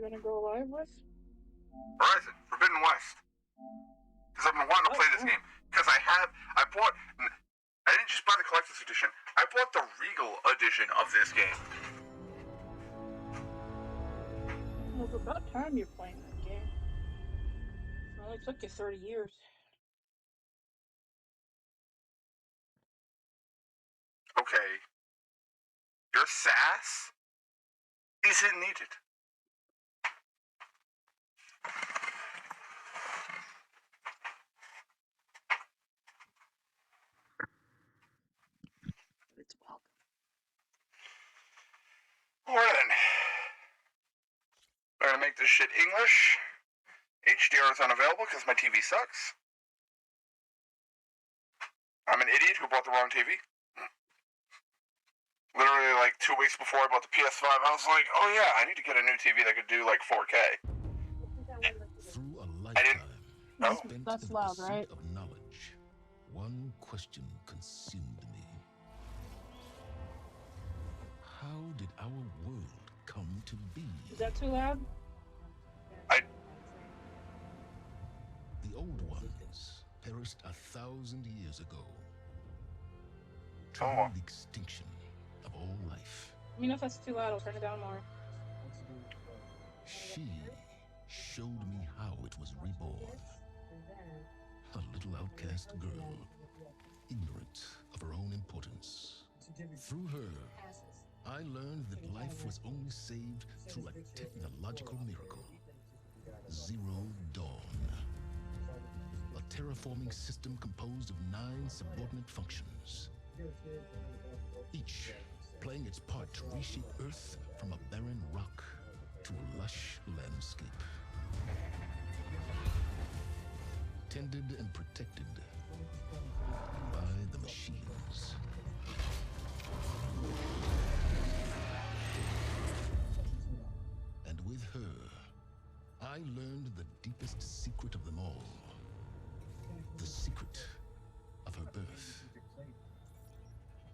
gonna go live with? Horizon Forbidden West. Because I've been wanting to play this game. Because I didn't just buy the collector's edition. I bought the Regal edition of this game. Well, it's about time you're playing that game. It only took you 30 years. Okay. Your sass isn't needed. It's welcome. Alright then. We're gonna make this shit English. HDR is unavailable because my TV sucks. I'm an idiot who bought the wrong TV. Literally, like 2 weeks before I bought the PS5, I was like, oh yeah, I need to get a new TV that could do like 4K. Through a lifetime spent That's in the loud, pursuit right? of knowledge, one question consumed me. How did our world come to be? Is that too loud? The old ones perished 1,000 years ago. To the extinction of all life. I mean, if that's too loud, I'll turn it down more. She showed me how it was reborn. A little outcast girl, ignorant of her own importance. Through her, I learned that life was only saved through a technological miracle. Zero Dawn. A terraforming system composed of 9 subordinate functions. Each playing its part to reshape Earth from a barren rock to a lush landscape. Tended and protected by the machines. And with her, I learned the deepest secret of them all. The secret of her birth.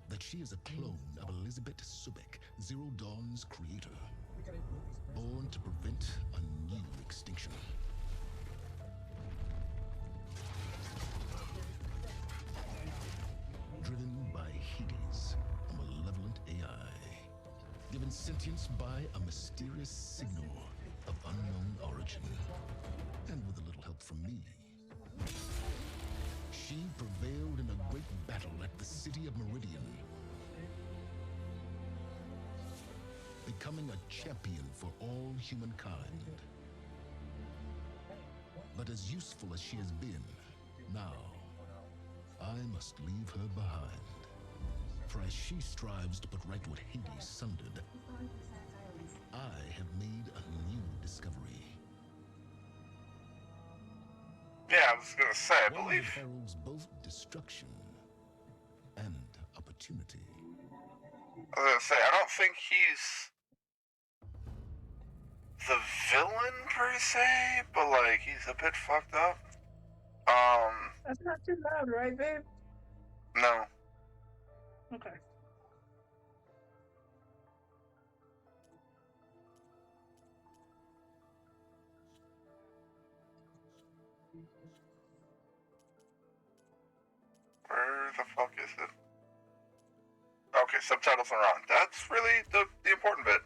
That she is a clone of Elizabeth Sobek, Zero Dawn's creator. Born to prevent a new extinction. Driven by Hades, a malevolent AI. Given sentience by a mysterious signal of unknown origin. And with a little help from me. She prevailed in a great battle at the city of Meridian. Becoming a champion for all humankind. But as useful as she has been, now, I must leave her behind. For as she strives to put right what Hades sundered, I have made a new discovery. Yeah, I was gonna say, I One believe. that heralds both destruction and opportunity. I was gonna say, I don't think he's the villain per se, but like he's a bit fucked up. That's not too loud, right, babe? No. Okay. Where the fuck is it? Okay, subtitles are on. That's really the important bit.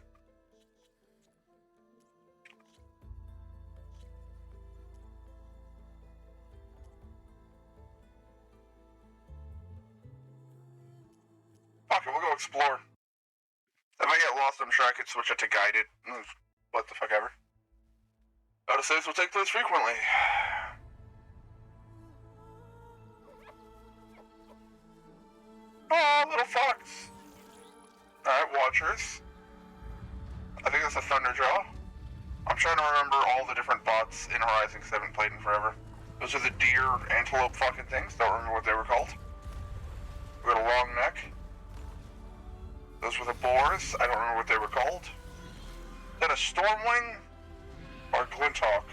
Okay, we'll go explore. If I get lost, I'm sure I could switch it to guided. What the fuck ever. Odysseys will take place frequently. Oh, little fox. Alright, Watchers. I think that's a Thunderjaw. I'm trying to remember all the different bots in Horizon 'cause I haven't played in forever. Those are the deer, antelope fucking things. Don't remember what they were called. We got a long neck. Those were the boars. I don't remember what they were called. Is that a Stormwing? Or Glinthawk?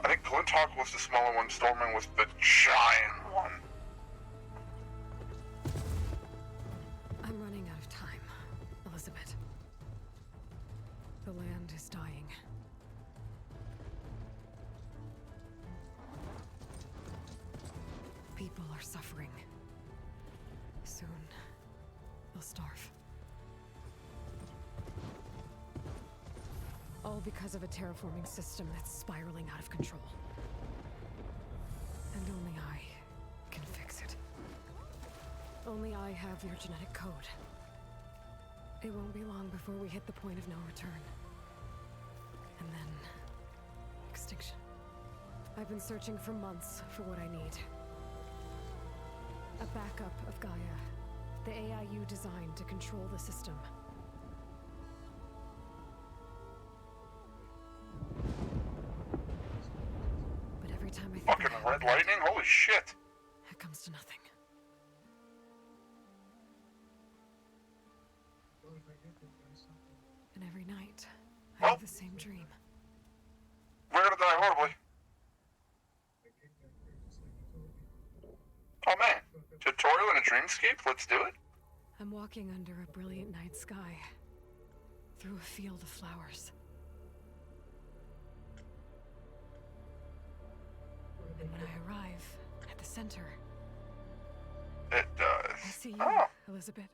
I think Glinthawk was the smaller one. Stormwing was the giant one. I'm running out of time, Elizabeth. The land is dying. People are suffering. Soon, they'll starve. All because of a terraforming system that's spiraling out of control. And only I can fix it. Only I have your genetic code. It won't be long before we hit the point of no return. And then... extinction. I've been searching for months for what I need. A backup of Gaia. The AI you designed to control the system. But every time I think Fucking I red have it, lightning? Holy shit! it comes to nothing. And every night, I have the same dream. We're gonna die horribly. Oh man, tutorial in a dreamscape? Let's do it. I'm walking under a brilliant night sky, through a field of flowers. And when I arrive at the center, It does. I see you, Oh, Elizabeth.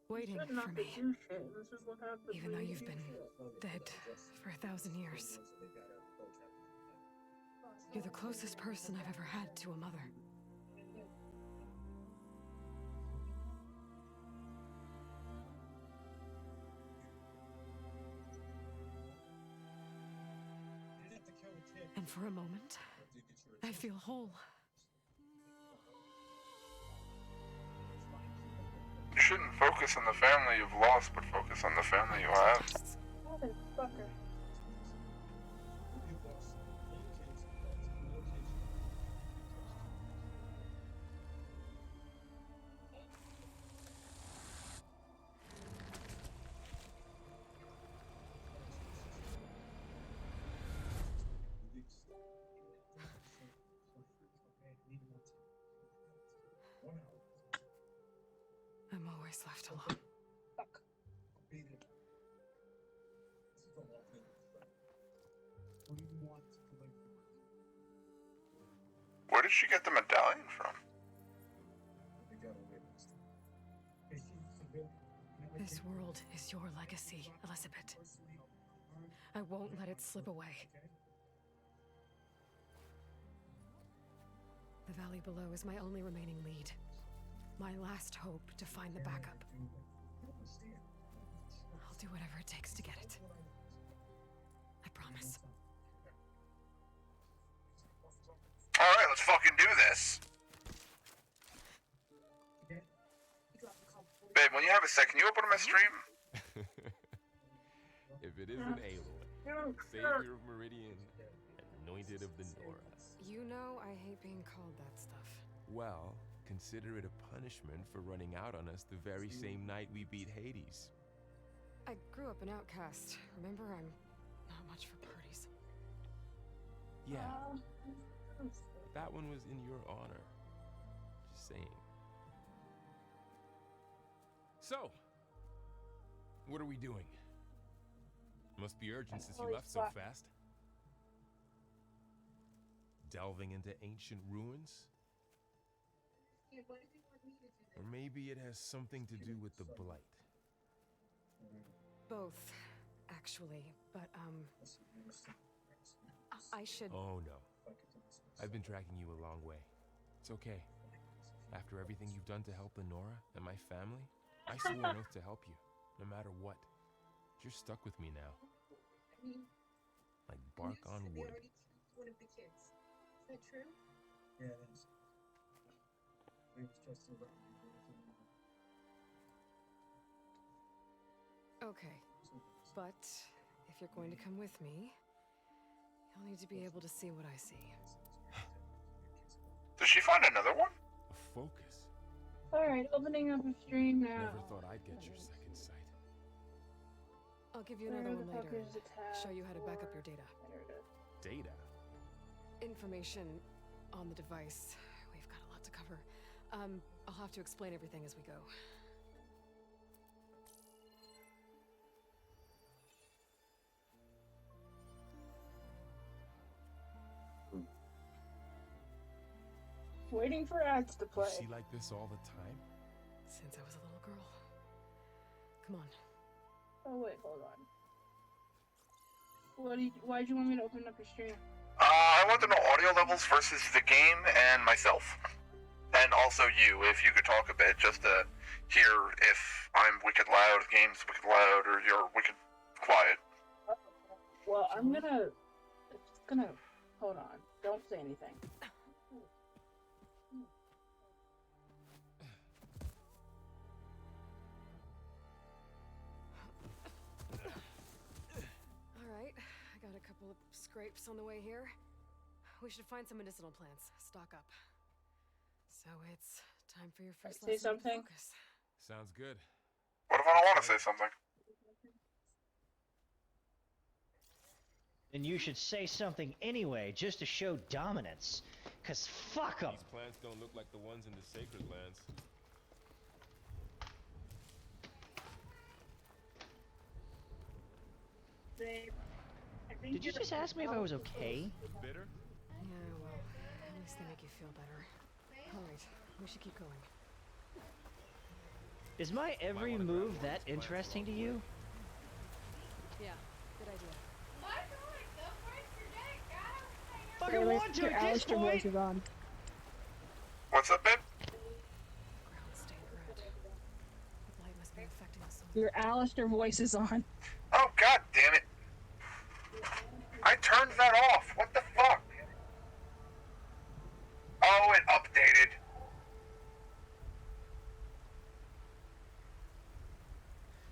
Waiting Shouldn't for have to me, do shit. This is what happens even though when you you've do been shit. dead for 1,000 years. You're the closest person I've ever had to a mother. And for a moment, I feel whole. you shouldn't focus on the family you've lost, but focus on the family you have. Motherfucker. I'm always left alone. Fuck. Where did she get the medallion from? This world is your legacy, Elizabeth. I won't let it slip away. The valley below is my only remaining lead. My last hope to find the backup. I'll do whatever it takes to get it. I promise. Alright, let's fucking do this. Babe, when you have a sec, can you open my stream? If it isn't Aloy, savior of Meridian, anointed of the Nora. You know I hate being called that stuff. Well, consider it a punishment for running out on us the very same night we beat Hades. I grew up an outcast. Remember, I'm not much for parties. Yeah, that one was in your honor. Just saying. So, what are we doing? Must be urgent since you left so fast. Delving into ancient ruins? Or maybe it has something to do with the Blight. Both, actually, but, I should... Oh no. I've been tracking you a long way. It's okay. After everything you've done to help the Nora and my family, I swore an oath to help you, no matter what. You're stuck with me now. Like bark on wood. One of the kids. Is that true? Yeah, it is. It was just a Okay, but if you're going to come with me, you'll need to be able to see what I see. Did she find another one? A focus. Alright, opening up a stream now. Never thought I'd get your second sight. I'll give you Where another the one fuck later. is the tab Show you how to back up your data. There it is. Data. Information on the device. We've got a lot to cover. I'll have to explain everything as we go. Waiting for ads to play. Is she like this all the time? Since I was a little girl. Come on. Oh wait, hold on. Why'd you want me to open up your stream? I want to know audio levels versus the game and myself. And also you, if you could talk a bit, just to hear if I'm wicked loud, the game's wicked loud, or you're wicked quiet. Well, I'm gonna... Hold on. Don't say anything. Alright, I got a couple of scrapes on the way here. We should find some medicinal plants. Stock up. So it's time for your first Say lesson with something? focus. Sounds good. What if I don't want to say something? Then you should say something anyway, just to show dominance. Cause fuck 'em. These plants don't look like the ones in the Sacred Lands. Babe, I think Did you just ask me if I was okay? Bitter? Yeah, well, at least they make you feel better. Alright, we should keep going. Is my every move that interesting to you? Yeah, good idea. Fucking want to Your at this Alistair voice point! is on. What's up, babe? Ground stained red. The light must be affecting us. Your Alistair voice is on. Oh, god damn it. I turned that off. What the fuck? Oh, it updated.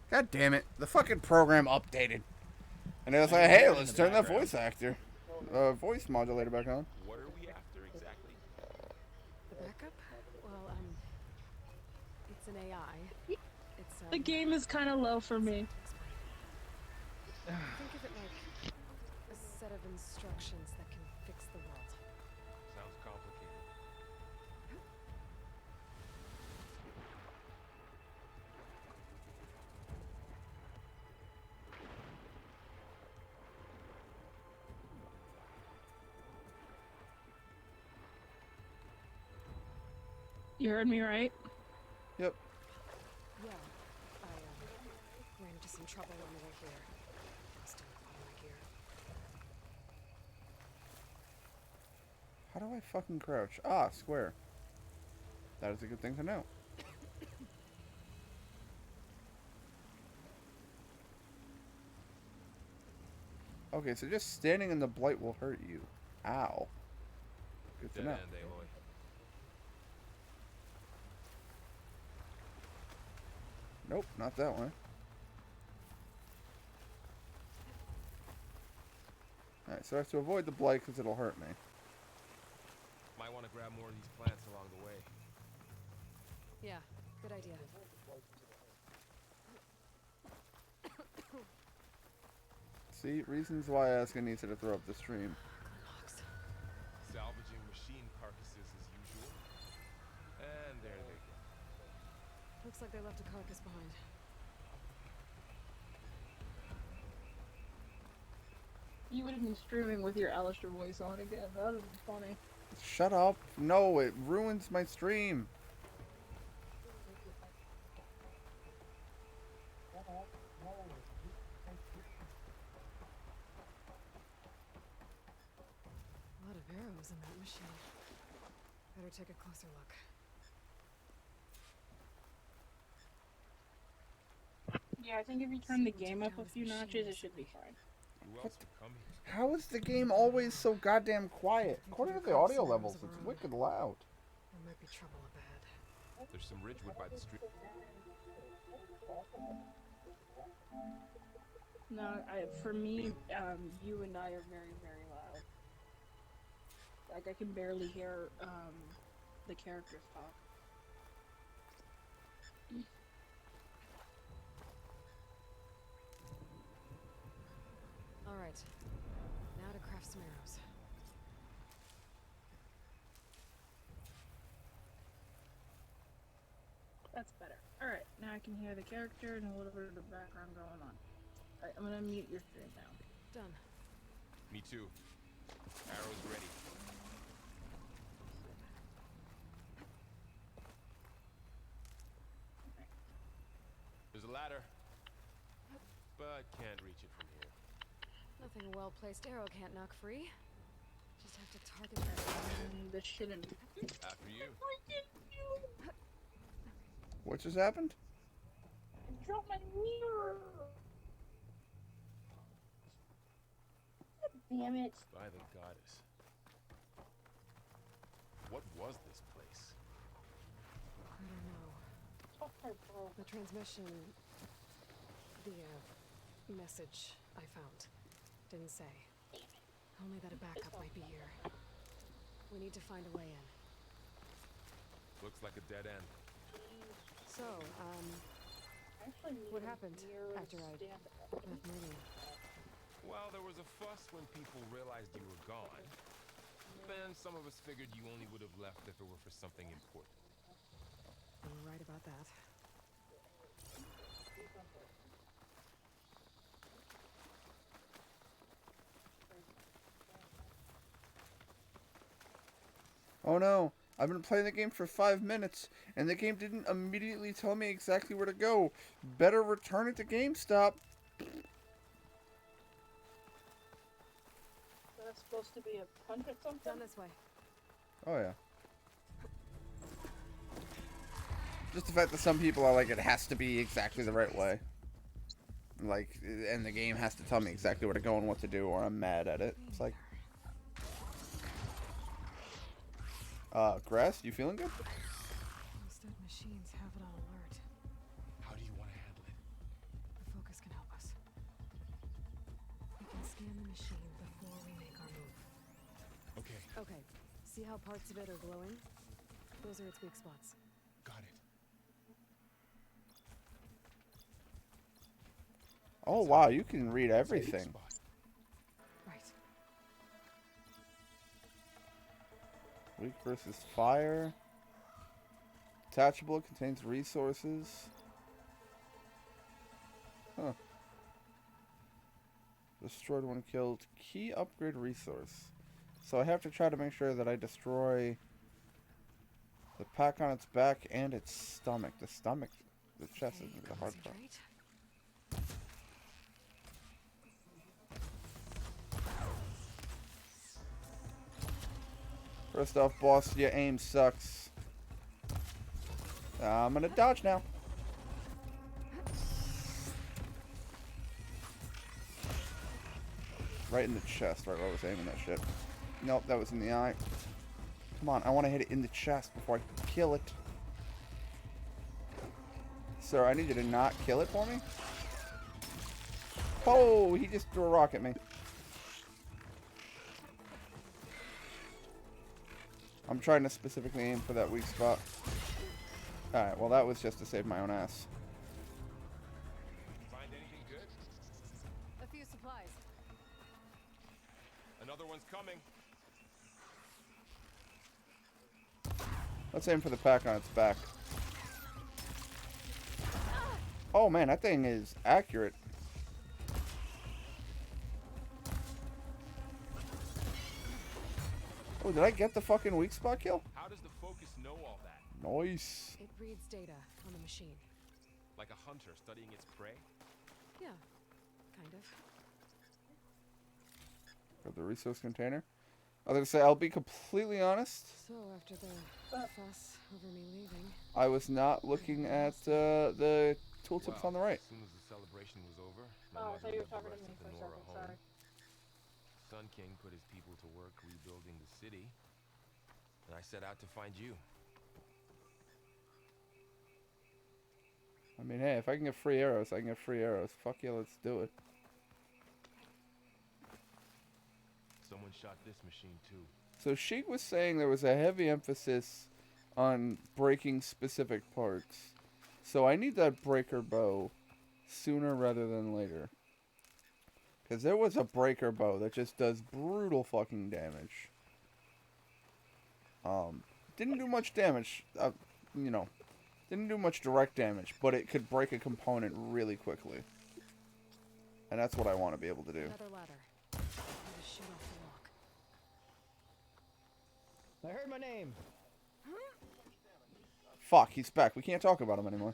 God damn it. The fucking program updated. And it was like, hey, let's turn that voice voice modulator back on. What are we after exactly? The backup? Well, it's an AI. It's The game is kind of low for me. Think of it like a set of instructions that can fix the world. Sounds complicated. You heard me right? Yep. Yeah, I ran into some trouble on the way here. Lost a lot of my gear. How do I fucking crouch? Ah, square. That is a good thing to know. Okay, so just standing in the blight will hurt you. Ow. Good to Dead know. end, Aloy. Nope, not that one. Alright, so I have to avoid the blight because it'll hurt me. Might want to grab more of these plants along the way. Yeah, good idea. See, reasons why Aska needs to throw up the stream. Locks. Salvaging machine carcasses as usual. And there they go. Looks like they left a carcass behind. You would have been streaming with your Alistair voice on again. That would have been funny. Shut up. No, it ruins my stream. A lot of arrows in that machine. Better take a closer look. Yeah, I think if you turn the game up a few notches, it should be fine. Who else would come here? How is the game always so goddamn quiet? According to the audio levels, it's wicked loud. There might be trouble up ahead. There's some ridgewood by the street. No, for me, you and I are very, very loud. Like, I can barely hear, the characters talk. Alright, now to craft some arrows. That's better. Alright, now I can hear the character and a little bit of the background going on. Alright, I'm gonna mute your stream now. Done. Me too. Arrows ready. a ladder, but can't reach it from here. Nothing a well-placed arrow can't knock free. Just have to target that. This shouldn't. After you. What just happened? I dropped my mirror. Damn it. By the goddess. What was this place? I don't know. Oh, The transmission... The, message I found didn't say. Only that a backup might be here. We need to find a way in. Looks like a dead end. So, what happened after I left Meridian? Well, there was a fuss when people realized you were gone. Then some of us figured you only would have left if it were for something important. You're right about that. Oh no, I've been playing the game for 5 minutes, and the game didn't immediately tell me exactly where to go. Better return it to GameStop. That's supposed to be a punch or something? Down this way. Oh yeah. Just the fact that some people are like, it has to be exactly the right way. Like, and the game has to tell me exactly where to go and what to do, or I'm mad at it. It's like... Grass, you feeling good? Those dead machines have it on alert. How do you want to handle it? The focus can help us. We can scan the machine before we make our move. Okay, Okay, see how parts of it are glowing? Those are its weak spots. got it. Oh wow, you can read everything. Right. Weak versus fire. Detachable, contains resources. Huh. Destroyed when killed. Key upgrade resource. So I have to try to make sure that I destroy the pack on its back and its stomach. The stomach, the chest Okay, isn't the hard part. concentrate. First off, boss, your aim sucks. I'm gonna dodge now. Right in the chest, right where I was aiming that shit. Nope, that was in the eye. Come on, I want to hit it in the chest before I kill it. Sir, I need you to not kill it for me. Oh, he just threw a rock at me. I'm trying to specifically aim for that weak spot. Alright, well that was just to save my own ass. Find anything good? A few supplies. Another one's coming. Let's aim for the pack on its back. Oh man, that thing is accurate. Oh, did I get the fucking weak spot kill? How does the focus know all that? Nice. It reads data on the machine. Like a hunter studying its prey? Yeah, kind of. Got the resource container. I was gonna say, I'll be completely honest. So after the fuss over me leaving, I was not looking at the tooltips on the right. As soon as the celebration was over, my Oh, I mother thought you were led the talking to rest me of for a the Nora second, home. sorry. Sun King put his people to work rebuilding the city, and I set out to find you. I mean, hey, if I can get free arrows, I can get free arrows. Fuck yeah, let's do it. Someone shot this machine too. So Sheik was saying there was a heavy emphasis on breaking specific parts. So I need that breaker bow sooner rather than later. Because there was a breaker bow that just does brutal fucking damage. Didn't do much damage, you know, didn't do much direct damage, but it could break a component really quickly. And that's what I want to be able to do. another ladder. Need to shoot off the lock. I heard my name. Fuck, he's back. We can't talk about him anymore.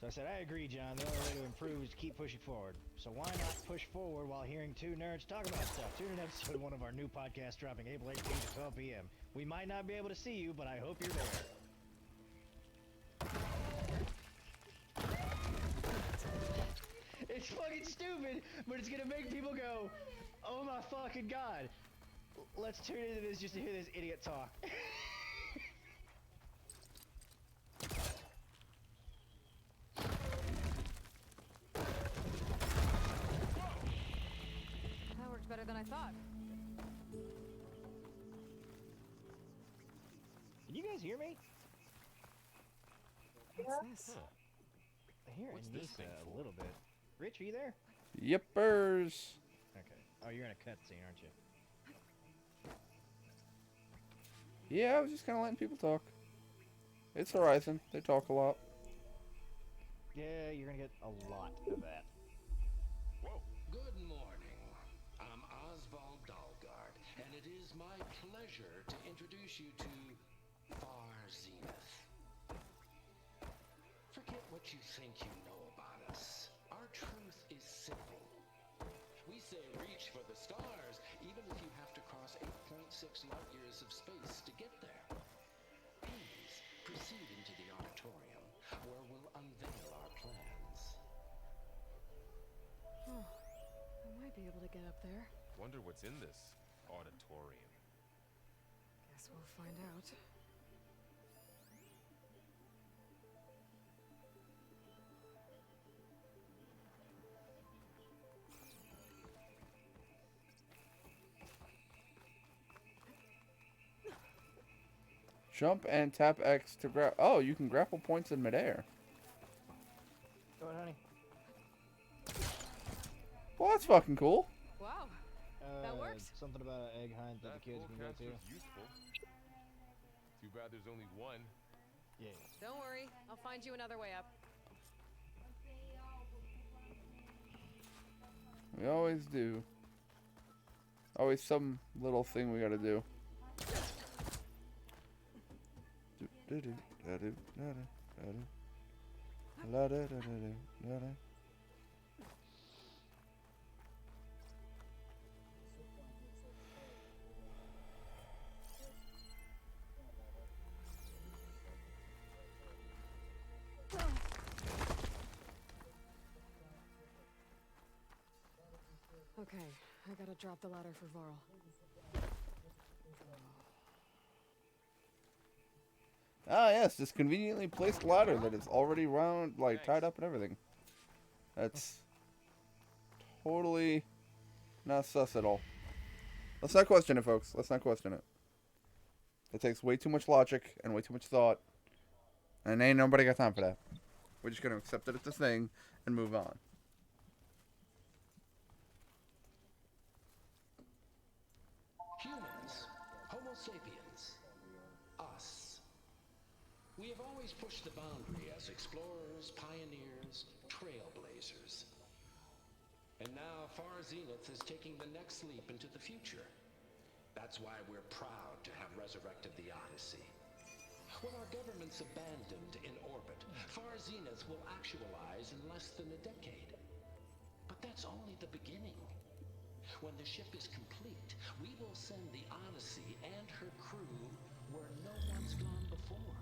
So I said, I agree, John. The only way to improve is to keep pushing forward. So why not push forward while hearing two nerds talk about stuff? Tune in to episode 1 of our new podcast dropping April 18th at 12 p.m. We might not be able to see you, but I hope you're there. It's fucking stupid, but it's gonna make people go, oh my fucking god. Let's tune into this just to hear this idiot talk. That worked better than I thought. Can you guys hear me? What's this? Huh. I hear What's this thing Anissa for? a little bit. Rich, are you there? Yippers. Okay. Oh, you're in a cutscene, aren't you? Yeah, I was just kind of letting people talk. It's Horizon. They talk a lot. Yeah, you're gonna get a lot of that. Whoa. Good morning. I'm Oswald Dalgard, and it is my pleasure to introduce you to Far Zenith. Forget what you think you know about us. Our truth is simple. We say reach for the stars, even if you have to cross 8.6 light years of space to get there. Please proceed into the auditorium, where we'll unveil our plans. Oh, I might be able to get up there. Wonder what's in this auditorium. Guess we'll find out. Jump and tap X to grab. Oh, you can grapple points in midair. Go ahead, honey. Well, that's fucking cool. Wow. That works. Something about an egg hunt that the kids can go to. was useful. Too bad there's only one. Yeah. Don't worry, I'll find you another way up. We always do. Always some little thing we gotta do. Okay, I gotta drop the ladder for Varl. Ah, yes, this conveniently placed ladder that is already round, like, tied up and everything. That's totally not sus at all. Let's not question it, folks. Let's not question it. It takes way too much logic and way too much thought. And ain't nobody got time for that. We're just gonna accept that it's a thing and move on. Humans, Homo sapiens, us. We have always pushed the boundary as explorers, pioneers, trailblazers. And now Far Zenith is taking the next leap into the future. That's why we're proud to have resurrected the Odyssey. When our government's abandoned in orbit, Far Zenith will actualize in less than a decade. But that's only the beginning. When the ship is complete, we will send the Odyssey and her crew where no one's gone before.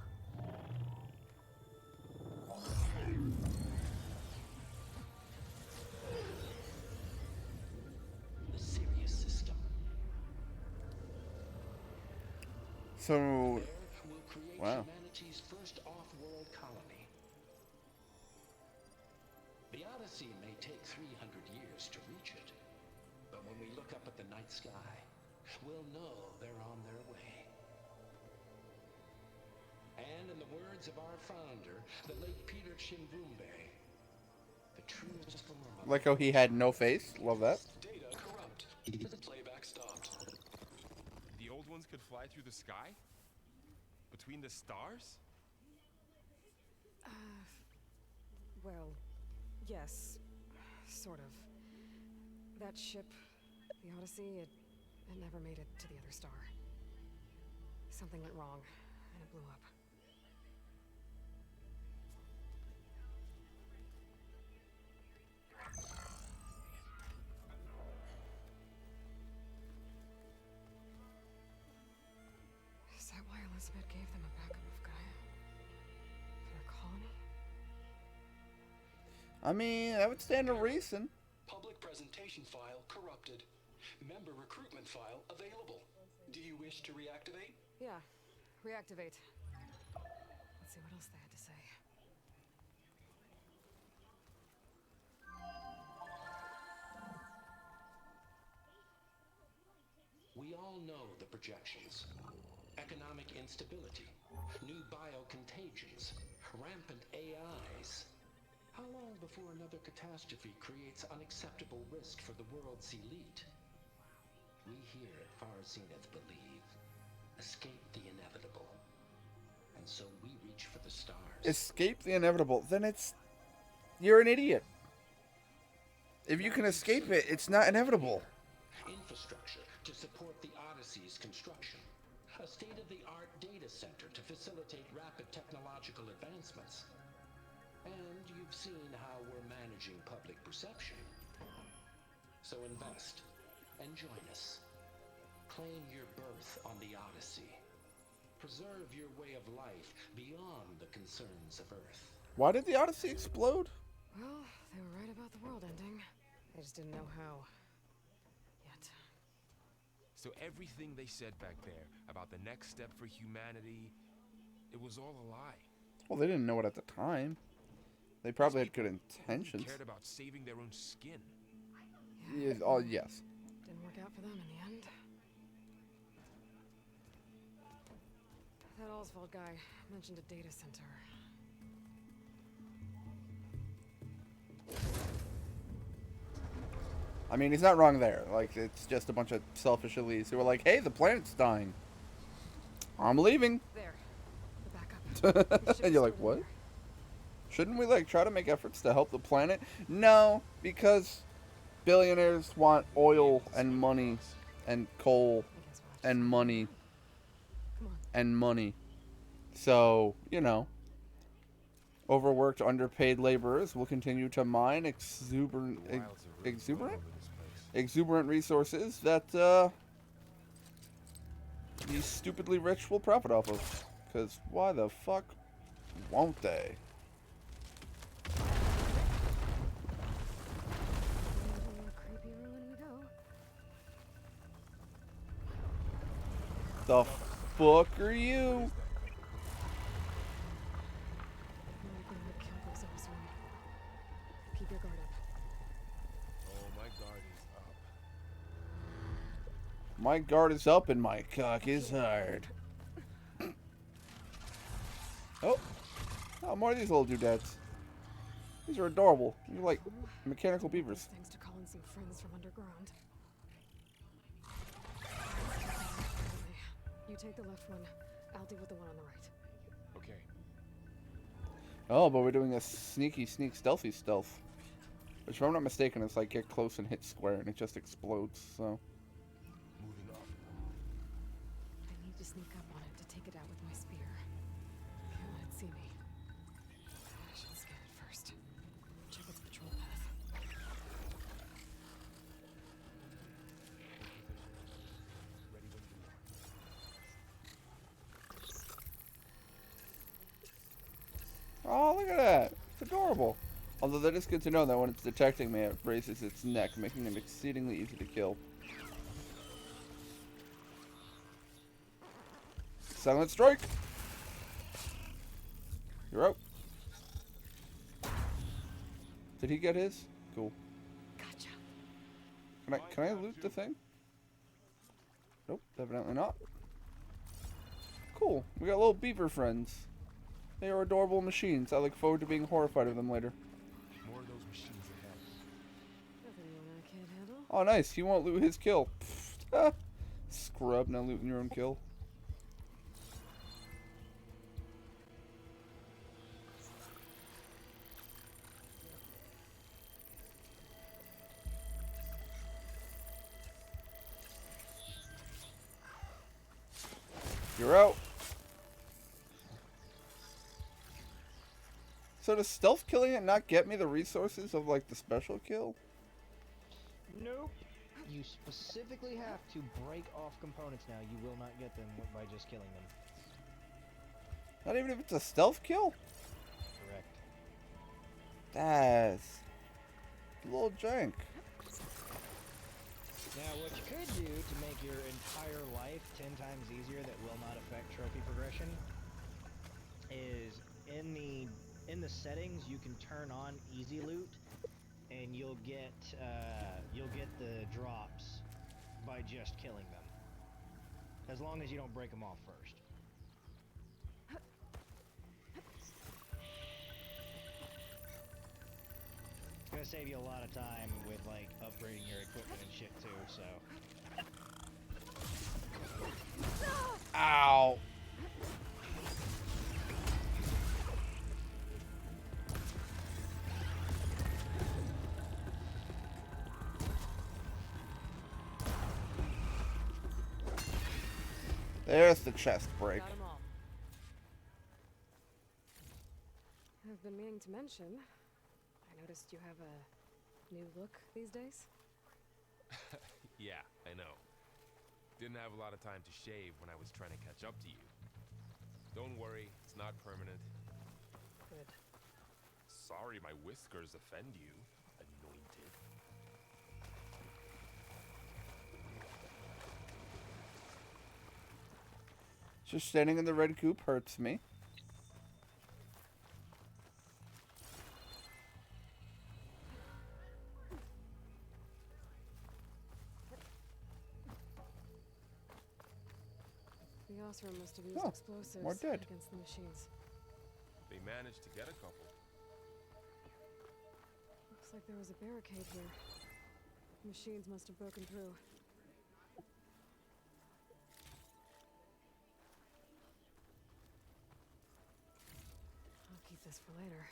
The Sirius system. So, There we'll create wow. humanity's first off-world colony. The Odyssey may take 300 years to reach it. But when we look up at the night sky, we'll know they're on their way. And in the words of our founder, the late Peter Chimbumbe, the truest dilemma. Like how he had no face. Love that. Data corrupt. Playback stopped. The old ones could fly through the sky? Between the stars? Well, yes, sort of. That ship, the Odyssey, it never made it to the other star. Something went wrong, and it blew up. Smith gave them a backup of Gaia for their colony. I mean, that would stand to reason. Public presentation file corrupted. Member recruitment file available. Do you wish to reactivate? Yeah, reactivate. Let's see what else they had to say. We all know the projections. Economic instability, new biocontagions, rampant AIs. How long before another catastrophe creates unacceptable risk for the world's elite? We here at Far Zenith believe, escape the inevitable. And so we reach for the stars. Escape the inevitable. Then you're an idiot. If you can escape it, it's not inevitable. Infrastructure to support the Odyssey's construction. A state-of-the-art data center to facilitate rapid technological advancements. And you've seen how we're managing public perception. So invest and join us. Claim your berth on the Odyssey. Preserve your way of life beyond the concerns of Earth. Why did the Odyssey explode? Well, they were right about the world ending. They just didn't know how. Yet. So everything they said back there about the next step for humanity, it was all a lie. Well, they didn't know it at the time. They probably had good intentions. Cared about saving their own skin. Yes, oh, yes. Didn't work out for them in the end. That Oswald guy mentioned a data center. I mean, he's not wrong there. Like, it's just a bunch of selfish elites who were like, hey, the planet's dying. I'm leaving. There. The backup. And you're like, what? Shouldn't we, like, try to make efforts to help the planet? No, because billionaires want oil and money and coal and money and money. So, you know, overworked, underpaid laborers will continue to mine exuberant resources that the stupidly rich will profit off of. Because why the fuck won't they? Creepy ruin we go. The fuck are you? Kill those Oswald. Keep your guard up. Oh, my guard is up. My guard is up and my cock is hard. Oh, more of these little doodads. These are adorable. They're like mechanical beavers. Thanks to calling some friends from underground. You take the left one. I'll deal with the one on the right. Okay. Oh, but we're doing a sneaky, stealthy stealth. Which, if I'm not mistaken, is like get close and hit square and it just explodes, so. Moving up. I need to sneak up on it to take it out with my spear. Can't let it see me. I should scan it first. Check its patrol path. Ready when you are. Oh, look at that. It's adorable. Although that is good to know that when it's detecting me, it raises its neck, making it exceedingly easy to kill. Silent strike! You're out. Did he get his? Cool. Gotcha. Can I loot the thing? Nope, evidently not. Cool. We got little beaver friends. They are adorable machines. I look forward to being horrified of them later. More of those machines ahead. Nothing you and I can't handle. Oh, nice. He won't loot his kill. Scrub, now looting your own kill. You're out. So does stealth killing it not get me the resources of, like, the special kill? Nope. You specifically have to break off components now. You will not get them by just killing them. Not even if it's a stealth kill? Correct. That's a little jank. Now, what you could do to make your entire life 10 times easier that will not affect trophy progression is in the settings you can turn on easy loot, and you'll get the drops by just killing them, as long as you don't break them off first. It's gonna save you a lot of time with like upgrading your equipment and shit too, so. Ow! There's the chest break. Got 'em all. I've been meaning to mention, I noticed you have a new look these days. Yeah, I know. Didn't have a lot of time to shave when I was trying to catch up to you. Don't worry, it's not permanent. Good. Sorry my whiskers offend you, anointed. Just standing in the red coop hurts me. The Osram must have used Oh, explosives more dead. against the machines. They managed to get a couple. Looks like there was a barricade here. Machines must have broken through. I'll keep this for later.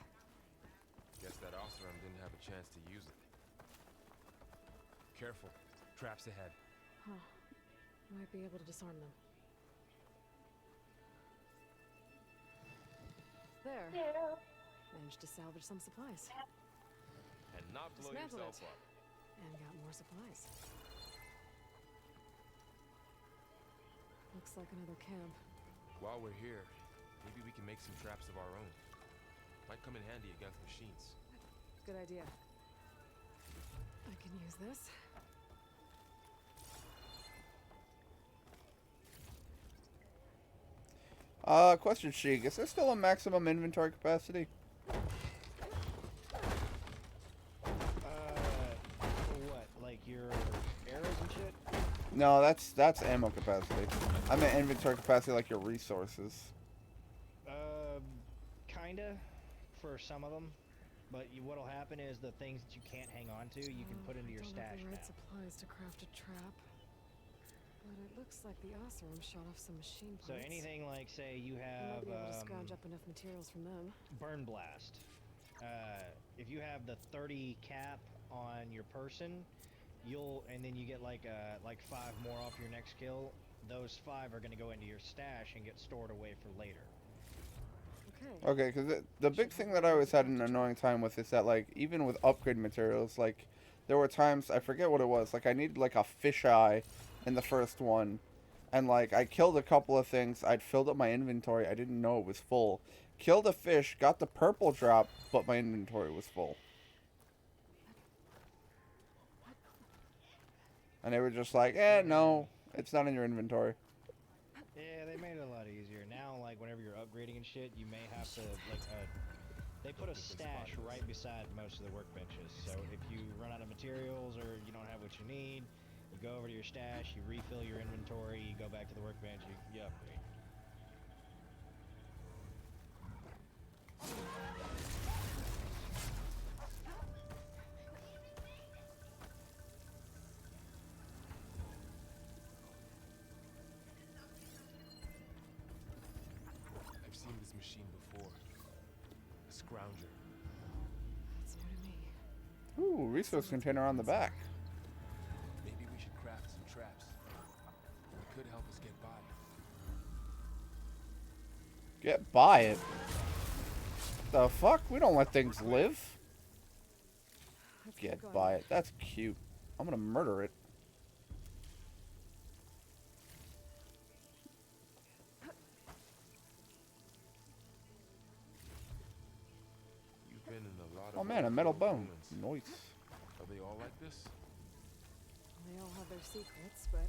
Guess that Osram didn't have a chance to use it. Careful. Traps ahead. Huh. Might be able to disarm them. There. Managed to salvage some supplies. And not blow Dismantle yourself it. up. And got more supplies. Looks like another camp. While we're here, maybe we can make some traps of our own. Might come in handy against machines. Good idea. I can use this. Question, Sheik. Is there still a maximum inventory capacity? What? Like your arrows and shit? No, that's ammo capacity. I meant inventory capacity like your resources. Kinda, for some of them. But what'll happen is the things that you can't hang on to, you can put into your Don't stash have the right now. supplies to craft a trap. But it looks like the Osram shot off some machine parts. So anything like, say, you I have might be able to scrounge up enough materials from them. Burn Blast. If you have the 30 cap on your person, and then you get like 5 more off your next kill. Those 5 are going to go into your stash and get stored away for later. Okay, because the big thing that I always had an annoying time with is that, like, even with upgrade materials, like, there were times, I forget what it was, like, I needed, like, a fisheye in the first one, and, like, I killed a couple of things, I'd filled up my inventory, I didn't know it was full, killed a fish, got the purple drop, but my inventory was full. And they were just like, no, it's not in your inventory. Yeah, they made it a lot easier. Now, like, whenever you're upgrading and shit, you may have to, like, they put a stash right beside most of the workbenches. So if you run out of materials or you don't have what you need, you go over to your stash, you refill your inventory, you go back to the workbench, you upgrade. I've seen this machine before. A scrounger. That's new to me. Ooh, resource container on the back. Maybe we should craft some traps. It could help us get by. Get by it. The fuck? We don't let things live. Let's keep Get going. by it. That's cute. I'm gonna murder it. man, a metal bone. Humans. Nice. Are they all like this? They all have their secrets, but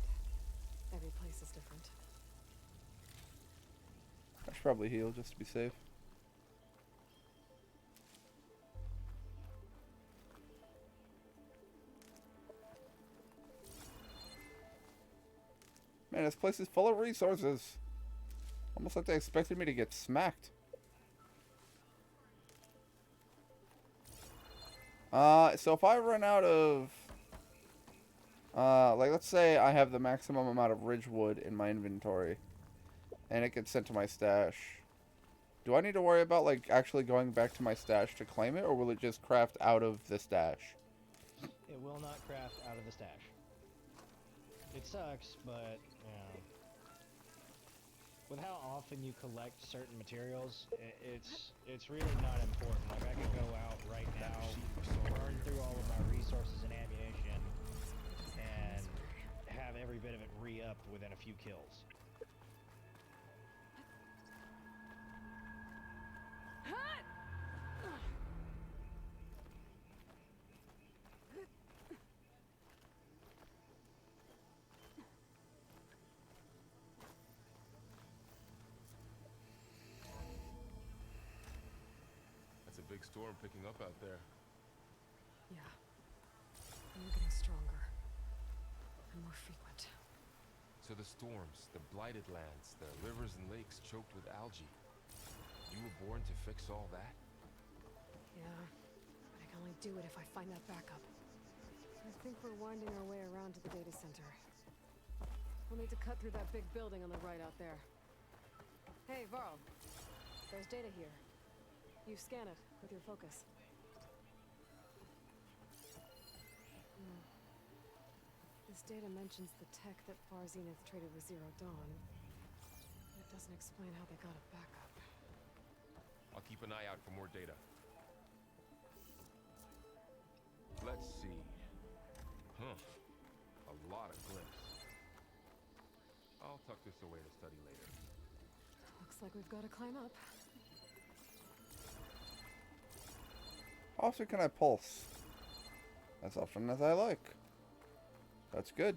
every place is different. I should probably heal just to be safe. Man, this place is full of resources. Almost like they expected me to get smacked. So if I run out of... like, let's say I have the maximum amount of Ridgewood in my inventory. And it gets sent to my stash. Do I need to worry about, like, actually going back to my stash to claim it? Or will it just craft out of the stash? It will not craft out of the stash. It sucks, but, you know, with how often you collect certain materials, it's really not important. Like, I could go out right now, burn through all of my resources and ammunition, and have every bit of it re-upped within a few kills. That's a big storm picking up out there. Yeah. And they're getting stronger. And more frequent. So the storms, the blighted lands, the rivers and lakes choked with algae. You were born to fix all that? Yeah. But I can only do it if I find that backup. I think we're winding our way around to the data center. We'll need to cut through that big building on the right out there. Hey, Varl. There's data here. You scan it with your focus. This data mentions the tech that Far Zenith traded with Zero Dawn. But it doesn't explain how they got a backup. I'll keep an eye out for more data. Let's see. Huh. A lot of glyphs. I'll tuck this away to study later. Looks like we've got to climb up. How often can I pulse? As often as I like. That's good.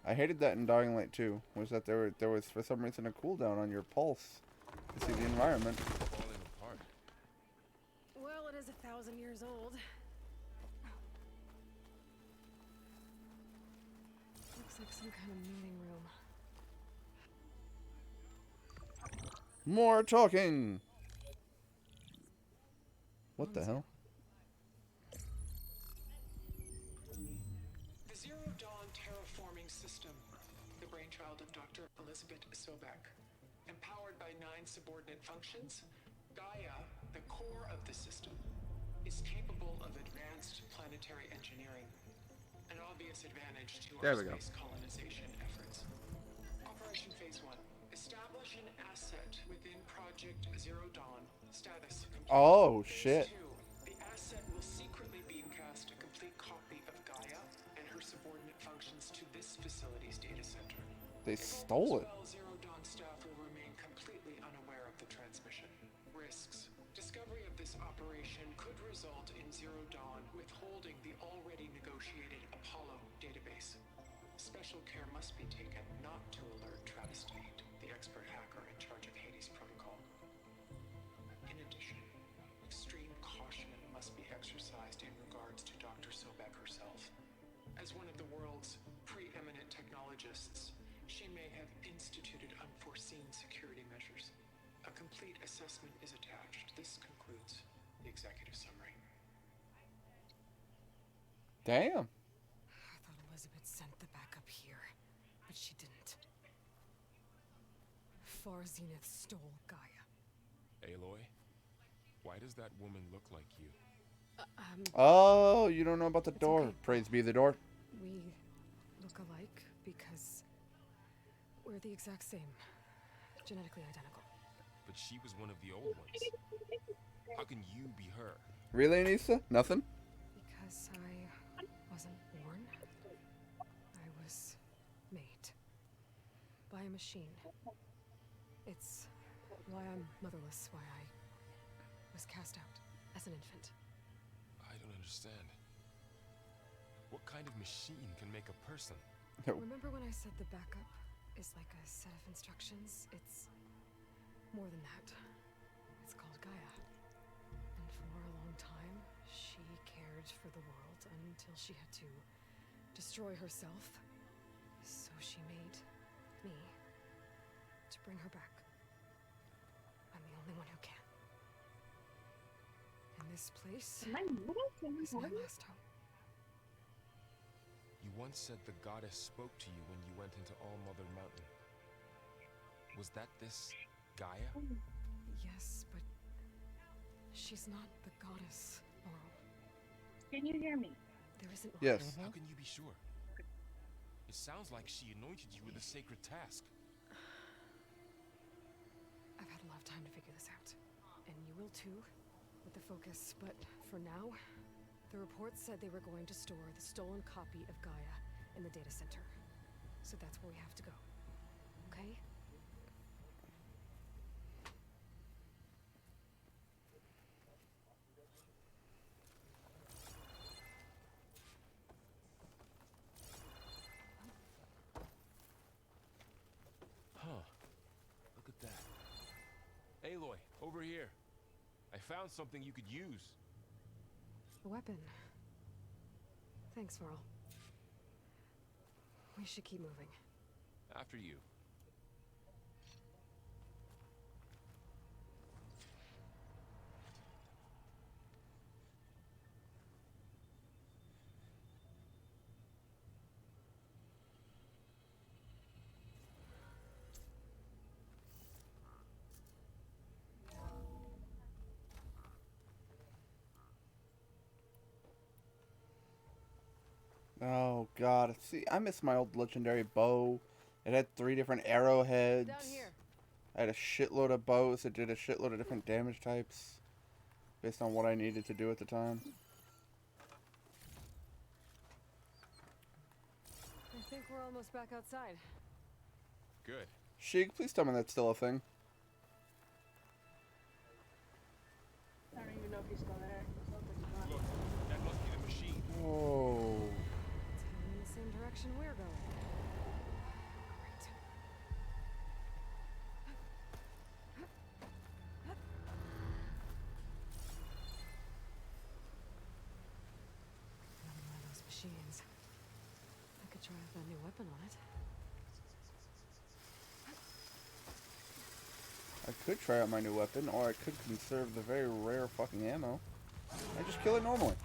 I hated that in Dying Light 2. Was that there was for some reason a cooldown on your pulse to see the environment. Falling apart. Well, it is 1,000 years old. Looks like some kind of meeting room. More talking. What the hell? The Zero Dawn terraforming system, the brainchild of Dr. Elizabeth Sobek. Empowered by 9 subordinate functions, Gaia, the core of the system, is capable of advanced planetary engineering, an obvious advantage to our space colonization efforts. Operation Phase 1. Establish an asset within Project Zero Dawn. Status complete. Oh shit. Phase 2. The asset will secretly beamcast a complete copy of Gaia and her subordinate functions to this facility's data center. They stole it. Well, Zero Dawn staff will remain completely unaware of the transmission. Risks. Discovery of this operation could result in Zero Dawn withholding the already negotiated Apollo database. Special care must be taken not to alert Travis Tate, the expert hacker in charge of Hades Protocol. In addition, extreme caution must be exercised in regards to Dr. Sobek herself. As one of the world's preeminent technologists, she may have instituted unforeseen security measures. A complete assessment is attached. This concludes the executive summary. Damn. I thought Elizabeth sent the backup here, but she didn't. Far Zenith stole Gaia. Aloy, why does that woman look like you? Oh, you don't know about the It's door. okay. Praise be the door. We look alike because we're the exact same. Genetically identical. But she was one of the old ones. How can you be her? Really, Anissa? Nothing? Because I wasn't born. I was made. By a machine. It's why I'm motherless, why I was cast out as an infant. understand. What kind of machine can make a person? Remember when I said the backup is like a set of instructions? It's more than that. It's called Gaia. And for a long time, she cared for the world until she had to destroy herself. So she made me to bring her back. I'm the only one who can. And this place is my last hope. You once said the goddess spoke to you when you went into All Mother Mountain. Was that this Gaia? Yes, but she's not the goddess, Laurel. Can you hear me? There isn't one. Yes. How can you be sure? It sounds like she anointed you with a sacred task. I've had a lot of time to figure this out. And you will too, with the focus. But for now, the report said they were going to store the stolen copy of Gaia in the data center. So that's where we have to go. Okay? Huh. Look at that. Aloy, over here. I found something you could use. A weapon. Thanks, Varl. We should keep moving. After you. Oh god. See, I miss my old legendary bow. It had 3 different arrowheads. Down here. I had a shitload of bows that did a shitload of different damage types based on what I needed to do at the time. I think we're almost back outside. Good. Sheik, please tell me that's still a thing. I don't even know if he's still there. It sounds like he's not. Look, that must be the machine. Oh. It's heading in the same direction we're going. Great. Another one of those machines. I could try out that new weapon on it. I could try out my new weapon, or I could conserve the very rare fucking ammo. I just kill it normally.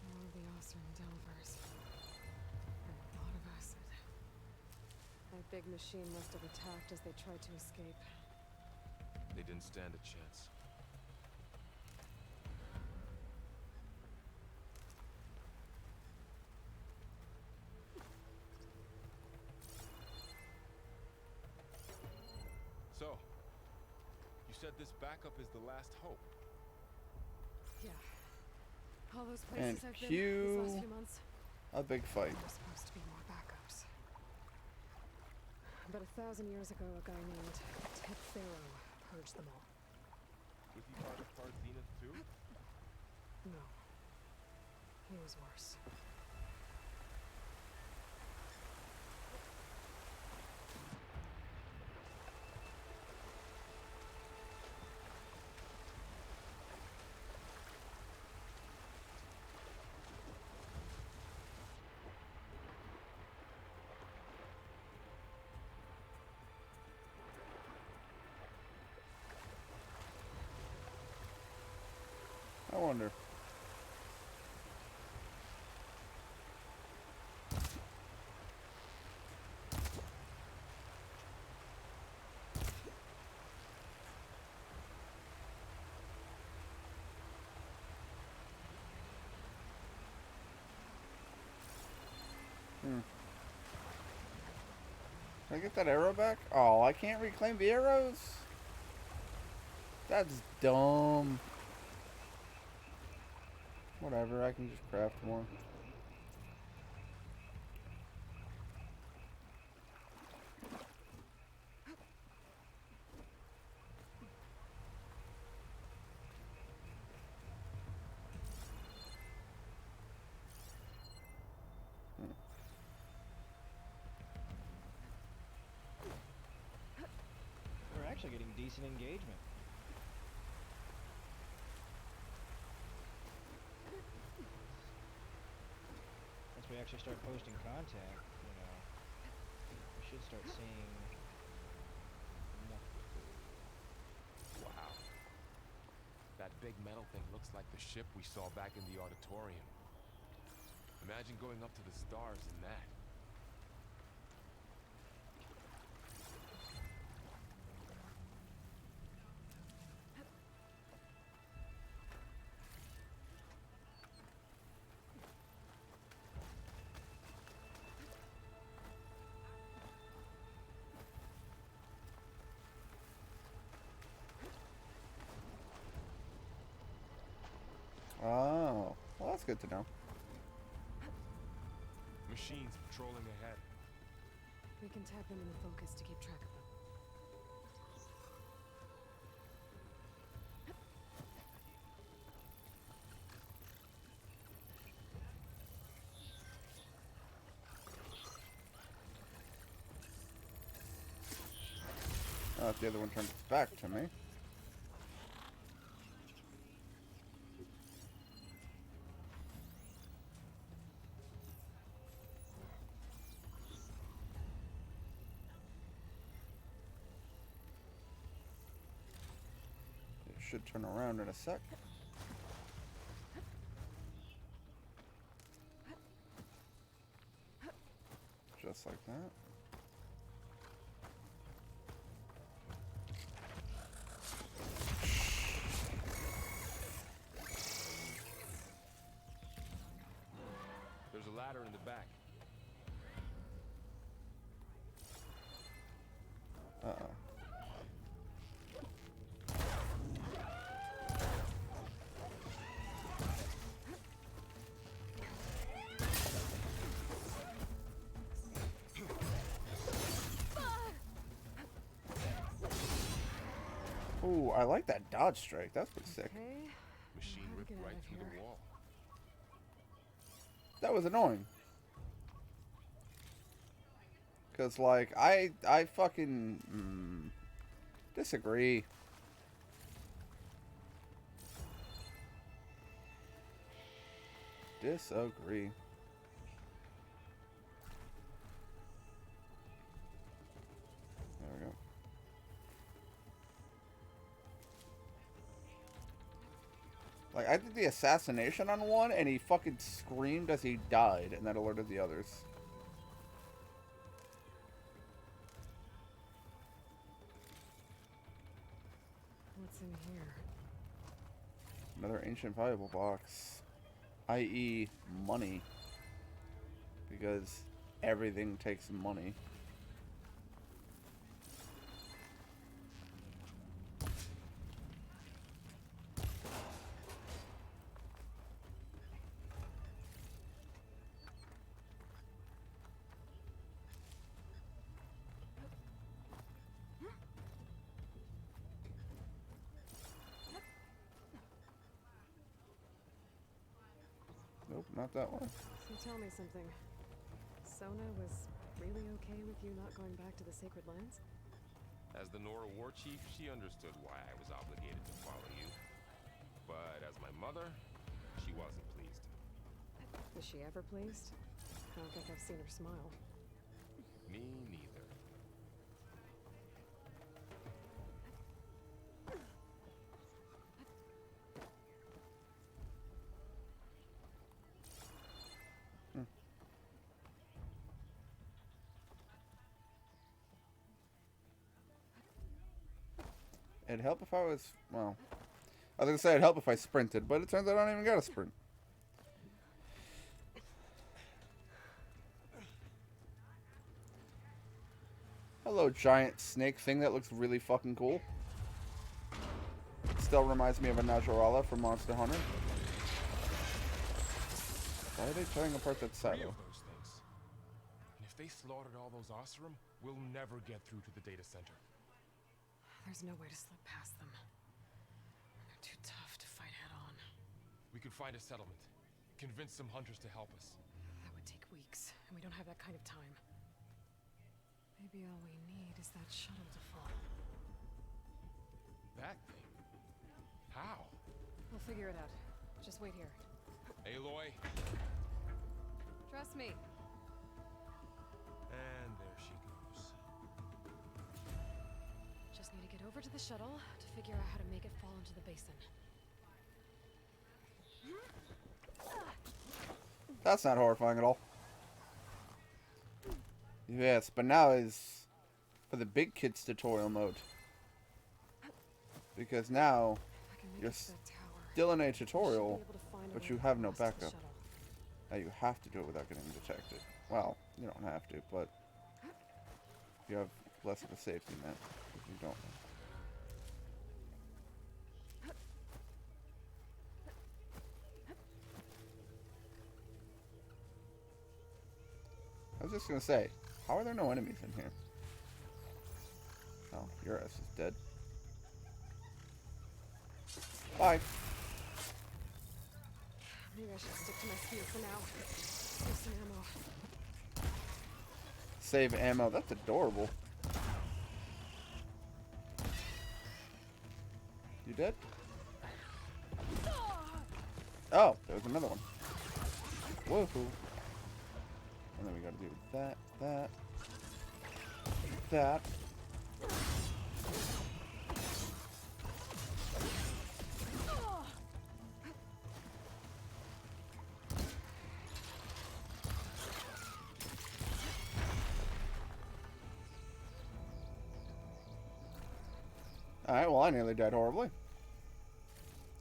More of the Oseram Delvers. And a lot of acid. That big machine must have attacked as they tried to escape. They didn't stand a chance. So, you said this backup is the last hope. Yeah. All those And places I've been cue these last few months. a big fight. There's supposed to be more backups. But 1,000 years ago, a guy named Tep Pharaoh purged them all. Was he part of Tar Zenith too? No. He was worse. I wonder. Can I get that arrow back? Oh, I can't reclaim the arrows? That's dumb. Whatever, I can just craft more. actually getting decent engagement. Once we actually start posting content, you know, we should start seeing more. Wow. That big metal thing looks like the ship we saw back in the auditorium. Imagine going up to the stars in that. Oh, well, that's good to know. Machines patrolling ahead. We can tap them in the focus to keep track of them. Oh, if the other one turns its back to me. It should turn around in a sec. Just like that. There's a ladder in the back. Uh-oh. Ooh, I like that dodge strike. That's pretty sick. Okay. Machine How to ripped get out right of through here. the wall. That was annoying. Cause like I fucking disagree. Disagree. There we go. Like, I did the assassination on one, and he fucking screamed as he died, and that alerted the others. What's in here? Another ancient valuable box. I.e. money. Because everything takes money. Nope, not that one. So tell me something. Sona was really okay with you not going back to the Sacred Lands? As the Nora war chief, she understood why I was obligated to follow you. But as my mother, she wasn't pleased. Is she ever pleased? I don't think I've seen her smile. Me neither. It'd help if I was, well, I was gonna say it'd help if I sprinted, but it turns out I don't even gotta sprint. Hello, giant snake thing that looks really fucking cool. Still reminds me of a Najarala from Monster Hunter. Why are they tearing apart that 3 silo? of those things. And if they slaughtered all those Oseram, we'll never get through to the data center. There's no way to slip past them. They're too tough to fight head on. We could find a settlement. Convince some hunters to help us. That would take weeks, and we don't have that kind of time. Maybe all we need is that shuttle to fall. that thing? How? We'll figure it out. Just wait here. Aloy. Trust me. And there she goes. Just need to get over to the shuttle to figure out how to make it fall into the basin. That's not horrifying at all. Yes, but now is for the big kids tutorial mode. Because now you're still in a tutorial, but you have no backup. Now you have to do it without getting detected. Well, you don't have to, but you have less of a safety net if you don't. I was just gonna say, how are there no enemies in here? Oh, your ass is dead. Bye. Maybe I should stick to my spear for now. Save some ammo. Save ammo. That's adorable. You dead? Oh, there was another one. Woohoo. And then we gotta do that, that. Alright, well I nearly died horribly.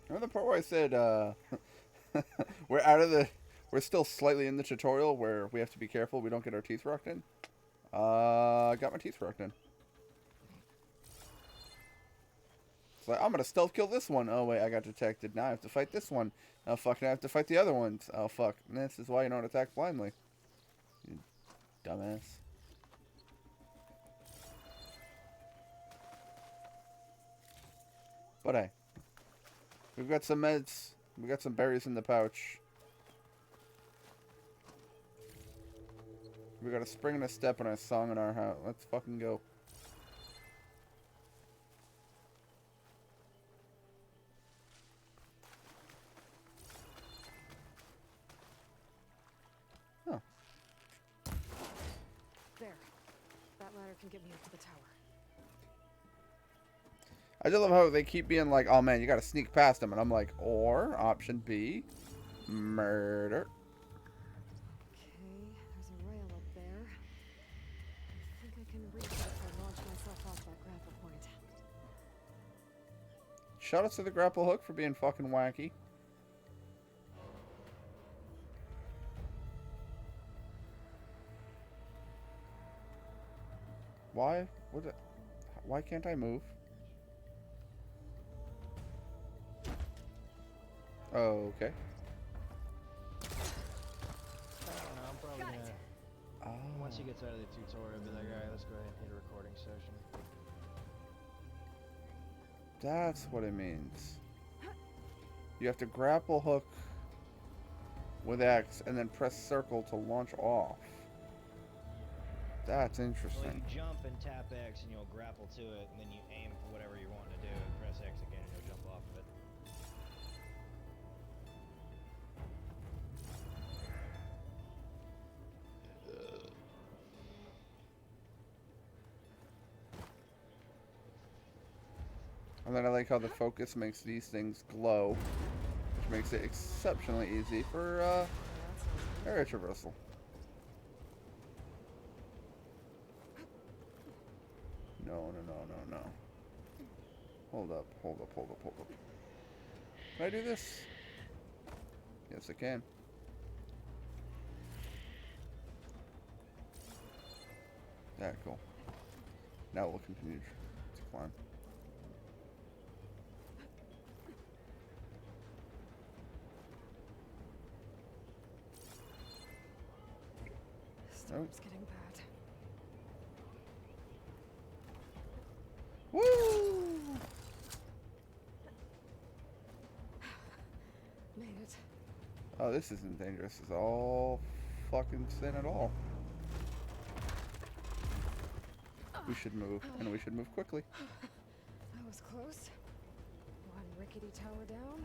Remember the part where I said, we're still slightly in the tutorial where we have to be careful we don't get our teeth rocked in? I got my teeth rocked in. It's like, I'm gonna stealth kill this one. Oh wait, I got detected. Now I have to fight this one. Oh fuck, now I have to fight the other ones. Oh fuck, and this is why you don't attack blindly. You dumbass. But hey, we've got some meds. We got some berries in the pouch. We got a spring and a step and a song in our house. Let's fucking go. Huh. There. That ladder can get me up to the tower. I just love how they keep being like, oh man, you gotta sneak past them. And I'm like, or option B, murder. Okay, there's a rail up there. I think I can reach it if I launch myself off that grapple point. Shout out to the grapple hook for being fucking wacky. Why? Why can't I move? Oh, okay. I don't know, I'm probably gonna... Once he gets out of the tutorial, be like, alright, let's go ahead and hit a recording session. That's what it means. You have to grapple hook with X and then press circle to launch off. That's interesting. Well, you jump and tap X and you'll grapple to it, and then you aim for whatever you're wanting to do, and press X again and you'll jump off of it. And then I like how the focus makes these things glow, which makes it exceptionally easy for area traversal. No. Hold up. Can I do this? Yes, I can. That cool. Now we'll continue to climb. Storm's getting bad. Woo! Made it. Oh, this isn't dangerous. It's all fucking sin at all. We should move, and we should move quickly. That was close. rickety tower down.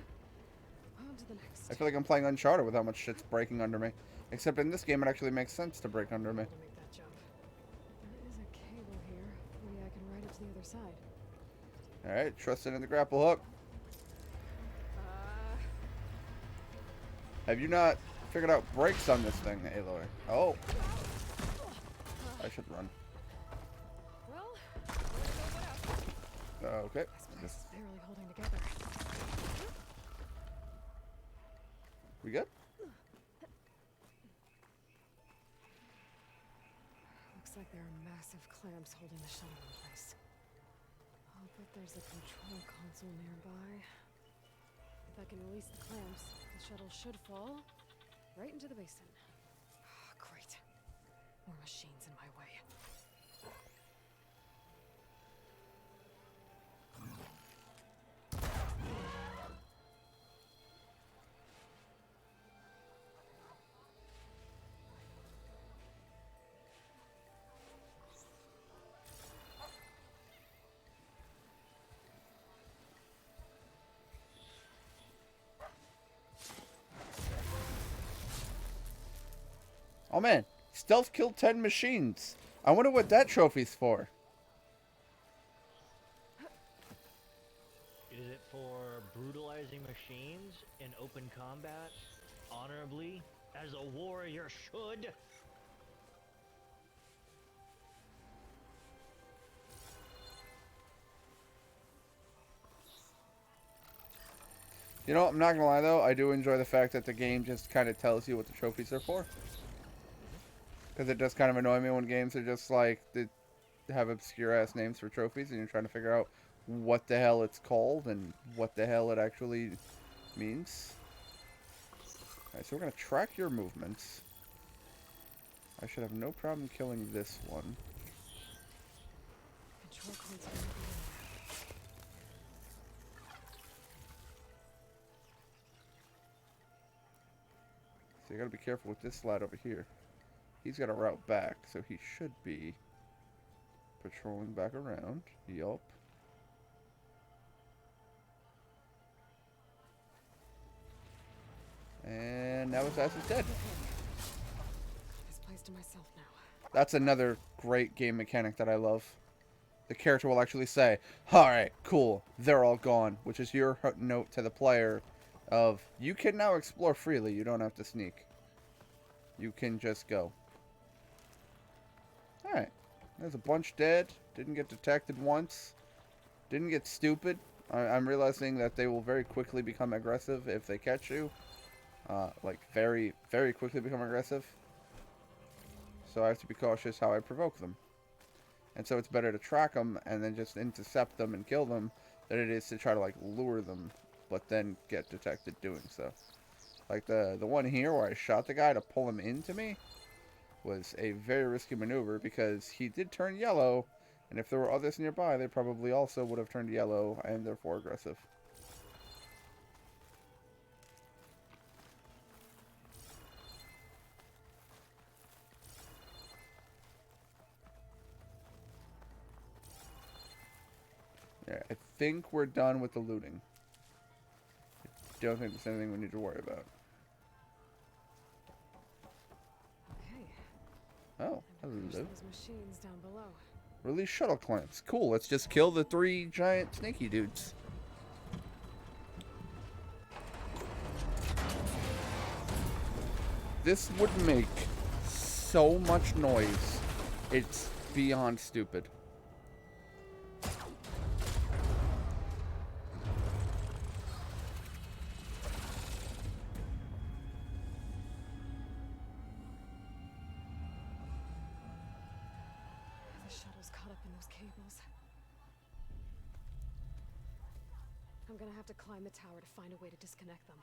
On to the next. I feel like I'm playing Uncharted with how much shit's breaking under me. Except in this game, it actually makes sense to break under me. To make that jump. There is a cable here. Maybe I can ride it to the other side. Alright, trust it in the grapple hook. Have you not figured out brakes on this thing, Aloy? Oh. I should run. Well, Okay. this is barely holding together. We good? Looks like there are massive clamps holding the shuttle in place. I'll bet there's a control console nearby. If I can release the clamps, the shuttle should fall right into the basin. Great. More machines in my way. Oh man, stealth killed 10 machines. I wonder what that trophy's for. Is it for brutalizing machines in open combat, honorably, as a warrior should? You know, I'm not gonna lie though, I do enjoy the fact that the game just kind of tells you what the trophies are for. Because it does kind of annoy me when games are just like, they have obscure ass names for trophies and you're trying to figure out what the hell it's called and what the hell it actually means. Alright, so we're going to track your movements. I should have no problem killing this one. Control console might be in there. So you got to be careful with this lad over here. He's got a route back, so he should be patrolling back around. Yup. And now his ass is dead. This place to myself now. That's another great game mechanic that I love. The character will actually say, alright, cool, they're all gone. Which is your note to the player of, you can now explore freely, you don't have to sneak. You can just go. Alright, there's a bunch dead. Didn't get detected once. Didn't get stupid. I'm realizing that they will very quickly become aggressive if they catch you. Like, very, very quickly become aggressive. So I have to be cautious how I provoke them. And so it's better to track them and then just intercept them and kill them than it is to try to, like, lure them, but then get detected doing so. Like, the one here where I shot the guy to pull him into me was a very risky maneuver because he did turn yellow, and if there were others nearby, they probably also would have turned yellow and therefore aggressive. Yeah, I think we're done with the looting. I don't think there's anything we need to worry about. Oh, hello. Those machines down below. Release shuttle clamps. Cool, let's just kill the 3 giant snaky dudes. This would make so much noise. It's beyond stupid. I'm gonna have to climb the tower to find a way to disconnect them.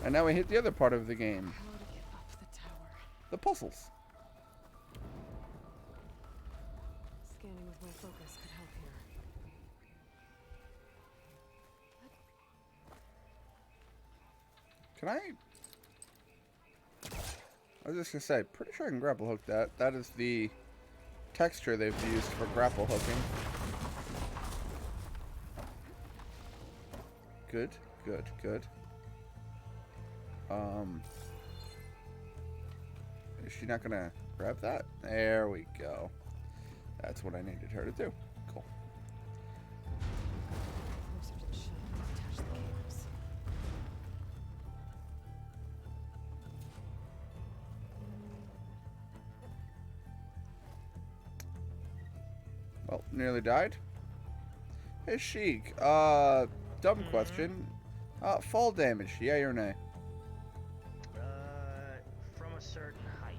And now we hit the other part of the game. How to get up the tower. The puzzles. Scanning with my focus could help here. Can I was just gonna say, pretty sure I can grapple hook that. That is the texture they've used for grapple hooking. Good, good, good. Is she not gonna grab that? There we go. That's what I needed her to do. Cool. Closer to the shuttle and attach the cables. Well, nearly died. Hey, Sheik. Dumb question. Fall damage, yay or nay? From a certain height.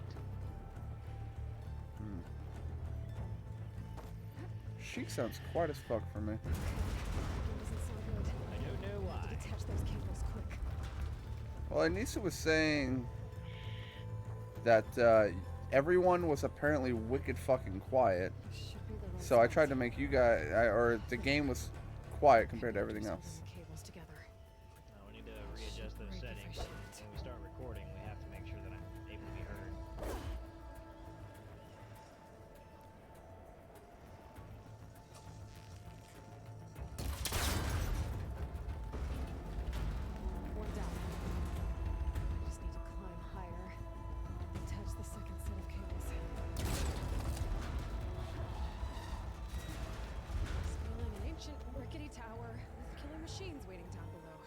Sheik sounds quiet as fuck for me. Doesn't sound good. I don't know why. Detach those cables quick. Well, Anissa was saying that everyone was apparently wicked fucking quiet. Should be the right So I size. tried to make you guys, or the game was quiet compared to everything Just else. holding the cables together. We need to readjust those Break settings. efficient. When we start recording, we have to make sure that I'm able to be heard. One down. Just need to climb higher. Attach the second set of cables. Scaling an ancient rickety tower with killer machines waiting down below.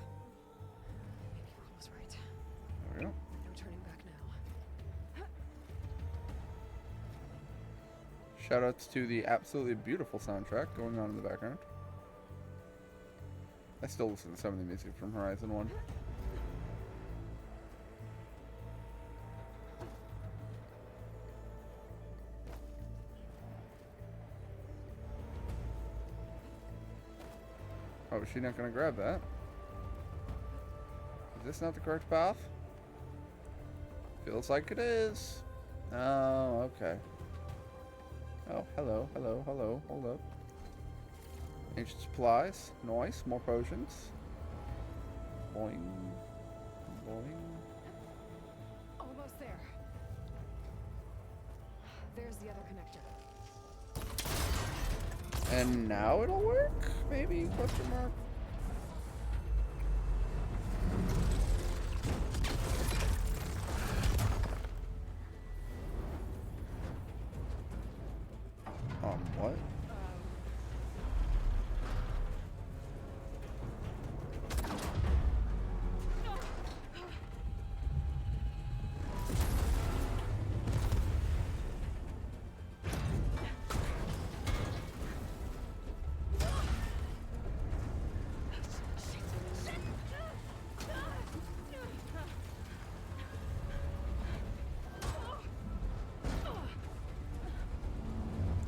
Maybe you're almost right. There we go. No turning back now. Shoutouts to the absolutely beautiful soundtrack going on in the background. I still listen to some of the music from Horizon 1. Oh, is she not going to grab that? Is this not the correct path? Feels like it is. Oh, okay. Oh, hello, hello, hello. Hold up. Ancient supplies. Nice. More potions. Boing. Boing. Almost there. There's the other connector. And now it'll work? Maybe? Question mark. What?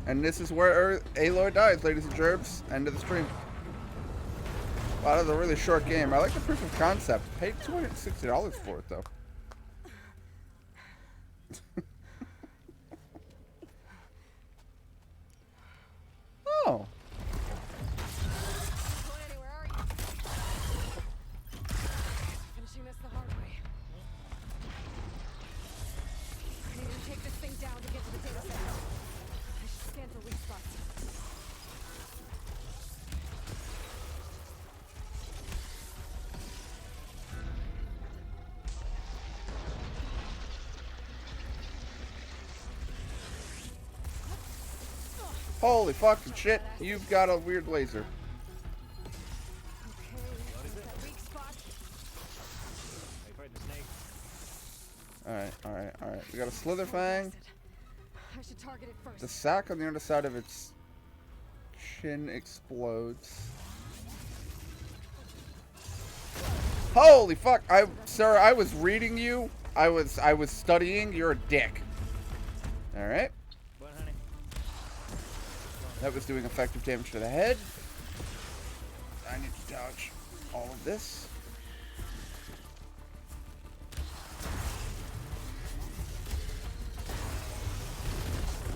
And this is where Aloy dies, ladies and gerbs. End of the stream. Wow, that was a really short game. I like the proof of concept. Paid $260 for it, though. Oh. Chloe, where are you? Finishing this the hard way. I need to take this thing down to get to the data center. I should scan for weak spots. Holy fucking shit. You've got a weird laser. Okay, that weak spot. Are you fighting the snake? Alright, alright, alright. We got a Slitherfang. I should target it first. The sack on the underside of its chin explodes. Holy fuck! Sir, I was reading you. I was studying. You're a dick. Alright. What, honey? That was doing effective damage to the head. I need to dodge all of this.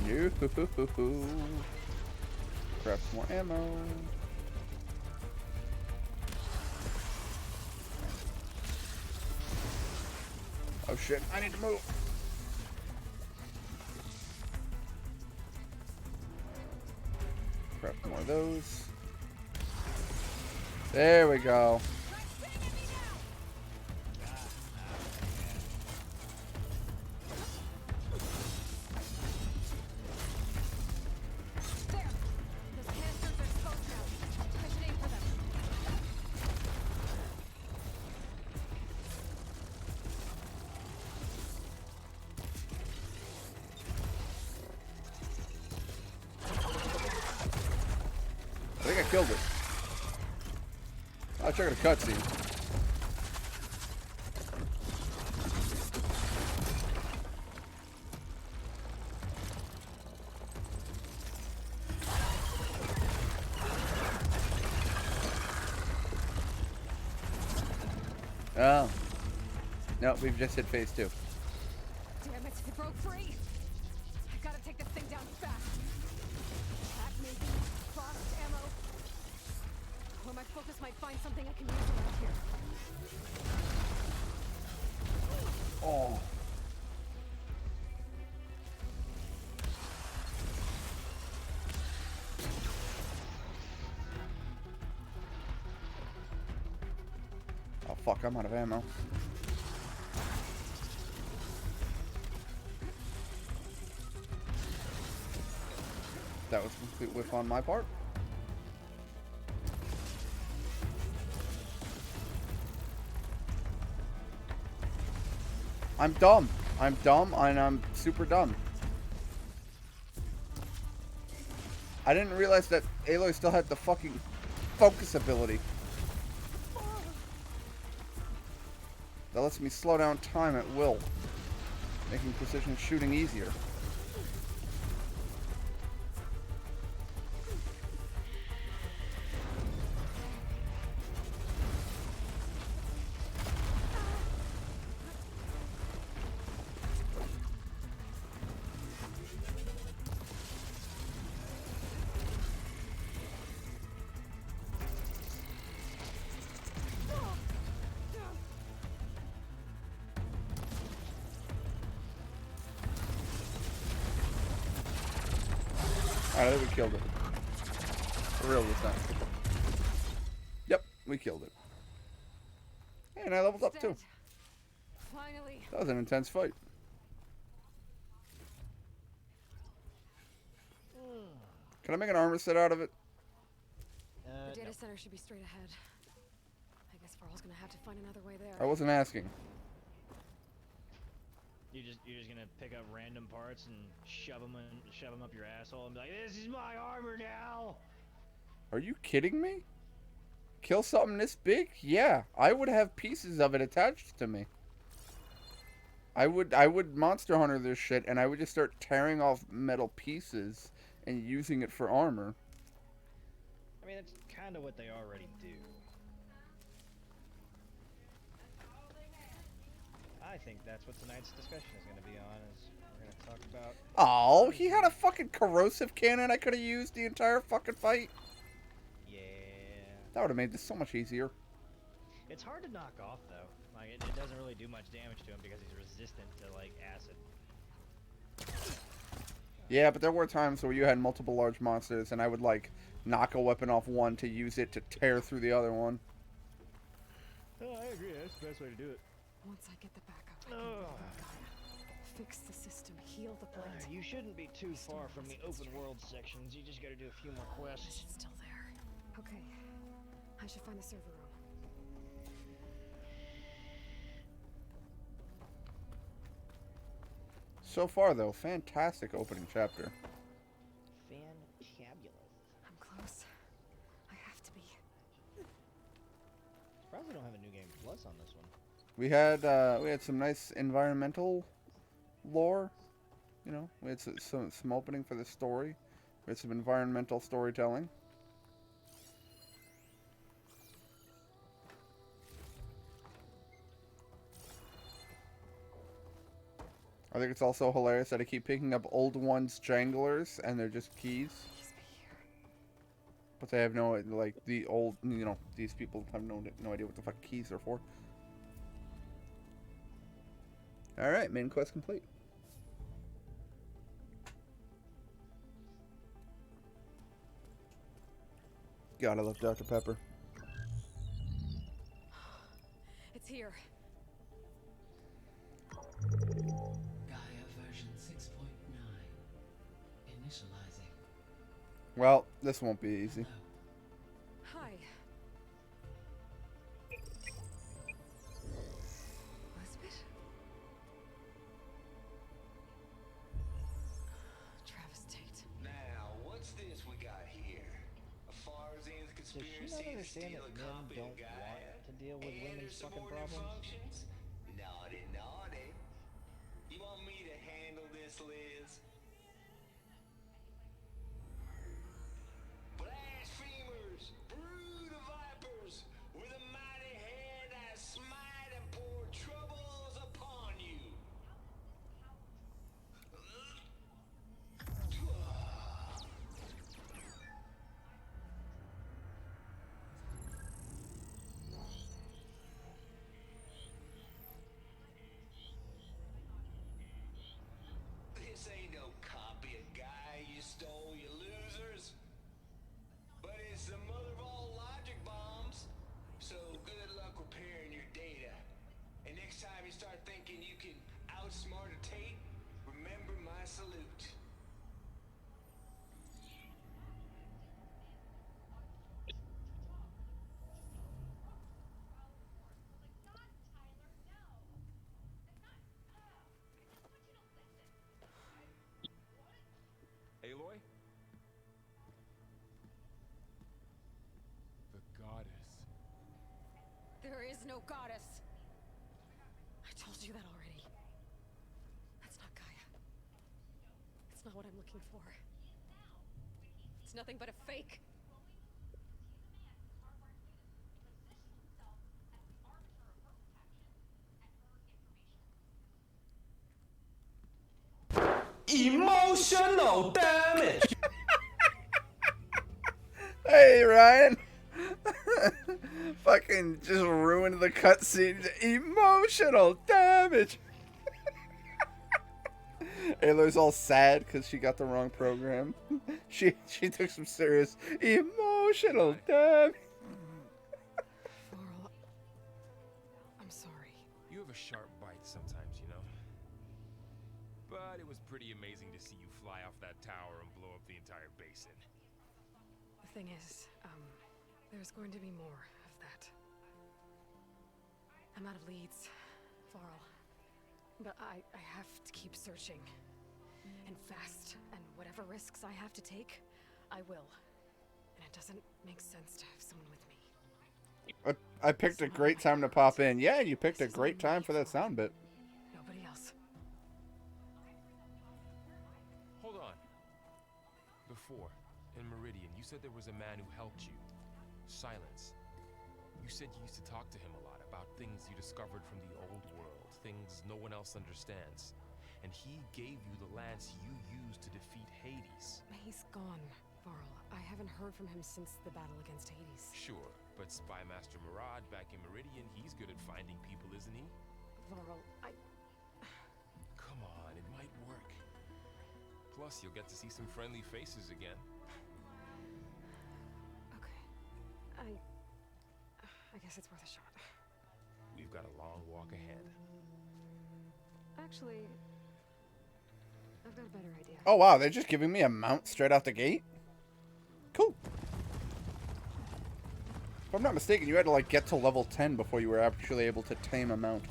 Yoo hoo hoo hoo hoo. Grab some more ammo. Oh shit, I need to move. Grab more of those. There we go. I think I killed it. Oh, check out a cutscene. Oh. No, we've just hit phase 2. Damn it, it broke free! I gotta take this thing down fast. That maybe frost ammo. Or my focus might find something I can use around here. Oh. Oh fuck, I'm out of ammo. That was a complete whiff on my part. I'm dumb. I'm dumb and I'm super dumb. I didn't realize that Aloy still had the fucking focus ability. That lets me slow down time at will, making precision shooting easier. Alright, I think we killed it. For real this time. Yep, we killed it. And I leveled up too. Finally. That was an intense fight. Can I make an armor set out of it? The data center should be straight ahead. I guess Varl's gonna have to find another way there. I wasn't asking. You're just gonna pick up random parts and shove them up your asshole and be like, "This is my armor now." Are you kidding me? Kill something this big? Yeah, I would have pieces of it attached to me. I would Monster Hunter this shit, and I would just start tearing off metal pieces and using it for armor. I mean, that's kind of what they already do. I think that's what tonight's discussion is going to be on, is we're going to talk about... Oh, he had a fucking corrosive cannon I could have used the entire fucking fight. Yeah. That would have made this so much easier. It's hard to knock off, though. Like, it doesn't really do much damage to him because he's resistant to, like, acid. Yeah, but there were times where you had multiple large monsters, and I would, like, knock a weapon off one to use it to tear through the other one. Oh, I agree. That's the best way to do it. Once I get the backup, I can build Gaia. Fix the system, heal the blight. You shouldn't be too far from the open world sections. You just gotta do a few more quests. It's still there. Okay. I should find the server room. So far, though, fantastic opening chapter. Fantabulous. I'm close. I have to be. Surprised we don't have a New Game Plus on this one. We had some nice environmental lore. You know, we had some opening for the story. We had some environmental storytelling. I think it's also hilarious that I keep picking up old ones janglers and they're just keys. But they have no, like, the old, you know, these people have no idea what the fuck keys are for. Alright, main quest complete. God, I love Dr. Pepper. It's here. Gaia version 6.9. Initializing. Well, this won't be easy. Hi. Elizabeth? Travis Tate. Now, what's this we got here? A Fars does she not understand that men don't want to deal with women's fucking problems? Naughty, naughty. You want me to handle this, Liz? Blasphemers, brood of vipers, with a mighty hand I smite and pour troubles upon you. This ain't no copy of Guy you stole, you losers. But it's the mother of all logic bombs. So good luck repairing your data. And next time you start thinking you can outsmart a Tate, remember my salute. Aloy? The goddess. There is no goddess. I told you that already. That's not Gaia. It's not what I'm looking for. It's nothing but a fake. Emotional damage! Hey, Ryan. Fucking just ruined the cutscene. Emotional damage. Aloy's all sad because she got the wrong program. She took some serious emotional damage. Varl, I'm sorry. You have a sharp bite sometimes, you know. But it was pretty amazing to see you fly off that tower and blow up the entire basin. The thing is, there's going to be more of that. I'm out of leads, Varl. But I have to keep searching. And fast. And whatever risks I have to take, I will. And it doesn't make sense to have someone with me. I picked a great time to pop in. Yeah, you picked a great time for that sound bit. Nobody else. Hold on. Before, in Meridian, you said there was a man who helped you. Silence. You said you used to talk to him a lot about things you discovered from the old world, things no one else understands. And he gave you the lance you used to defeat Hades. He's gone, Varl. I haven't heard from him since the battle against Hades. Sure, but Spy Master Murad back in Meridian, he's good at finding people, isn't he? Varl, Come on, it might work. Plus, you'll get to see some friendly faces again. Okay. I guess it's worth a shot. We've got a long walk ahead. Actually, I've got a better idea. Oh wow, they're just giving me a mount straight out the gate? Cool. If I'm not mistaken, you had to like get to level 10 before you were actually able to tame a mount.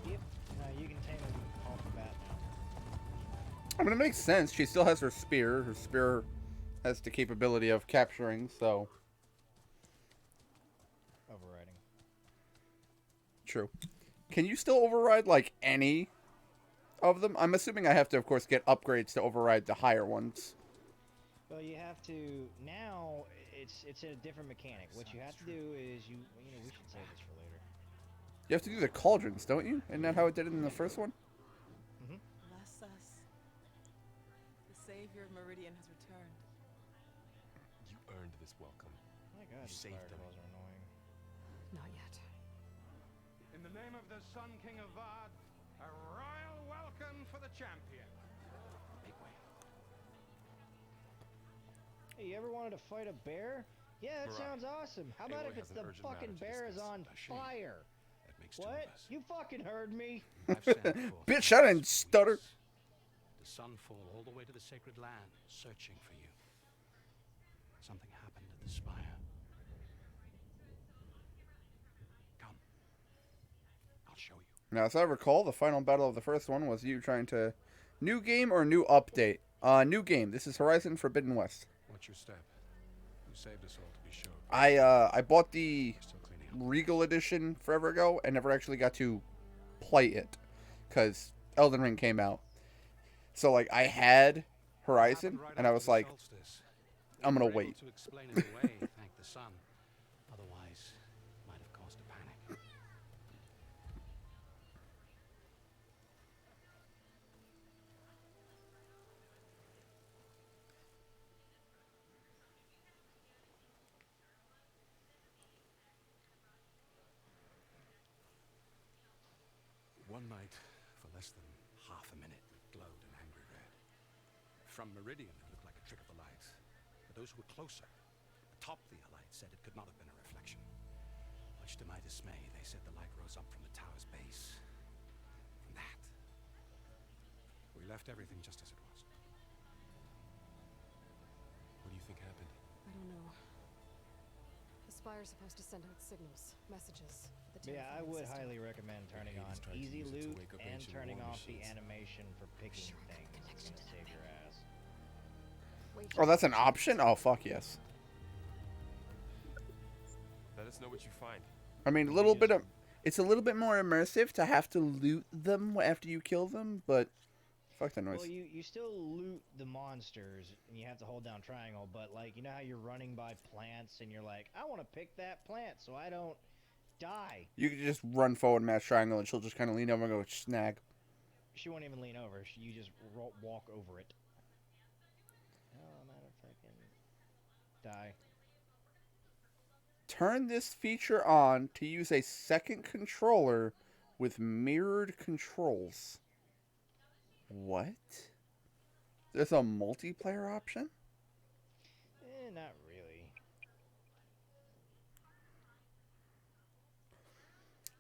Yep. No, you can tame him off the bat now. I mean, it makes sense. She still has her spear. Her spear has the capability of capturing, so... Overriding. True. Can you still override, like, any of them? I'm assuming I have to, of course, get upgrades to override the higher ones. Well, you have to... Now, it's a different mechanic. What you have to do is we should save this for later. You have to do the cauldrons, don't you? Isn't that how it did it in the first one? Mm-hmm. Bless us. The savior of Meridian has returned. You earned this welcome. My God, You these saved them. fireballs are annoying. Not yet. In the name of the Sun King of Vard, a royal welcome for the champion. Make way. Hey, you ever wanted to fight a bear? Yeah, that Murad, sounds awesome. How about Aloy if it's has an the urgent matter fucking to bear is discuss. on A shame. fire? That makes two What? of us. You fucking heard me. I've said before. Bitch, I didn't stutter. The sun fall all the way to the sacred land, searching for you. Something happened at the spire. Come. I'll show you. Now, as I recall, the final battle of the first one was you trying to... New game or new update? New game. This is Horizon Forbidden West. What's your step? saved us all, to be sure. I bought the Regal edition forever ago and never actually got to play it because Elden Ring came out. So like I had Horizon and I was like, I'm gonna wait. To explain it away, thank the sun. Otherwise, might have caused a panic. One night, for less than half a minute, it glowed an angry red. From Meridian, it looked like a trick of the light. But those who were closer, atop the light, said it could not have been a reflection. Much to my dismay, they said the light rose up from the tower's base. From that, we left everything just as it was. What do you think happened? I don't know. The Spire's supposed to send out signals, messages. Yeah, I would highly recommend turning on easy loot and turning off the animation for picking things. It's gonna save your ass. Oh, that's an option? Oh, fuck yes. Let us know what you find. I mean, it's a little bit more immersive to have to loot them after you kill them, but fuck that noise. Well, you still loot the monsters, and you have to hold down triangle, but like, you know how you're running by plants, and you're like, I want to pick that plant so I don't die. You can just run forward, mash triangle, and she'll just kind of lean over and go snag. She won't even lean over. You just walk over it. Oh, I'm out of fucking die. Turn this feature on to use a second controller with mirrored controls. What? There's a multiplayer option? Not really.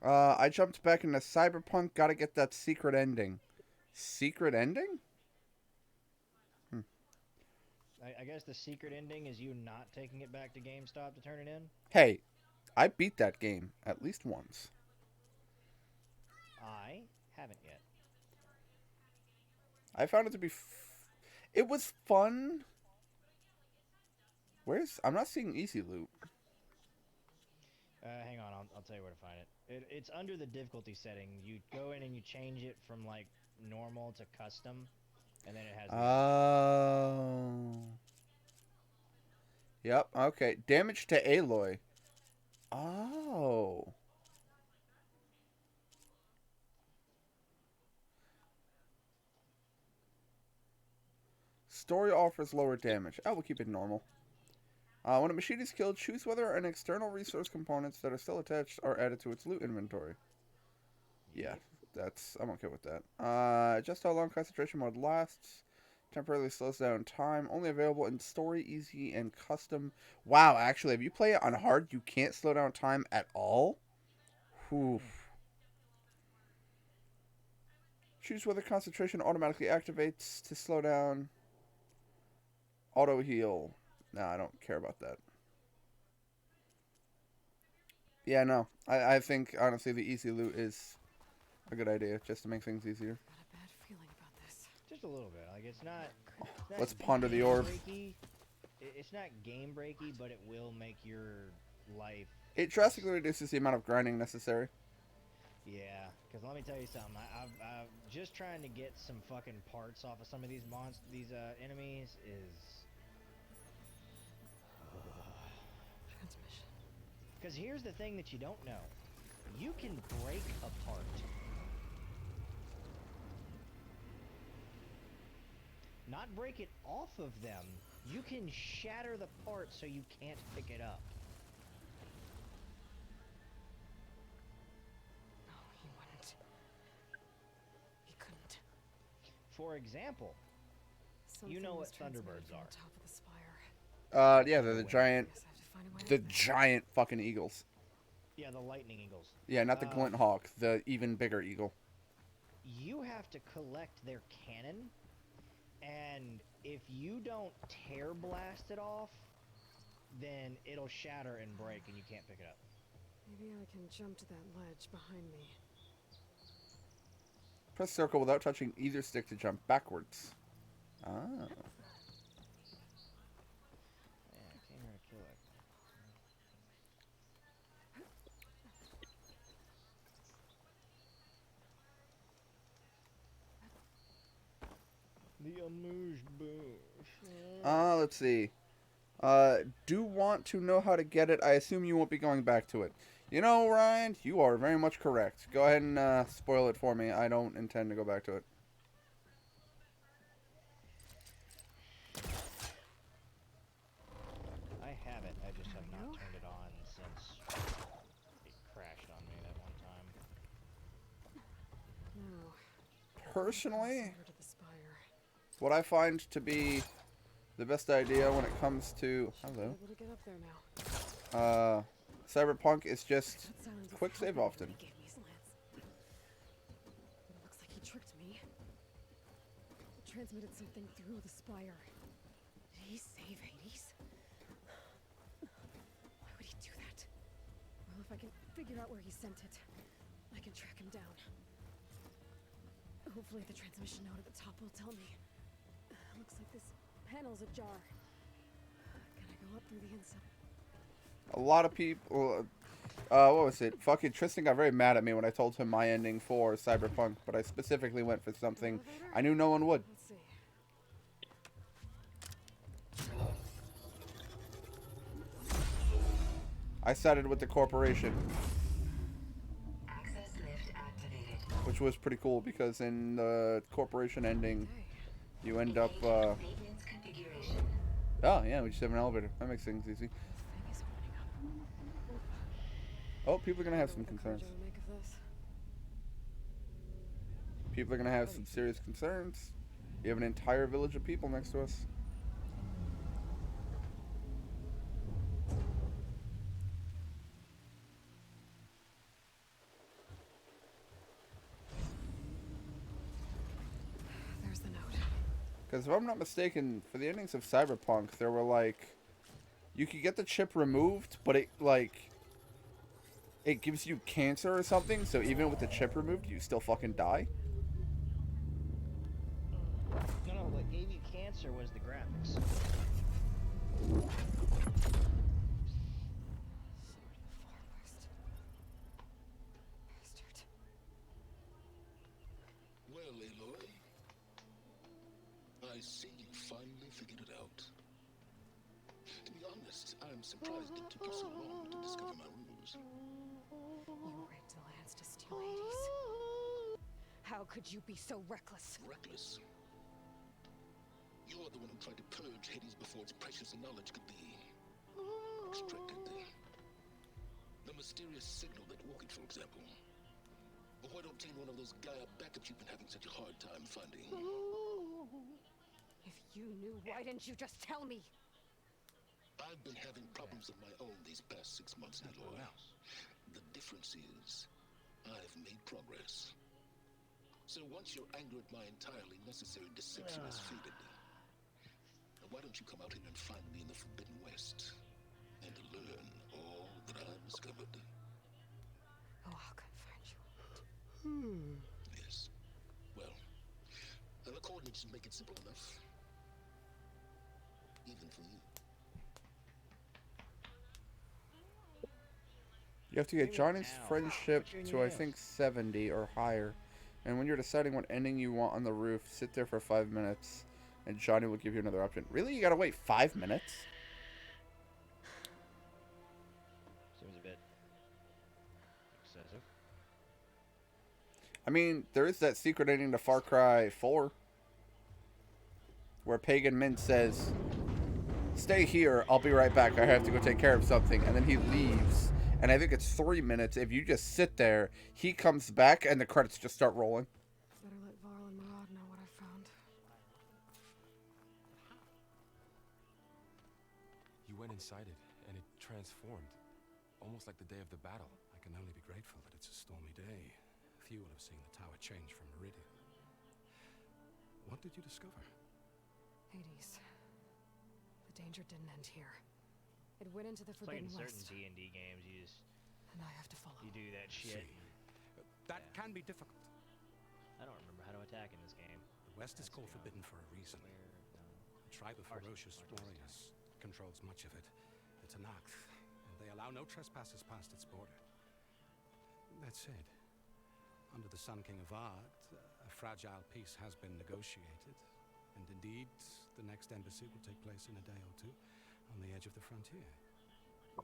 I jumped back into Cyberpunk. Gotta get that secret ending. Secret ending? I guess the secret ending is you not taking it back to GameStop to turn it in? Hey, I beat that game at least once. I haven't yet. I found it to be... it was fun. I'm not seeing easy loot. Hang on, I'll tell you where to find it. It's under the difficulty setting. You go in and you change it from like normal to custom, and then it has... Oh. Yep, okay. Damage to Aloy. Oh. Story offers lower damage. I will keep it normal. When a machine is killed, choose whether an external resource components that are still attached are added to its loot inventory. Yeah, I'm okay with that. Just how long concentration mode lasts. Temporarily slows down time. Only available in story, easy, and custom. Wow, actually, if you play it on hard, you can't slow down time at all? Whew. Choose whether concentration automatically activates to slow down. Auto heal. No, I don't care about that. Yeah, no. I think, honestly, the easy loot is a good idea, just to make things easier. Got a bad feeling about this. Just a little bit. Like, it's not Let's ponder the orb. It's not game breaky, but it will make your life... It drastically reduces the amount of grinding necessary. Yeah, because let me tell you something. I'm just trying to get some fucking parts off of some of these enemies is... Transmission. Because here's the thing that you don't know. You can break a part. Not break it off of them. You can shatter the part so you can't pick it up. No, he wouldn't. He couldn't. For example, you know what Thunderbirds are. Top of the spire. Yeah, they're the giant fucking eagles. Yeah, the lightning eagles. Yeah, not the glint hawk, the even bigger eagle. You have to collect their cannon, and if you don't tear blast it off, then it'll shatter and break and you can't pick it up. Maybe I can jump to that ledge behind me. Press circle without touching either stick to jump backwards. Ah. Yeah, I came here to kill a Let's see. Do want to know how to get it. I assume you won't be going back to it. You know, Ryan, you are very much correct. Go ahead and spoil it for me. I don't intend to go back to it. I have it. I just have not turned it on since it crashed on me that one time. Personally, what I find to be the best idea when it comes to Cyberpunk is just quick save often. It looks like he tricked me. Transmitted something through the spire. Did he save Hades? Why would he do that? Well, if I can figure out where he sent it, I can track him down. Hopefully the transmission note at the top will tell me. Looks like this panel's ajar. Can I go up through the inside? A lot of people, what was it? Fucking Tristan got very mad at me when I told him my ending for Cyberpunk, but I specifically went for something I knew no one would. I sided with the corporation, which was pretty cool because in the corporation ending, you end up, oh yeah, we just have an elevator. That makes things easy. Oh, people are gonna have some concerns. People are gonna have some serious concerns. You have an entire village of people next to us. There's the note. Because if I'm not mistaken, for the endings of Cyberpunk, there were like, you could get the chip removed, but it like, it gives you cancer or something, so even with the chip removed, you still fucking die? No, what gave you cancer was the graphics. Well, Aloy, I see you finally figured it out. To be honest, I'm surprised it took you so long to discover my ruse. You rigged the lands to steal Hades. How could you be so reckless? Reckless? You're the one who tried to purge Hades before its precious knowledge could be extracted. The mysterious signal that woke it, for example. Or why don't obtain one of those Gaia backups you've been having such a hard time finding? If you knew, why didn't you just tell me? I've been having problems of my own these past 6 months, Aloy. The difference is, I've made progress. So once your anger at my entirely necessary deception has faded, why don't you come out here and find me in the Forbidden West and learn all that I've discovered? Oh, I'll come find you. Yes. Well, the coordinates should make it simple enough. Even for you. You have to get Johnny's friendship to, I think, 70 or higher. And when you're deciding what ending you want on the roof, sit there for 5 minutes, and Johnny will give you another option. Really? You gotta wait 5 minutes? Seems a bit excessive. I mean, there is that secret ending to Far Cry 4, where Pagan Mint says, "Stay here, I'll be right back, I have to go take care of something," and then he leaves. And I think it's 3 minutes. If you just sit there, he comes back, and the credits just start rolling. Better let Varl and Murad know what I found. You went inside it, and it transformed. Almost like the day of the battle. I can only be grateful that it's a stormy day. Few will have seen the tower change from Meridian. What did you discover? Hades. The danger didn't end here. It went into the Forbidden West. West. Certain D&D games, And I have to follow. you do that shit. That can be difficult. I don't remember how to attack in this game. The West is called forbidden for a reason. A tribe of ferocious warriors controls much of it. It's an act, and they allow no trespassers past its border. That said, under the Sun King of Ard, a fragile peace has been negotiated. And indeed, the next embassy will take place in a day or two on the edge of the frontier.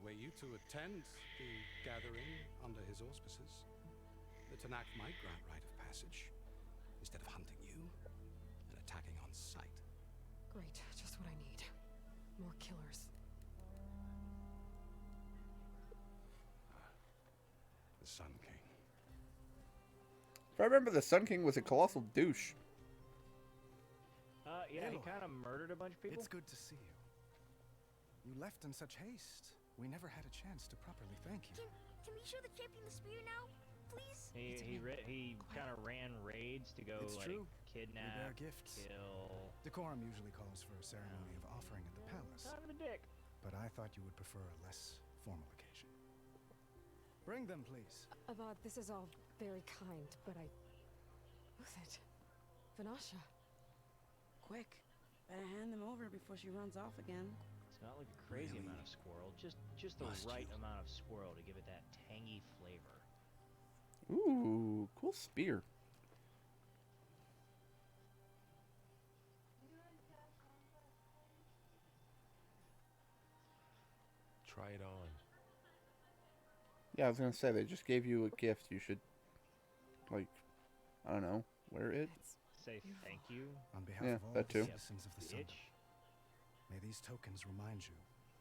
Were you to attend the gathering under his auspices, the Tanakh might grant right of passage instead of hunting you and attacking on sight. Great, just what I need. More killers. The Sun King. If I remember, the Sun King was a colossal douche. Yeah, he Aloy, kind of murdered a bunch of people. It's good to see you. You left in such haste. We never had a chance to properly thank you. Can we show the champion the spear now, please? He kind of ran raids to go It's like true. kidnap, We bear gifts. kill. Decorum usually calls for a ceremony of offering at the palace. Son of a dick. But I thought you would prefer a less formal occasion. Bring them, please. Avad, this is all very kind, but I... Who's it? Vanasha. Quick, better hand them over before she runs off again. It's not like a crazy amount of squirrel, just the right amount of squirrel to give it that tangy flavor. Ooh, cool spear. Try it on. Yeah, I was gonna say, they just gave you a gift. You should, like, I don't know, wear it. Say thank you. On behalf Yeah, of all that the too. citizens of the Sun, may these tokens remind you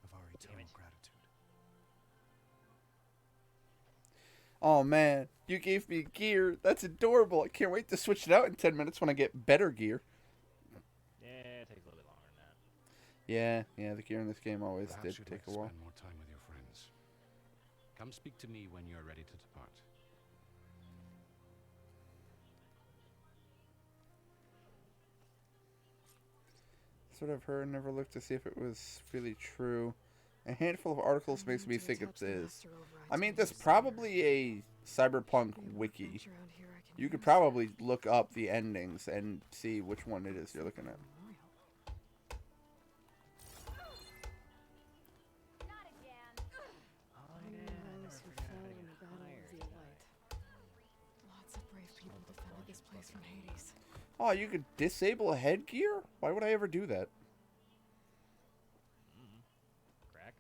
of our eternal gratitude. Oh man, you gave me gear. That's adorable. I can't wait to switch it out in 10 minutes when I get better gear. Yeah, it takes a little bit longer than that. Yeah, the gear in this game always Perhaps did you'd take like a to while. spend more time with your friends. Come speak to me when you're ready to depart. That's what I've heard. Never looked to see if it was really true. A handful of articles makes me think it is. I mean, there's probably a cyberpunk wiki. You could probably look up the endings and see which one it is you're looking at. Lots of brave people defended this place from Hades. Oh, you could disable headgear? Why would I ever do that? Crack.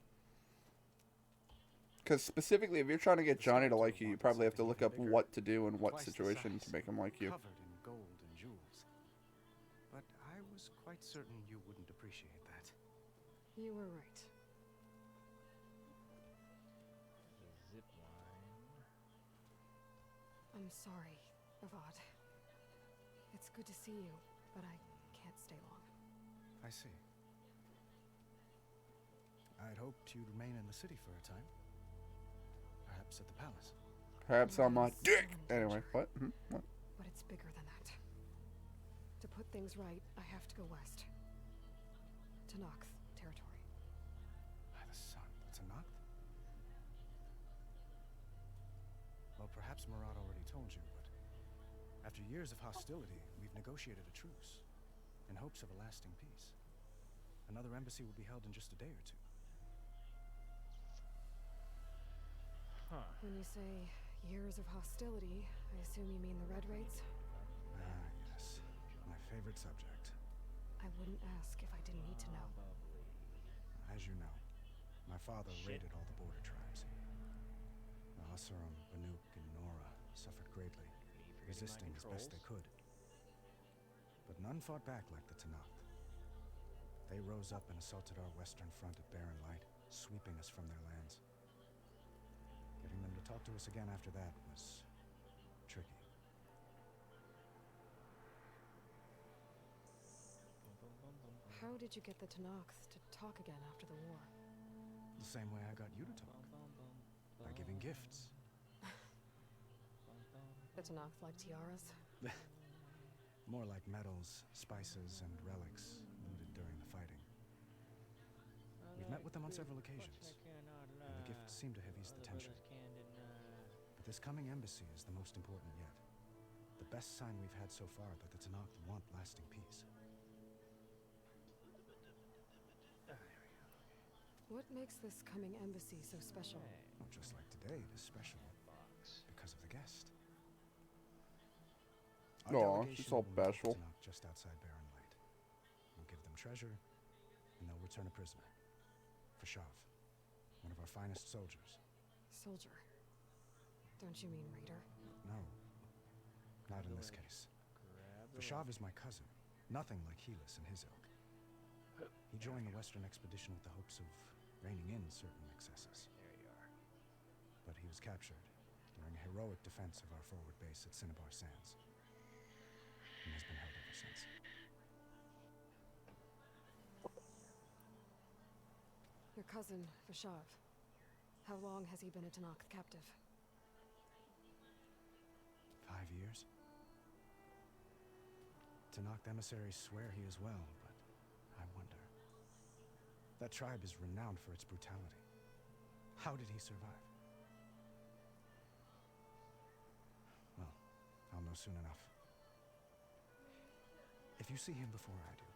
Because specifically, if you're trying to get Johnny to like you, you probably have to look up what to do in what situation to make him like you. Covered in gold and jewels. But I was quite certain you wouldn't appreciate that. You were right. Zip line. I'm sorry, Avad. It's good to see you, but I can't stay long. I see. I'd hoped you'd remain in the city for a time. Perhaps at the palace. Perhaps on my dick. Anyway, what? What? But it's bigger than that. To put things right, I have to go west. To Nox territory. By the sun. Tanakh? Well, perhaps Murad already told you, but after years of hostility, we've negotiated a truce in hopes of a lasting peace. Another embassy will be held in just a day or two. When you say years of hostility, I assume you mean the Red Raids? Ah, yes. My favorite subject. I wouldn't ask if I didn't need to know. As you know, my father raided all the border tribes. The Asurum, Banuk, and Nora suffered greatly, resisting as best they could. But none fought back like the Tanakh. They rose up and assaulted our western front at Barren Light, sweeping us from their lands. Getting them to talk to us again after that was tricky. How did you get the Tanakh to talk again after the war? The same way I got you to talk. By giving gifts. The Tanakh like tiaras? More like medals, spices, and relics looted during the fighting. We've met with them on several occasions, and the gifts seem to have eased the tension. But this coming embassy is the most important yet. The best sign we've had so far that the Tanakh want lasting peace. What makes this coming embassy so special? Well, just like today, it is special because of the guest. Aw, she's all bashful. Just outside Barren Light. treasure, and they'll return a prisoner. Fashav, one of our finest soldiers. Soldier. Don't you mean raider? No, not in this case. Fashav is my cousin, nothing like Helis and his ilk. He joined the Western expedition with the hopes of reining in certain excesses. There you are. But he was captured during a heroic defense of our forward base at Cinnabar Sands, and has been held ever since. Your cousin, Fashav. How long has he been a Tanakh captive? 5 years. Tanakh emissaries swear he is well, but I wonder. That tribe is renowned for its brutality. How did he survive? Well, I'll know soon enough. If you see him before I do,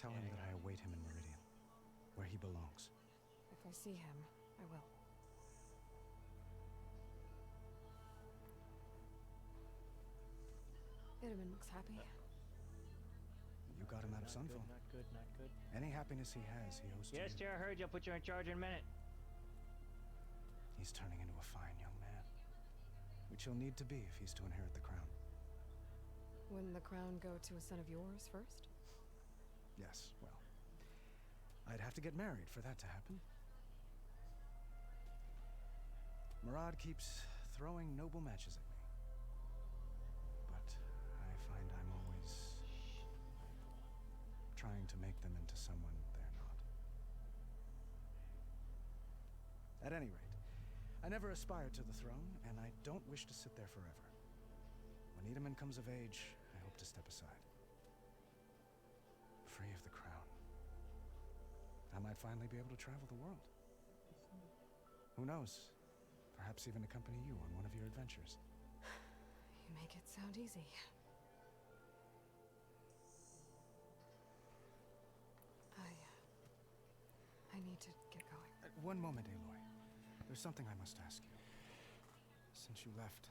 tell him that I await him in Meridian, where he belongs. If I see him, I will. Itamen looks happy. You got him out of Sunfall. Not good, not good. Any happiness he has, he owes to Yes, you. dear, I heard you. I'll put you in charge in a minute. He's turning into a fine young man, which he'll need to be if he's to inherit the crown. Wouldn't the crown go to a son of yours first? Yes, well, I'd have to get married for that to happen. Murad keeps throwing noble matches at me, but I find I'm always trying to make them into someone they're not. At any rate, I never aspired to the throne, and I don't wish to sit there forever. When Itamen comes of age, I hope to step aside. Free of the crown. I might finally be able to travel the world. Who knows? Perhaps even accompany you on one of your adventures. You make it sound easy. I need to get going. One moment, Aloy. There's something I must ask you. Since you left,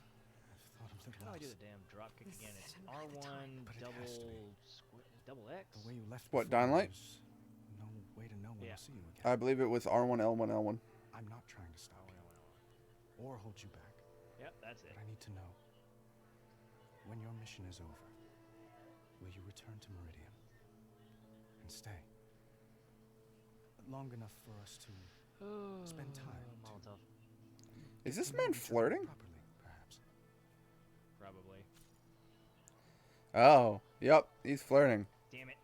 I've thought of little How do I do else. the damn drop kick again? It's Isn't really the time. R1 But it has to be. double X. The way you left What, before, Dynamite? there's no way to know when Yeah. we'll see you again. I believe it was R1L1L1. I'm not trying to stop you or hold you back. Yep, that's it. But I need to know, when your mission is over, will you return to Meridian and stay long enough for us to spend time? Molotov. Is this man flirting? Properly, perhaps. Probably. Oh, yep, he's flirting. Damn it.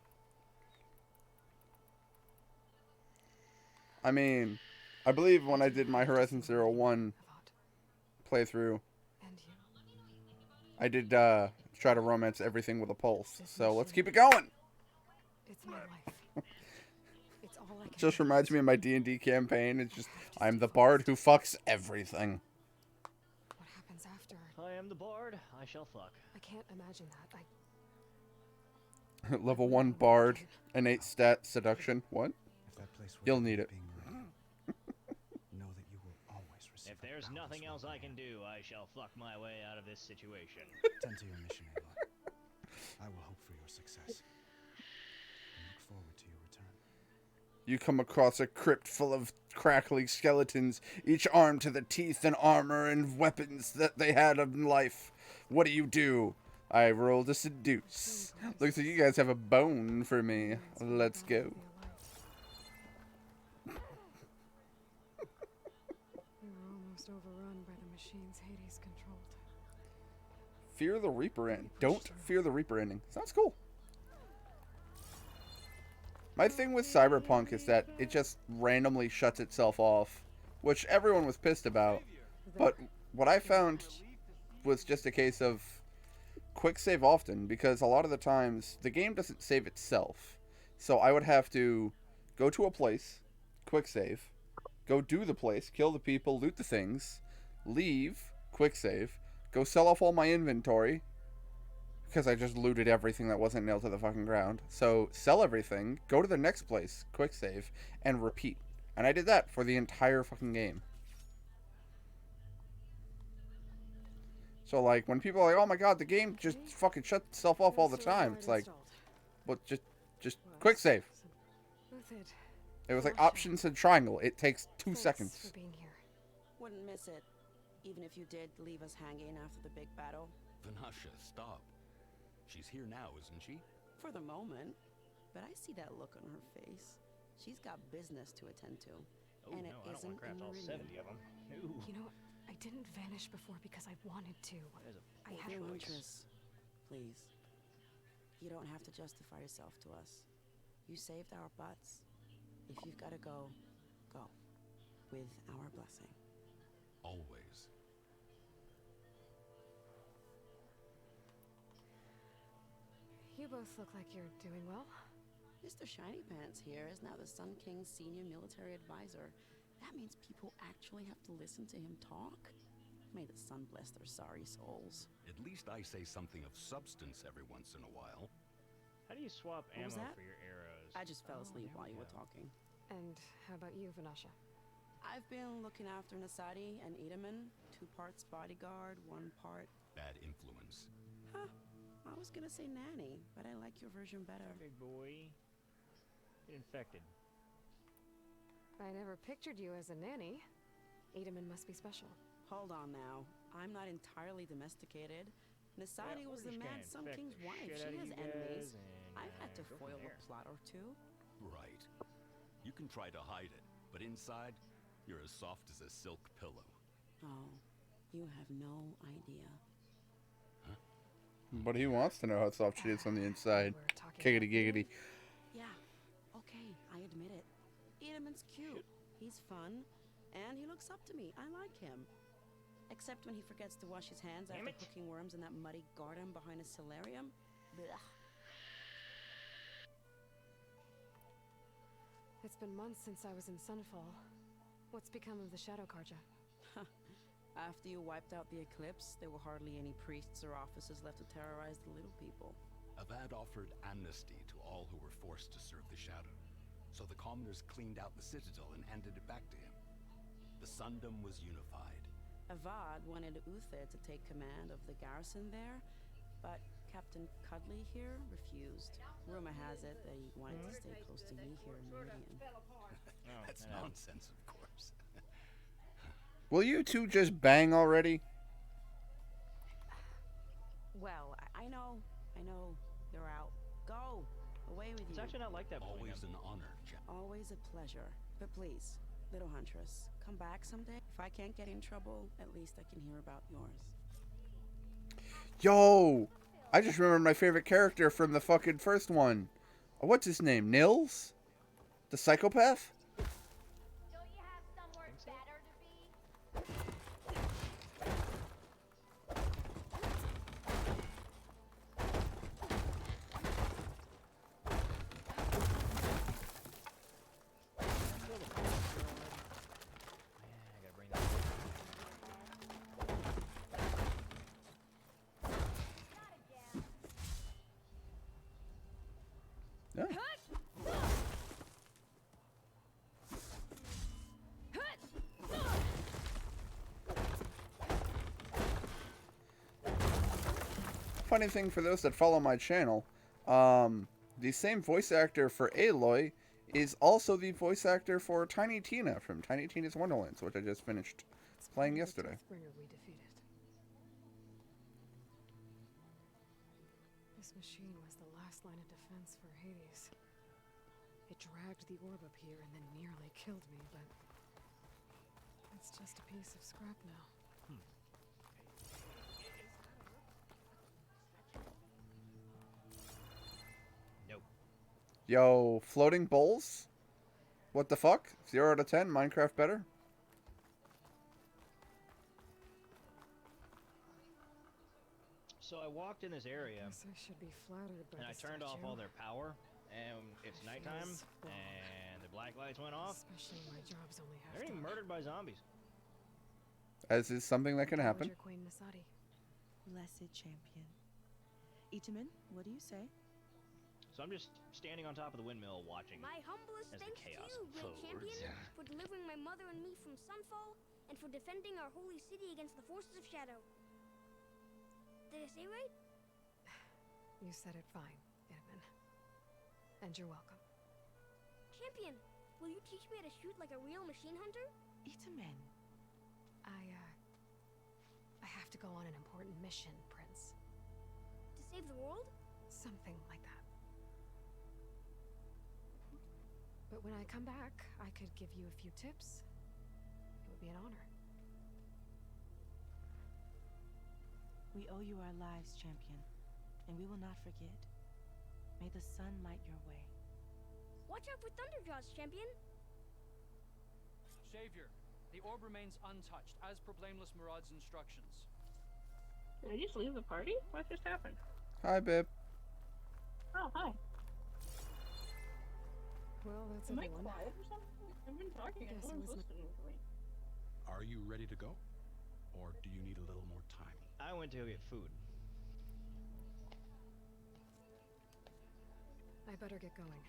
I mean, I believe when I did my Horizon Zero 1 playthrough, I did try to romance everything with a pulse. So let's keep it going. It's my life. It's all I can Just do. reminds me of my D&D campaign. It's just, I'm the bard who fucks everything. What happens after? I am the bard. I shall fuck. I can't imagine that. Level 1 bard, innate stat, seduction. What? If that place were You'll need it. being Meridian, know that you will always receive. If there's nothing else I can do, I shall fuck my way out of this situation. Tend to your mission, Aloy. I will hope for your success. And look forward to your return. You come across a crypt full of crackling skeletons, each armed to the teeth in armor and weapons that they had in life. What do? I roll to seduce. Looks like you guys have a bone for me. Let's go. We were almost overrun by the machines Hades controlled. Fear the Reaper end. Don't fear the Reaper ending. Sounds cool. My thing with Cyberpunk is that it just randomly shuts itself off, which everyone was pissed about. But what I found was just a case of quick save often, because a lot of the times the game doesn't save itself. So I would have to go to a place, quick save, go do the place, kill the people, loot the things, leave, quick save, go sell off all my inventory, because I just looted everything that wasn't nailed to the fucking ground. So sell everything, go to the next place, quick save, and repeat. And I did that for the entire fucking game. So like when people are like, oh my god, the game just fucking shuts itself off all the time. It's like, well, just Just quick save. Uthid, It was like options and triangle. It takes 2 thanks seconds. for being here. Wouldn't miss it, even if you did leave us hanging after the big battle. Vanasha, stop. She's here now, isn't she? For the moment. But I see that look on her face. She's got business to attend to. Oh and no, it I don't isn't want to craft in all Meridian. 70 of them. No. You know, I didn't vanish before because I wanted to. That is a I poor had choice. Huntress. Please. You don't have to justify yourself to us. You saved our butts. If you've got to go, go. With our blessing. Always. You both look like you're doing well. Mr. Shiny Pants here is now the Sun King's senior military advisor. That means people actually have to listen to him talk? May the sun bless their sorry souls. At least I say something of substance every once in a while. How do you swap What was ammo that? for your arrows? I just fell Oh, asleep there while we you were go. talking. And how about you, Vanasha? I've been looking after Nasadi and Edaman, 2 parts bodyguard, 1 part... Bad influence. Huh. I was gonna say nanny, but I like your version better. Big boy. Get infected. I never pictured you as a nanny. Edaman must be special. Hold on now. I'm not entirely domesticated. Nasadi Yeah, was we're the just man gonna Sun infect King's the wife. shit She out of has you enemies. guys, and, I've had to go from foil there. a plot or 2. Right. You can try to hide it, but inside, you're as soft as a silk pillow. Oh, you have no idea. But he wants to know how soft she is on the inside. Giggity giggity. Yeah, okay, I admit it. Edaman's cute. He's fun, and he looks up to me. I like him. Except when he forgets to wash his hands after cooking worms in that muddy garden behind a solarium. Blech. It's been months since I was in Sunfall. What's become of the Shadow Karja? After you wiped out the eclipse, there were hardly any priests or officers left to terrorize the little people. Avad offered amnesty to all who were forced to serve the Shadow. So the commoners cleaned out the citadel and handed it back to him. The Sundom was unified. Avad wanted Uthid to take command of the garrison there, but Captain Cudley here refused. Rumor has it that he wanted to stay close to me here in Meridian. That's nonsense, of course. Will you two just bang already? Well, I know, you're out. Go! Away with you. It's actually not like that. Always an honor, Jack. Always a pleasure. But please, little Huntress, come back someday. If I can't get in trouble, at least I can hear about yours. Yo! I just remembered my favorite character from the fucking first one. What's his name? Nils? The psychopath? Yeah. Funny thing for those that follow my channel, the same voice actor for Aloy is also the voice actor for Tiny Tina from Tiny Tina's Wonderlands, which I just finished playing yesterday. Deathbringer we defeated. This machine was the last line of defense for Hades. It dragged the orb up here and then nearly killed me, but it's just a piece of scrap now. Nope. Yo, floating bowls? What the fuck? 0 out of 10, Minecraft better? So I walked in this area, Guess I should be flattered by and I the turned off statue. all their power, and it's nighttime, Feels wrong. and the black lights went off. Especially my job's only half They're getting done. murdered by zombies. As is something that can happen. Dowager Queen Nasadi. Blessed champion. Itaman, what do you say? So I'm just standing on top of the windmill watching My humblest as the thanks to chaos you, great unfolds. champion, for delivering my mother and me from Sunfall, and for defending our holy city against the forces of Shadow. Did I say right? You said it fine, Edmund. And you're welcome. Champion, will you teach me how to shoot like a real machine hunter? Itamen. I have to go on an important mission, Prince. To save the world? Something like that. But when I come back, I could give you a few tips. It would be an honor. We owe you our lives, Champion, and we will not forget. May the sun light your way. Watch out for Thunderjaws, Champion! Savior, the orb remains untouched, as per Blameless Murad's instructions. Did I just leave the party? What just happened? Hi, babe. Oh, hi. Well, that's Am I everyone. quiet or something? I've been talking and Guess no it one's was listening to me. Are you ready to go? Or do you need a little more time? I went to go get food. I better get going.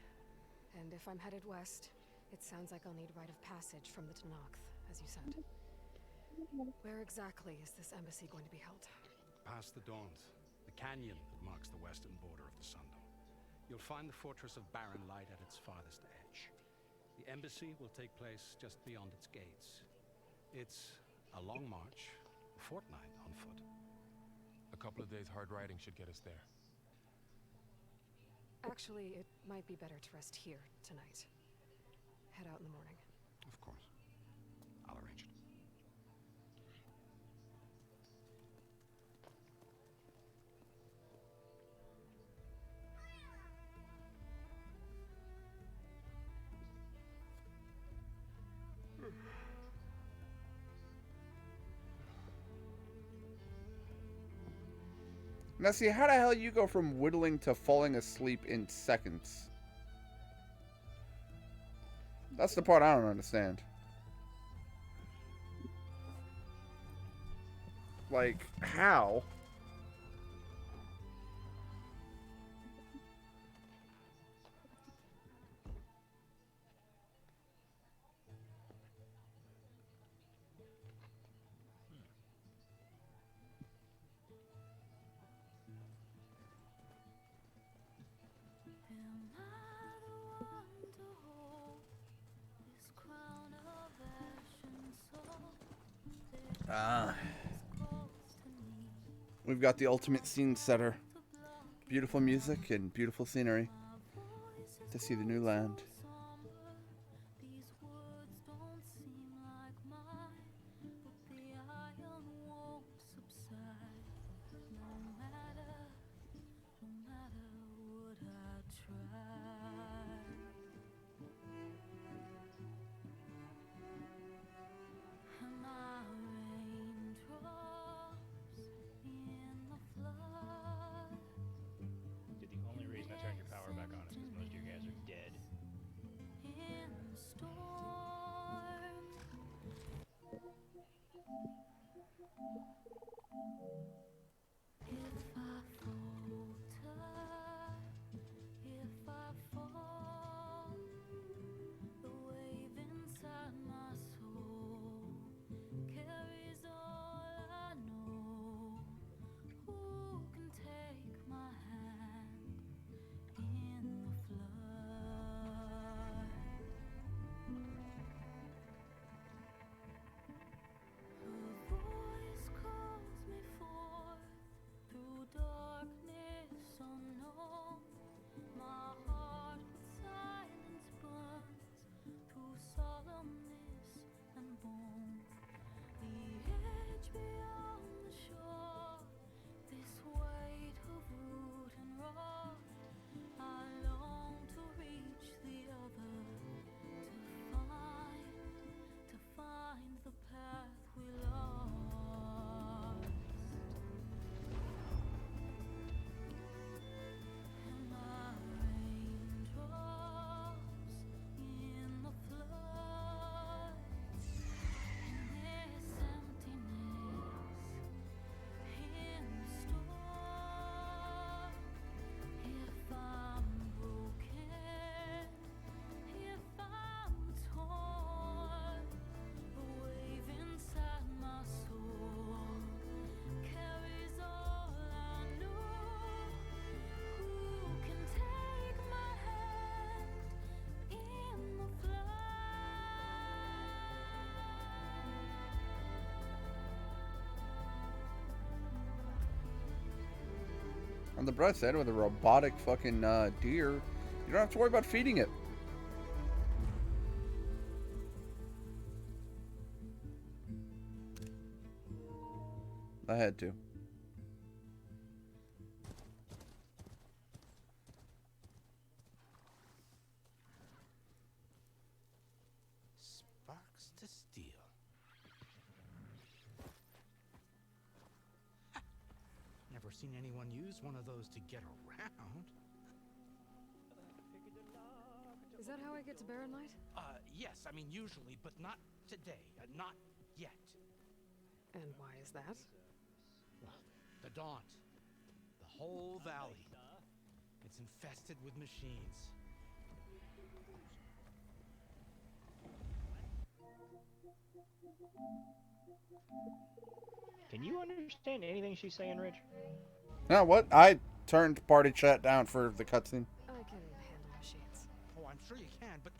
And if I'm headed west, it sounds like I'll need rite of passage from the Tenakth, as you said. Where exactly is this embassy going to be held? Past the Dawns, the canyon that marks the western border of the Sundom. You'll find the fortress of Barren Light at its farthest edge. The embassy will take place just beyond its gates. It's a long march, a fortnight on foot. A couple of days hard riding should get us there. Actually, it might be better to rest here tonight. Head out in the morning. Of course. I'll arrange it. Now see, how the hell you go from whittling to falling asleep in seconds? That's the part I don't understand. Like, how? We've got the ultimate scene setter. Beautiful music and beautiful scenery to see the new land. Dude, the only reason I turned your power back on is because most of your guys are dead. On the bright side, with a robotic fucking deer, you don't have to worry about feeding it. I had to. Sparks to steel. Never seen anyone use one of those to get around. Is that how I get to Barren Light? Yes, I mean usually, but not today. Not yet. And why is that? Well, the Daunt. The whole valley. It's infested with machines. Can you understand anything she's saying, Rich? No, what? I turned party chat down for the cutscene. I can handle machines. Oh, I'm sure you can, but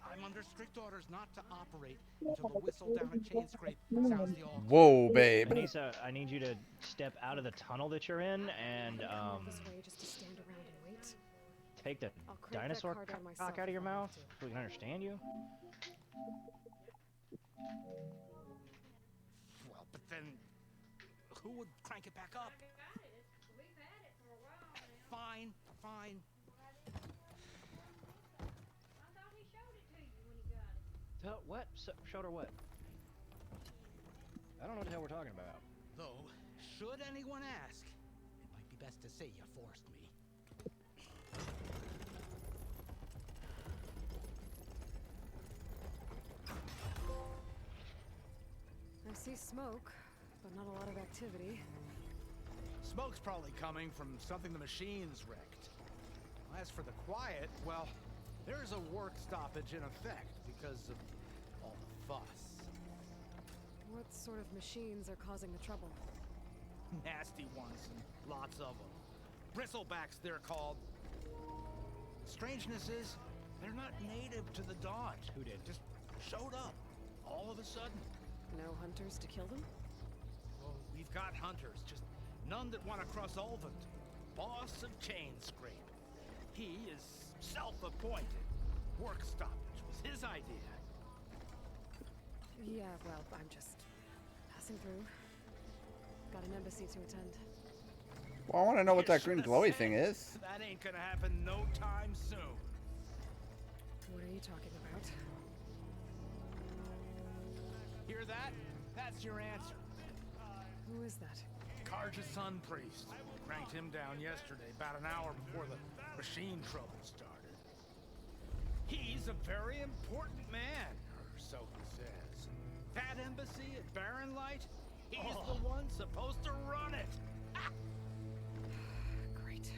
I'm under strict orders not to operate until the whistle down at Chain Scrape sounds the all. Whoa, babe. Anissa, I need you to step out of the tunnel that you're in and This way just to stand around and wait. take the I'll crank that dinosaur car down cock myself out of your if I have mouth to. so we can understand you. Well, but then who would crank it back up? Fine, fine. What? Showed her what? I don't know what the hell we're talking about. Though, should anyone ask, it might be best to say you forced me. I see smoke, but not a lot of activity. Smoke's probably coming from something the machines wrecked. As for the quiet, well, there's a work stoppage in effect because of all the fuss. What sort of machines are causing the trouble? Nasty ones, and lots of them. Bristlebacks, they're called. The strangeness is, they're not native to the Daunt. Who did? Just showed up, all of a sudden. No hunters to kill them? Well, we've got hunters, just none that want to cross Ulvund. Boss of Chain Scrape. He is self-appointed. Work stoppage was his idea. Yeah, well, I'm just passing through. Got an embassy to attend. Well, I want to know what that green glowy thing is. That ain't gonna happen no time soon. What are you talking about? Hear that? That's your answer. Who is that? Karja's Sun Priest. Cranked him down yesterday, about an hour before the machine trouble started. He's a very important man, or so he says. That embassy at Barren Light, he's the one supposed to run it. Great.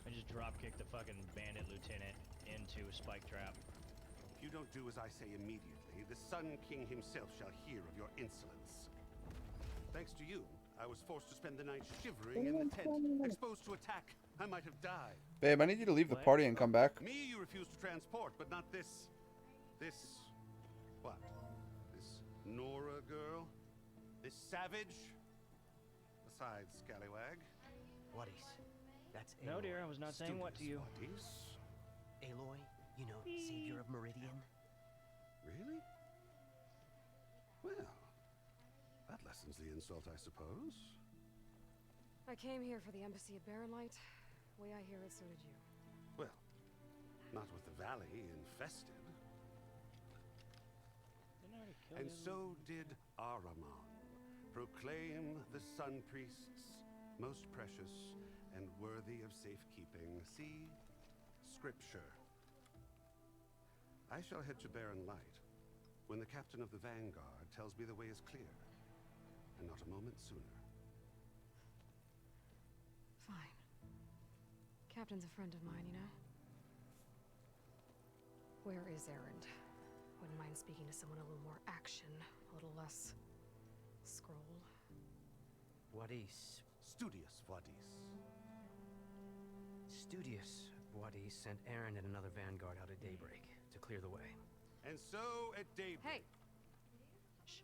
I just drop-kicked the fucking bandit lieutenant into a spike trap. If you don't do as I say immediately, the Sun King himself shall hear of your insolence. Thanks to you, I was forced to spend the night shivering in the tent, exposed to attack. I might have died. Babe, I need you to leave the party and come back. Me you refuse to transport, but not this... what? This Nora girl? This savage? Besides, scallywag. Whatties? That's Aloy. No, dear, I was not saying what to you. Whatties? Aloy, you know, savior of Meridian. Really? Well, that lessens the insult, I suppose. I came here for the embassy at Barren Light. Way I hear it, so did you. Well, not with the valley infested. And so did Ahriman. Proclaim the Sun Priests most precious and worthy of safekeeping. See Scripture. I shall head to Barren Light when the captain of the Vanguard tells me the way is clear, and not a moment sooner. Fine. Captain's a friend of mine, you know? Where is Erend? Wouldn't mind speaking to someone a little more action, a little less scroll. Whatties? Studious Wadis. Studious Whatties sent Aaron and another vanguard out at daybreak to clear the way. And so at daybreak... Hey! Shh.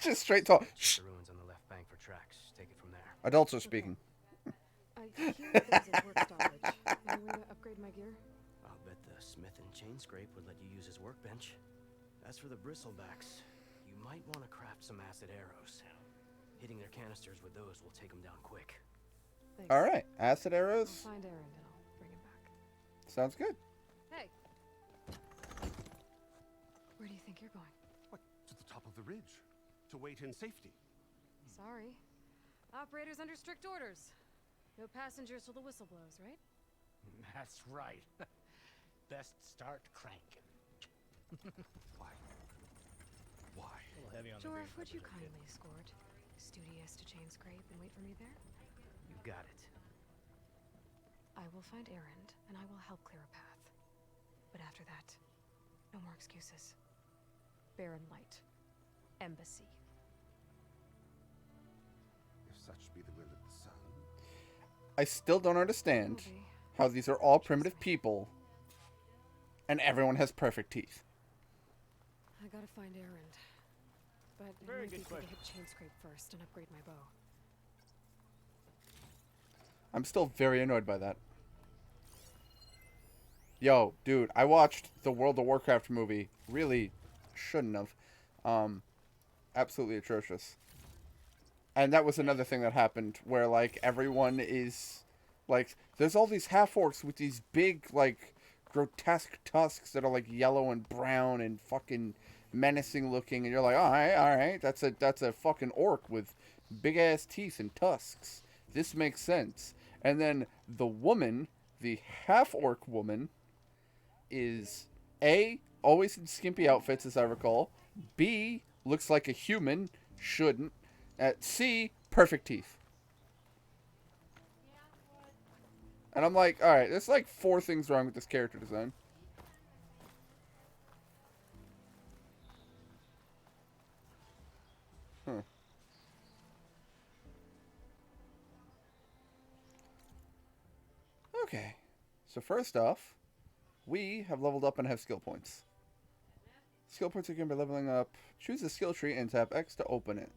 Just straight talk. Check the ruins on the left bank for tracks. Take it from there. Adults are speaking. I hear there's a work stoppage. Any way to upgrade my gear? I'll bet the smith and chain scrape would let you use his workbench. As for the bristlebacks, you might want to craft some acid arrows. Hitting their canisters with those will take them down quick. Thanks. All right, acid arrows. I'll find Aaron and I'll bring him back. Sounds good. Hey. Where do you think you're going? What? To the top of the ridge. To wait in safety. Sorry. Operator's under strict orders. No passengers till the whistle blows, right? That's right. Best start cranking. Why? Why? A little heavy on the Jorf, grease, would you but kindly escort Studious to chain scrape and wait for me there? You got it. I will find Erend, and I will help clear a path. But after that, no more excuses. Barren Light. Embassy. If such be the will of the sun. I still don't understand how these are all primitive people, and everyone has perfect teeth. I gotta find Erend. But it Very might good be good to question. hit chain scrape first and upgrade my bow. I'm still very annoyed by that. Yo, dude, I watched the World of Warcraft movie. Really shouldn't have. Absolutely atrocious. And that was another thing that happened where, like, everyone is, like, there's all these half-orcs with these big, like, grotesque tusks that are, like, yellow and brown and fucking menacing looking. And you're like, all right, that's a fucking orc with big-ass teeth and tusks. This makes sense. And then the woman, the half-orc woman, is A, always in skimpy outfits, as I recall. B, looks like a human, shouldn't. C, perfect teeth. And I'm like, alright, there's like 4 things wrong with this character design. Huh. Okay. So first off, we have leveled up and have skill points. Skill points are given by leveling up. Choose a skill tree and tap X to open it.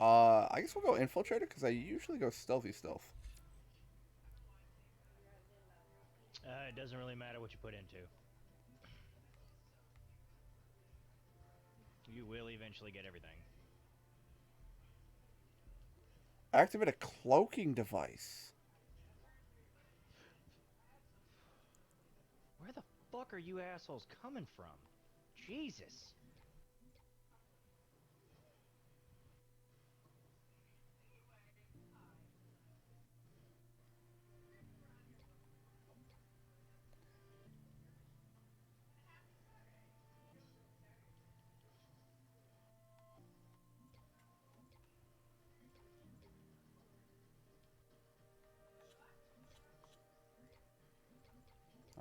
I guess we'll go Infiltrator, because I usually go Stealthy Stealth. It doesn't really matter what you put into. You will eventually get everything. Activate a cloaking device. Where the fuck are you assholes coming from? Jesus.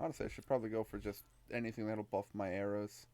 Honestly, I should probably go for just anything that'll buff my arrows.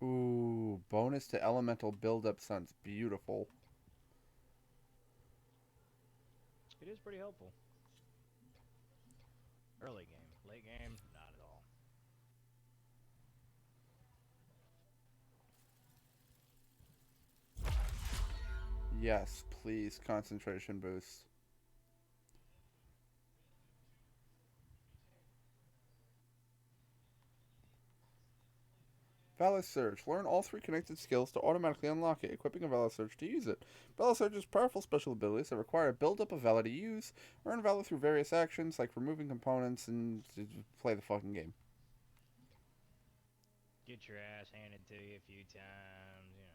Ooh, bonus to elemental buildup sounds beautiful. It is pretty helpful. Early game. Late game, not at all. Yes, please, concentration boost. Valor Surge. Learn all 3 connected skills to automatically unlock it, equipping a Valor Surge to use it. Valor Surge's powerful special abilities that require a build-up of Valor to use. Earn Valor through various actions, like removing components, and play the fucking game. Get your ass handed to you a few times, you know.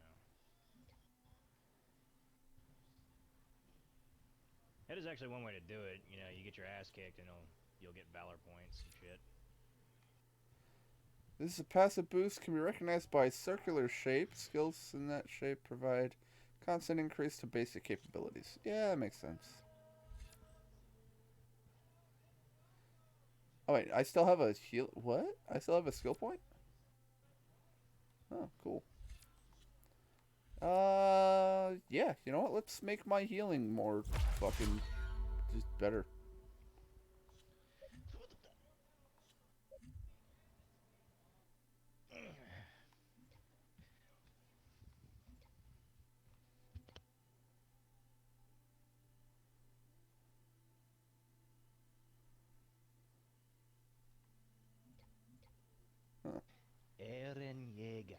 That is actually one way to do it. You know, you get your ass kicked and you'll get valor points and shit. This is a passive boost, can be recognized by circular shape. Skills in that shape provide constant increase to basic capabilities. Yeah, that makes sense. Oh wait, I still have a heal. What? I still have a skill point? Oh, cool. Yeah, you know what? Let's make my healing more fucking just better. Eren Yeager.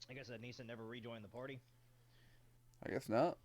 I guess that Nisa never rejoined the party. I guess not.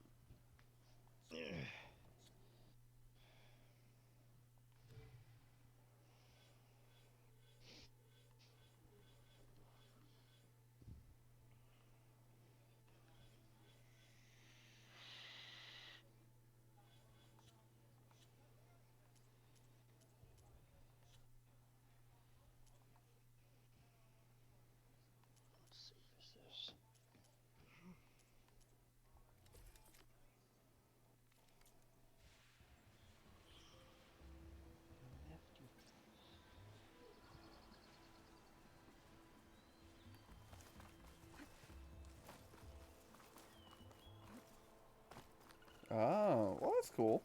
Oh, well, that's cool.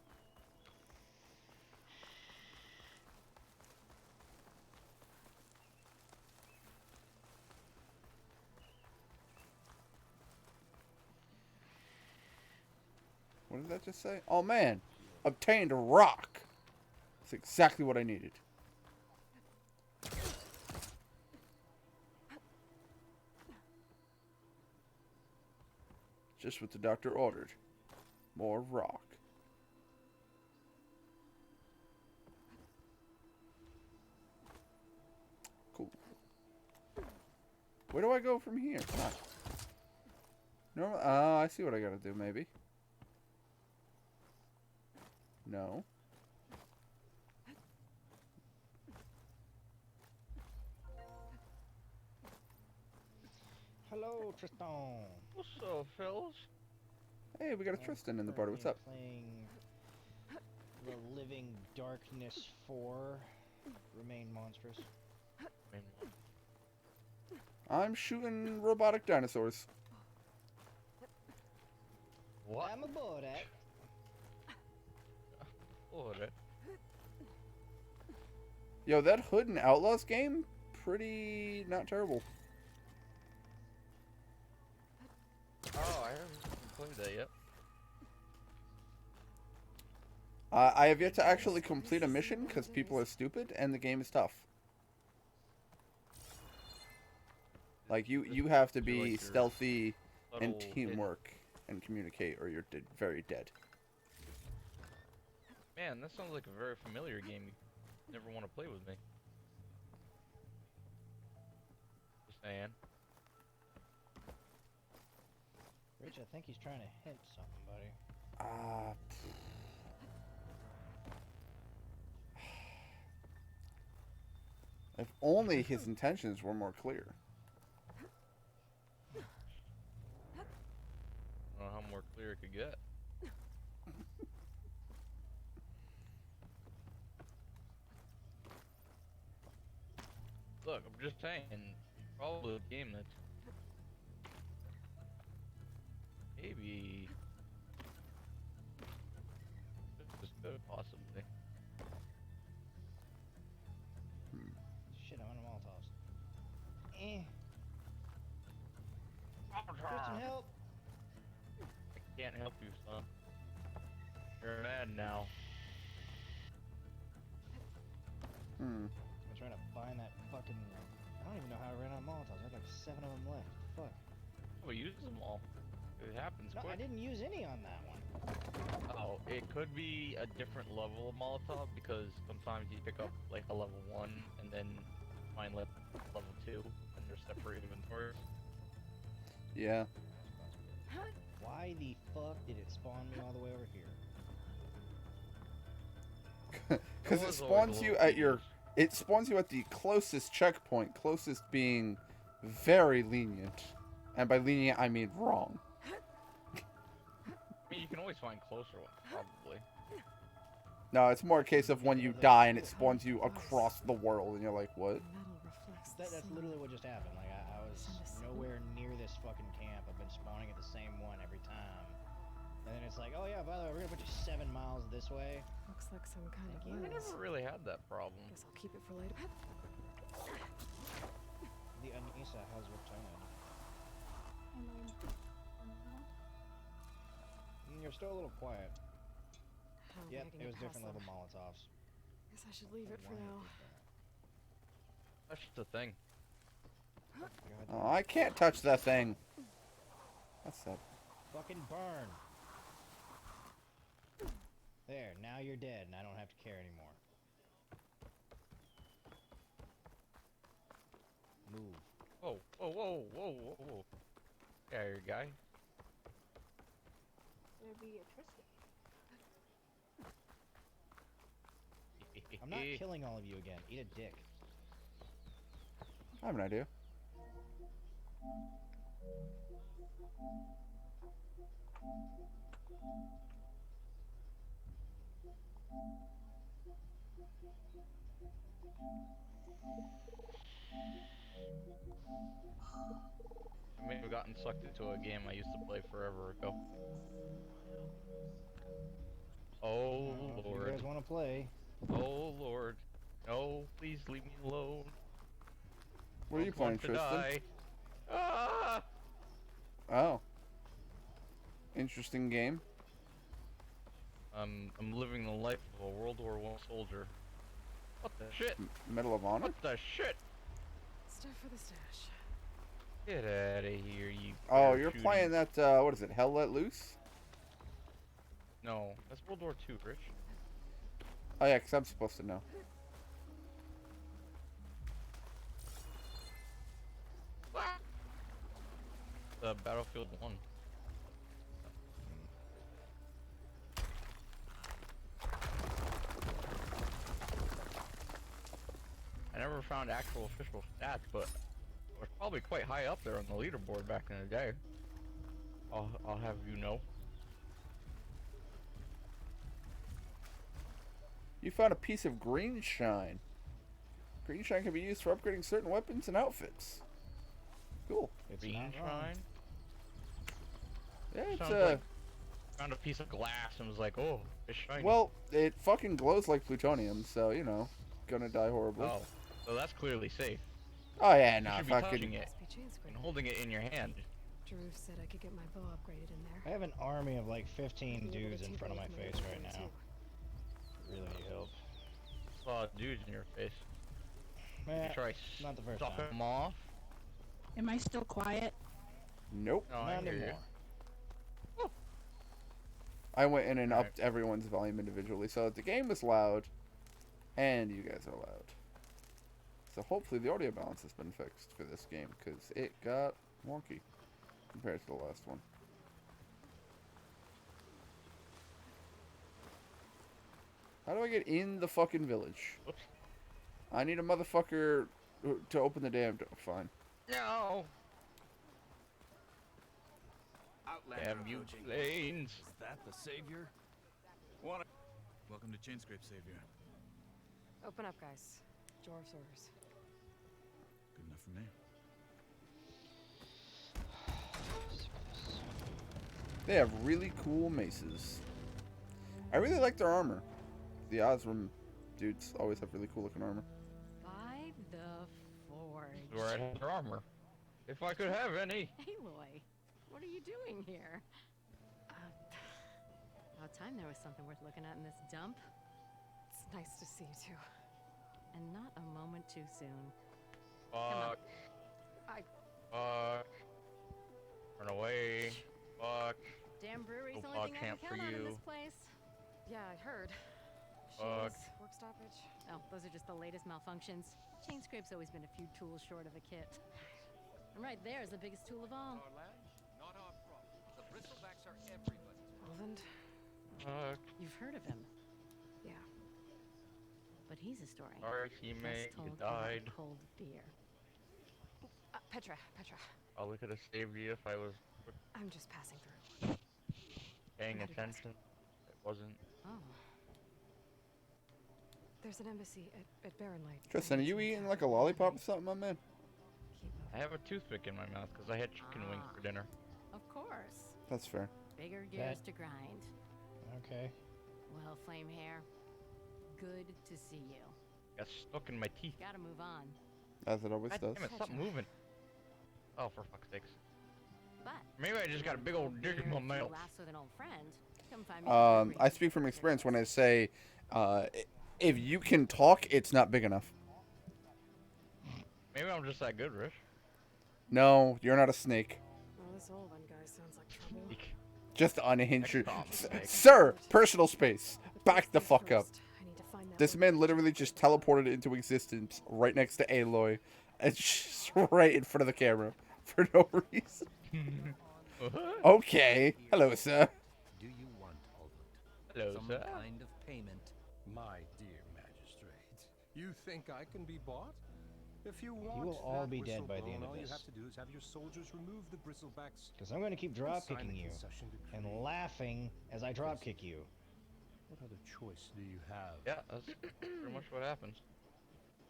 What did that just say? Oh, man. Obtained a rock. That's exactly what I needed. Just what the doctor ordered. More rock. Cool. Where do I go from here? Come on. Normal. Oh, I see what I gotta do, maybe. No. Hello, Tristan. What's up, fellas? Hey, we got a Tristan in the party. What's up? Playing The Living Darkness 4. Remain monstrous. I'm shooting robotic dinosaurs. What? I'm aboard it. Alright. Yo, that Hood and Outlaws game, pretty not terrible. Oh, I haven't played that yet. I have yet to actually complete a mission because people are stupid and the game is tough. Like you have to be like stealthy and subtle teamwork and communicate, or you're very dead. Man, that sounds like a very familiar game. You never want to play with me. Just saying. Rich, I think he's trying to hint something, buddy. If only his intentions were more clear. I don't know how more clear it could get. Look, I'm just saying, probably a game that's maybe just as good, possibly. Shit, I'm on a Molotovs. Tristan, help! I can't help you, son. You're mad now. Hmm. I'm trying to find that fucking... I don't even know how I ran out of Molotovs. I had like 7 of them left. Fuck. Oh, use them all. It happens No, I quick. didn't use any on that one. Oh, it could be a different level of Molotov because sometimes you pick up like a level 1 and then find level 2 and they're separate inventories. Yeah. Why the fuck did it spawn me all the way over here? Because it spawns you at your... It spawns you at the closest checkpoint, closest being very lenient. And by lenient, I mean wrong. I mean, you can always find closer ones, probably. No, it's more a case of when you die and it spawns you across the world, and you're like, what? That's literally what just happened. Like, I was nowhere near this fucking camp. I've been spawning at the same one every time. And then it's like, oh yeah, by the way, we're gonna put you 7 miles this way. Looks like some kind of I never really had that problem. Guess I'll keep it for later. The Anissa has returned. You're still a little quiet. Yep, it was different level Molotovs. Guess I should leave it for now. That's just the thing. Oh, I can't touch that thing. That's that. Fucking burn. There, now you're dead, and I don't have to care anymore. Move. Whoa, whoa, whoa, whoa, whoa, whoa. Yeah, your guy. There be a Tristan. I'm not killing all of you again. Eat a dick. I have an idea. I may have gotten sucked into a game I used to play forever ago. Oh If Lord. you guys want to play? Oh Lord. No, please leave me alone. What are you playing, Tristan? Die. Ah! Oh. Interesting game. I'm living the life of a World War I soldier. What the shit? Medal of Honor? What the shit? Stuff for the stash. Get out of here, you. Oh, you're playing that, what is it, Hell Let Loose? No, that's World War II, Rich. Oh yeah, because I'm supposed to know. Battlefield 1. I never found actual official stats, but it was probably quite high up there on the leaderboard back in the day. I'll have you know. You found a piece of green shine. Green shine can be used for upgrading certain weapons and outfits. Cool. Green shine? Yeah, it's Sounds like found a piece of glass and was like, oh, it's shiny. well, it fucking glows like plutonium, so, you know, gonna die horribly. Oh, so that's clearly safe. Oh yeah, You no, should be fucking... touching it and holding it in your hand. Drew said I could get my bow upgraded in there. I have an army of like 15 dudes in front of my face right now. Really need help. Saw dudes in your face. Man, Try not the first suck time. them off. Am I still quiet? Nope. No, I Not hear you. anymore. I went in and upped everyone's volume individually, so the game is loud, and you guys are loud. So hopefully the audio balance has been fixed for this game, because it got wonky compared to the last one. How do I get in the fucking village? Whoops. I need a motherfucker to open the damn door. Fine. No. Outlander Damn you approaching. planes. Is that the savior? Welcome to Chainscrape, Savior. Open up, guys. Jor's orders. Good enough for me. They have really cool maces. I really like their armor. The Osram dudes always have really cool looking armor. By the forge. Where I have their armor. If I could have any. Aloy, what are you doing here? About time there was something worth looking at in this dump. It's nice to see you too. And not a moment too soon. Fuck. Fuck. Run away. Fuck. Damn brewery's the No only pod thing I camp can for count on in you. this place. Yeah, I heard. Fuck. Shades, work stoppage. Oh, those are just the latest malfunctions. Chainscrape's always been a few tools short of a kit. And right there is the biggest tool of all. Bristlebacks are everybody's. Olvend? You've heard of him. Yeah. But he's a story. Our best teammate told over died. cold beer. Petra. Probably could have saved you if I was I'm just passing through. paying Headed west. attention. It wasn't. Oh. There's an embassy at Barren Light. Tristan, are you eating like a lollipop or something, my man? I have a toothpick in my mouth because I had chicken wings for dinner. Of course. That's fair. Bigger gears to grind. Okay. Well, Flame Hair, good to see you. Got stuck in my teeth. Gotta move on. As it always God does. damn it, stop moving. Oh, for fuck's sakes. But Maybe I just got a big old dick in my mouth. laughs with an old friend. Come find me. I speak from experience when I say, if you can talk, it's not big enough. Maybe I'm just that good, Rich. No, you're not a snake. Well, this Olvend guy sounds like trouble. Just unhinged. Sir, personal space. Back the fuck up. This man literally just teleported into existence right next to Aloy. And just right in front of the camera. For no reason. Okay. Hello, sir. Do you want, Olvend? Hello, Some sir. kind of payment? My dear magistrate, you think I can be bought? If you want will all that be dead whistle by the blown, end of all you this. have to do is have your soldiers remove the bristlebacks. Because I'm going to keep and drop sign a kicking you concession and decree. laughing as I drop kick you. What other choice do you have? Yeah, that's pretty much what happens.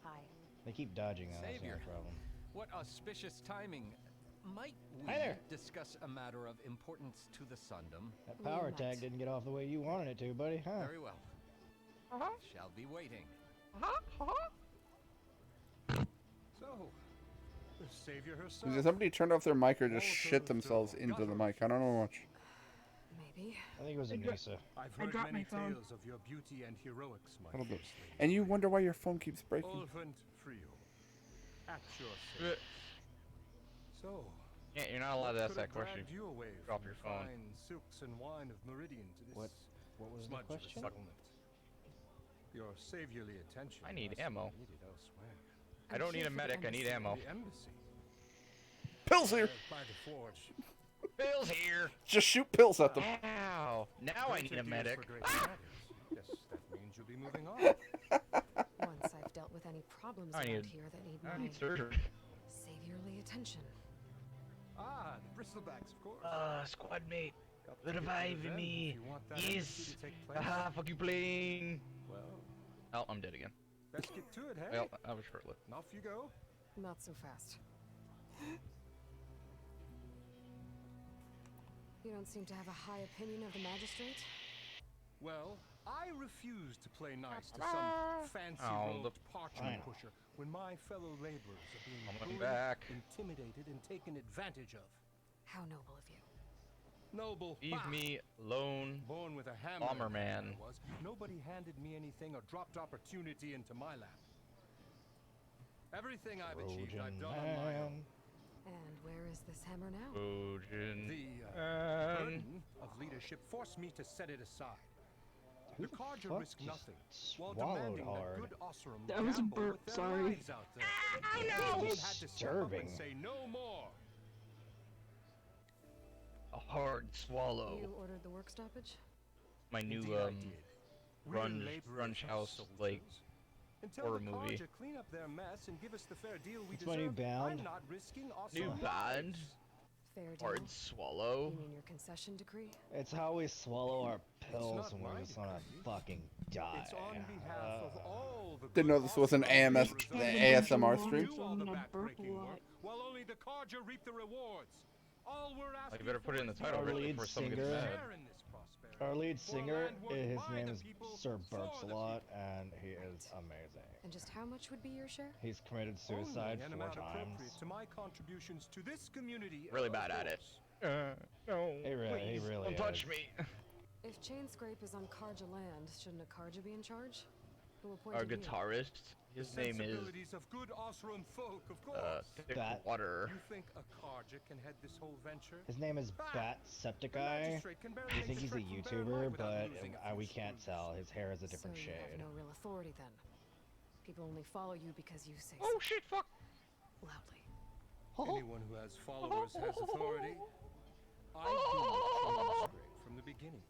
Hi. They keep dodging though, that's Savior. no problem. What auspicious timing. Might we Hi there. discuss a matter of importance to the Sundom? That power tag didn't get off the way you wanted it to, buddy, huh? Very well. Shall be waiting. So, the savior herself. Did somebody turn off their mic or just shit themselves into the mic? I don't know much. Maybe. I think it was Anissa. I've I heard dropped many my phone. tales of your beauty and heroics, my Hold dear up. slave. And you wonder why your phone keeps breaking. Olvend Frio, at your service. So, Yeah, you're not allowed to ask could that have question. dragged you away Drop from your the phone. fine silks and wine of Meridian to this What was the smudge of a question? settlement. Your saviorly attention. I need must be ammo. needed elsewhere. I don't need a medic, I need ammo. The embassy. Pills here! By the forge. Bill's here! Just shoot pills at them. Ow! Now I need Greater a deals medic. for greater matters. Yes, that means you'll be moving on. Once I've dealt with any problems I around need- here that need I my need surgery. saviorly attention. Ah, the bristlebacks, of course. Squad mate. Got to get rid of Revive them me. if you want that embassy to take place. Haha, fuck you, plane. Well, Oh, I'm dead again. let's get to it, hey? Well, I was short-lived. And off you go. Not so fast. You don't seem to have a high opinion of the magistrate? Well, I refuse to play nice to some fancy-robed parchment pusher when my fellow laborers are being Coming bullied, back. intimidated, and taken advantage of. How noble of you. Noble. Leave bah! me alone. Born with a hammer. Bomber in my hand man. I was. Nobody handed me anything or dropped opportunity into my lap. Everything I've achieved, I've done on my own. And where is this hammer now? Trojan. The burden of leadership forced me to set it aside. The Carja fuck risk just nothing, while swallowed demanding hard? that good Osseram That was a gamble burp, with their sorry. lives out there. Someone had to step up Disturbing. and say no more. A hard swallow. You ordered the work stoppage? My new Indeed I did. We're grunge laborers, house soldiers. like Until horror the movie. Carja clean up their mess and give us the fair deal we It's deserve, my new band. I'm not risking new Osseram band. lives. Fair deal. Hard swallow. You mean your concession decree? It's how we swallow our pills not when we my just want to decree. fucking die. It's on behalf of all the Didn't know this was an AMS, Osseram ASMR who stream. do all the I'm gonna burp a backbreaking lot. work, while only the Carja reap the rewards. All we're Oh, asking you better put it in the for is title Our Rich, lead before someone gets singer- mad. share in this prosperity. Our lead For singer, land worked his by name the is people, Sir for Burps a the lot, and he is amazing. And just how much would be your share? He's committed suicide Only an 4 amount times. appropriate to my contributions to this community. Really of bad at it. course. No. He really don't is. touch me. If Chain Scrape is on Karja land, shouldn't a Karja be in charge? Who Our appointed you? guitarist. His The name is sensibilities of good Osseram folk, of course. Thick Bat. Water. You think a Carja can head this whole venture? His name is Bat Septiceye. magistrate can barely We make think the he's a trek from Barren YouTuber, Light without but losing a few we can't screws. tell. His hair is a So different you shade. have no real authority then. People only follow you because you say Oh shit! Fuck. so loudly. Anyone who has followers has authority. I've been with Chainscrape from the beginning.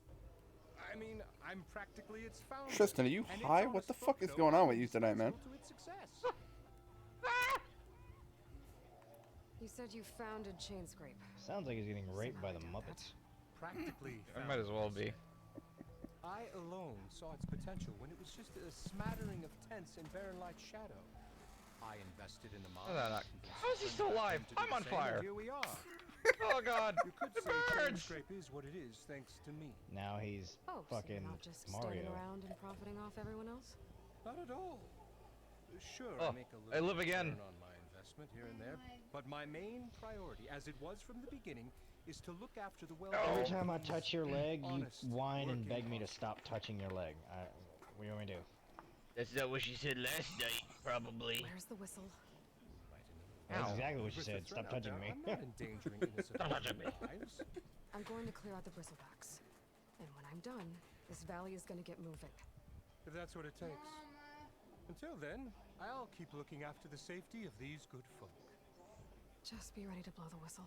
I mean, I'm practically its founder. Tristan, are you and high? it's on What a the fuck is spoke going note on with you tonight, man? to its success. You said you founded Chainscrape. Sounds like he's getting raped by the Muppets. Practically. It might as well be. I alone saw its potential when it was just a smattering of tents in Barren Light Shadow. I invested in the mine. How is he still alive? I'm on fire. Here we are. Oh God! You could The say birds! Chainscrape is what it is thanks to me. Now he's Oh, fucking so you're not just Mario. standing around and profiting off everyone else? Not at all. Sure, Oh, I make a I little live again. return on my investment here and there, but my main priority, as it was from the beginning, is to look after the well-being. Every time I touch your leg, you honest, whine and working beg me to stop touching your leg. What do you want me to do? That's not what she said last night, probably. Where's the whistle? That's exactly what she With the said. threat Stop out touching there, me. I'm not endangering innocent Stop touching me. lives. I'm going to clear out the bristlebacks. And when I'm done, this valley is going to get moving. If that's what it takes. Until then, I'll keep looking after the safety of these good folk. Just be ready to blow the whistle.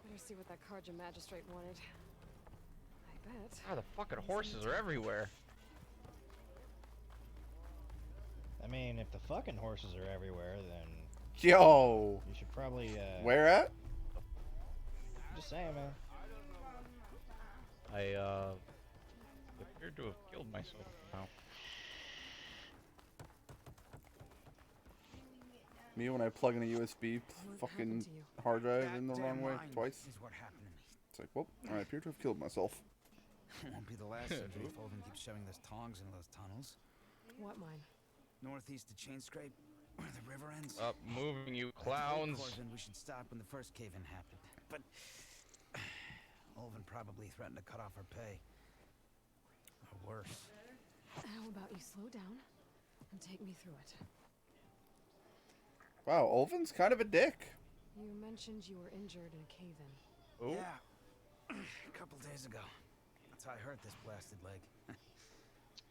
Better see what that Karja magistrate wanted. I bet. Ah, the fucking horses are everywhere. I mean, if the fucking horses are everywhere, then Yo! you should probably, Where at? Just saying, man. I appeared to have killed myself now. Me when I plug in a USB fucking hard drive in the wrong way twice. Is what happened to me. It's like, well, I appear to have killed myself. Won't be the last surgery if Olvin keeps shoving those tongs into those tunnels. What mine? Northeast of Chainscrape, where the river ends. Up moving, you I told clowns. Corvin we should stop when the first cave-in happened. But Olvin probably threatened to cut off our pay. Or worse. How about you slow down and take me through it? Wow, Olvin's kind of a dick. You mentioned you were injured in a cave-in. Oh. Yeah. A couple days ago. That's how I hurt this blasted leg.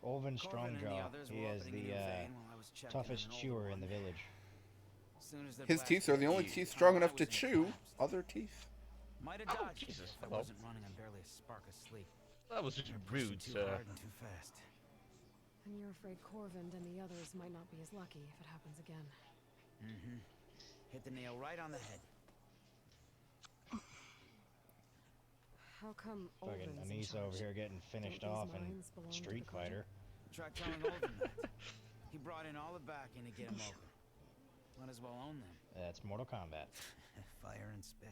Olvin Corvin and the Strongjaw. others He were is opening a the new vein while I was checking toughest in an old chewer one. in the village. As soon as their His blast teeth are the hit only me, teeth I strong enough was to in chew collapse. other teeth. Might have Oh, dodged it Jesus, if I hello. wasn't running on barely a spark of sleep. That was just I pushed rude, it too sir. hard and too fast. And you're afraid Corvind and the others might not be as lucky if it happens again. Mm-hmm. Hit the nail right on the head. How come Fucking Olvin's in Anissa over charge? here getting finished Don't off these in mines belong to the Street Karja? Fighter. Try telling Olvin that. He brought in all the backing to get him over. Might as well own them. That's Mortal Kombat. Fire and spit.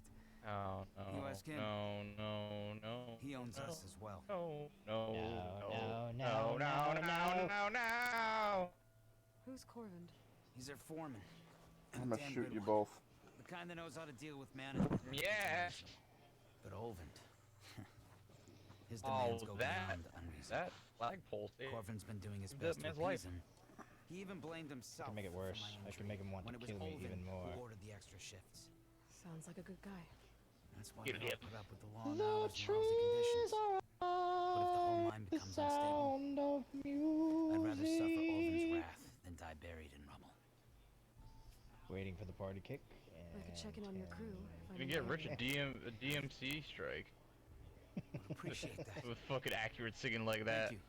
Oh, no, You ask him. no. He owns us as well. No. Who's Corvind? He's their foreman. I'm gonna Damn shoot good you one. both. The kind that knows how to deal with management. Yeah. But Olvin. His Oh, demands go that beyond unreasonable. that flagpole. Corvin's been doing his That best to man's life. appease him. He even blamed himself. I can make it for worse. my I can injury make him want when to it was kill me Olvin even more. who ordered the extra shifts. Sounds like a good guy. That's why Get we it. all put up with the long hours and lousy conditions. But if the whole mine becomes unstable, I'd rather suffer Olvin's wrath than die buried in rubble. Waiting for the party kick. I could check in on your crew. If You I'm get in rich a there. DMC strike. Would appreciate that. With fucking accurate singing like that. Thank you.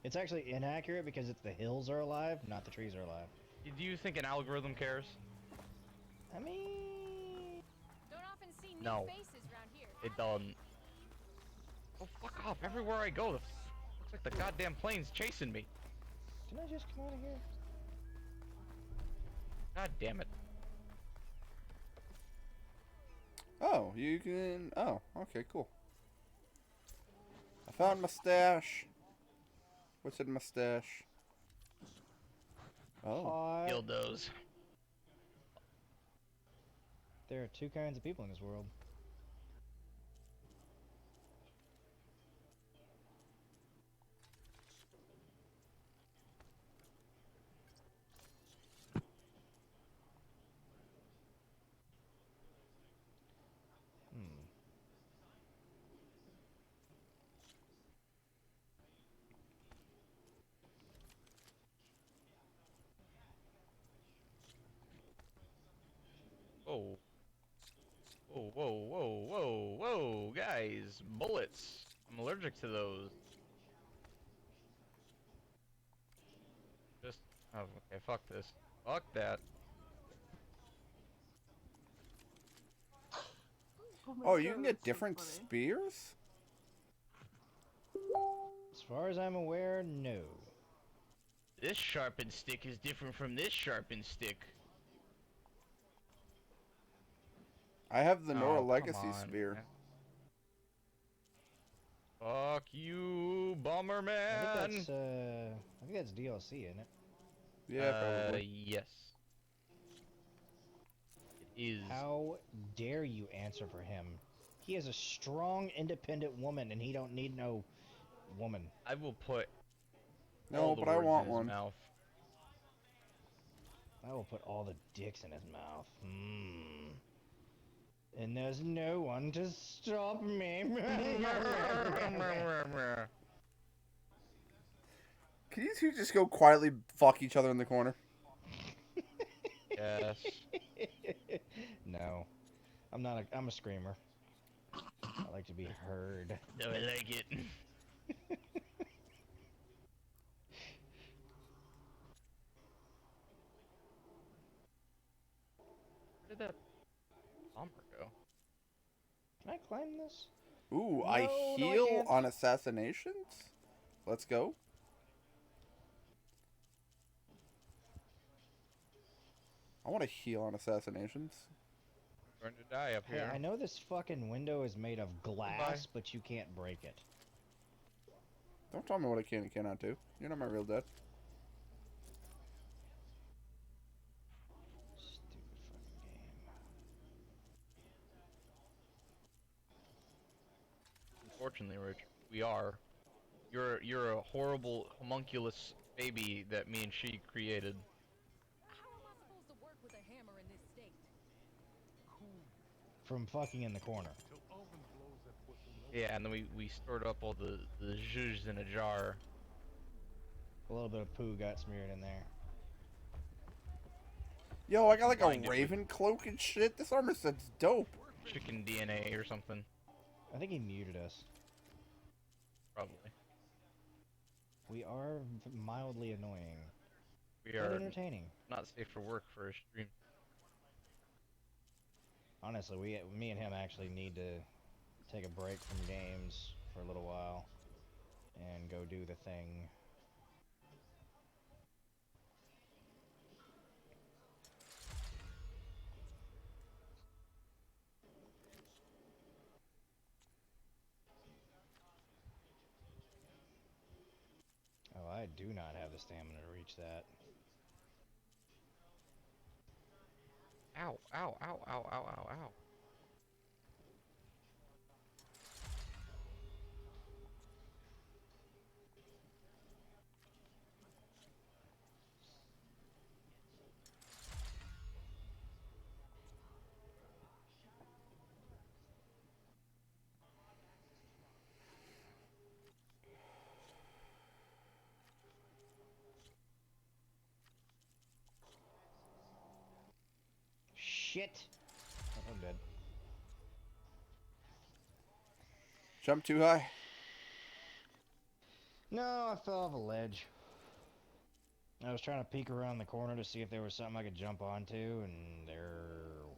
It's actually inaccurate because it's the hills are alive, not the trees are alive. Do you think an algorithm cares? I mean, Don't often see new No. faces around here. It doesn't. Oh, fuck off. Everywhere I go, looks like the goddamn plane's chasing me. didn't I just come out of here? God damn it. Oh, you can. Oh, okay, cool. I found my stash. What's in my stash? Oh. Dildos. There are two kinds of people in this world. Whoa. Whoa, whoa, whoa, whoa, whoa, guys, bullets. I'm allergic to those. Just, oh, okay, fuck this. Fuck that. Oh, you can get different spears? As far as I'm aware, no. This sharpened stick is different from this sharpened stick. I have the Nora Oh, Legacy come on, spear. man. Fuck you, Bomberman! I think that's DLC, isn't it? Yeah, probably. Yes. It is. How dare you answer for him? He is a strong, independent woman, and he don't need no woman. I will put. No, but I want one. Mouth. I will put all the dicks in his mouth. And there's no one to stop me. Can you two just go quietly fuck each other in the corner? Yes. No. I'm not a... I'm a screamer. I like to be heard. No, I like it. Where did that bomber go? Can I climb this? Ooh, No, I no, I heal can't. on assassinations? Let's go. I want to heal on assassinations. Going to die up Hey, here. I know this fucking window is made of glass, but you can't break it. Don't tell me what I can and cannot do. You're not my real dad. Unfortunately, Rich, we are. You're a horrible homunculus baby that me and she created. From fucking in the corner. Yeah, and then we stored up all the zhuzh in a jar. A little bit of poo got smeared in there. Yo, I got like Find a it raven cloak and shit. This armor set's dope. Chicken DNA or something. I think he muted us. Probably. We are mildly annoying. We But are entertaining. not safe for work for a stream. Honestly, me and him actually need to take a break from games for a little while and go do the thing. Oh, I do not have the stamina to reach that. Ow, ow, ow, ow, ow, ow, ow. Shit! Oh, I'm dead. Jump too high. No, I fell off a ledge. I was trying to peek around the corner to see if there was something I could jump onto, and there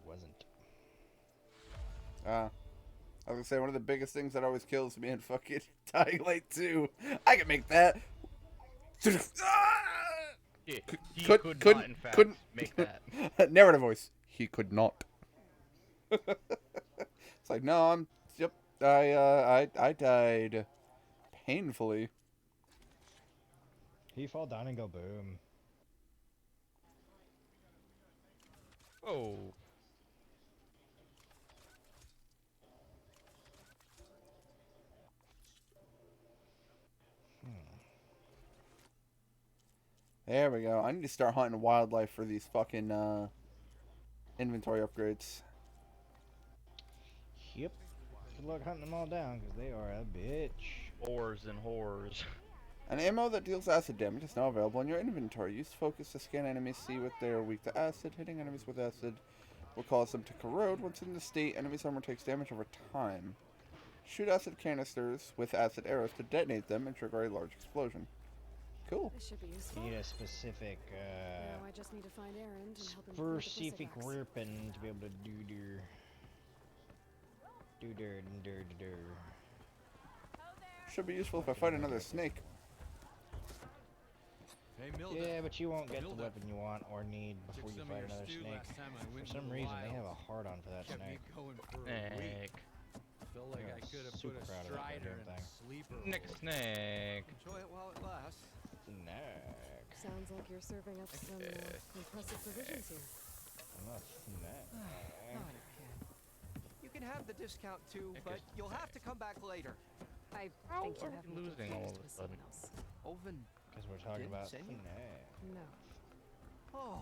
wasn't. I was gonna say, one of the biggest things that always kills me in fucking Dying Light 2. I can make that. He could not, in fact, make that. Narrative voice. He could not. It's like, no, yep, I died painfully. He fall down and go boom. Oh. There we go. I need to start hunting wildlife for these fucking inventory upgrades. Yep. Good luck hunting them all down, because they are a bitch. Whores and whores. An ammo that deals acid damage is now available in your inventory. Use focus to scan enemies, see what they are weak to acid. Hitting enemies with acid will cause them to corrode. Once in the state, enemy's armor takes damage over time. Shoot acid canisters with acid arrows to detonate them and trigger a large explosion. Cool. This should be useful. You need a specific, Now I just need to find Erend and help him defeat the specific Bristlebax. weapon to be able to do der. Should be useful if I fight another snake. Hey, Milda. Yeah, but you won't get the Milda. weapon you want or need before Took you some of fight your another stew snake. last time I went For some in the reason, they have wild. a hard on for that Kept me snake. going for a Snake. week. Felt like Yeah, I could have super put a proud of that strider goddamn in a thing. sleeper. Nick hole. Snake. Enjoy it while it lasts. Snack. Sounds like you're serving up some impressive provisions here. I'm not snack. You can have the discount too, but you'll have to come back later. I How think you are have we me losing all confused of a with someone sudden? else. Oven. Because we're talking Didn't about send you? snack. No. Oh,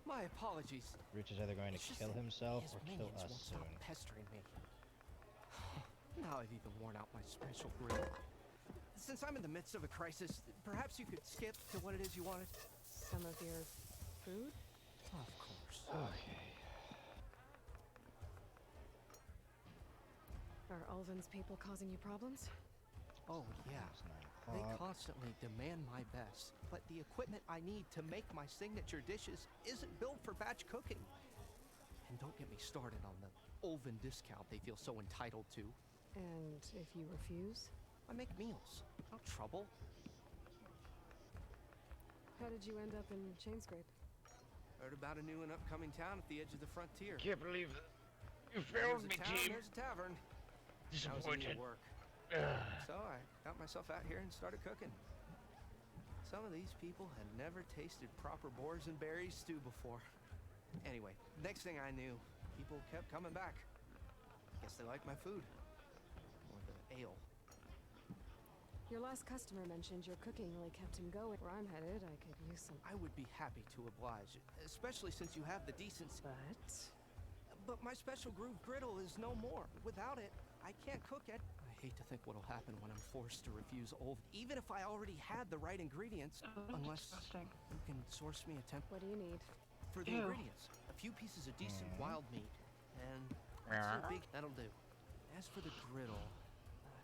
my apologies. Rich is either going to It's just kill that himself his or kill minions us won't soon. stop pestering me. Now I've even worn out my special grill. Since I'm in the midst of a crisis, perhaps you could skip to what it is you wanted. Some of your food? Of course. Okay. Are Ulvin's people causing you problems? Oh, yeah. It's 9 They o'clock. constantly demand my best, but the equipment I need to make my signature dishes isn't built for batch cooking. And don't get me started on the Ulvin discount they feel so entitled to. And if you refuse? I make meals, no trouble. How did you end up in Chainscrape? Heard about a new and upcoming town at the edge of the frontier. Can't believe it. You There's failed a me, town, team. There's a tavern. That was in Disappointed. your work. So I got myself out here and started cooking. Some of these people had never tasted proper boars and berries stew before. Anyway, next thing I knew, people kept coming back. Guess they liked my food. Or the ale. Your last customer mentioned your cooking really kept him going. Where I'm headed, I could use some. I would be happy to oblige, especially since you have the decency. But my special groove griddle is no more. Without it, I can't cook it. I hate to think what'll happen when I'm forced to refuse Ulv, even if I already had the right ingredients. Unless you can source me a temp. What do you need? For the ingredients, a few pieces of decent wild meat, and that'll do. As for the griddle,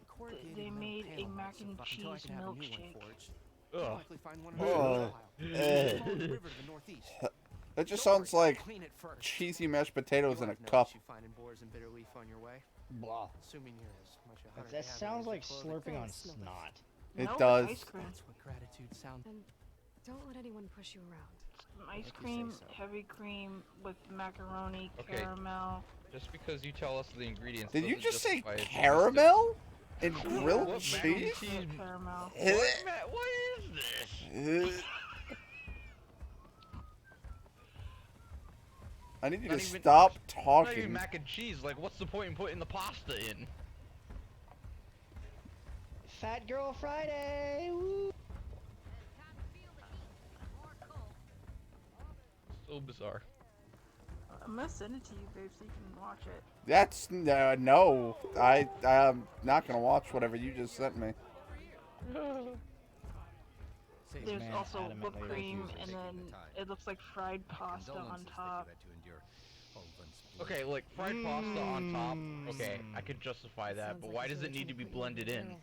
corrugated They metal made a panel mac might and survive until I cheese can have a new one milkshake. forged. Ugh. You'll likely find one of Oh. those in the wild. Follow the river to the northeast. That just Don't sounds worry, I'll like clean it first. cheesy mashed potatoes in a You'll have no cup. issue finding boars and bitter leaf on your way. Blah. Assuming you're as much a hunter That sounds like gatherer as slurping a on clothing. snot. It No, does. ice cream. That's what gratitude sounds. And don't let anyone push you around. Ice Like you say cream, so. heavy cream with macaroni, Okay. caramel. Just because you tell us the ingredients. Did you doesn't just say justify its caramel and grilled What cheese? mac and cheese? Caramel. What is this? I need you Not to even- stop Not even talking. mac and cheese. Like, what's the point in putting the pasta in? Fat Girl Friday! Woo! So bizarre. I'm gonna send it to you, babe, so you can watch it. That's no. I'm not gonna watch whatever you just sent me. There's man also adamantly whipped cream, refuses. and then it looks like fried pasta on top. Okay, like fried pasta on top. Okay, I could justify that, but why does it need to be blended in?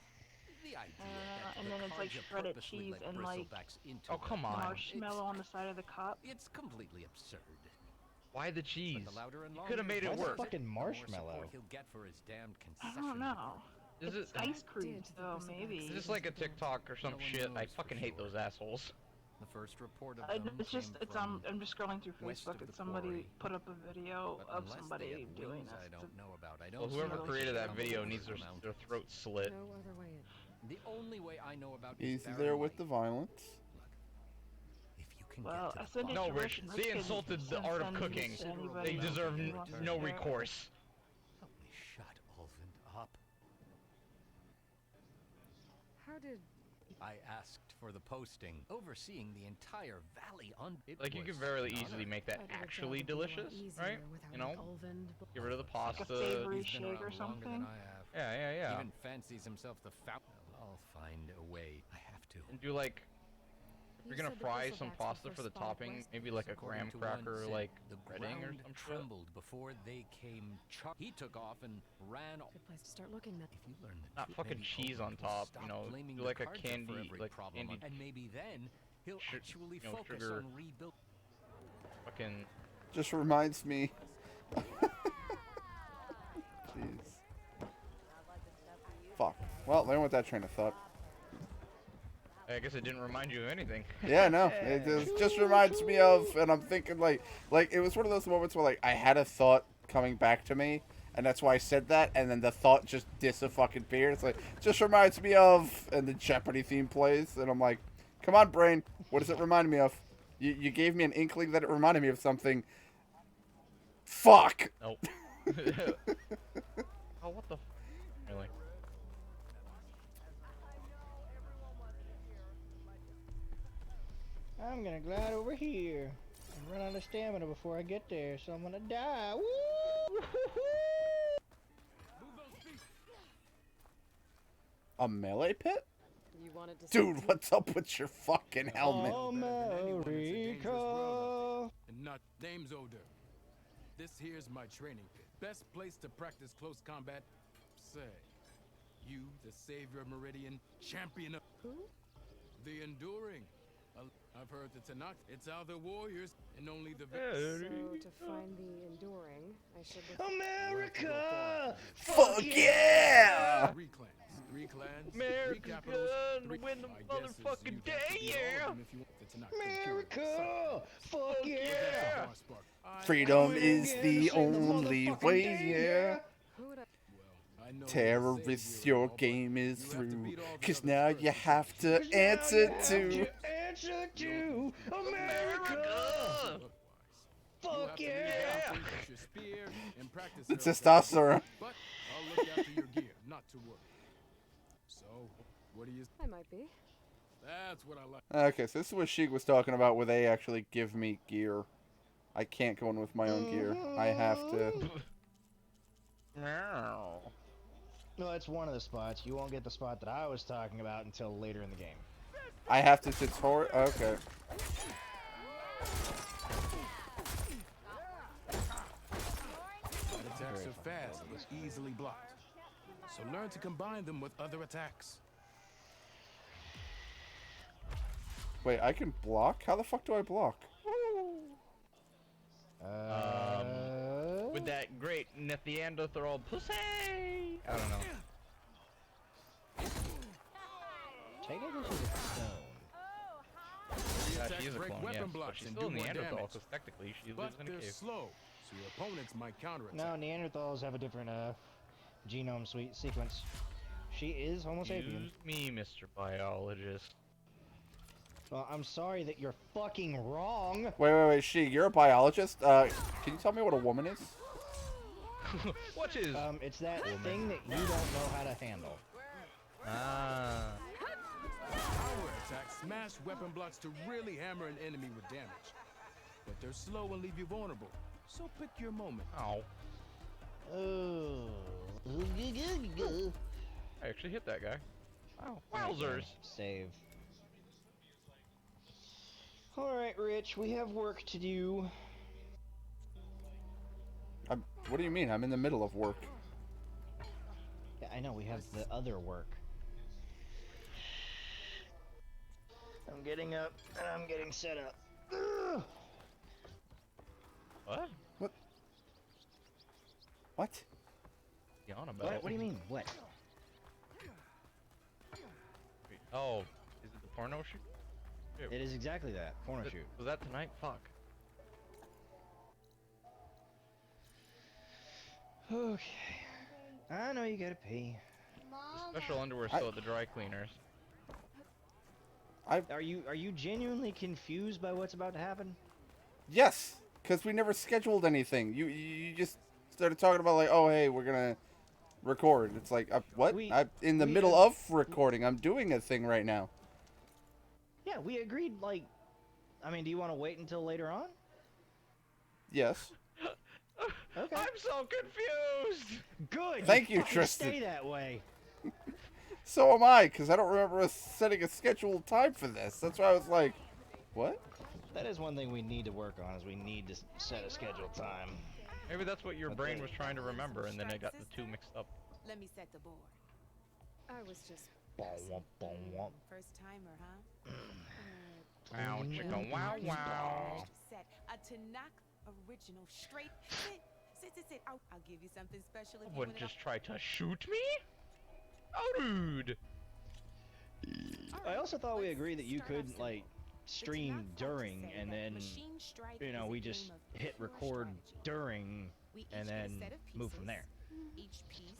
And then it's like shredded cheese and like Oh, come on. marshmallow on the side of the cup. It's completely absurd. Why the cheese? But the louder and You could have made it What's work. fucking the more marshmallow? support he'll get for his damned I concession. don't know. Is it? It's ice cream, so maybe. Is this like a TikTok or some No one shit? I knows for fucking hate sure. those assholes. The first report of them It's just, came it's from I'm just scrolling through west Facebook of and the somebody quarry. put up a video But of unless they somebody have doing wings I this. don't know about. I don't Well, whoever see created that how video they needs will amount. their throat slit. No other way in. The only way I know about is Easy Baron there with White. the violence. If you can Well, get I to sent the it No, to Rich, Rich. they insulted the art of cooking. They deserve no recourse. Shut Ulvin up. How did I asked for the posting, overseeing the entire valley on. It Like, you was could very an easily honor. make that I did a actually job would be a lot delicious, easier right? without You know, an Ulvin. get rid of the Like a pasta. savory He's been shake or around longer something. than I have. Yeah. Even fancies himself the fountain. I'll find a way. I have to. And do like You're gonna fry some pasta for the topping, maybe like a graham cracker, like the breading or ground some shit. trembled before they came. He took off and ran. Good place to start looking then. If you learn the Not truth, fucking maybe cheese Odin on will top, stop you know, blaming do the like a Carja candy, for every like problem, candy, and maybe then he'll actually you know, focus sugar. on rebuild. Fucking. Just reminds me. Jeez. Fuck. Well, there went that train of thought. I guess it didn't remind you of anything. Yeah, no. Just reminds me of, and I'm thinking like it was one of those moments where like I had a thought coming back to me, and that's why I said that, and then the thought just disappeared. It's like, just reminds me of, and the Jeopardy theme plays, and I'm like, come on, brain, what does it remind me of? You gave me an inkling that it reminded me of something. Fuck! Nope. Oh, what the? Really? I'm gonna glide over here and run out of stamina before I get there, so I'm gonna die. Woo! A melee pit? You wanted to Dude, what's up with your fucking helmet? America! And not name's Odor. This here's my training pit. Best place to practice close combat. Say, you, the savior of Meridian, champion of the enduring. I've heard the Tanakh. It's other warriors and only the So to find the enduring, I should look America! Fuck yeah! 3 clans. 3 clans. 3 America's capitals. gonna win the motherfucking day, yeah! America! Fuck yeah! Freedom is the only way, yeah. Terrorists, your game is through. Cause now you have to answer to. Answer to America! Fuck yeah! The testosterone. But I'll look after your gear, not to worry. So, what do you... I might be. That's what I like. Okay, so this is what Sheik was talking about, where they actually give me gear. I can't go in with my own gear. I have to. No. No, it's one of the spots. You won't get the spot that I was talking about until later in the game. I have to tutorial. Okay. Attacks are fast and easily blocked. So learn to combine them with other attacks. Wait, I can block? How the fuck do I block? With that great Neanderthal pussy. I don't know. Technically, she's a clone. Yeah, she is a break clone, weapon yes, but blocks she's and still a do more Neanderthal, damage. because technically she But lives in a they're cave. slow, so your opponents might counterattack. No, Neanderthals have a different genome sequence. She is Homo sapien. Excuse me, Mr. Biologist. Well, I'm sorry that you're fucking wrong. Wait, Sheik, you're a biologist? Can you tell me what a woman is? What is? It's that thing that you don't know how to handle. Ah. Power attacks smash weapon blocks to really hammer an enemy with damage. But they're slow and leave you vulnerable. So pick your moment. Ow. Oh. I actually hit that guy. Wow. Wowzers. Save. Alright, Rich, we have work to do. What do you mean? I'm in the middle of work. Yeah, I know, we have the other work. I'm getting up, and I'm getting set up. Ugh. What? What? Yawn about. What do you mean? What? Oh, is it the porno shoot? It is exactly that. Porno shoot. Was that tonight? Fuck. Okay. I know you gotta pee. The special underwear still at the dry cleaners. Are you genuinely confused by what's about to happen? Yes, because we never scheduled anything. You just started talking about like, oh hey, we're gonna record. It's like, what? I'm in the middle of recording. I'm doing a thing right now. Yeah, we agreed. Like, I mean, do you want to wait until later on? Yes. Okay. I'm so confused. Good. Thank you, fucking Tristan. Stay that way. So am I, because I don't remember us setting a scheduled time for this. That's why I was like, What? That is one thing we need to work on, is we need to set a scheduled time. Maybe that's what your brain was trying to remember, and then I got the two mixed up. Let me set the board. I was just... First timer, huh? Wow, chicken, wow, wow. Set a Tanakh original straight. Sit. I'll give you something special if you Wouldn't just try to shoot me? How rude. I also thought we agreed that you could, like, stream during, and then, you know, we just hit record during, and then move from there.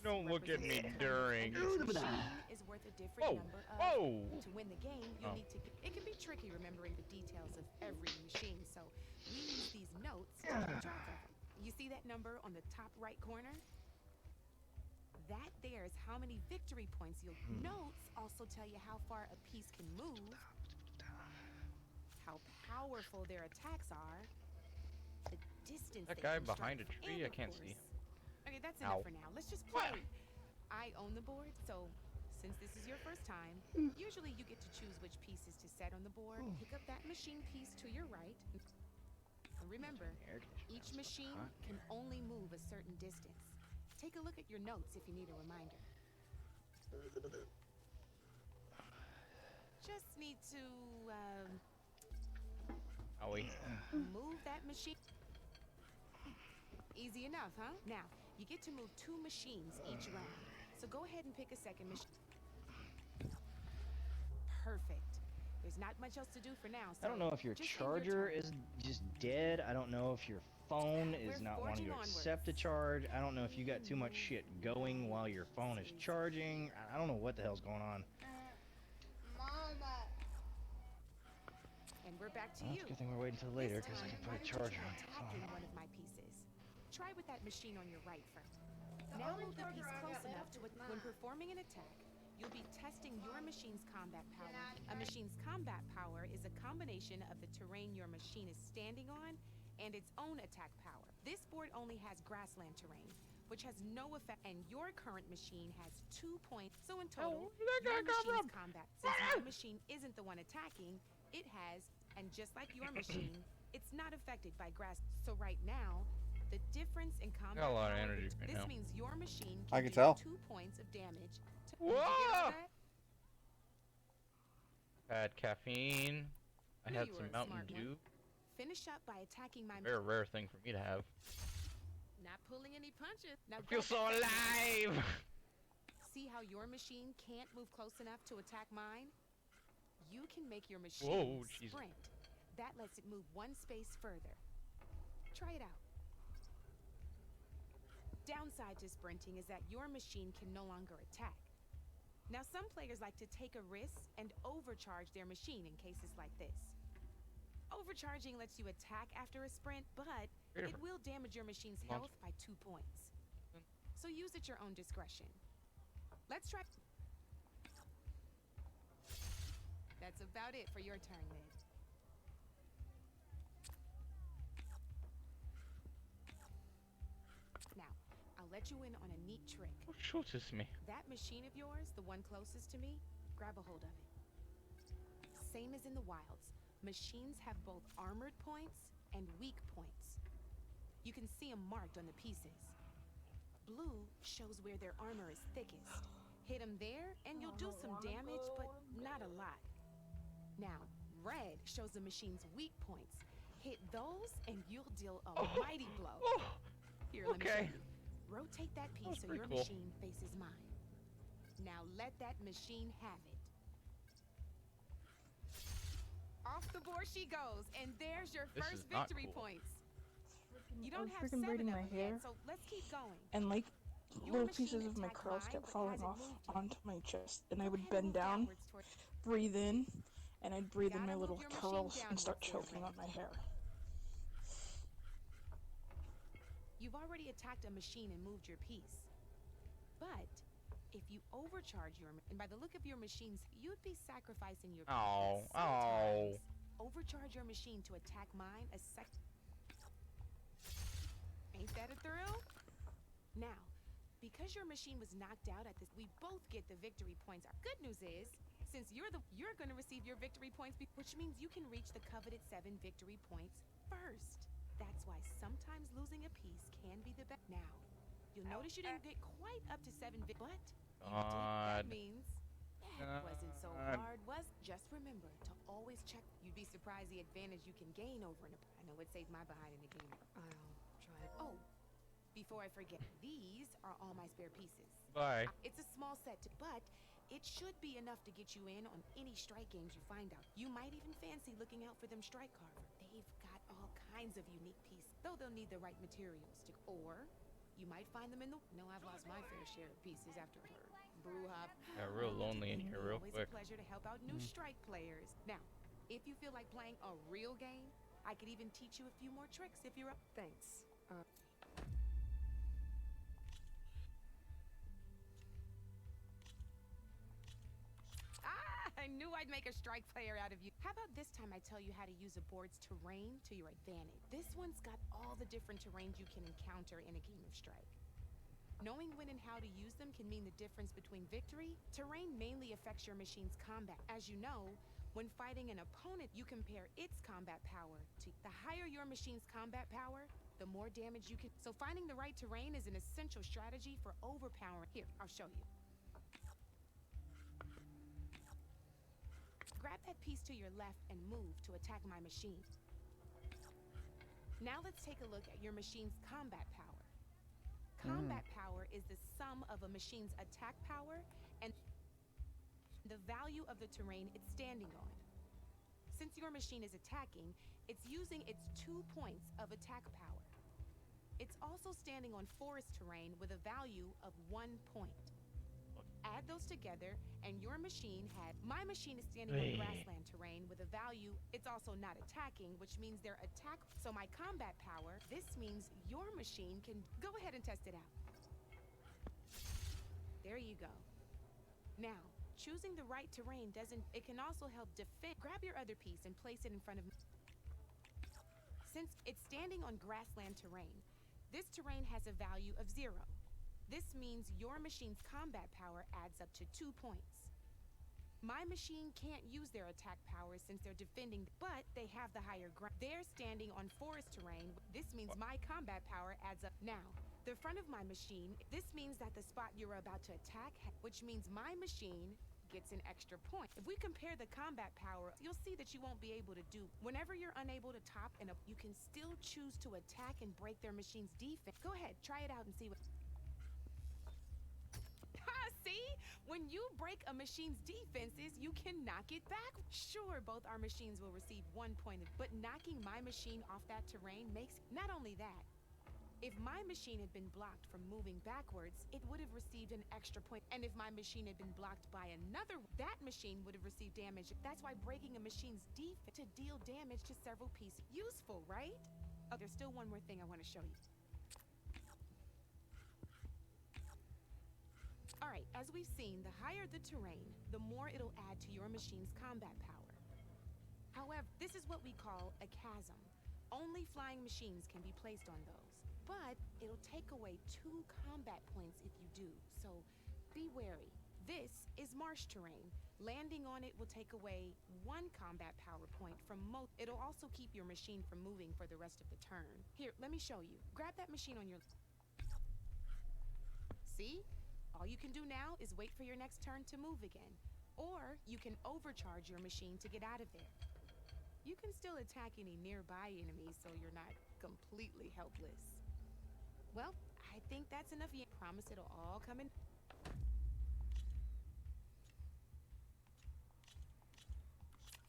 Don't look at me during. Is worth a different number of. Whoa! To win the game, you need to. It can be tricky remembering the details of every machine, so we use these notes to keep track of them. You see that number on the top right corner? That there is how many victory points you'll. Notes also tell you how far a piece can move, how powerful their attacks are, the distance. That guy behind a tree, I can't see. Okay, that's enough for now. Let's just play. I own the board, so since this is your first time, usually you get to choose which pieces to set on the board. Pick up that machine piece to your right. And remember, each machine can only move a certain distance. Take a look at your notes if you need a reminder. Just need to, move that machine. Easy enough, huh? Now, you get to move 2 machines each round. So go ahead and pick a second machine. Perfect. There's not much else to do for now. So I don't know if your charger is just dead. I don't know if your phone is not wanting to accept a charge. I don't know if you got too much shit going while your phone is charging. I don't know what the hell's going on. And we're back to Well, you. it's a good thing we're waiting until later, because I can put a charger on the Attacking phone. one of my pieces. Try with that machine on your right first. Now move the piece close enough to when performing an attack, you'll be testing your machine's combat power. A machine's combat power is a combination of the terrain your machine is standing on and its own attack power. This board only has grassland terrain, which has no effect, and your current machine has 2 points. So in total, your machine's combat. Since my machine isn't the one attacking, it has, and just like your machine, it's not affected by grass. So right now, the difference in combat Got a lot of power, energy right this now. means your machine I can can tell. 2 points of damage. Whoa! Did you get all that? Had caffeine. I Knew had you some were a Mountain smart one. Dew. Finish up by attacking my. Very rare thing for me to have. Not pulling any punches. Now I feel so alive! See how your machine can't move close enough to attack mine? You can make your machine Whoa, Jesus. sprint. That lets it move 1 space further. Try it out. Downside to sprinting is that your machine can no longer attack. Now some players like to take a risk and overcharge their machine in cases like this. Overcharging lets you attack after a sprint, but it will damage your machine's health by 2 points. So use at your own discretion. Let's try. That's about it for your turn, Mid. Now, I'll let you in on a neat trick. Who shoots me? That machine of yours, the one closest to me, grab a hold of it. Same as in the wilds, machines have both armored points and weak points. You can see them marked on the pieces. Blue shows where their armor is thickest. Hit them there and you'll do some damage, but not a lot. Now, red shows the machine's weak points. Hit those and you'll deal a mighty blow. Here, let me show you. Rotate that piece so your machine faces mine. Now let that machine have it. Off the board she goes, and there's your first victory points. You don't have 7 of them yet, so let's keep going. And like little pieces of my curls kept falling off onto my chest, and I would bend down, breathe in, and I'd breathe in my little curls and start choking on my hair. You've already attacked a machine and moved your piece. But if you overcharge your, and by the look of your machines, you'd be sacrificing your piece. Overcharge your machine to attack mine a second. Ain't that a thrill? Now, because your machine was knocked out at this, we both get the victory points. Our good news is, Since you're gonna receive your victory points, which means you can reach the coveted 7 victory points first. That's why sometimes losing a piece can be the best. Now, you'll notice you didn't get quite up to 7 but you did. That means it wasn't so hard, was? Just remember to always check. You'd be surprised the advantage you can gain over an opponent. I know it saved my behind in the game. I'll try it. Oh, before I forget, these are all my spare pieces. Bye. It's a small set, but it should be enough to get you in on any strike games you find out. You might even fancy looking out for them strike carver. They've got all kinds of unique pieces, though they'll need the right materials to. Or you might find them in the. No, I've lost my fair share of pieces after her. Brewhop. Got real lonely in here real Always quick. a pleasure to help out new strike players. Now, if you feel like playing a real game, I could even teach you a few more tricks if you're up. Thanks. I knew I'd make a strike player out of you. How about this time I tell you how to use a board's terrain to your advantage? This one's got all the different terrains you can encounter in a game of Strike. Knowing when and how to use them can mean the difference between victory. Terrain mainly affects your machine's combat. As you know, when fighting an opponent, you compare its combat power to the higher your machine's combat power, the more damage you can. So finding the right terrain is an essential strategy for overpowering. Here, I'll show you. Grab that piece to your left and move to attack my machine. Now let's take a look at your machine's combat power. Combat power is the sum of a machine's attack power and the value of the terrain it's standing on. Since your machine is attacking, it's using its 2 points of attack power. It's also standing on forest terrain with a value of 1 point. Add those together, and your machine had. My machine is standing on grassland terrain with a value. It's also not attacking, which means their attack. So my combat power. This means your machine can. Go ahead and test it out. There you go. Now, choosing the right terrain doesn't. It can also help defend. Grab your other piece and place it in front of me. Since it's standing on grassland terrain, this terrain has a value of 0. This means your machine's combat power adds up to 2 points. My machine can't use their attack power since they're defending, but they have the higher ground. They're standing on forest terrain. This means my combat power adds up. Now, the front of my machine, this means that the spot you're about to attack, which means my machine gets an extra point. If we compare the combat power, you'll see that you won't be able to do. Whenever you're unable to top, you can still choose to attack and break their machine's defense. Go ahead, try it out and see what. See? When you break a machine's defenses, you can knock it back. Sure, both our machines will receive 1 point, but knocking my machine off that terrain makes. Not only that, if my machine had been blocked from moving backwards, it would have received an extra point. And if my machine had been blocked by another, that machine would have received damage. That's why breaking a machine's defense to deal damage to several pieces. Useful, right? Oh, there's still one more thing I want to show you. Alright, as we've seen, the higher the terrain, the more it'll add to your machine's combat power. However, this is what we call a chasm. Only flying machines can be placed on those. But it'll take away 2 combat points if you do, so be wary. This is marsh terrain. Landing on it will take away 1 combat power point from most. It'll also keep your machine from moving for the rest of the turn. Here, let me show you. Grab that machine on your. See? All you can do now is wait for your next turn to move again. Or you can overcharge your machine to get out of there. You can still attack any nearby enemies so you're not completely helpless. Well, I think that's enough. You promise it'll all come in.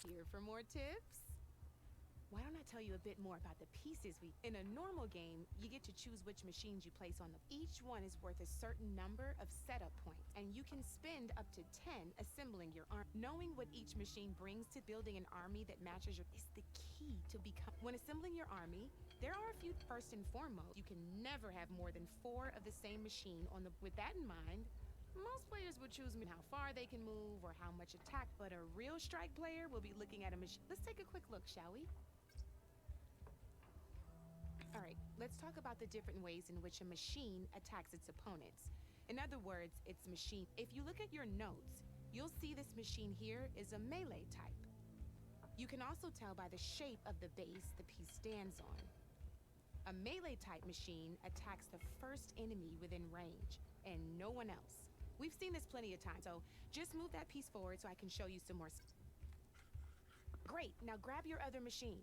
Here for more tips? Why don't I tell you a bit more about the pieces we. In a normal game, you get to choose which machines you place on them. Each one is worth a certain number of setup points, and you can spend up to 10 assembling your army. Knowing what each machine brings to building an army that matches your is the key to become. When assembling your army, there are a few. First and foremost, you can never have more than 4 of the same machine on the. With that in mind, most players would choose how far they can move or how much attack, but a real strike player will be looking at a machine. Let's take a quick look, shall we? Alright, let's talk about the different ways in which a machine attacks its opponents. In other words, its machine. If you look at your notes, You'll see this machine here is a melee type. You can also tell by the shape of the base the piece stands on. A melee type machine attacks the first enemy within range, and no one else. We've seen this plenty of times, so just move that piece forward so I can show you some more. Great, now grab your other machine.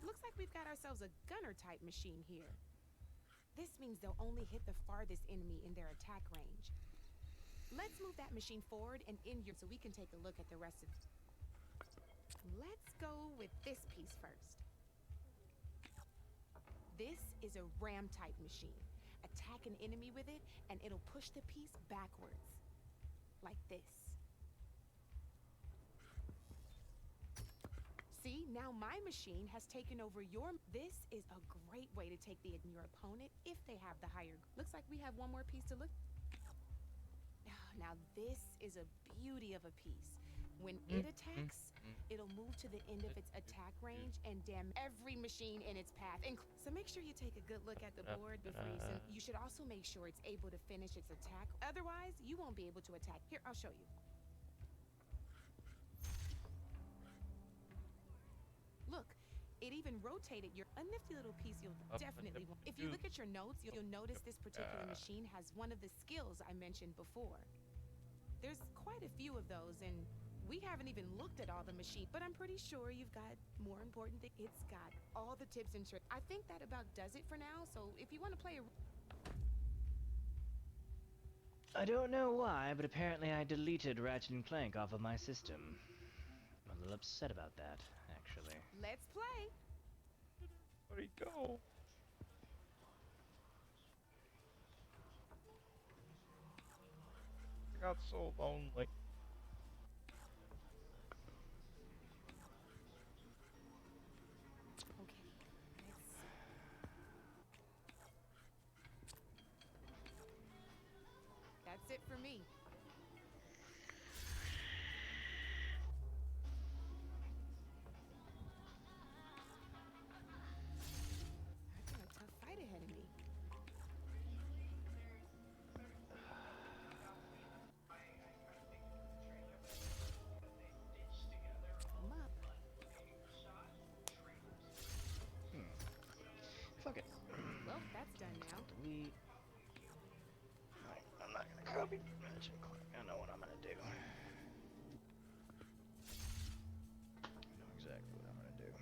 Looks like we've got ourselves a gunner type machine here. This means they'll only hit the farthest enemy in their attack range. Let's move that machine forward and in here so we can take a look at the rest of. Let's go with this piece first. This is a ram type machine. Attack an enemy with it and it'll push the piece backwards. Like this. See, now my machine has taken over your. This is a great way to take your opponent if they have the higher. Looks like we have one more piece to look. Now this is a beauty of a piece. When it attacks, it'll move to the end of its attack range and damn every machine in its path. So make sure you take a good look at the board before you send. You should also make sure it's able to finish its attack. Otherwise, you won't be able to attack. Here, I'll show you. Look, it even rotated your a nifty little piece you'll definitely want. If you look at your notes, you'll notice this particular machine has one of the skills I mentioned before. There's quite a few of those, and we haven't even looked at all the machines, but I'm pretty sure you've got more important things. It's got all the tips and tricks. I think that about does it for now, so if you want to play a... I don't know why, but apparently I deleted Ratchet and Clank off of my system. I'm a little upset about that, actually. Let's play! Where'd he go? I got so lonely. That's it for me. I've got a tough fight ahead of me. I'm up. Fuck it. Well, that's done now. Delete. I'm not gonna copy Ratchet and Clank. I know what I'm gonna do. I know exactly what I'm gonna do.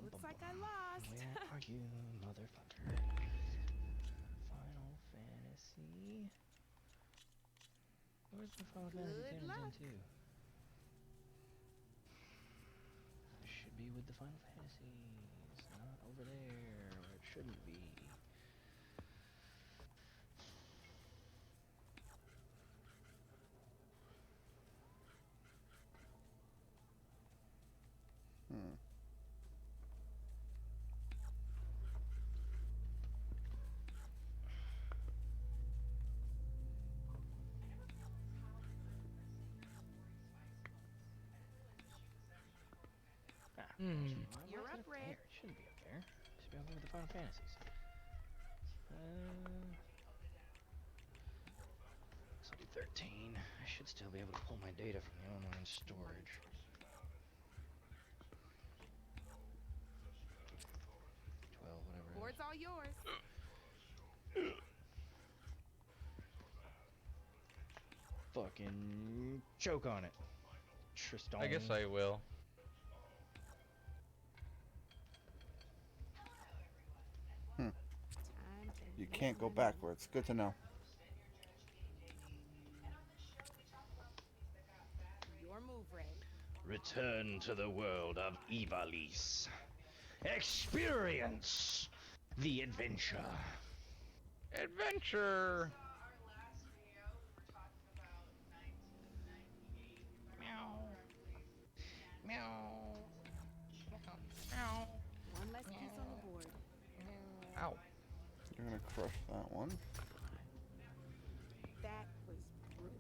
Looks like I lost. Where are you, motherfucker? Final Fantasy. Where's the Final Fantasy Good turns luck. into? Should be with the Final Fantasies, not over there where it shouldn't be. You're up, Red. It shouldn't be up there. It should be up there with the Final Fantasies. So do 13. I should still be able to pull my data from the online storage. Whatever. Board's all yours. Fucking choke on it, Tristan. I guess I will. You can't go backwards. Good to know. Your move, Red. Return to the world of Ivalice. Experience the adventure. Adventure! One less piece on the board. Ow. You're gonna crush that one. That was brutal.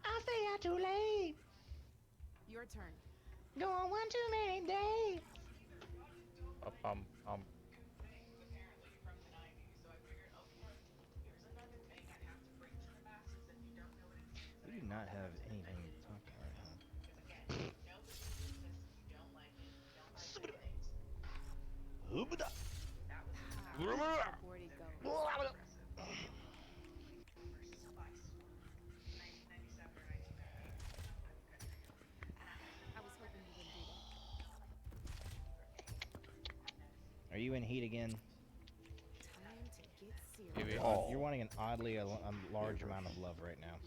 I say you're too late. Your turn. Don't want too many days. We do not have anything to talk about right now. Are you in heat again? Maybe. You're wanting an oddly large amount of love right now.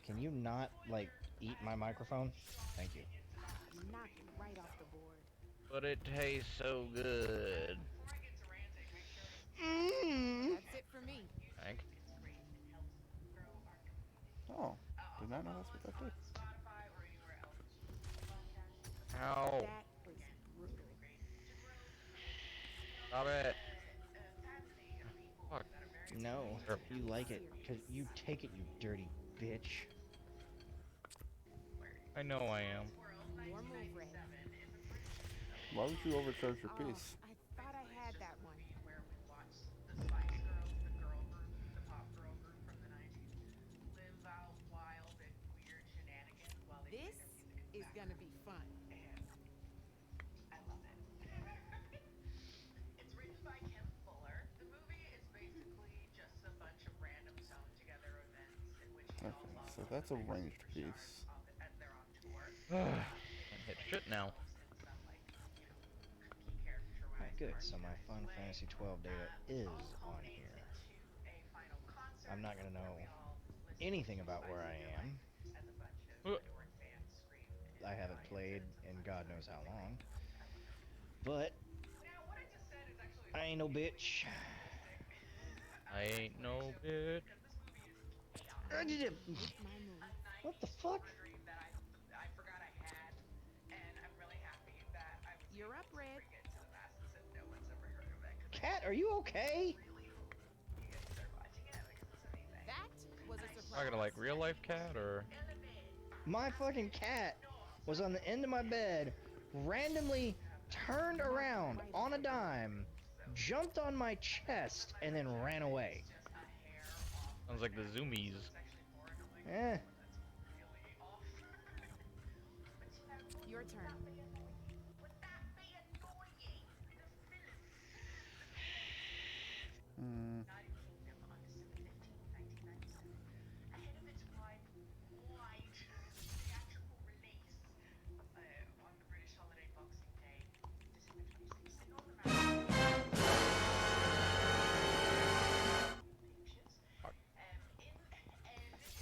Can you not, like, eat my microphone? Thank you. Knocked right off the board. But it tastes so good. That's it for me. Thanks. Oh, did not know that's what that did. Ow. That was brutal. Stop it. Fuck. No, you like it, because you take it, you dirty bitch. I know I am. Your move, Red. Why would you overcharge your piece? I thought I had that one. This is gonna be fun. It's written by Kim Fuller. The movie is basically just a bunch of random sewn together events in which we all Okay, so that's a ranged piece. Can't hit shit now. Alright, good. So my Final Fantasy 12 data is on here. I'm not gonna know anything about where I am. I haven't played in God knows how long. But I ain't no bitch. I ain't no bitch. What the fuck? You're up, Red. Cat, are you okay? That was a surprise. Talking to like real life cat or? My fucking cat was on the end of my bed, randomly turned around on a dime, jumped on my chest, and then ran away. Sounds like the Zoomies. Eh. Your turn. Hmm.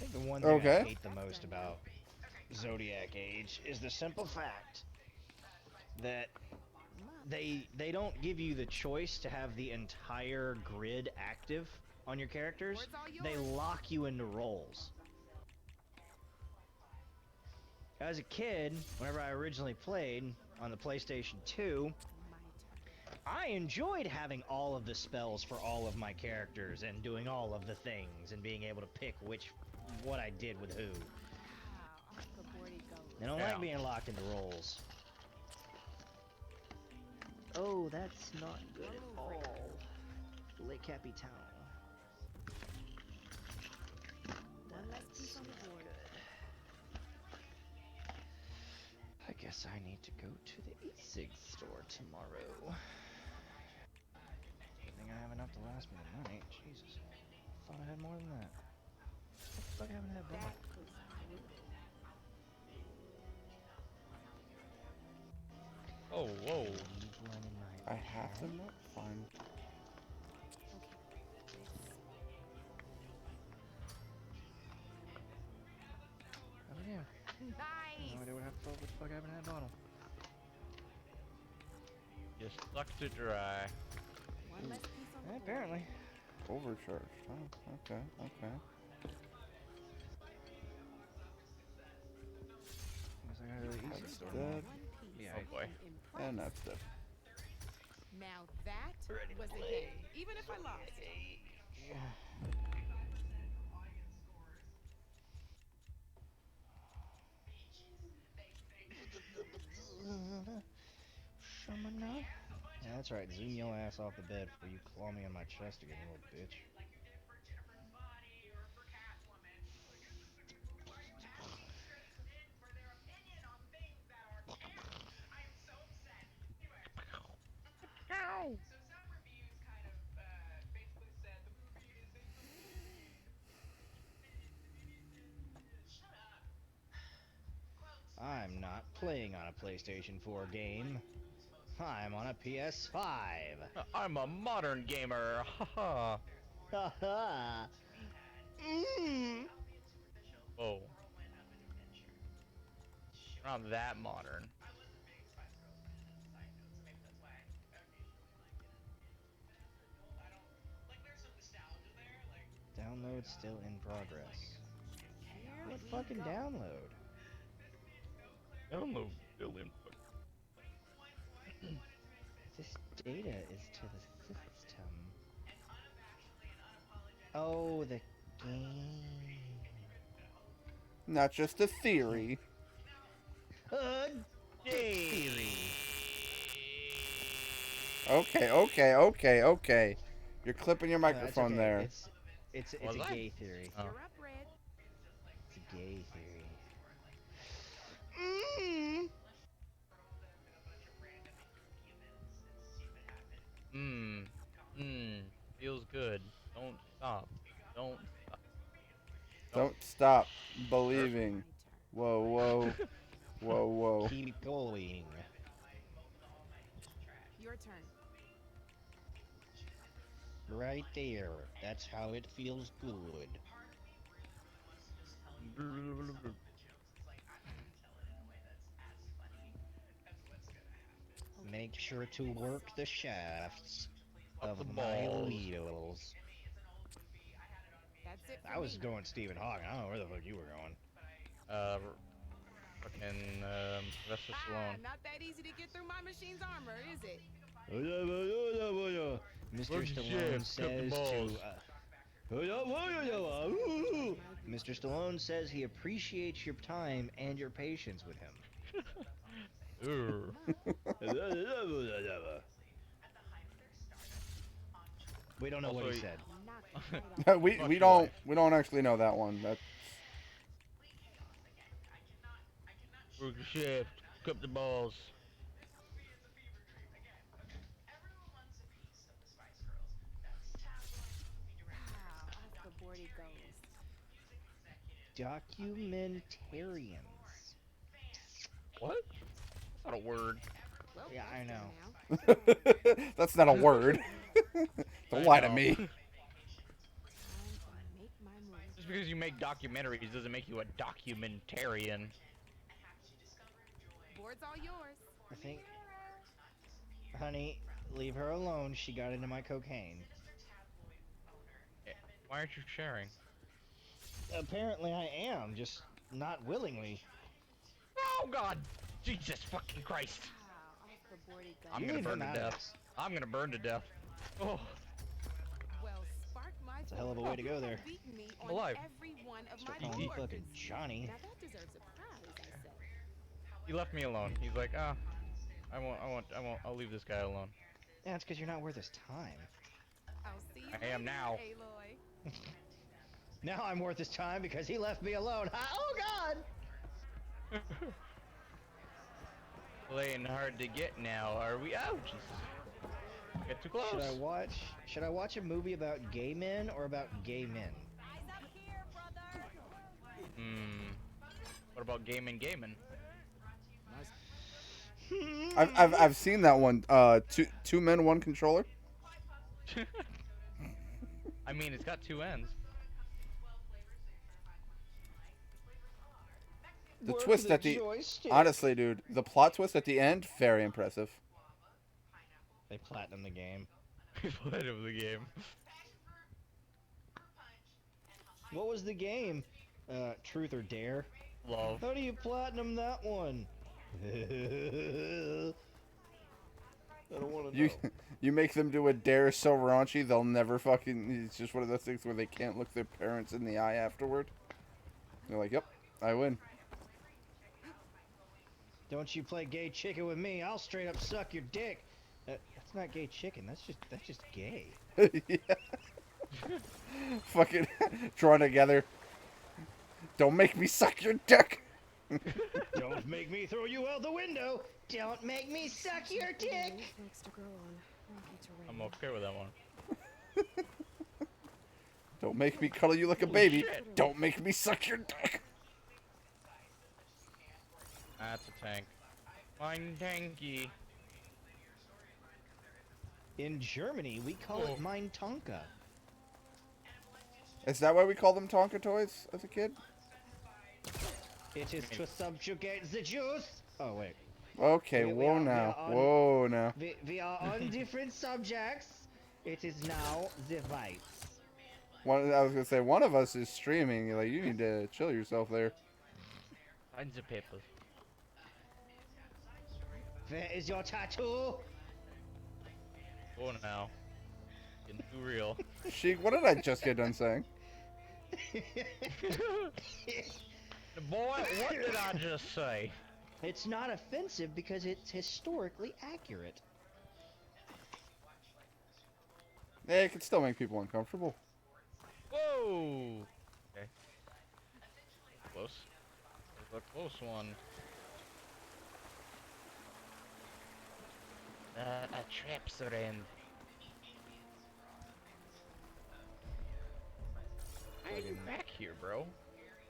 I think the one thing I hate the most about Zodiac Age is the simple fact that they don't give you the choice to have the entire grid active on your characters. They lock you into roles. As a kid, whenever I originally played on the PlayStation 2, I enjoyed having all of the spells for all of my characters and doing all of the things and being able to pick what I did with who. I don't like being locked into roles. Oh, that's not good at all. Le Capitan. That's not good. I guess I need to go to the e-cig store tomorrow. I think I have enough to last me the night. Jesus. I thought I had more than that. What the fuck haven't I had bought? Oh, whoa. I have them not fine. Oh yeah. Nice. No idea what the fuck happened to that bottle. Just sucked it dry. One less piece on the board. Apparently. Overcharged. Oh, okay, okay. Guess I gotta go to the easy That's store. dead. Yeah. Oh boy. And that's dead. Now that was a game, even if I lost. Shamana? That's right, zoom your ass off the bed before you claw me on my chest again, you little bitch. I'm not playing on a PlayStation 4 game. I'm on a PS5. I'm a modern gamer. Haha. Haha. Whoa. Not that modern. Download still in progress. What fucking download? Download still in. This data is to the system. Oh, the game. Not just a theory. Theory. Okay. You're clipping your microphone okay. there. It's a gay theory. Oh. It's a gay theory. Feels good. Don't stop. Don't stop believing. Whoa. Keep going. Your turn. Right there. That's how it feels good. Make sure to work the shafts of my needles. That's it. I was going Stephen Hawking. I don't know where the fuck you were going. Fucking Sylvester Stallone. Not that easy to get through my machine's armor, is it? Mr. Stallone says Mr. Stallone says he appreciates your time and your patience with him. We don't know what he said. we don't actually know that one. That's Work the shaft, cup the balls. Documentarians. What? That's not a word. Yeah, I know. that's not a word. Don't lie to me. Just because you make documentaries doesn't make you a documentarian. Board's all yours. I think, honey, leave her alone. She got into my cocaine. Why aren't you sharing? Apparently I am, just not willingly. Oh God! Jesus fucking Christ! I'm gonna burn to death. I'm gonna burn to death. Oh. Well, spark my It's a hell of a way to go there. I'm alive. Every one of Start my calling me coworkers. fucking Johnny. Now that deserves a prize, I say. He left me alone. He's like, I'll leave this guy alone. Yeah, it's because you're not worth his time. I'll see you I am later, now. Aloy. Now I'm worth his time because he left me alone. Oh God! Playing hard to get now, are we? Oh Jesus! Get too close. Should I watch a movie about gay men or about gay men? What about gaming? I've seen that one. Two men, one controller. I mean, it's got two ends. The twist at the honestly, dude, the plot twist at the end, very impressive. They platinum the game. Platinum the game. What was the game? Truth or Dare? Love. How do you platinum that one? I don't want to know. You make them do a dare so raunchy they'll never fucking. It's just one of those things where they can't look their parents in the eye afterward. They're like, "Yep, I win." Don't you play gay chicken with me? I'll straight up suck your dick. That's not gay chicken. That's just gay. Yeah. Fucking drawn together. Don't make me suck your dick. Don't make me throw you out the window. Don't make me suck your dick. I'm okay with that one. Don't make me cuddle you like a baby. Don't make me suck your dick. That's a tank. Mine tanky. In Germany, we call it Mein Tonka. Is that why we call them Tonka toys as a kid? It is to subjugate the Jews. Oh wait. Okay, whoa now. We are on different subjects. It is now the whites. I was gonna say one of us is streaming. Like you need to chill yourself there. Find the papers. Where is your tattoo? Oh now. Getting too real. Sheik, what did I just get done saying? Boy, what did I just say? It's not offensive because it's historically accurate. Yeah, it can still make people uncomfortable. Whoa! Okay. Close. There's a close one. A trap surround. How are you back here, bro?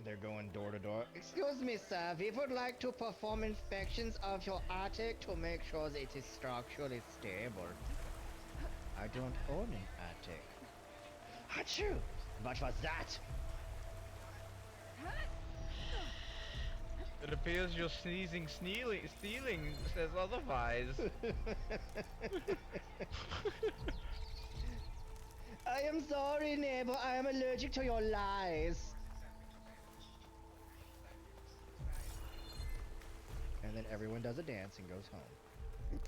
They're going door to door. Excuse me, sir. We would like to perform inspections of your attic to make sure that it is structurally stable. I don't own an attic. Achoo! What was that? It appears your stealing says otherwise. I am sorry, neighbor. I am allergic to your lies. And then everyone does a dance and goes home.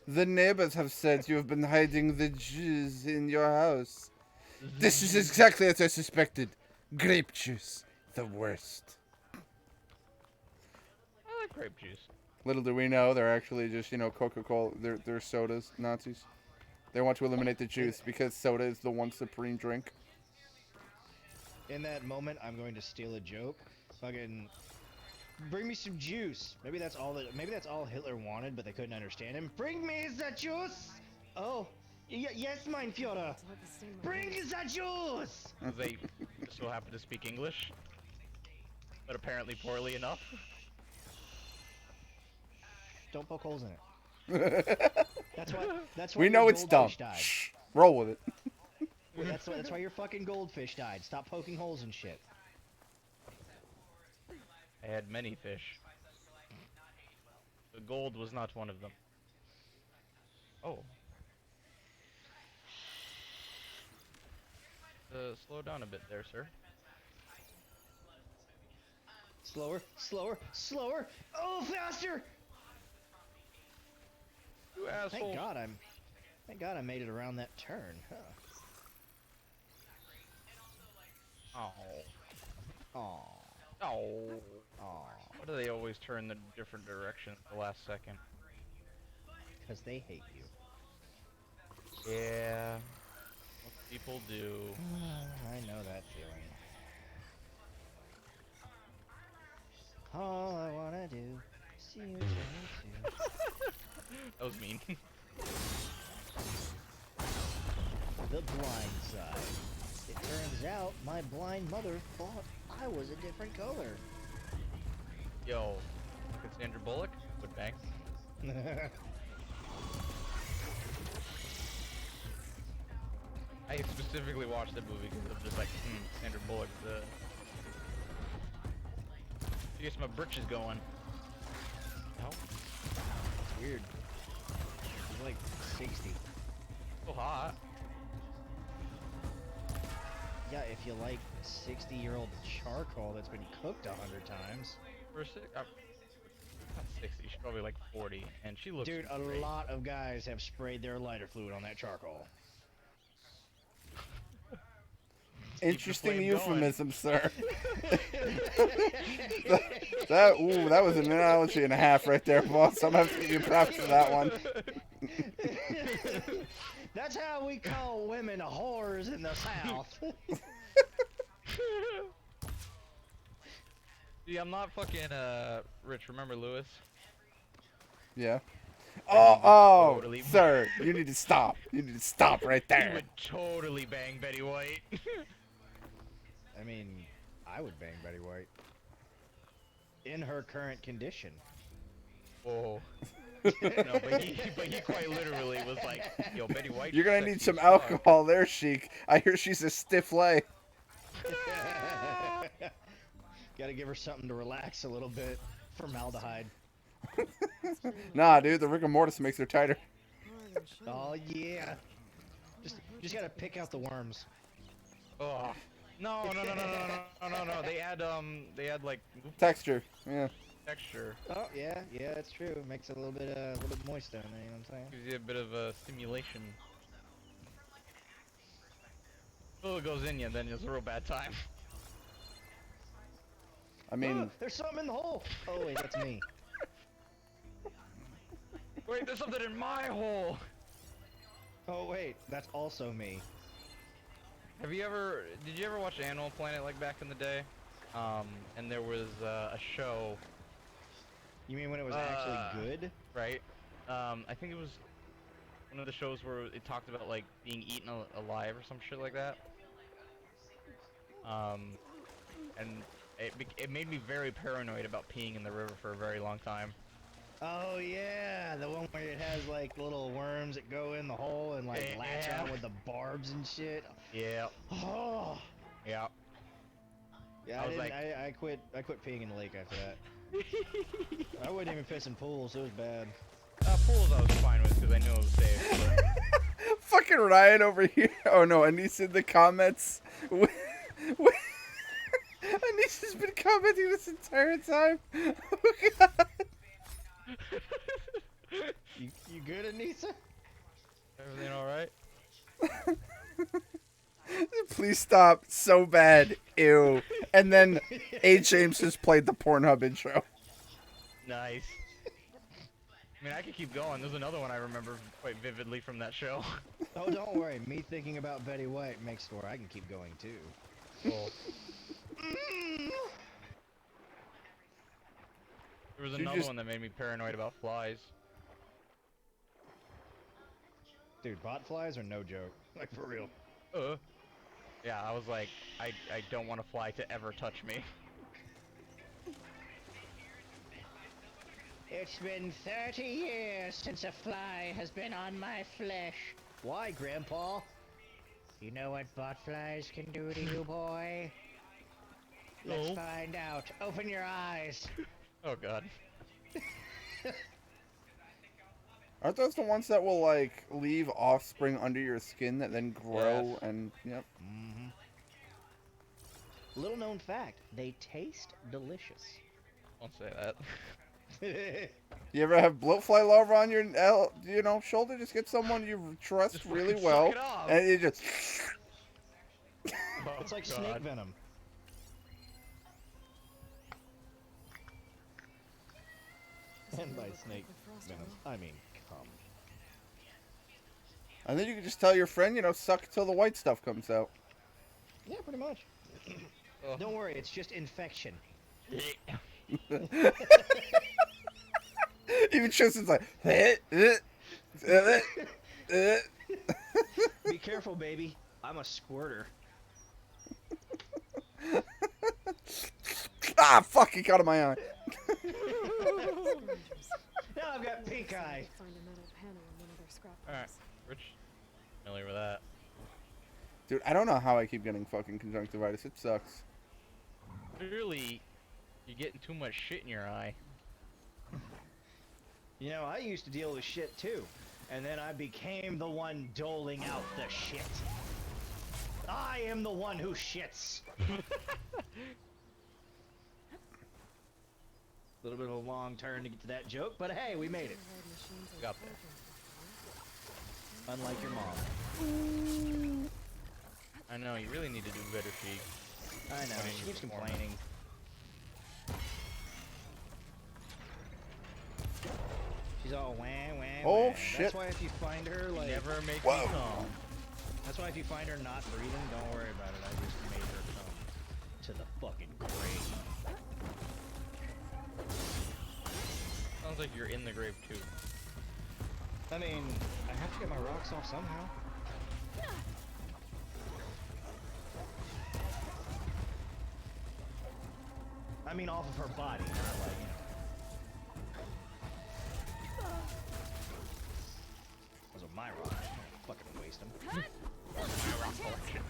The neighbors have said you have been hiding the juice in your house. This is exactly as I suspected. Grape juice. The worst. I like grape juice. Little do we know, they're actually just, Coca-Cola. They're sodas, Nazis. They want to eliminate the juice because soda is the one supreme drink. In that moment, I'm going to steal a joke. Fucking... Bring me some juice. Maybe that's all Hitler wanted, but they couldn't understand him. Bring me the juice. Oh, yes, mein Führer. Bring the juice. They so happen to speak English, but apparently poorly enough. Don't poke holes in it. That's why. We know it's dumb. Shh. Roll with it. That's why your fucking goldfish died. Stop poking holes in shit. I had many fish. The gold was not one of them. Oh. Slow down a bit there, sir. Slower, slower, slower. Oh, faster! You asshole. Thank God I made it around that turn. Huh. Oh. Oh. Oh. Oh. Why do they always turn the different direction at the last second? Because they hate you. Yeah. Most people do. I know that feeling. All I wanna do is see you too. That was mean. The Blind Side. It turns out my blind mother thought I was a different color. Yo, look at Sandra Bullock. Would bang. I specifically watched that movie because I'm just like, Sandra Bullock. She gets my britches going. No? It's weird. She's like 60. So hot. Yeah, if you like 60-year-old charcoal that's been cooked 100 times. For not 60, she's probably like 40, and she looks Dude, great. a lot of guys have sprayed their lighter fluid on that charcoal. Interesting euphemism, sir. that was an analogy and a half right there, boss. I'm gonna have to give you props for that one. That's how we call women whores in the South. See, I'm not fucking rich. Remember Lewis? Yeah. Oh, Totally. sir, you need to stop. You need to stop right You there. would totally bang Betty White. I mean, I would bang Betty White. In her current condition. Whoa. No, but he quite literally was like, yo, Betty White. You're gonna need some alcohol there, Sheik. I hear she's a stiff lay. Gotta give her something to relax a little bit. Formaldehyde. Nah, dude, the rigor mortis makes her tighter. Oh yeah. Just gotta pick out the worms. Oh. No. They add like Texture, yeah. texture. Oh yeah, that's true. It makes it a little bit moist down there. You know what I'm saying? Gives you a bit of a stimulation. Oh, it goes in you, then it's a real bad time. I mean, there's something in the hole. Oh wait, that's me. Wait, there's something in my hole. Oh wait, that's also me. Did you ever watch Animal Planet like back in the day? And there was a show. You mean when it was actually good? Right. I think it was one of the shows where it talked about like being eaten alive or some shit like that. And it made me very paranoid about peeing in the river for a very long time. Oh yeah, the one where it has like little worms that go in the hole and like latch on with the barbs and shit. Yeah. Oh. Yeah. Yeah, I quit peeing in the lake after that. I wouldn't even piss in pools, it was bad. Pools I was fine with because I knew it was safe. But... fucking Ryan over here. Oh no, Anise in the comments. Anise has been commenting this entire time. Oh god. You good, Anissa? Everything alright? Please stop. So bad. Ew. And then A. James has played the Pornhub intro. Nice. I mean, I could keep going. There's another one I remember quite vividly from that show. Oh, don't worry. Me thinking about Betty White makes for I can keep going too. Cool. There was another one that made me paranoid about flies. Dude, bot flies are no joke. Like, for real. Yeah, I was like, I don't want a fly to ever touch me. It's been 30 years since a fly has been on my flesh. Why, Grandpa? You know what bot flies can do to you, boy? Let's find out. Open your eyes. Oh god. Aren't those the ones that will like leave offspring under your skin that then grow and yep. Mm-hmm. Little known fact, they taste delicious. Don't say that. You ever have bloatfly larvae on your shoulder? Just get someone you trust just really suck well, it off. and you just. It's like snake venom. And by snake venom, I mean cum. And then you can just tell your friend, suck till the white stuff comes out. Yeah, pretty much. Don't worry, it's just infection. Even Tristan's like, be careful, baby. I'm a squirter. Ah, fuck! He got in my eye. Now I've got pink eye. Alright, Rich. Familiar with that. Dude, I don't know how I keep getting fucking conjunctivitis. It sucks. Clearly, you're getting too much shit in your eye. You know, I used to deal with shit too. And then I became the one doling out the shit. I am the one who shits. A little bit of a long turn to get to that joke, but hey, we made it. Got there. Unlike your mom. I know, you really need to do better, Sheik. I know, When she you keeps perform. complaining. She's all wah, wah, Oh, wah. shit. That's why if you find her, like... Never make Whoa. me come. That's why if you find her not breathing, don't worry about it. I just made her come to the fucking grave. Sounds like you're in the grave, too. I mean, I have to get my rocks off somehow. I mean, off of her body, not like, you know. Those are my rocks. I'm gonna fucking waste them. My rock collection.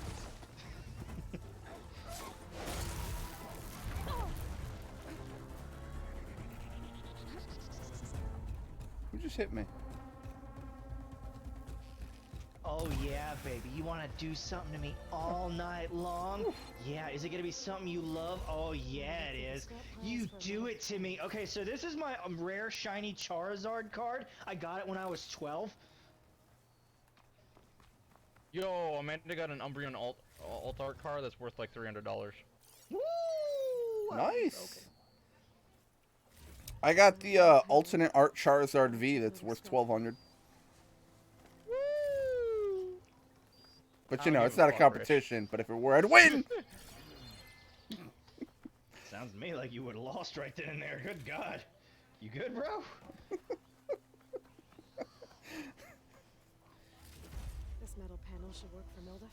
Who just hit me? Oh yeah, baby. You want to do something to me all night long? Yeah, is it going to be something you love? Oh yeah, it is. You do it to me. Okay, so this is my rare shiny Charizard card. I got it when I was 12. Yo, Amanda got an Umbreon alt art card that's worth like $300. Woo! Nice. I got the alternate art Charizard V that's worth $1,200. But you I don't know, give it's a not a fuck, Rich. competition. But if it were, I'd win. Sounds to me like you would have lost right then and there. Good God. You good, bro? This metal panel should work for Mildef.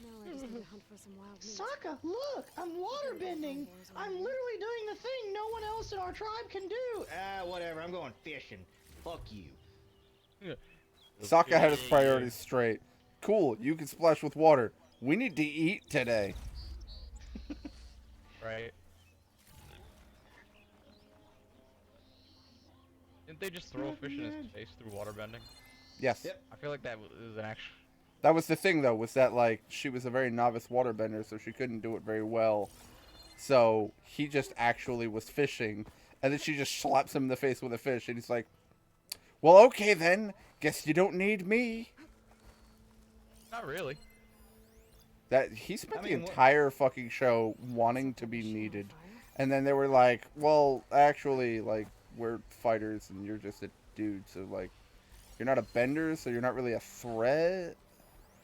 Now I just need to hunt for some wild meat. Sokka, look! I'm waterbending! I'm literally doing the thing no one else in our tribe can do! Ah, whatever. I'm going fishing. Fuck you. Sokka had his priorities straight. Cool, you can splash with water. We need to eat today. Right? Didn't they just throw a fish in his face through waterbending? Yes. I feel like that is an actual... That was the thing, though, was that, like, she was a very novice waterbender, so she couldn't do it very well. So, he just actually was fishing, and then she just slaps him in the face with a fish, and he's like, well, okay then, guess you don't need me. Not really. That he spent I the mean, what- entire fucking show wanting to be needed, and then they were like, well, actually, like, we're fighters, and you're just a dude, so, like, you're not a bender, so you're not really a threat.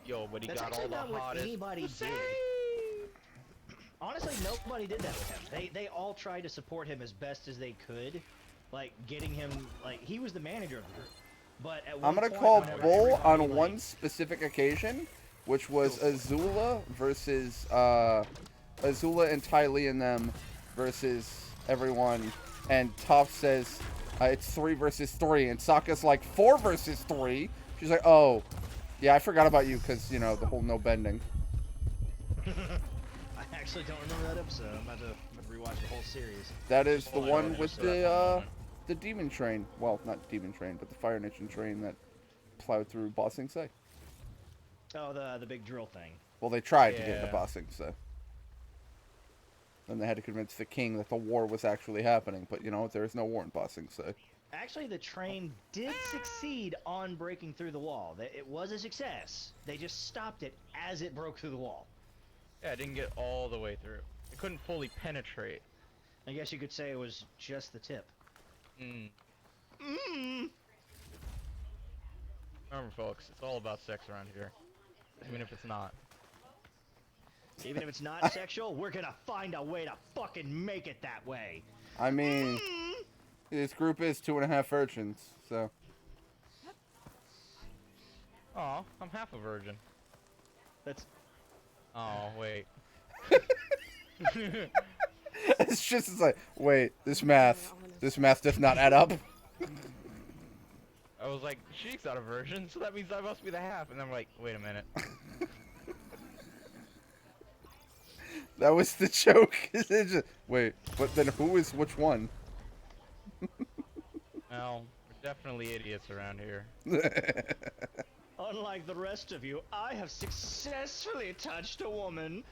Yo, but he That's got all actually the not what hottest... anybody did. Honestly, nobody did that with him. They all tried to support him as best as they could, like getting him. Like he was the manager of the group. But at one I'm gonna point, call whenever bull everybody, on like- one specific occasion, which was Azula versus Azula and Ty Lee and them versus everyone, and Toph says it's 3 versus 3, and Sokka's like 4 versus 3. She's like, oh, yeah, I forgot about you because you know the whole no bending. I actually don't remember that episode. I'm about to rewatch the whole series. That is the Hold on, one hold on, with so that- the demon train. Well, not demon train, but the Fire Nation train that plowed through Ba Sing Se. Oh, the big drill thing. Well, they tried to get Yeah. to Ba Sing Se. Then they had to convince the king that the war was actually happening. But you know, there is no war in Ba Sing Se. Actually, the train did succeed on breaking through the wall. It was a success. They just stopped it as it broke through the wall. Yeah, it didn't get all the way through. It couldn't fully penetrate. I guess you could say it was just the tip. Mm. Mm. Remember, folks, it's all about sex around here. Even if it's not. Even if it's not sexual, we're gonna find a way to fucking make it that way. I mean, this group is 2.5 virgins, so. Aw, I'm half a virgin. That's. Oh, wait. It's just it's like, wait, this math does not add up. I was like, Sheik's not a virgin, so that means I must be the half. And I'm like, wait a minute. That was the joke. It's just, wait, but then who is which one? Well, we're definitely idiots around here. Unlike the rest of you, I have successfully touched a woman.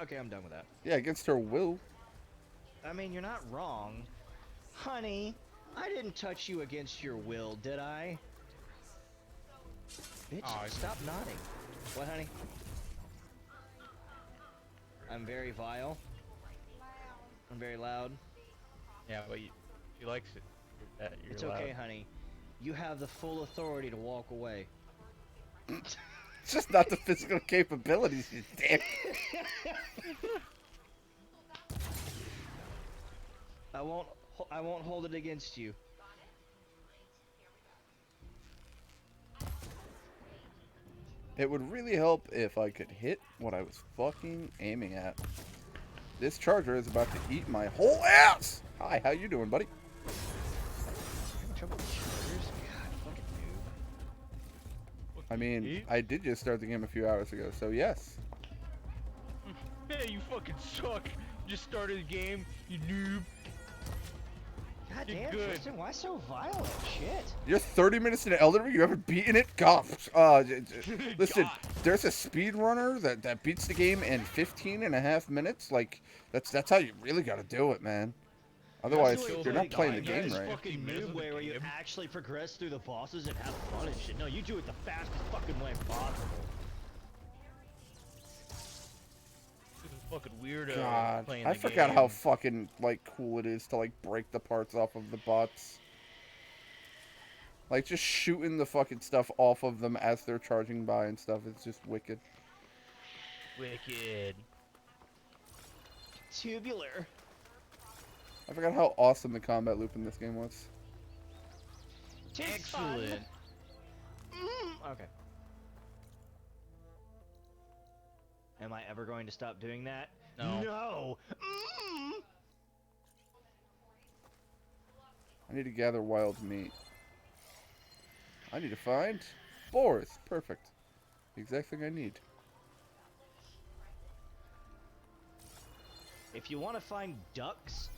Okay, I'm done with that. Yeah, against her will. I mean, you're not wrong. Honey, I didn't touch you against your will, did I? Bitch, Aw, stop nodding. What, honey? I'm very vile. I'm very loud. Yeah, but she likes it. You're It's loud. okay, honey. You have the full authority to walk away. It's just not the physical capabilities, you dick. I won't hold it against you. It would really help if I could hit what I was fucking aiming at. This charger is about to eat my whole ass! Hi, how you doing, buddy? I mean, I did just start the game a few hours ago, so yes. Hey, you fucking suck. Just started the game, you noob. God You're damn, good. Tristan, why so violent? Shit. You're 30 minutes into Elden Ring, you haven't beaten it? God. Listen, there's a speedrunner that beats the game in 15.5 minutes. Like, that's how you really gotta do it, man. Otherwise, you're not playing the game right. Fucking noob way where you actually progress through the bosses and have fun and shit. No, you do it the fastest fucking way possible. This is fucking weirdo. God, playing I the forgot game. how fucking, like, cool it is to, like, break the parts off of the bots. Like, just shooting the fucking stuff off of them as they're charging by and stuff. It's just wicked. Wicked. Tubular. I forgot how awesome the combat loop in this game was. Excellent. Okay. Am I ever going to stop doing that? No. No. I need to gather wild meat. I need to find boars. Perfect. The exact thing I need. If you want to find ducks,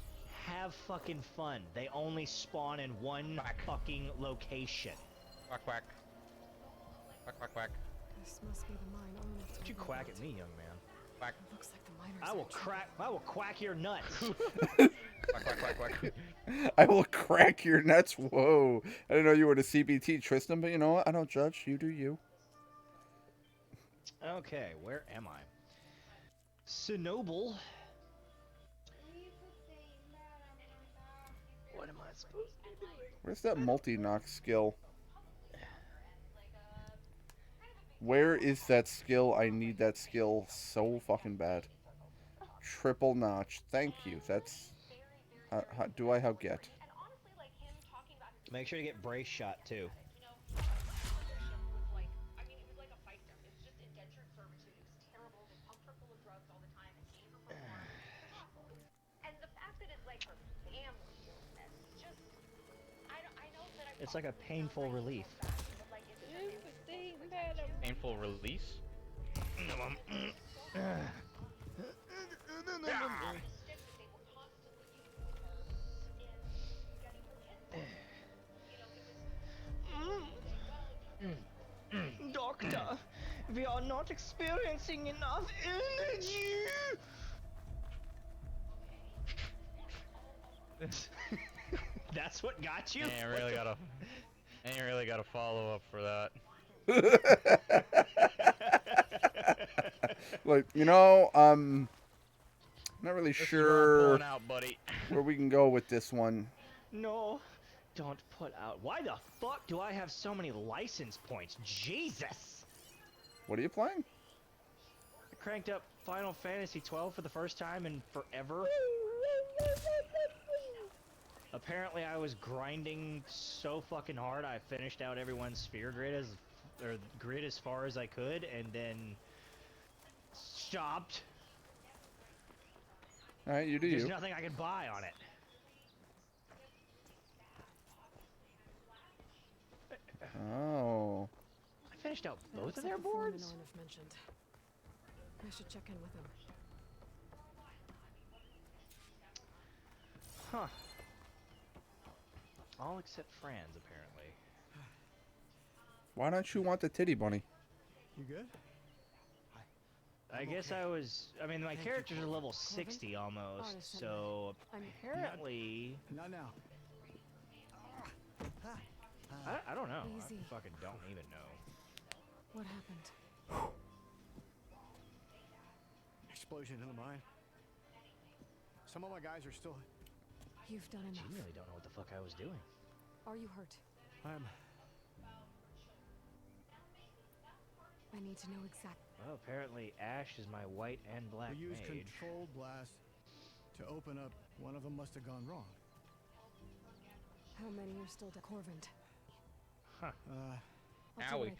have fucking fun. They only spawn in one fucking location. Quack quack. Quack quack quack. This must be the mine owner. Don't you quack at me, young man. Quack. It looks like the miners. I will quack your nuts. Quack quack quack quack. I will crack your nuts. Whoa. I didn't know you were the CBT, Tristan, but you know what? I don't judge. You do you. Okay, where am I? Sinoble. What am I supposed to be doing? Where's that multi-knock skill? Where is that skill? I need that skill so fucking bad. Triple notch. Thank you. That's... how do I how get? Make sure to get brace shot too. It's like a painful relief. Painful release? Doctor, we are not experiencing enough energy. That's what got you? Ain't really got a follow up for that. Like, you know, I'm not really sure pulling out, buddy. where we can go with this one. No, don't put out. Why the fuck do I have so many license points? Jesus! What are you playing? I cranked up Final Fantasy 12 for the first time in forever. Apparently I was grinding so fucking hard I finished out everyone's sphere grid as far as I could and then stopped. Alright, you do There's you. nothing I could buy on it. Oh. I finished out That both looks of like their the foreman boards? Ornif mentioned. I should check in with him. Huh. All except Franz, apparently. Why don't you want the titty bunny? You good? I guess I was... I mean, my characters are level 60 almost, so apparently... Not now. I don't know. Easy. I fucking don't even know. What happened? explosion in the mine. Some of my guys are still... You've done enough. You really don't know what the fuck I was doing. Are you hurt? I need to know exactly. Well, apparently Ash is my white and black We used mage. controlled blast to open up. One of them must have gone wrong. How many are still dead? Corvant. Huh. I'll do what I can.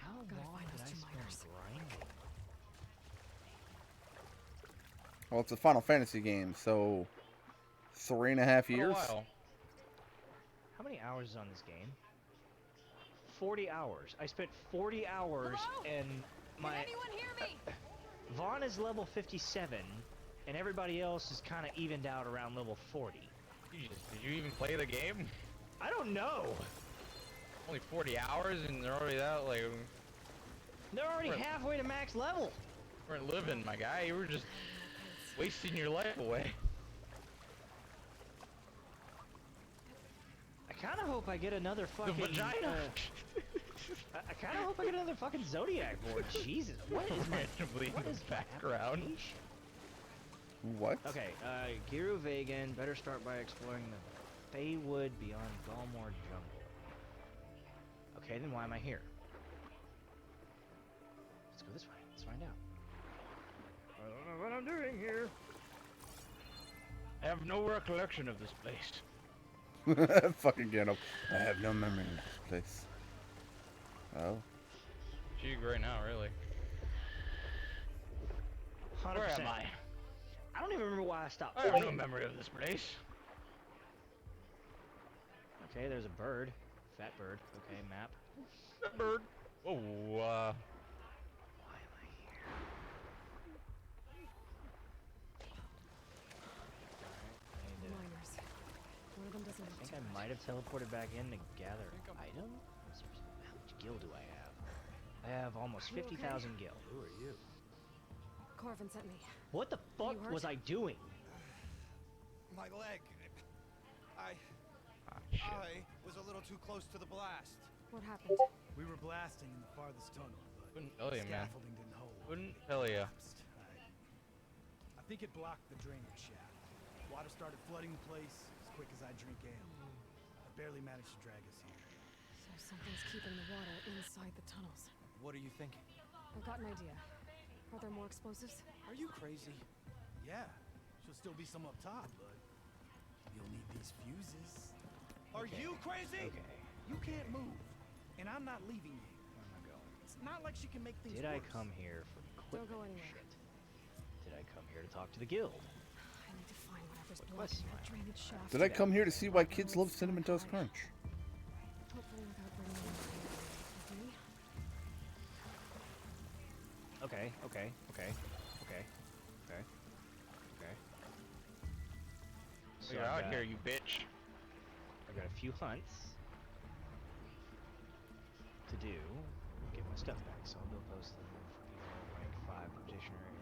How Gotta long find did those I two spend miners. grinding? Well, it's a Final Fantasy game, so 3.5 years. while. How many hours is on this game? 40 hours. I spent 40 hours and my... Can anyone hear me? Vaughn is level 57, and everybody else is kind of evened out around level 40. Did you even play the game? I don't know. Only 40 hours and they're already that, like... They're already halfway to max level. You weren't living, my guy. You were just wasting your life away. I kind of hope I get another fucking... The vagina! I kind of hope I get another fucking Zodiac board. Jesus, what is my... Randomly What in is the background? What? Okay, Giru Vegan, better start by exploring the Feywood beyond Galmore Jungle. Okay, then why am I here? Let's go this way. Let's find out. I don't know what I'm doing here. I have no recollection of this place. Fucking Gandalf. I have no memory of this place. Oh. Gee, right now, really. 100%. Where am I? I don't even remember why I stopped. I have no memory of this place. Okay, there's a bird. Fat bird. Okay, map. That bird. Oh, Why am I here? Miners. One of them doesn't I think I might have teleported back in to gather items? How much gil do I have? I have almost You okay? 50,000 gil. Who are you? Corvin sent me. What the fuck You hurt? was I doing? My leg. I was a little too close to the blast. What happened? We were blasting in the farthest tunnel, but Couldn't tell you, man. scaffolding didn't hold. Couldn't tell ya. I think it blocked the drainage shaft. Water started flooding the place as quick as I drink ale. I barely managed to drag us here. So something's keeping the water inside the tunnels. What are you thinking? I've got an idea. Are there more explosives? Are you crazy? Yeah, should still be some up top, but you'll need these fuses. Are you crazy? Okay. You can't move, and I'm not leaving you. Where am I going? It's not like she can make things Did I worse. come here for Don't equipment go anywhere. shit? Did I come here to talk to the guild? I need to find whatever's What blocking quest that am I on? drainage shaft. Did I come here to see why kids love Cinnamon Toast Crunch? Hopefully without bringing anything with me. Okay. So You're out here, you bitch. I've got a few hunts to do. Get my stuff back, so I'll go post them for rank 5 practitioner in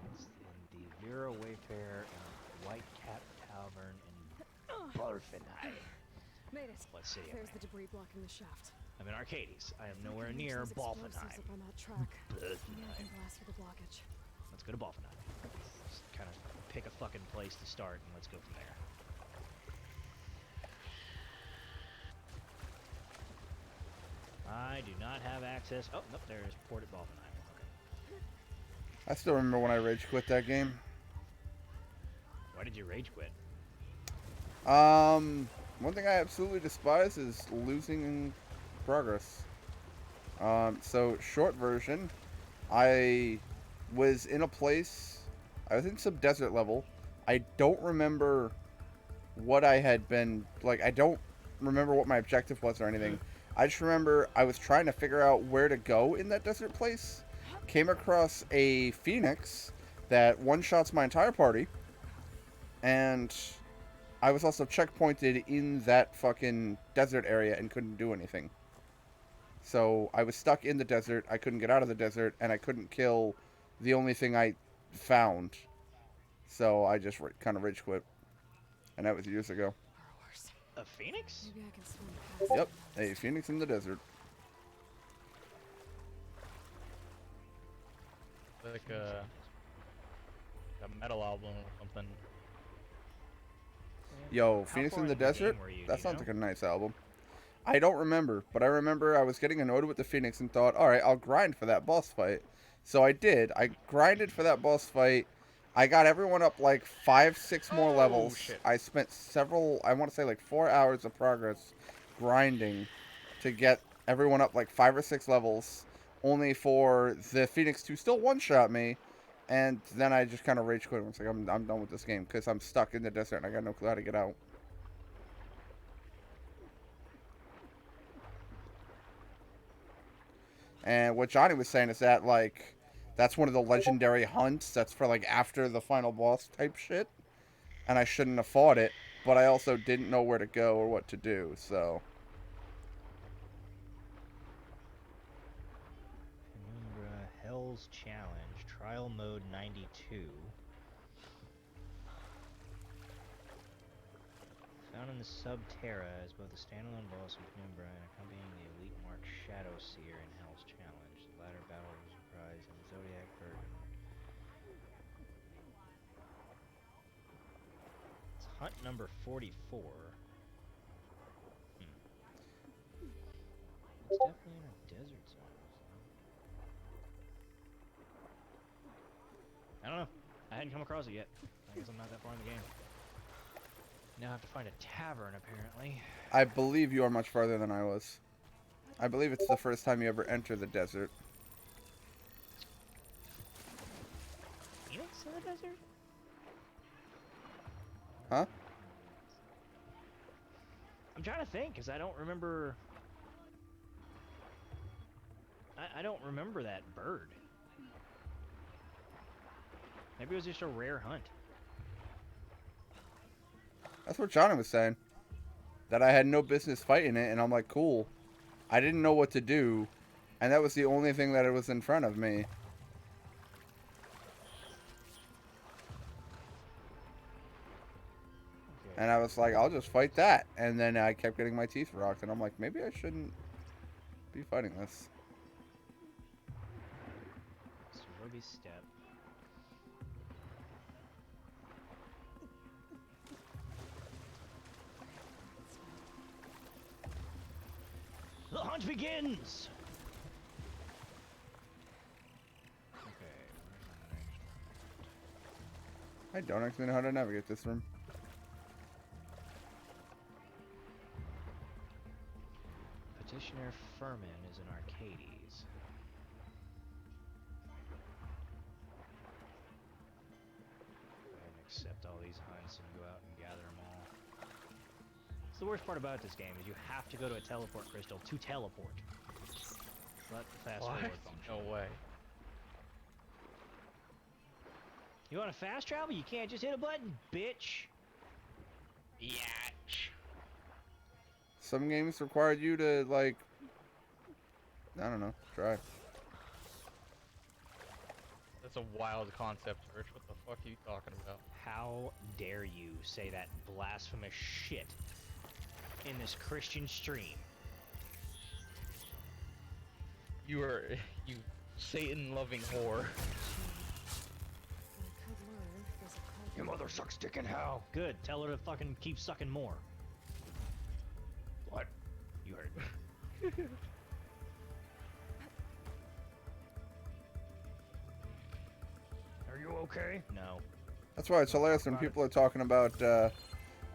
the Vera Wayfarer and White Cap Tavern in Barfenheim. Made it. Let's see. There's the debris blocking the shaft. I'm in Arcades. I am If I nowhere can reach near those explosives Balfenheim. up on that track. Then I can blast through the blockage. Let's go to Balfenheim. Let's kind of pick a fucking place to start, and let's go from there. I do not have access. Oh, nope, there's Port at Balfenheim. Okay. I still remember when I rage quit that game. Why did you rage quit? One thing I absolutely despise is losing progress. So short version, I was in a place, I was in some desert level. I don't remember what I had been, like, I don't remember what my objective was or anything. I just remember I was trying to figure out where to go in that desert place. Came across a phoenix that one-shots my entire party. And I was also checkpointed in that fucking desert area and couldn't do anything. So I was stuck in the desert, I couldn't get out of the desert, and I couldn't kill the only thing I found. So I just kind of rage quit. And that was years ago. A phoenix? Maybe I can swim past Yep, a phoenix in the desert. Like a metal album or something. Yo, Phoenix in the Desert? That sounds like a nice album. I don't remember, but I remember I was getting annoyed with the Phoenix and thought, alright, I'll grind for that boss fight. So I did. I grinded for that boss fight. I got everyone up like 5-6 more levels. Shit. I spent several, I want to say like 4 hours of progress grinding to get everyone up like 5 or 6 levels, only for the Phoenix to still one-shot me. And then I just kind of rage quit. I was like, I'm done with this game because I'm stuck in the desert and I got no clue how to get out. And what Johnny was saying is that, like, that's one of the legendary hunts that's for, like, after the final boss type shit. And I shouldn't have fought it, but I also didn't know where to go or what to do, so. Penumbra Hell's Challenge, Trial Mode 92. Found in the Subterra as both a standalone boss in Penumbra and accompanying the elite mark Shadow Seer in Hell's Challenge. The latter battle was reprised in the Zodiac version. It's hunt number 44. It's definitely in a desert zone. I don't know. I hadn't come across it yet. I guess I'm not that far in the game. Now I have to find a tavern, apparently. I believe you are much farther than I was. I believe it's the first time you ever enter the desert. Phoenix in the desert? Huh? I'm trying to think, because I don't remember... I don't remember that bird. Maybe it was just a rare hunt. That's what Johnny was saying. That I had no business fighting it, and I'm like, cool. I didn't know what to do, and that was the only thing that was in front of me. Okay. And I was like, I'll just fight that. And then I kept getting my teeth rocked, and I'm like, maybe I shouldn't be fighting this. Ruby Step. The hunt begins! Okay, I don't actually know how to navigate this room. Petitioner Furman is in Arcades. Go ahead and accept all these hunts and go out and gather them all. It's the worst part about this game is you have to go to a teleport crystal to teleport. Let the fast forward function. No way. You want to fast travel? You can't just hit a button, bitch. Yatch. Some games require you to, like, I don't know, try. That's a wild concept, Rich. What the fuck are you talking about? How dare you say that blasphemous shit in this Christian stream? You are, you Satan-loving whore. Your mother sucks dick in hell. Good. Tell her to fucking keep sucking more. What? You heard me. Are you okay? No. That's why it's hilarious when people are talking about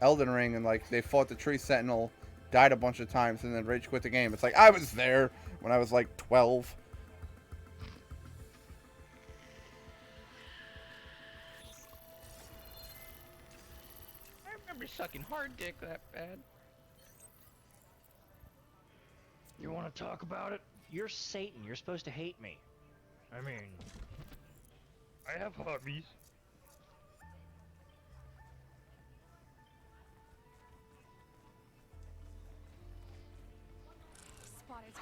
Elden Ring and, like, they fought the Tree Sentinel, died a bunch of times, and then rage quit the game. It's like, I was there when I was, like, 12. I remember sucking hard dick that bad. You want to talk about it? You're Satan. You're supposed to hate me. I mean, I have hobbies. Spotted.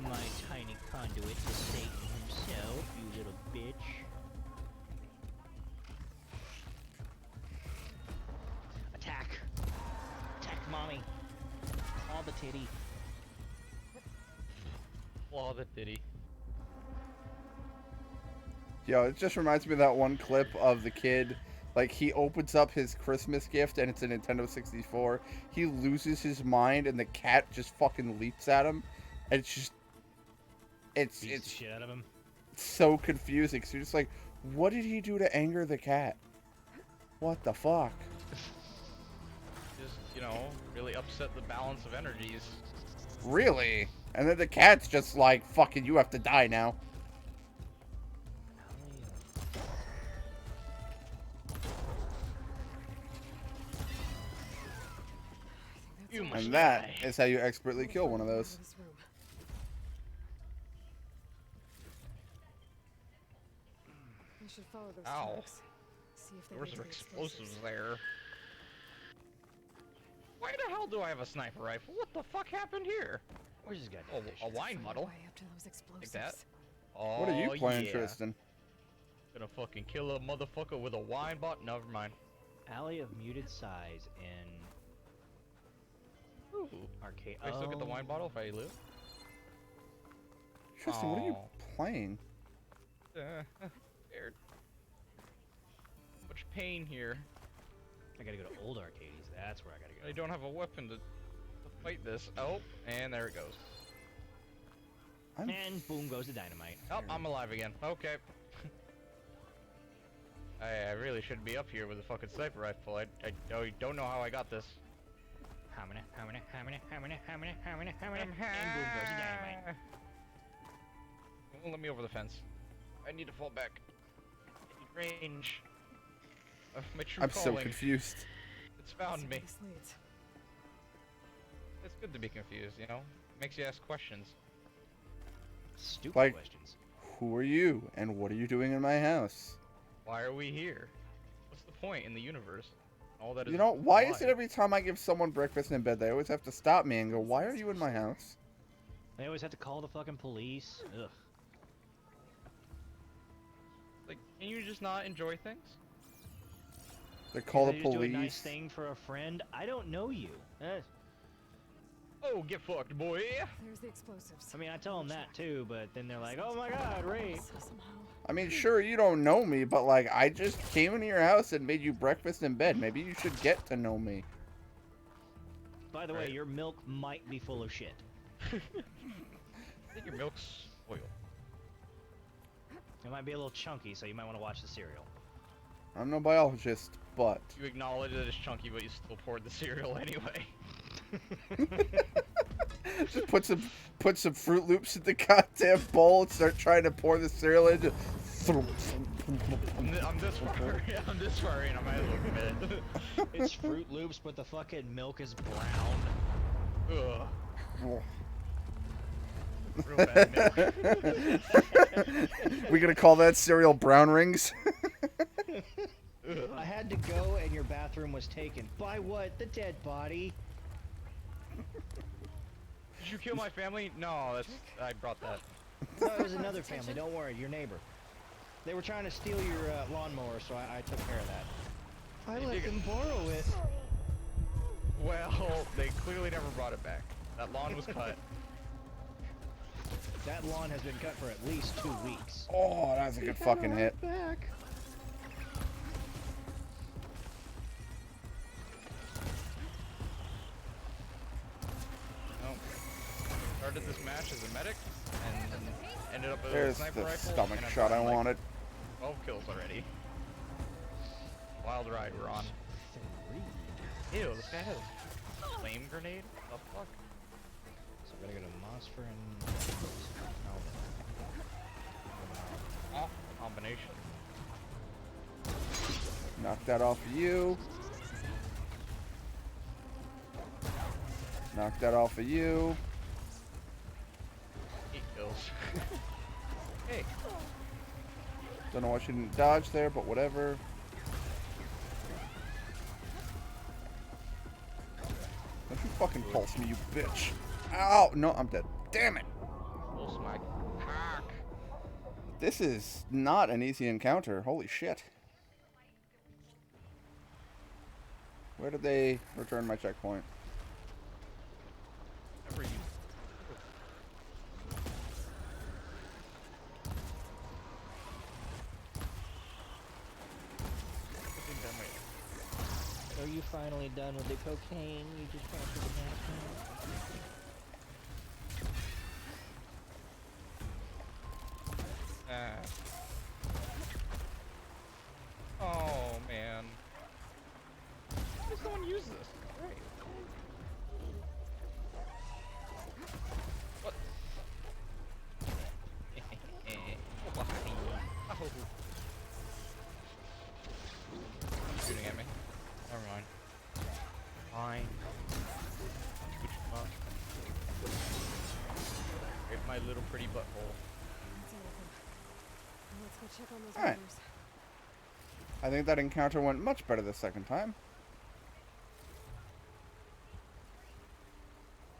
my tiny conduit to Satan himself, you kitty. Claw the titty. Yo, it just reminds me of that one clip of the kid. Like, he opens up his Christmas gift and it's a Nintendo 64. He loses his mind and the cat just fucking leaps at him. And it's just... Beats the shit out of him. so confusing. So you're just like, what did he do to anger the cat? What the fuck? Just, you know, really upset the balance of energies. Really? And then the cat's just like, fucking, you have to die now. And that is how you expertly kill one of those. I should follow those Ow. tracks. See if they There were lead some to the explosives there. Why the hell do I have a sniper rifle? What the fuck happened here? Where's this guy? Oh, a wine bottle. Way up to those explosives. Like that. Oh, What are you playing, yeah. Tristan? Gonna fucking kill a motherfucker with a wine bottle? Never mind. Alley of muted size in Ooh. arcade. Do I still get the wine bottle if I live? Tristan, what are you playing? Scared. Much pain here. I gotta go to old arcades. That's where I gotta go. I don't have a weapon to fight this. Oh, and there it goes. And boom goes the dynamite. Oh, I'm alive again. Okay. I really shouldn't be up here with a fucking sniper rifle. I don't know how I got this. And boom goes the dynamite. Won't let me over the fence. I need to fall back. I need range. My true I'm so calling. confused. It's found me. It's good to be confused, you know? Makes you ask questions. Stupid Like, questions. who are you, and what are you doing in my house? Why are we here? What's the point in the universe? All that is You know, why life. is it every time I give someone breakfast in bed, they always have to stop me and go, why are you in my house? They always have to call the fucking police. Ugh. Like, can you just not enjoy things? They call the You just do a police. nice thing for a friend. I don't know you. Oh, get fucked, boy. There's the explosives. I mean, I tell them that too, but then they're like, "Oh my God, rape!" I mean, sure, you don't know me, but like, I just came into your house and made you breakfast in bed. Maybe you should get to know me. By the way, your milk might be full of shit. I think your milk's oil. It might be a little chunky, so you might want to watch the cereal. I'm no biologist, but You acknowledge that it's chunky, but you still poured the cereal anyway. just put some Fruit Loops in the goddamn bowl and start trying to pour the cereal in. I'm this far. I'm this far in. I might as well commit. It's Fruit Loops, but the fucking milk is brown. Ugh. Real bad milk. We gonna call that cereal brown rings? I had to go, and your bathroom was taken. By what? The dead body. Did you kill my family? No, that's I brought that. No, it was another family. Don't worry, your neighbor. They were trying to steal your lawnmower, so I took care of that. I let them borrow it. Well, they clearly never brought it back. That lawn was cut. That lawn has been cut for at least 2 weeks. Oh, that's a good fucking hit. Back. Started this match as a medic and ended up with a There's sniper the rifle. stomach and I've shot I gotten, like, wanted. 12 kills already. Wild ride we're on. Ew, this guy has a flame grenade? What the fuck? So we're gonna go to Mosfer and... Oh, combination. Knock that off of you. Knock that off of you. 8 kills. Hey. Don't know why she didn't dodge there, but whatever. Don't you fucking pulse me, you bitch. Ow! No, I'm dead. Damn it! Pulse my cock. This is not an easy encounter. Holy shit. Where did they return my checkpoint? Never use. Are you finally done with the cocaine? You just went to the bathroom? Oh man. Why does no one use this? Great. What? Oh. Shooting at me. Never mind. Fine. Rape my little pretty butthole. Let's go check on those All right. others. I think that encounter went much better the second time.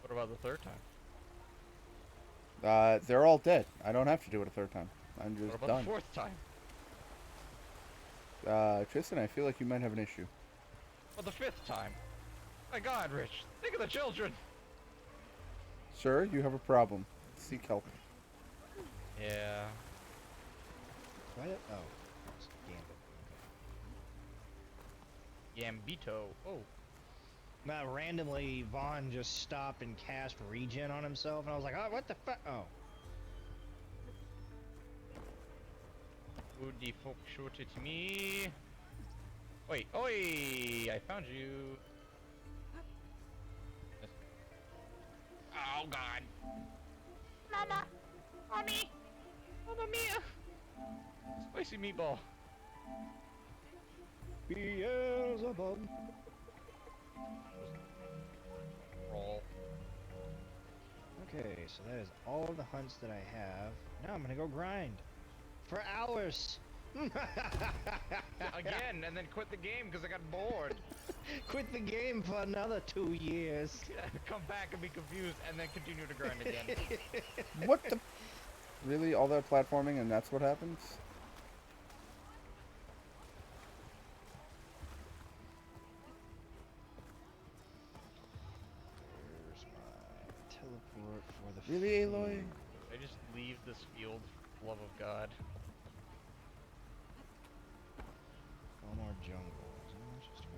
What about the third time? They're all dead. I don't have to do it a third time. I'm just What about done. the fourth time? Tristan, I feel like you might have an issue. What the fifth time? My God, Rich, think of the children. Sir, you have a problem. Seek help. Yeah. What? Oh. It's Gambito. Oh. Randomly, Vaughn just stopped and cast regen on himself, and I was like, oh, what the fuck? Oh. Who the fuck shot at me? Wait, oi! I found you. Oh God! Mama, mommy, Mamma Mia! Spicy meatball. Beelzebub. Roll. Okay, so that is all the hunts that I have. Now I'm gonna go grind for hours. Again, and then quit the game because I got bored. Quit the game for another 2 years. Come back and be confused, and then continue to grind again. What the? Really? All that platforming and that's what happens? Where's my teleport for the Really, Aloy? I just leave this field, love of God. Gomor Jungle. Is that what just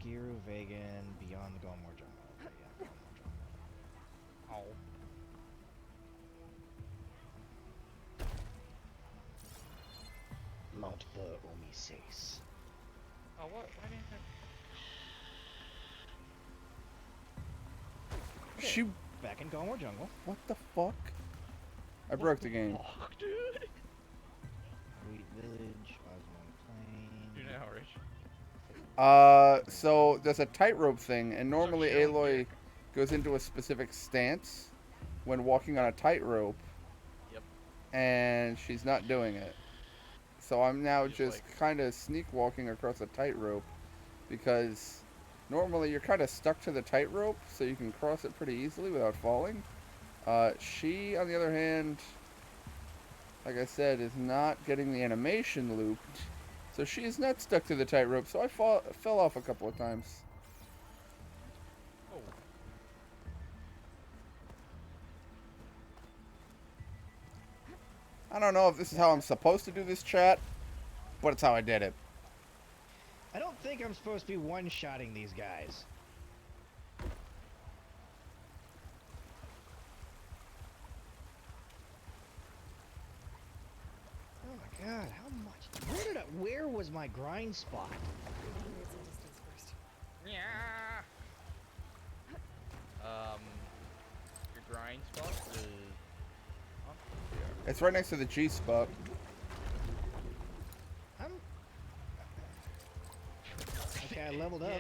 Giru Vegan Beyond the Gomor Jungle. Okay, yeah, Gomor Jungle. Oh. Mount Bur Omises. Oh, what? Why didn't I... She. Back in Gomor Jungle. What the fuck? I broke the game. Fuck, dude. Wheat Village, Osmond Plain. Do now, Rich. So there's a tightrope thing, and normally Aloy goes into a specific stance when walking on a tightrope. Yep. And she's not doing it. So I'm now just kind of sneak walking across a tightrope because normally you're kind of stuck to the tightrope, so you can cross it pretty easily without falling. She, on the other hand, like I said, is not getting the animation looped. So she is not stuck to the tightrope, so I fell off a couple of times. Oh. I don't know if this is how I'm supposed to do this, chat, but it's how I did it. I don't think I'm supposed to be one-shotting these guys. Oh my God, how much? Where was my grind spot? Yeah. Your grind spot is. It's right next to the G spot. Okay, I leveled up. Yeah.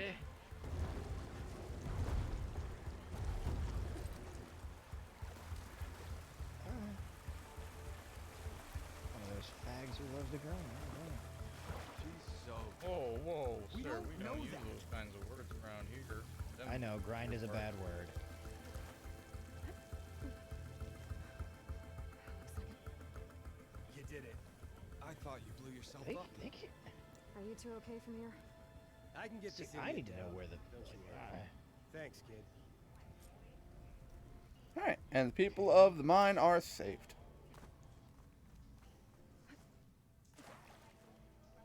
One of those fags who loves to grind. Whoa, whoa, We sir, don't we know don't use that. those kinds of words around here. Them I know, grind is a bad word. You did it. I thought you blew yourself up. Are you two okay from here? I can get See, this I idiot need to know down. where the. Don't you worry. Thanks, kid. And the people of the mine are saved.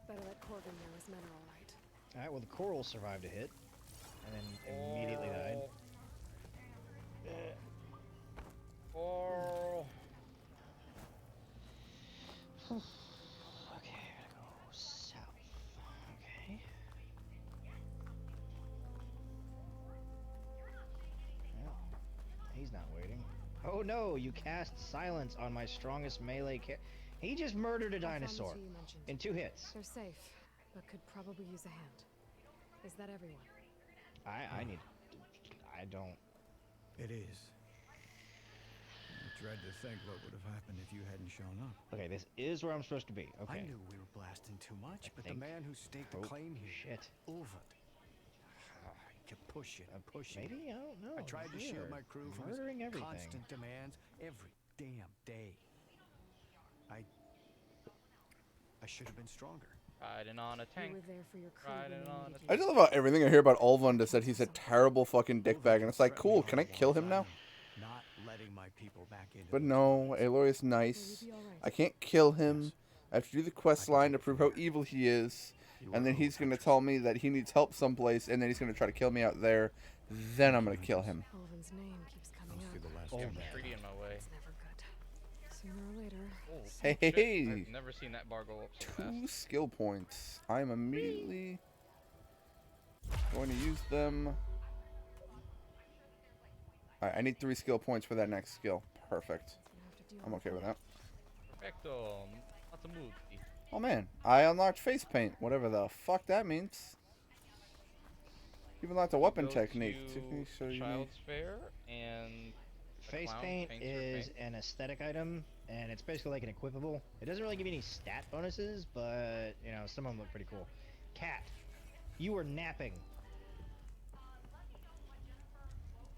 Better let Corvin know his men are all right. Alright, well, the coral survived a hit. And then immediately died. Coral. Okay, I gotta go south. Okay. Well, he's not waiting. Oh no, you cast silence on my strongest melee He just murdered a dinosaur in 2 hits. They're safe, but could probably use a hand. Is that everyone? I don't. It is. I dread to think what would have happened if you hadn't shown up. Okay, this is where I'm supposed to be. Okay. I knew we were blasting too much, but the think- man who staked the Oh, claim here, shit. Ulvund. I kept pushing and pushing. Maybe, I don't know. I tried to shield Weird. my crew from Murdering his everything. constant demands every damn day. I should have been stronger. Riding on a tank. You were there for your crew. Riding on a I just love about everything I hear about Ulvund is that he's a terrible fucking dickbag, and it's like, cool, can I kill him now? Not letting my people back into But no, Aloy is nice. I can't kill him. I have to do the quest line to prove how evil he is, and then he's gonna tell me that he needs help someplace, and then he's gonna try to kill me out there. Then I'm gonna kill him. Ulvin's name keeps coming up. Got a treaty in my way. It's never good. Sooner or later. Oh, Hey, shit. hey, I've never seen that bar go up so fast. 2 skill points. I'm immediately going to use them. Alright, I need 3 skill points for that next skill. Perfect. I'm okay with that. Perfecto. Lots of moves. Oh man, I unlocked face paint, whatever the fuck that means. You've unlocked a weapon Go technique. to Technique, so you need- Child's Fair and the Face clown paint paints your is paint. an aesthetic item, and it's basically like an equipable. It doesn't really give you any stat bonuses, but, you know, some of them look pretty cool. Cat, you were napping.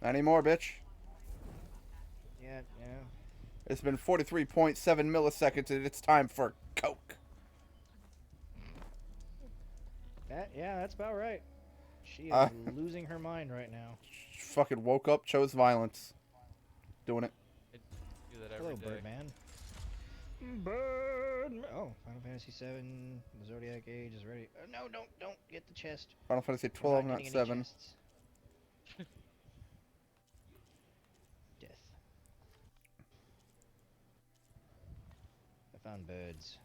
Not anymore, bitch. Yeah, yeah. It's been 43.7 milliseconds and it's time for Coke. Yeah, that's about right. She is Uh, losing her mind right now. Fucking woke up, chose violence. Doing it. I do that every Hello, day. Birdman. Birdman. Oh, Final Fantasy VII. The Zodiac Age is ready. No, don't get the chest. Final Fantasy We're 12, not getting any 7. chests. Death. I found birds.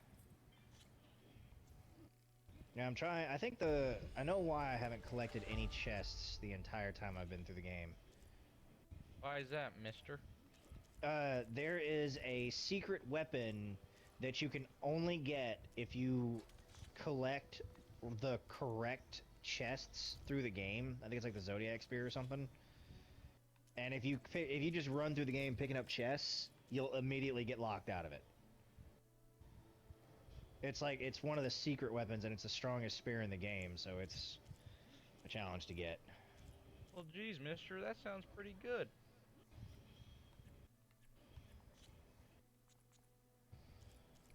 Yeah, I'm trying. I think I know why I haven't collected any chests the entire time I've been through the game. Why is that, mister? There is a secret weapon that you can only get if you collect the correct chests through the game. I think it's like the Zodiac Spear or something. And if you just run through the game picking up chests, you'll immediately get locked out of it. It's like it's one of the secret weapons, and it's the strongest spear in the game, so it's a challenge to get. Well, geez, mister, that sounds pretty good.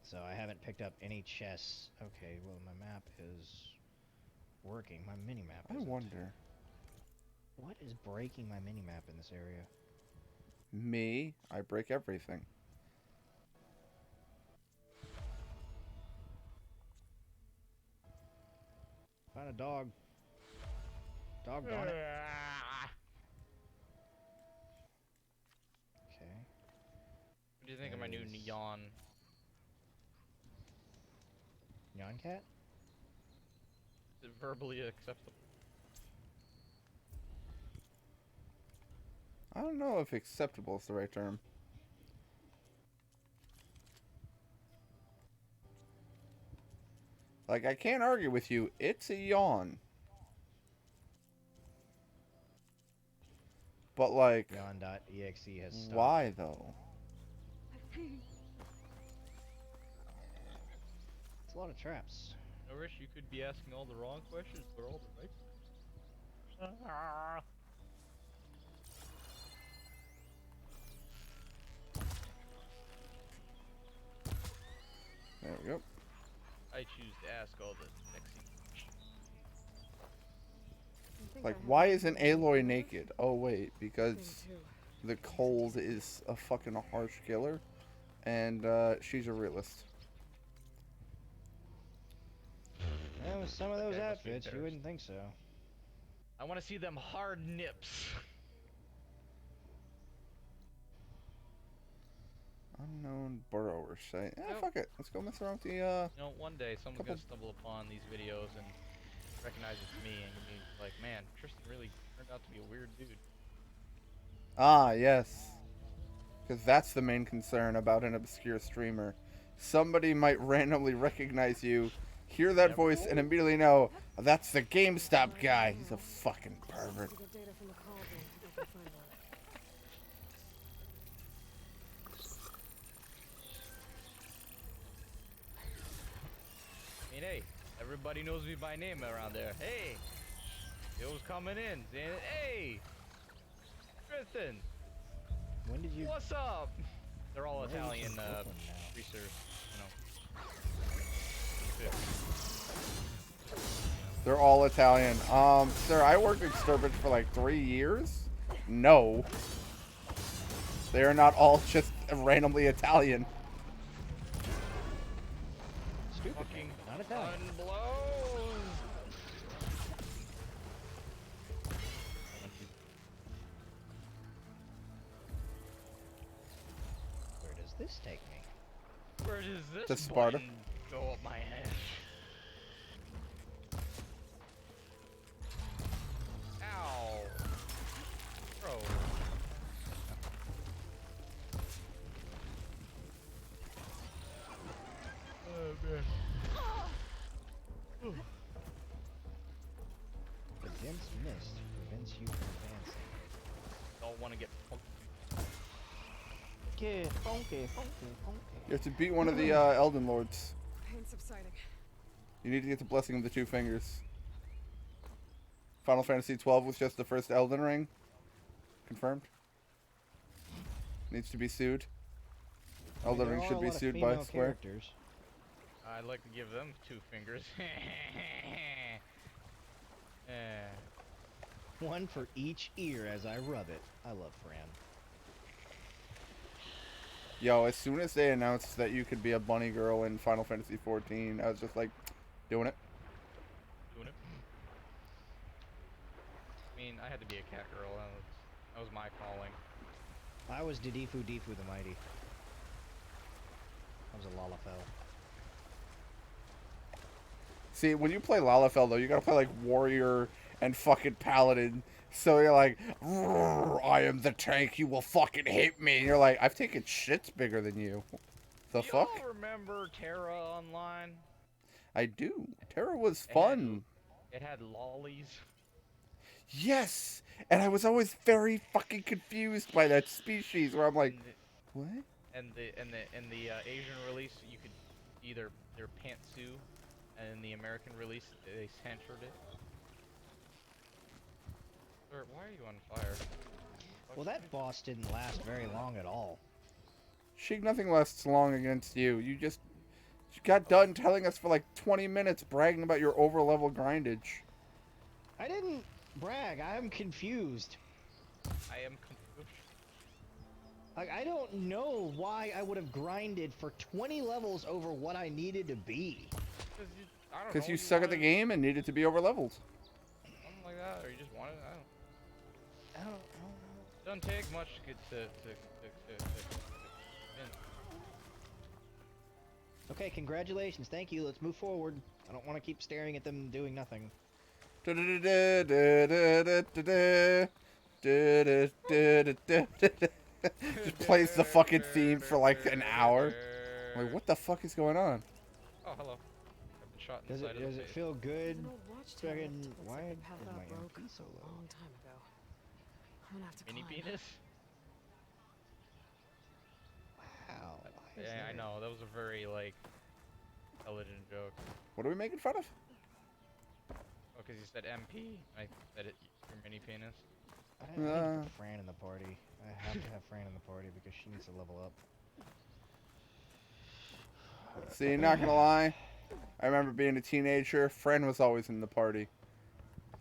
So I haven't picked up any chests. Okay, well my map is working. My mini-map I isn't. wonder. What is breaking my mini-map in this area? Me, I break everything. Found a dog. Doggone it. Okay. What do you think of my new neon? Neon cat? Is it verbally acceptable? I don't know if acceptable is the right term. Like, I can't argue with you. It's a yawn. But, like, Yawn.exe has stopped. why, though? It's a lot of traps. I wish you could be asking all the wrong questions, but all the right questions. There we go. I choose to ask all the sexy questions. Like, why isn't Aloy naked? Oh, wait, because the cold is a fucking harsh killer, and she's a realist. Yeah, with some of those outfits, you wouldn't think so. I want to see them hard nips. Unknown borrower site. Eh, Yep. fuck it. Let's go mess around with the, You know, one day someone's gonna stumble upon these videos and recognize it's me and be like, man, Tristan really turned out to be a weird dude. Ah, yes. Because that's the main concern about an obscure streamer. Somebody might randomly recognize you, hear that voice, and immediately know, that's the GameStop guy. He's a fucking pervert. To get data from the cauldron, if I can find one. I mean, hey, everybody knows me by name around there. Hey, it was coming in, saying, hey, Tristan. When did you? What's up? They're all Where is Italian this Brooklyn now? greasers, They're all Italian. Sir, I worked at Sturbridge for like 3 years. No. They are not all just randomly Italian. Stupid. Fucking Not Italian. blows. Where does this take me? Where does this To Sparta. button go up my head? Ow. Bro. Oh, man. The dense mist prevents you from advancing. Don't want to get Funky. You have to beat one of the Elden Lords. Pain subsiding. You need to get the Blessing of the Two Fingers. Final Fantasy XII was just the first Elden Ring. Confirmed. Needs to be sued. Elden Ring should be sued by Square. Characters. I'd like to give them 2 fingers. One for each ear as I rub it. I love Fran. Yo, as soon as they announced that you could be a bunny girl in Final Fantasy XIV, I was just like, doing it. Doing it. I mean, I had to be a cat girl. That was my calling. I was Didifu the Mighty. I was a Lalafell. See, when you play Lalafell, though, you gotta play like Warrior and fucking Paladin. So you're like, I am the tank, you will fucking hit me. And you're like, I've taken shits bigger than you. The fuck? You all remember Terra Online? I do. Terra was fun. It had lollies. Yes! And I was always very fucking confused by that species where I'm like, what? And the Asian release, you could either their pantsu, and in the American release, they censored it. Sir, why are you on fire? Well, that boss didn't last very long at all. Sheik, nothing lasts long against you. You just got done telling us for like 20 minutes bragging about your over-level grindage. I didn't brag. I am confused. I am confused. Like, I don't know why I would have grinded for 20 levels over what I needed to be. Because you suck at the game and needed to be over-leveled. Something like that, or you just wanted, I don't know. Doesn't take much to get to Okay, congratulations. Thank you. Let's move forward. I don't want to keep staring at them doing nothing. Just plays the fucking theme for like an hour. I'm like, what the fuck is going on? Oh, hello. I've been shot in Does the it side of the face. feel good? Watchtower Fucking looks why like is the path my out broke MP so a low? long time ago. I'm gonna have to Mini climb. penis? Wow. Yeah, I know. That was a very, like, intelligent joke. What are we making fun of? Oh, because you said MP. I said it, your mini penis. I need to put Fran in the party. I have to have Fran in the party because she needs to level up. See, not gonna lie, I remember being a teenager, Fran was always in the party.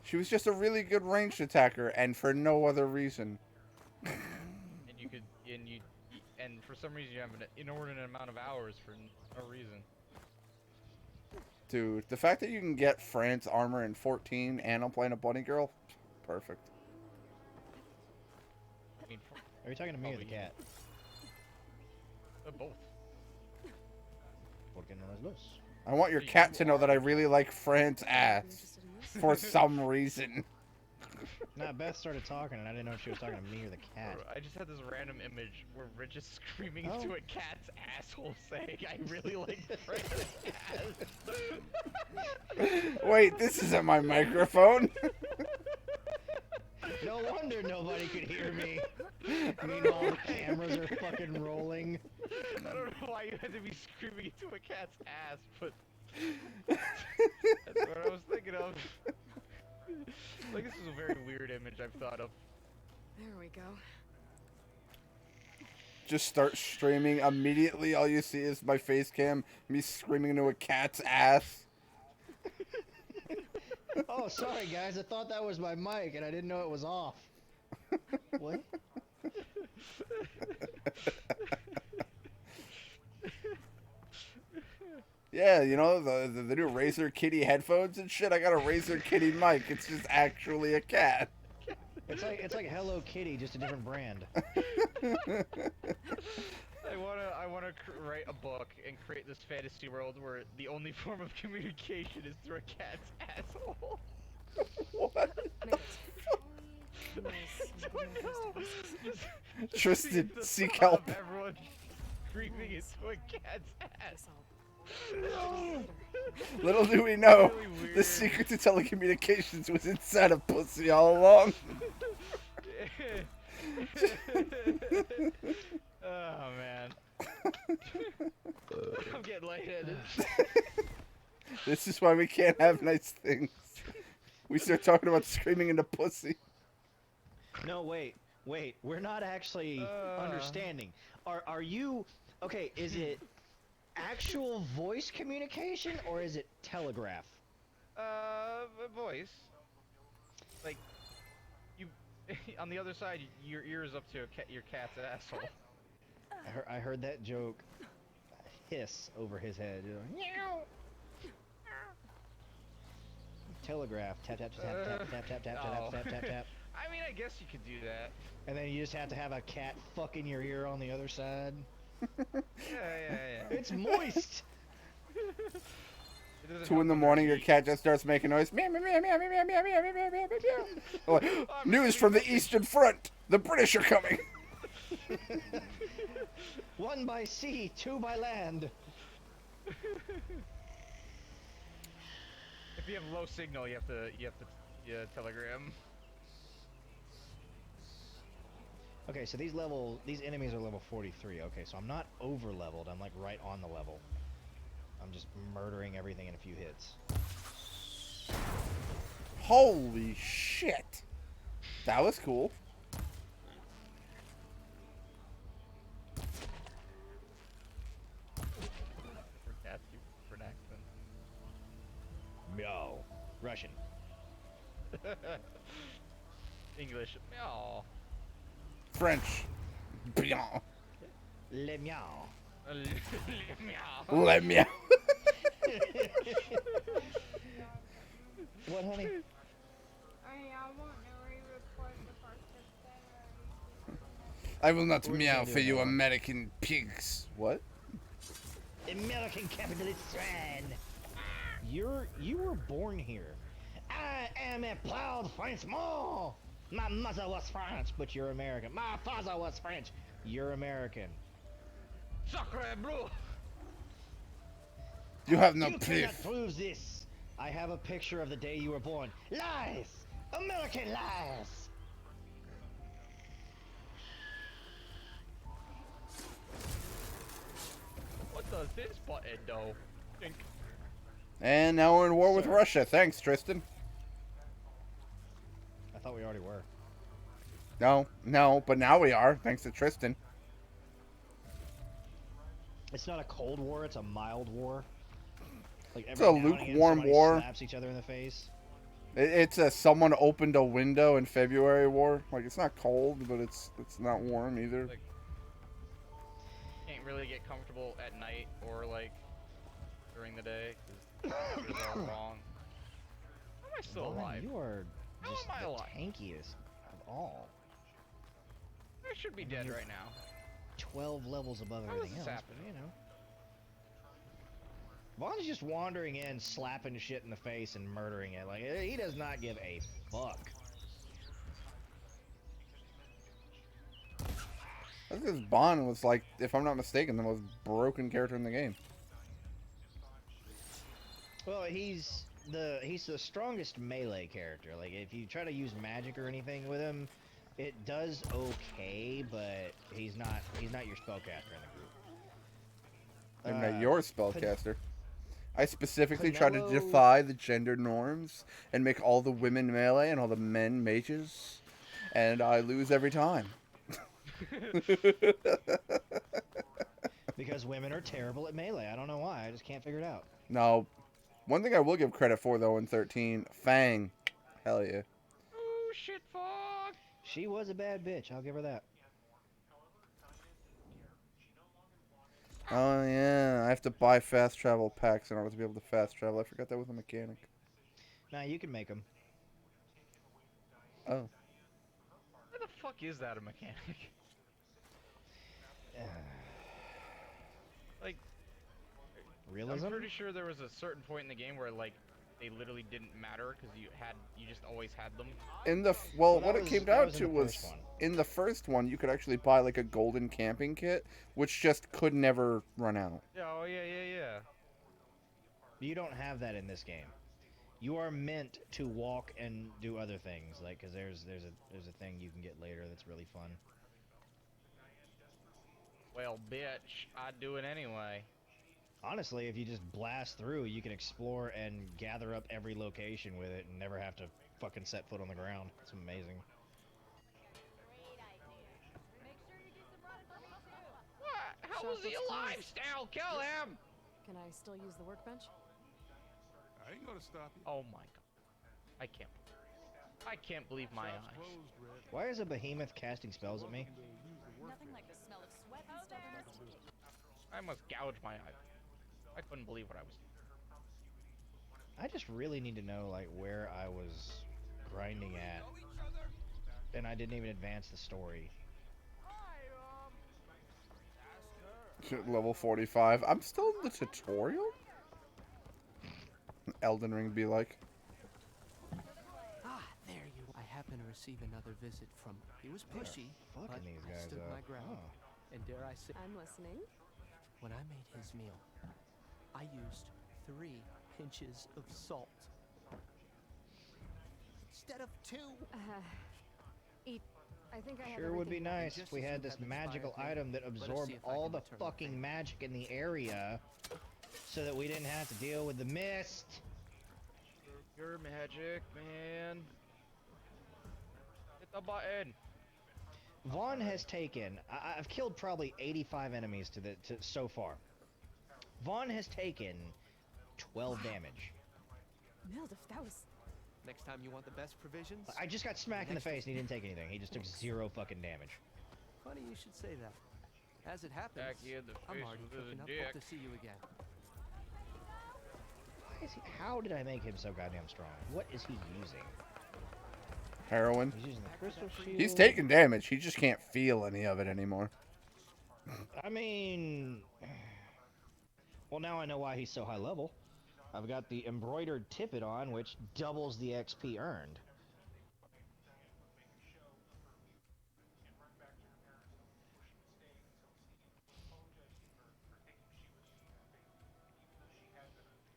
She was just a really good ranged attacker, and for no other reason. and for some reason you have an inordinate amount of hours for no reason. Dude, the fact that you can get France armor in 14 and I'm playing a bunny girl, perfect. I mean, Are you talking to me or the cat? Both. Porque no es luz. I want your cat to know that I really like France ass for some reason. Nah, Beth started talking and I didn't know if she was talking to me or the cat. I just had this random image where Rich is screaming into a cat's asshole saying, I really like France's ass. Wait, this isn't my microphone. No wonder nobody could hear me. Meanwhile, the cameras are fucking rolling. I don't know why you had to be screaming into a cat's ass, but that's what I was thinking of. Like, this is a very weird image I've thought of. There we go. Just start streaming. Immediately, all you see is my face cam, me screaming into a cat's ass. Oh, sorry guys, I thought that was my mic and I didn't know it was off. What? Yeah, you know, the new Razer Kitty headphones and shit. I got a Razer Kitty mic. It's just actually a cat. It's like Hello Kitty, just a different brand. I wanna write a book and create this fantasy world where the only form of communication is through a cat's asshole. What? Tristan, seek help. Everyone screaming into a cat's ass. Little do we know, the secret to telecommunications was inside a pussy all along. Oh man. I'm getting lightheaded. This is why we can't have nice things. We start talking about screaming into pussy. No, wait. We're not actually understanding. Are you... Okay, is it actual voice communication or is it telegraph? Voice. Like, you... on the other side, your ear is up to your cat's asshole. I heard that joke hiss over his head. Telegraph. Tap tap tap tap tap tap tap tap tap tap tap. I mean, I guess you could do that. And then you just have to have a cat fucking your ear on the other side. Yeah. It's moist. 2 in the morning, your cat just starts making noise. Meow, meow, meow, meow, meow, meow, meow, meow, meow, meow, meow. Like, news from the Eastern Front. The British are coming. 1 by sea, 2 by land. If you have low signal, you have to telegram. Okay, so these enemies are level 43. Okay, so I'm not over leveled. I'm like right on the level. I'm just murdering everything in a few hits. Holy shit. That was cool. For an accent. Meow. Russian. English. Meow. French. Bien. Le meow. Le meow. Le meow. What, honey? I will not meow for you American pigs. What? American capitalist friend. You were born here. I am a proud Frenchman. My mother was French, but you're American. My father was French. You're American. Sacre bleu. You have no You proof. cannot prove this. I have a picture of the day you were born. Lies! American lies! What does this button do? Think. And now we're in war with Russia. Thanks, Tristan. I thought we already were. No, but now we are, thanks to Tristan. It's not a cold war, it's a mild war. Like It's every a now and again, lukewarm somebody war. slaps each other in the face. It's a someone opened a window in February war. Like, it's not cold, but it's not warm either. can't really get comfortable at night or like during the day because it's all wrong. How am I still Vaughn, alive? You are How just am I the alive? tankiest of all. I should be dead you're right now. 12 levels above How is everything this else, happening? but you know. Vaughn's just wandering in, slapping shit in the face and murdering it. Like, he does not give a fuck. That's because Bond was, like, if I'm not mistaken, the most broken character in the game. Well, he's the strongest melee character. Like, if you try to use magic or anything with him, it does okay, but he's not your spellcaster in the group. I'm not your spellcaster. I specifically try to Penelo- defy the gender norms and make all the women melee and all the men mages, and I lose every time. Because women are terrible at melee. I don't know why. I just can't figure it out. No, one thing I will give credit for though in 13, Fang, hell yeah. Oh shit, fuck! She was a bad bitch. I'll give her that. Oh yeah, I have to buy fast travel packs in order to be able to fast travel. I forgot that was a mechanic. Nah, you can make them. Oh. Why the fuck is that a mechanic? Like, realism? I'm pretty sure there was a certain point in the game where like they literally didn't matter because you just always had them. In the what it came down to was in the first one you could actually buy like a golden camping kit, which just could never run out. Oh yeah. You don't have that in this game. You are meant to walk and do other things, like because there's a thing you can get later that's really fun. Well, bitch, I'd do it anyway. Honestly, if you just blast through, you can explore and gather up every location with it and never have to fucking set foot on the ground. It's amazing. What? How is he alive still? Kill him! Can I still use the workbench? I ain't gonna stop you. Oh my god. I can't believe my eyes. Why is a behemoth casting spells at me? Nothing like the smell of sweat and stuff. I must gouge my eyes. I couldn't believe what I was doing. I just really need to know like where I was grinding at, and I didn't even advance the story. Level 45. I'm still in the tutorial? Elden Ring be like. Ah, there you. I happen to receive another visit from. He was pushy, but fucking these I guys stood up. my ground. Oh. And dare I say, I'm listening. when I made his meal, I used 3 pinches of salt instead of 2. Eat. I think I have Sure would be everything. nice if we had this magical item that absorbed all the fucking magic in the area, so that we didn't have to deal with the mist. Your magic, man. Hit the button. Vaughn has taken. I've killed probably 85 enemies so far. Vaughn has taken 12 damage. Mildif, that was. Next time you want the best provisions? I just got smacked in the face and he didn't take anything. He just took 0 fucking damage. Funny you should say that. As it happens, Back in the I'm face already with his cooking up. dick. Hope to see you again. How did I make him so goddamn strong? What is he using? Heroin. He's using the crystal shield. He's taking damage. He just can't feel any of it anymore. I mean, well, now I know why he's so high level. I've got the embroidered tippet on, which doubles the XP earned.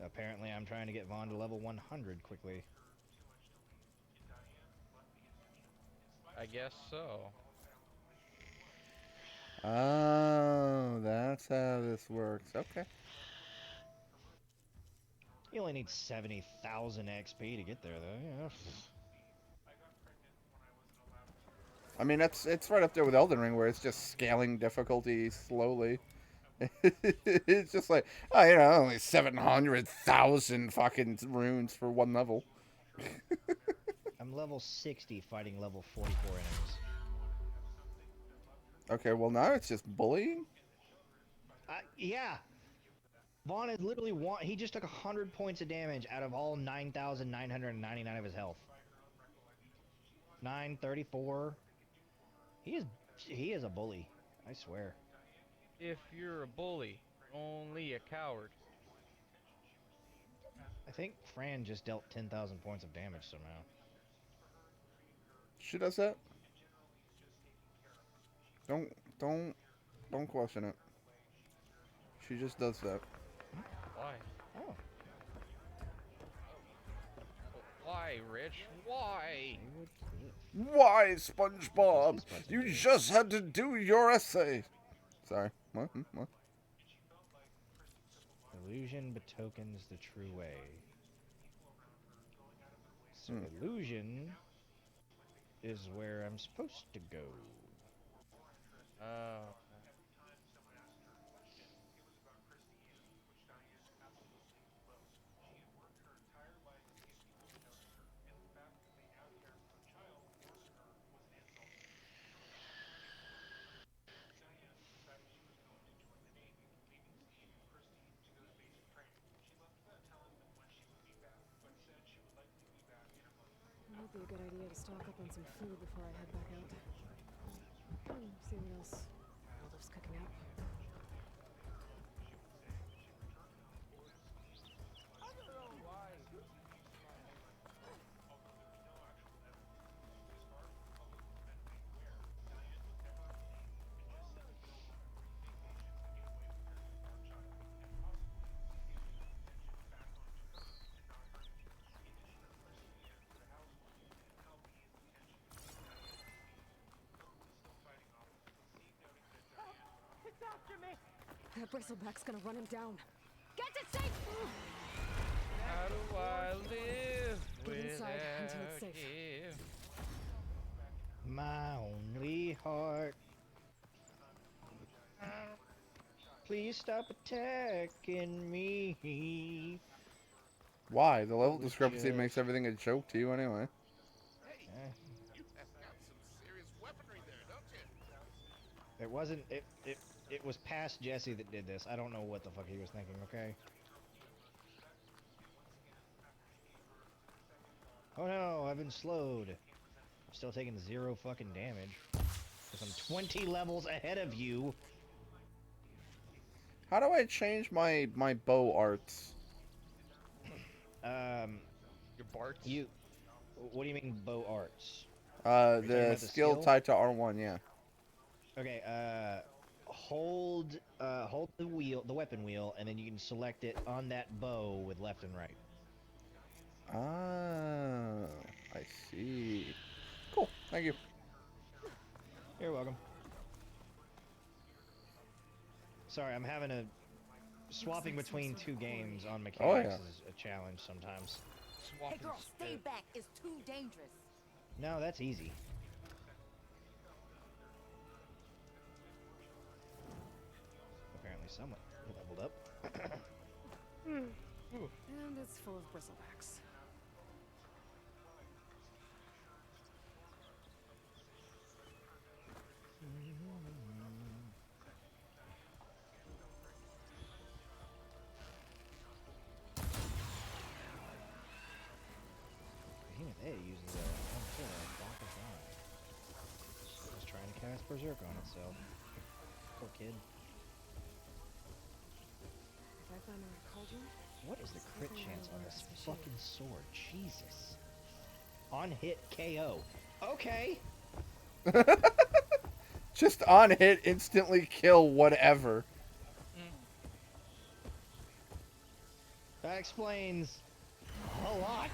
Apparently, I'm trying to get Vaughn to level 100 quickly. I guess so. Oh, that's how this works. Okay. You only need 70,000 XP to get there, though. Yeah. I mean, it's right up there with Elden Ring, where it's just scaling difficulty slowly. It's just like, oh, you know, only 700,000 fucking runes for 1 level. I'm level 60 fighting level 44 enemies. Okay, well now it's just bullying? Yeah. Vaughn had literally he just took 100 points of damage out of all 9,999 of his health. 934. He is a bully. I swear. If you're a bully, only a coward. I think Fran just dealt 10,000 points of damage somehow. She does that? Don't question it. She just does that. Why? Oh. Why, Rich? Why? Why, SpongeBob? You just had to do your essay. Sorry. What? What? Illusion betokens the true way. So illusion is where I'm supposed to go. Oh. Might be a good idea to stock up on some food before I head back out. See what else Waldorf's cooking up. That bristleback's gonna run him down. Get to safety! How do I live Get inside until it's without safe. you? My only heart. Please stop attacking me. Why? The level discrepancy makes everything a joke to you anyway. It wasn't. It was past Jesse that did this. I don't know what the fuck he was thinking. Okay. Oh no! I've been slowed. I'm still taking 0 fucking damage. Because I'm 20 levels ahead of you. How do I change my bow arts? Your Barts? What do you mean bow arts? The skill tied to R1, yeah. Okay, hold the weapon wheel, and then you can select it on that bow with left and right. Ah, I see. Cool, thank you. You're welcome. Sorry, I'm having a... Swapping between 2 games on mechanics is a challenge sometimes. Hey girl, stay back. It's too dangerous. No, that's easy. Apparently someone leveled up. And it's full of bristlebacks. Behemoth A uses a block of eye. It's trying to cast Berserk on itself. Poor kid. If I find a cauldron, What is the crit chance on this fucking sword? Jesus. On hit KO. Okay. Just on hit, instantly kill whatever. That explains a lot.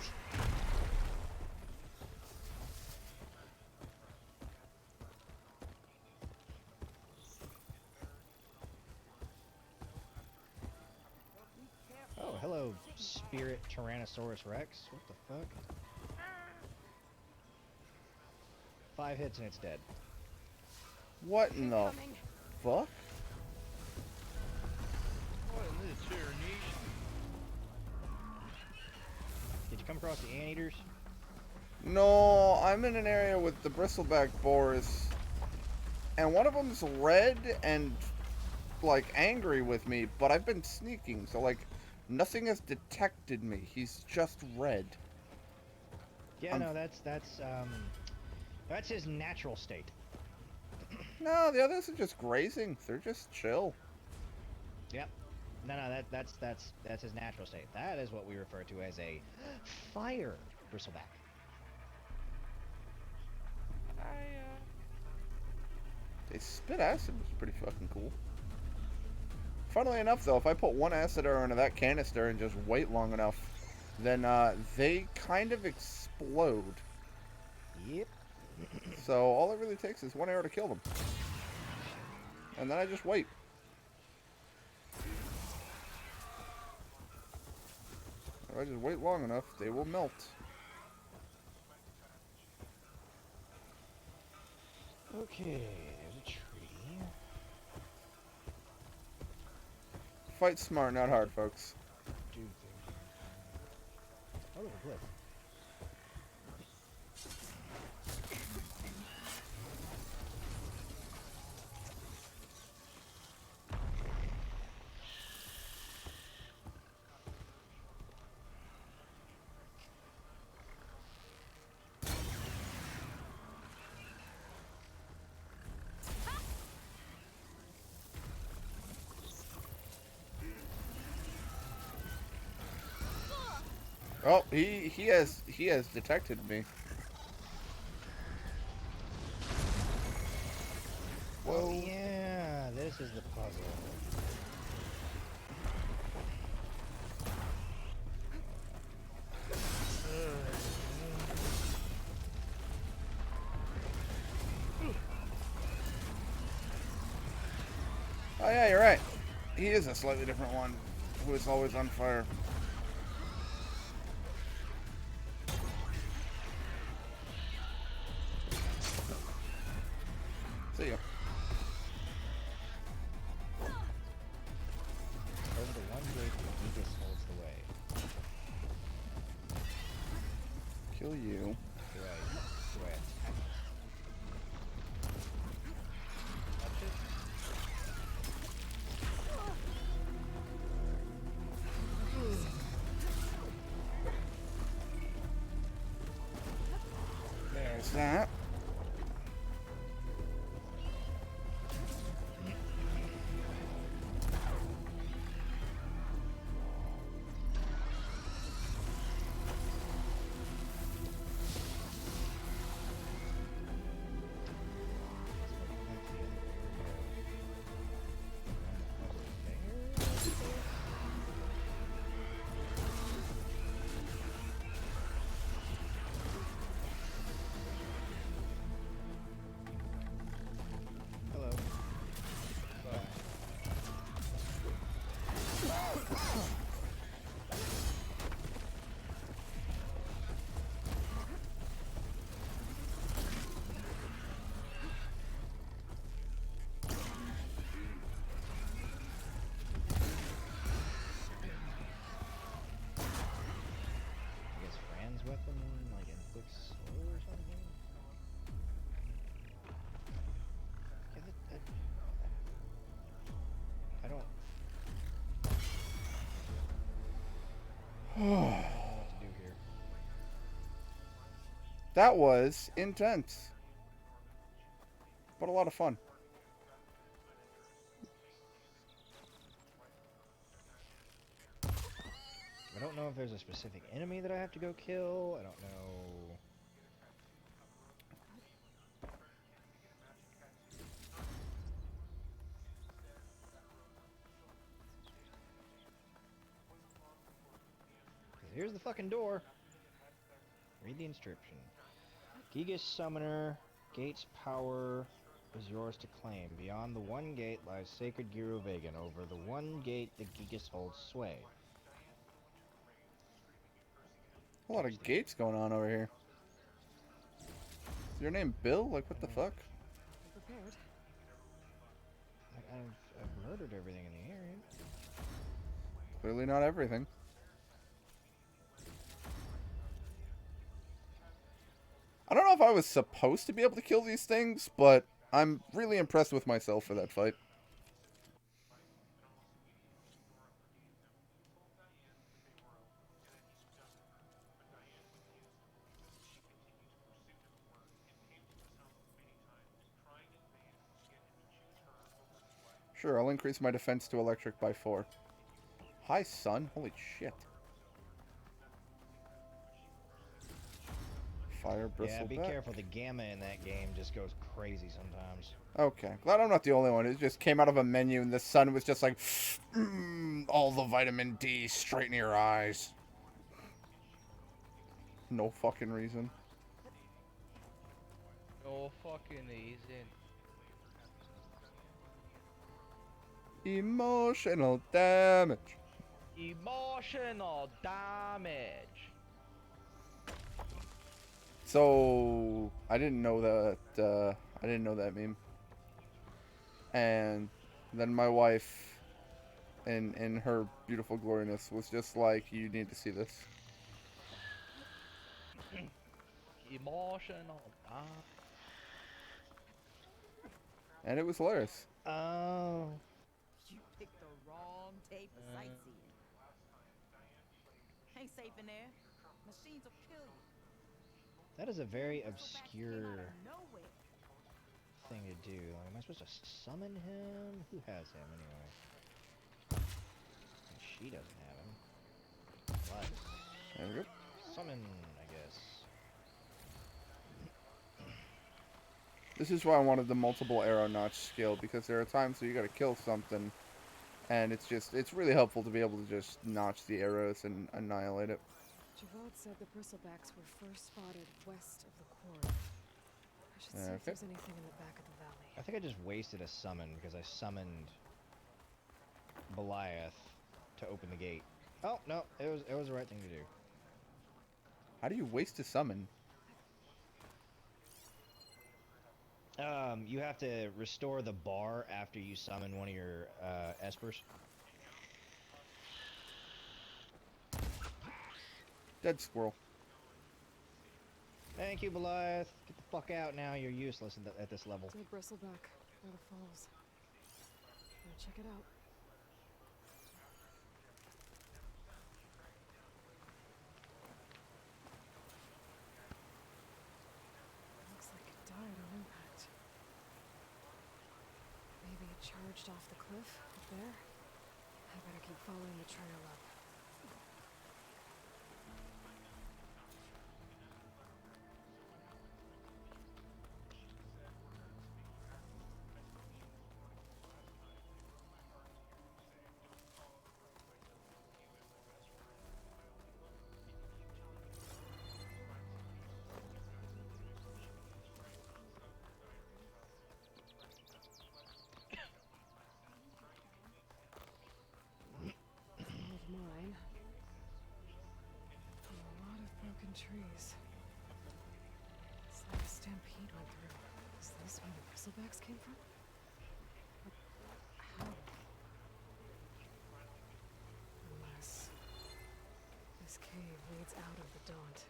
Oh, hello, Spirit Tyrannosaurus Rex. What the fuck? 5 hits and it's dead. What in the fuck? What in this tyranny? Did you come across the anteaters? No, I'm in an area with the bristleback boars, and one of them's red and like, angry with me, but I've been sneaking, so, like, nothing has detected me. He's just red. Yeah, no, that's his natural state. No, the others are just grazing. They're just chill. Yep. No, that's his natural state. That is what we refer to as a fire bristleback. They spit acid, which is pretty fucking cool. Funnily enough, though, if I put one acid arrow into that canister and just wait long enough, then they kind of explode. Yep. So all it really takes is one arrow to kill them. And then I just wait. If I just wait long enough, they will melt. Okay, there's a tree. Fight smart, not hard, folks. Do things. Oh, look, a cliff. Oh, he has detected me. Whoa. Oh yeah, this is the puzzle. Oh yeah, you're right. He is a slightly different one, who is always on fire. See ya. Over the one gate that Aegis holds the way. Kill you. Do I attack it? Touch it? There's that. Hello. Bye. I guess Fran's weapon, like inflicts slow or something? Yeah, I don't know what to do here. That was intense. But a lot of fun. I don't know if there's a specific enemy that I have to go kill. I don't know. Here's the fucking door. Read the inscription. Gigas Summoner, Gate's power is yours to claim. Beyond the one gate lies sacred Giru Vegan. Over the one gate, the Gigas holds sway. A lot of gates going on over here. Is your name Bill? Like, what the fuck? Prepared. I've murdered everything in the area. Clearly not everything. I don't know if I was supposed to be able to kill these things, but I'm really impressed with myself for that fight. Sure, I'll increase my defense to electric by 4. Hi, son. Holy shit. Fire bristle Yeah, be back. careful. The gamma in that game just goes crazy sometimes. Okay, glad I'm not the only one. It just came out of a menu and the sun was just like, all the vitamin D straight in your eyes. No fucking reason. No fucking reason. Emotional damage. Emotional damage. So I didn't know that. I didn't know that meme. And then my wife, in her beautiful gloriness, was just like, "You need to see this." Emotional damage. And it was hilarious. Oh. You picked the wrong day for sightseeing. Ain't safe in there. Machines will kill you. That is a very obscure thing to do. Like, am I supposed to summon him? Who has him anyway? She doesn't have him. What? There we go. Summon, I guess. This is why I wanted the multiple arrow notch skill, because there are times where you gotta kill something, and it's really helpful to be able to just notch the arrows and annihilate it. Javad said the bristlebacks were first spotted west of the quarry. I should see if there's anything in the back of the valley. I think I just wasted a summon because I summoned Goliath to open the gate. Oh no, it was the right thing to do. How do you waste a summon? You have to restore the bar after you summon one of your espers. Dead squirrel. Thank you, Goliath. Get the fuck out now. You're useless at this level. Dead bristleback by the falls. Now check it out. Looks like it died on impact. Maybe it charged off the cliff up there. I better keep following the trail up. Mine. And a lot of broken trees. It's like a stampede went through. Is this where the bristlebacks came from? But how? Unless this cave leads out of the Daunt.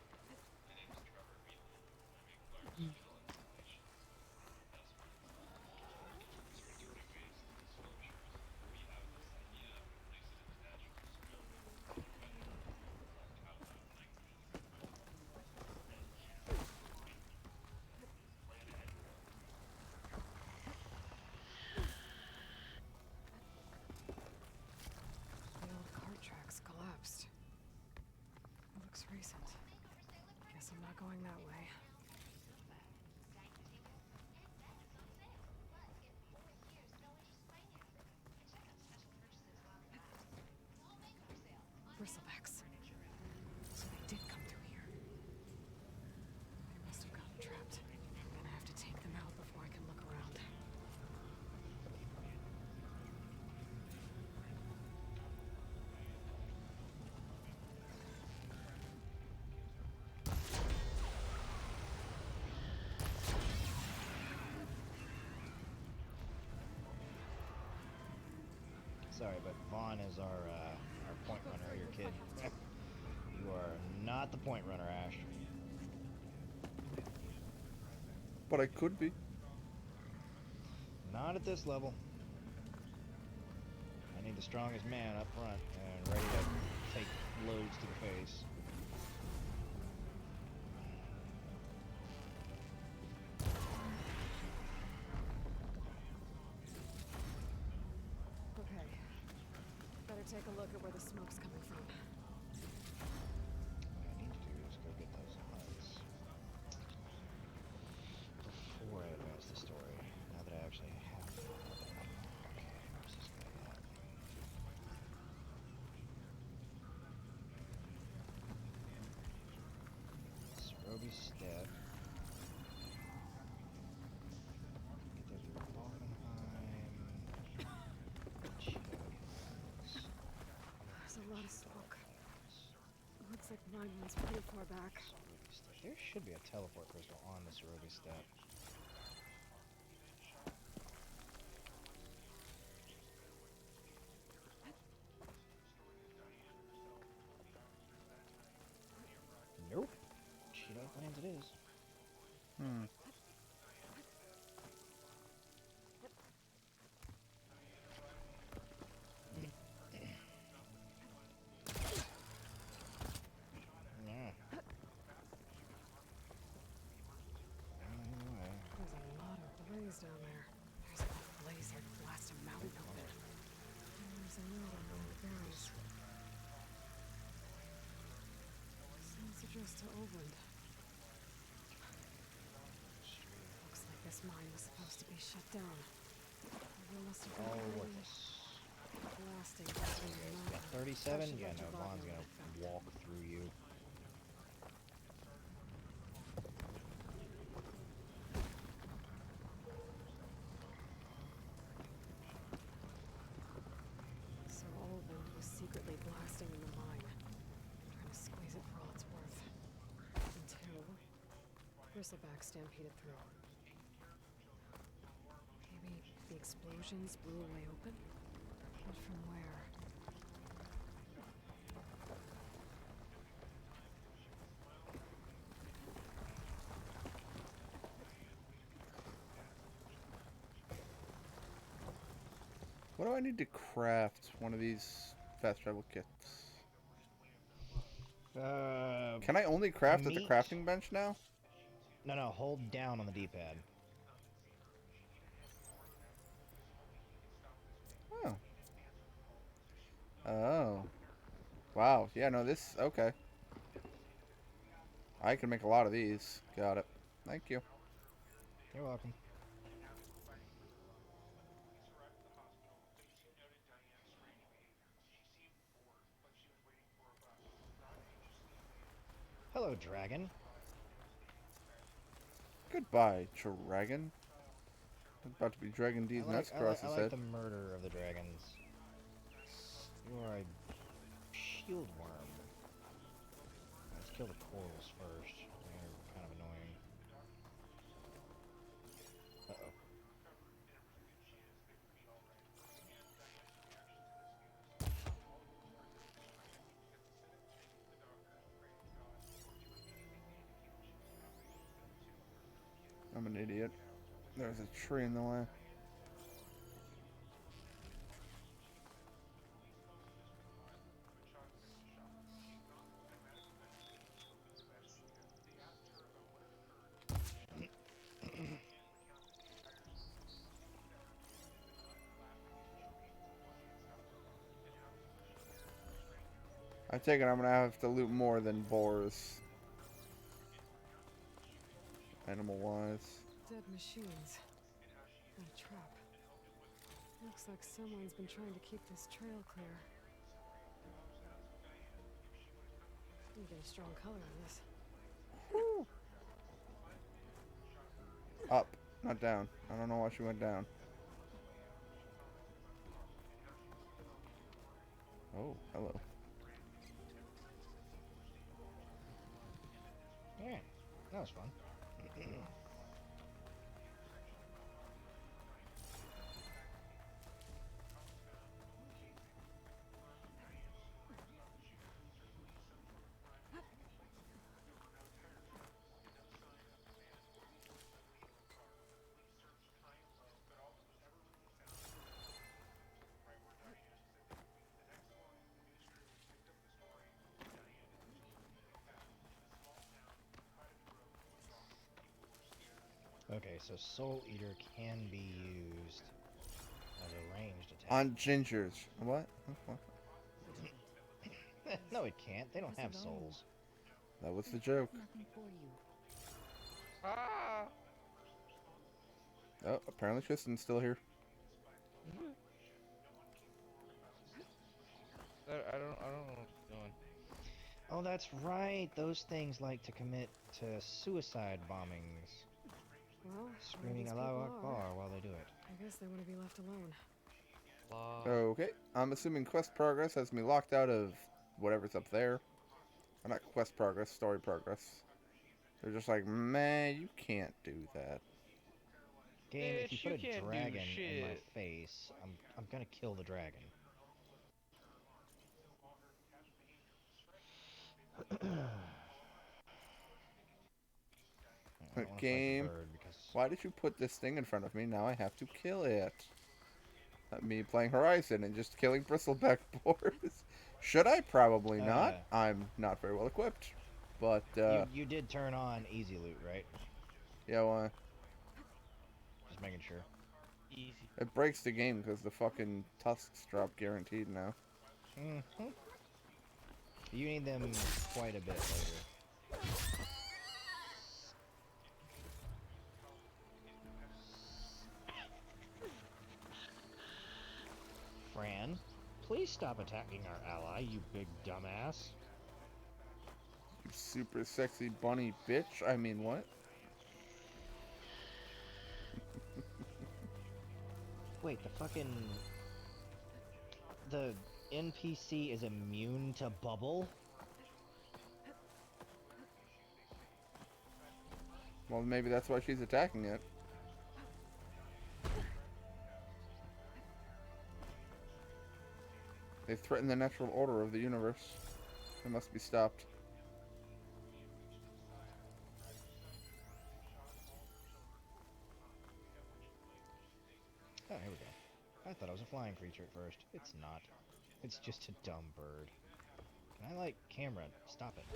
The old cart tracks collapsed. It looks recent. Guess I'm not going that way. Bristlebacks. So they did come through here. They must have gotten trapped. I'm gonna have to take them out before I can look around. Sorry, but Vaughn is our point runner, your kid. You are not the point runner, Ash. But I could be. Not at this level. I need the strongest man up front and ready to take loads to the face. take a look at where the smoke's coming from. What I need to do is go get those lights before I advance the story. Now that I actually have them. Okay, where's this guy at? Roby Step. Get those Walkenheim. There's a lot of smoke. Looks like mine one's pretty far back. There should be a teleport crystal on this Roby Step. Nope. Cheeto Lands it is. Hmm. Yeah. Anyway. There's a lot of blaze down there. There's a blaze here to blast a mountain open. And there's a note on one of the barrels. Seems addressed to Obernd. Looks like this mine was supposed to be shut down. There must have been All a worthless. blasting between the You got mountain. 37? Yeah, no, Vaughn's gonna walk through you. So Obernd was secretly blasting in the mine, trying to squeeze it for all it's worth. Until Bristleback stampeded through. Maybe the explosions blew a way open? But from where? What do I need to craft one of these fast travel kits? Can I only craft at the meat. crafting bench now? No, hold down on the D-pad. Oh. Oh. Wow. Yeah, no, this... Okay. I can make a lot of these. Got it. Thank you. You're welcome. Hello, dragon. Goodbye, dragon. I'm about to be dragging these nuts across his I head. like the murder of the dragons. You are a shield worm. Let's kill the corals first. They're kind of annoying. Uh-oh. I'm an idiot. There's a tree in the way. I take it I'm gonna have to loot more than boars. Animal-wise. Dead machines. And a trap. Looks like someone's been trying to keep this trail clear. You get a strong color on this. Up, not down. I don't know why she went down. Oh, hello. Yeah, that was fun. Okay, so Soul Eater can be used as a ranged attack. On gingers. What? What? No, it can't. They don't have souls. That was the joke. Nothing for you. Ah! Oh, apparently Tristan's still here. I don't know what it's doing. Oh, that's right. Those things like to commit to suicide bombings. Well, Screaming these Allahu people Akbar are. while they do it. I guess they want to be left alone. Okay, I'm assuming quest progress has me locked out of whatever's up there. Or not quest progress, story progress. They're just like, man, you can't do that. Game, if you Bitch, put you a can't do dragon in my shit. face, I'm gonna kill the dragon. I don't wanna fight the Game, bird because why did you put this thing in front of me? Now I have to kill it. Not me playing Horizon and just killing bristleback boars. Should I? Probably not. I'm not very well equipped. But, you did turn on easy loot, right? yeah, why? Just making sure. Easy. It breaks the game because the fucking tusks drop guaranteed now. Mm-hmm. You need them quite a bit later. Fran, please stop attacking our ally, you big dumbass. You super sexy bunny bitch. I mean, what? Wait, the NPC is immune to bubble? Well, maybe that's why she's attacking it. They threaten the natural order of the universe. It must be stopped. Oh, here we go. I thought it was a flying creature at first. It's not. It's just a dumb bird. Can I, like, camera? Stop it.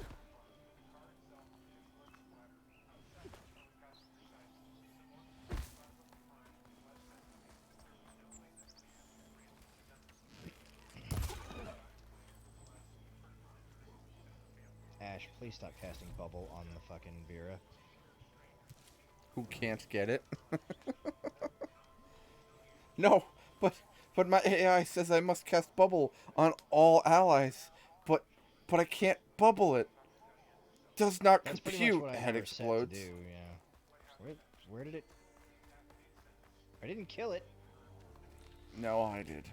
Ash, please stop casting bubble on the fucking Vera. Who can't get it? No, but my AI says I must cast bubble on all allies, but I can't bubble it. Does not That's pretty compute. much what I Head never set to explodes. do, yeah. Where did it? I didn't kill it. No, I did.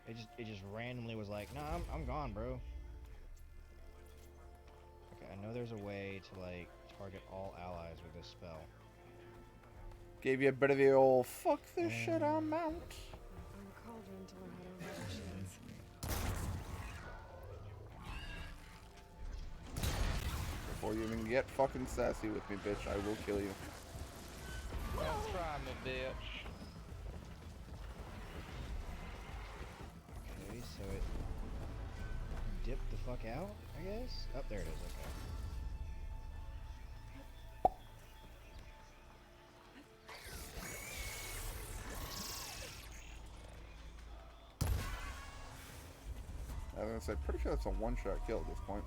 It just randomly was like, nah, I'm gone, bro. Okay, I know there's a way to like target all allies with this spell. Gave you a bit of the old fuck this shit, I'm out. I'm a cauldron to learn how to avoid machines. Before you even get fucking sassy with me, bitch, I will kill you. Don't try me, bitch. Okay, so it dipped the fuck out, I guess? Oh, there it is, okay. I was gonna say, pretty sure that's a one-shot kill at this point.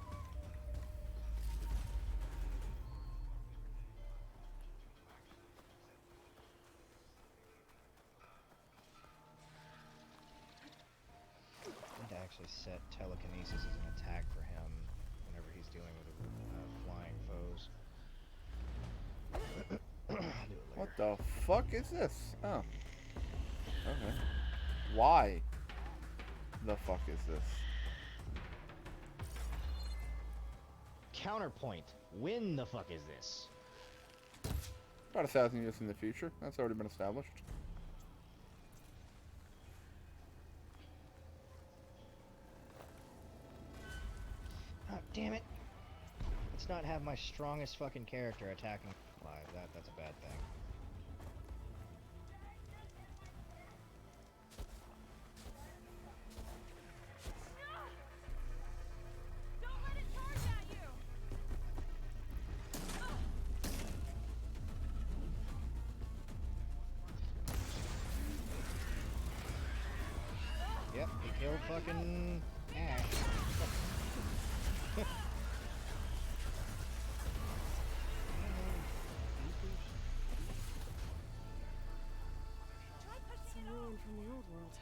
I need to actually set telekinesis as an attack for him whenever he's dealing with flying foes. What the fuck is this? Oh. Okay. Why the fuck is this? Counterpoint. When the fuck is this? About 1,000 years in the future. That's already been established. Oh, damn it. Let's not have my strongest fucking character attacking live. That's a bad thing. Yep, he killed fucking Ash. It's a ruin from the old world.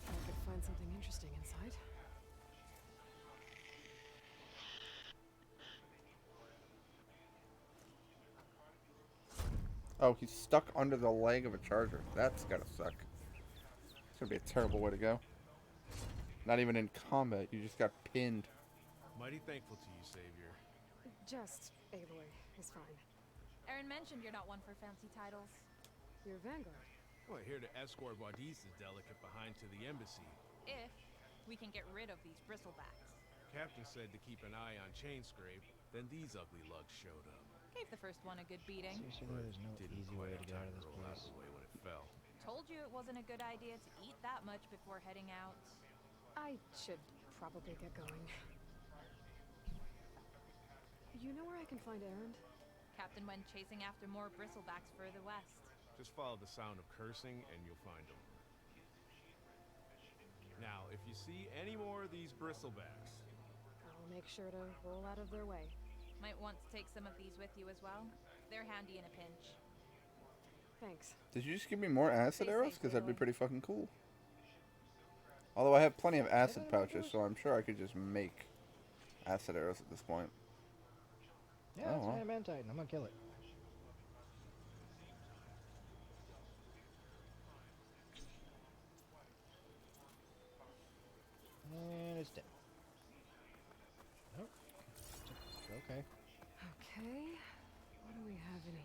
I could find something interesting inside. Oh, he's stuck under the leg of a charger. That's gotta suck. It's gonna be a terrible way to go. Not even in combat, you just got pinned. Mighty thankful to you, Savior. Just Aloy is fine. Aaron mentioned you're not one for fancy titles. You're Vanguard. Well, here to escort Wadis's delicate behind to the embassy. If we can get rid of these bristlebacks. Captain said to keep an eye on Chainscrape, then these ugly lugs showed up. Gave the first one a good beating. Seriously, there's no easy way to get out of this place. When it fell. Told you it wasn't a good idea to eat that much before heading out. I should probably get going. You know where I can find Erend? Captain went chasing after more bristlebacks further west. Just follow the sound of cursing and you'll find them. Now, if you see any more of these bristlebacks, I'll make sure to roll out of their way. Might want to take some of these with you as well. They're handy in a pinch. Thanks. Did you just give me more acid arrows? Because that'd be pretty fucking cool. Although I have plenty of acid pouches, so I'm sure I could just make acid arrows at this point. Yeah, it's Adamantite. I'm gonna kill it. And it's dead. Nope. Okay. Okay. What do we have in here?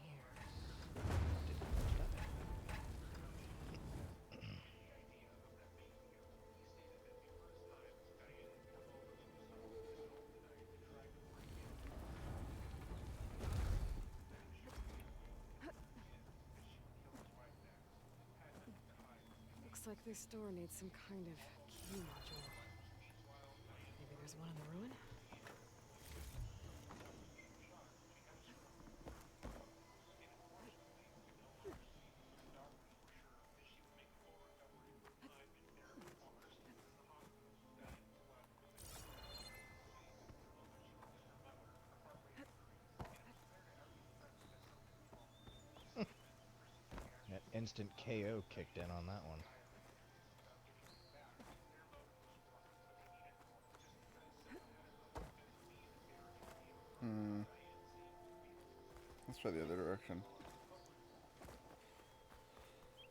Looks like this door needs some kind of key module. Maybe there's one in the ruin? That instant KO kicked in on that one. Let's try the other direction.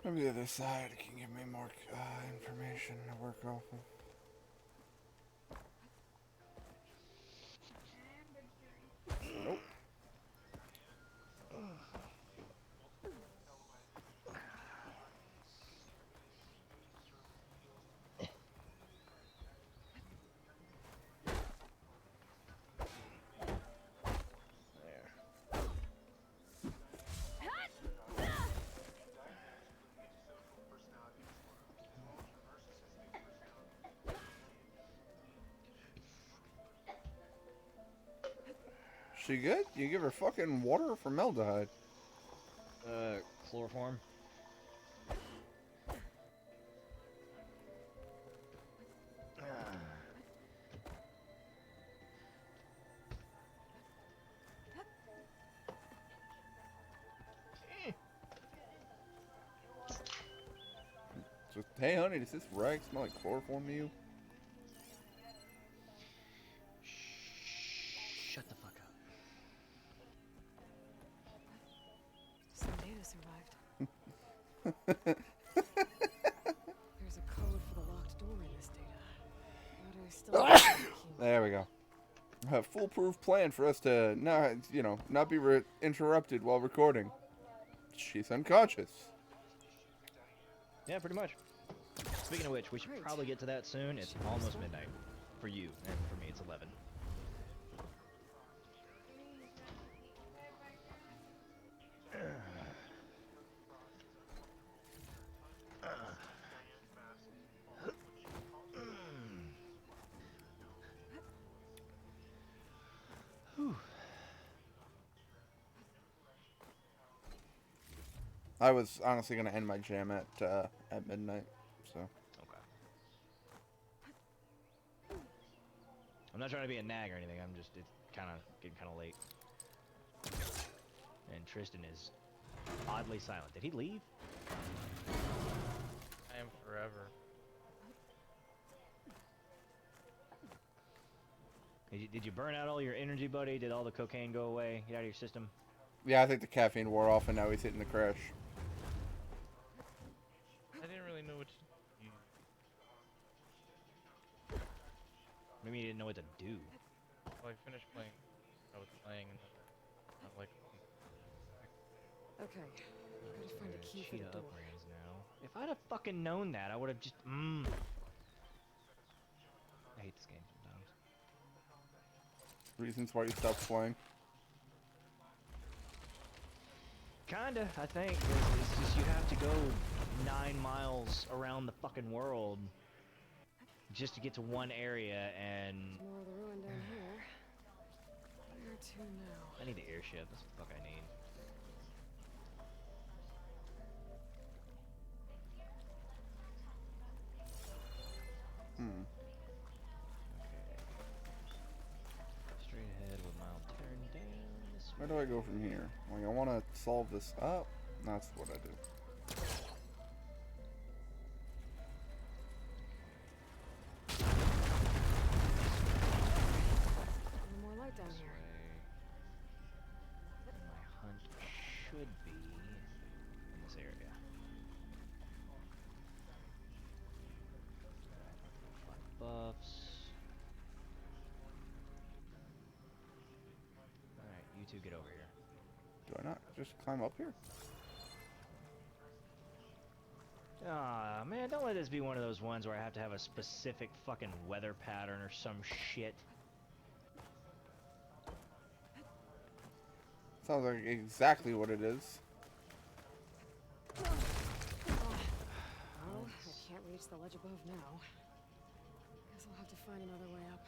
Maybe the other side can give me more information to work off of. Nope. She good? You give her fucking water or formaldehyde? Chloroform. So, hey honey, does this rag smell like chloroform to you? Shut the fuck up. Some data survived. There's a code for the locked door in this data. But I still There we go. A foolproof plan for us to not be interrupted while recording. She's unconscious. Yeah, pretty much. Speaking of which, we should probably get to that soon. It's almost midnight. For you, and for me it's 11. I was honestly gonna end my jam at midnight, so. Okay. I'm not trying to be a nag or anything. I'm just, it's getting kind of late. And Tristan is oddly silent. Did he leave? I am forever. Did you burn out all your energy, buddy? Did all the cocaine go away? Get out of your system? Yeah, I think the caffeine wore off and now he's hitting the crash. I didn't really know what to do. Maybe you didn't know what to do. Well, I finished playing. I was playing and then I'm like... Okay, gotta find a key for the Cheetah door. upgrades now. If I'd have fucking known that, I would have just... I hate this game sometimes. Reasons why you stopped playing. Kinda, I think. It's just you have to go 9 miles around the fucking world just to get to one area, and More of the ruin down here. Where to now? I need the airship. That's what the fuck I need. Straight ahead with mild turn down. This Where do I go from here? Like, I want to solve this up. That's what I do. No more light down here. My hunt should be in this area. Buffs. Alright, you two get over here. Do I not just climb up here? Ah, man, don't let this be one of those ones where I have to have a specific fucking weather pattern or some shit. Sounds like exactly what it is. Well, I can't reach the ledge above now. Guess I'll have to find another way up.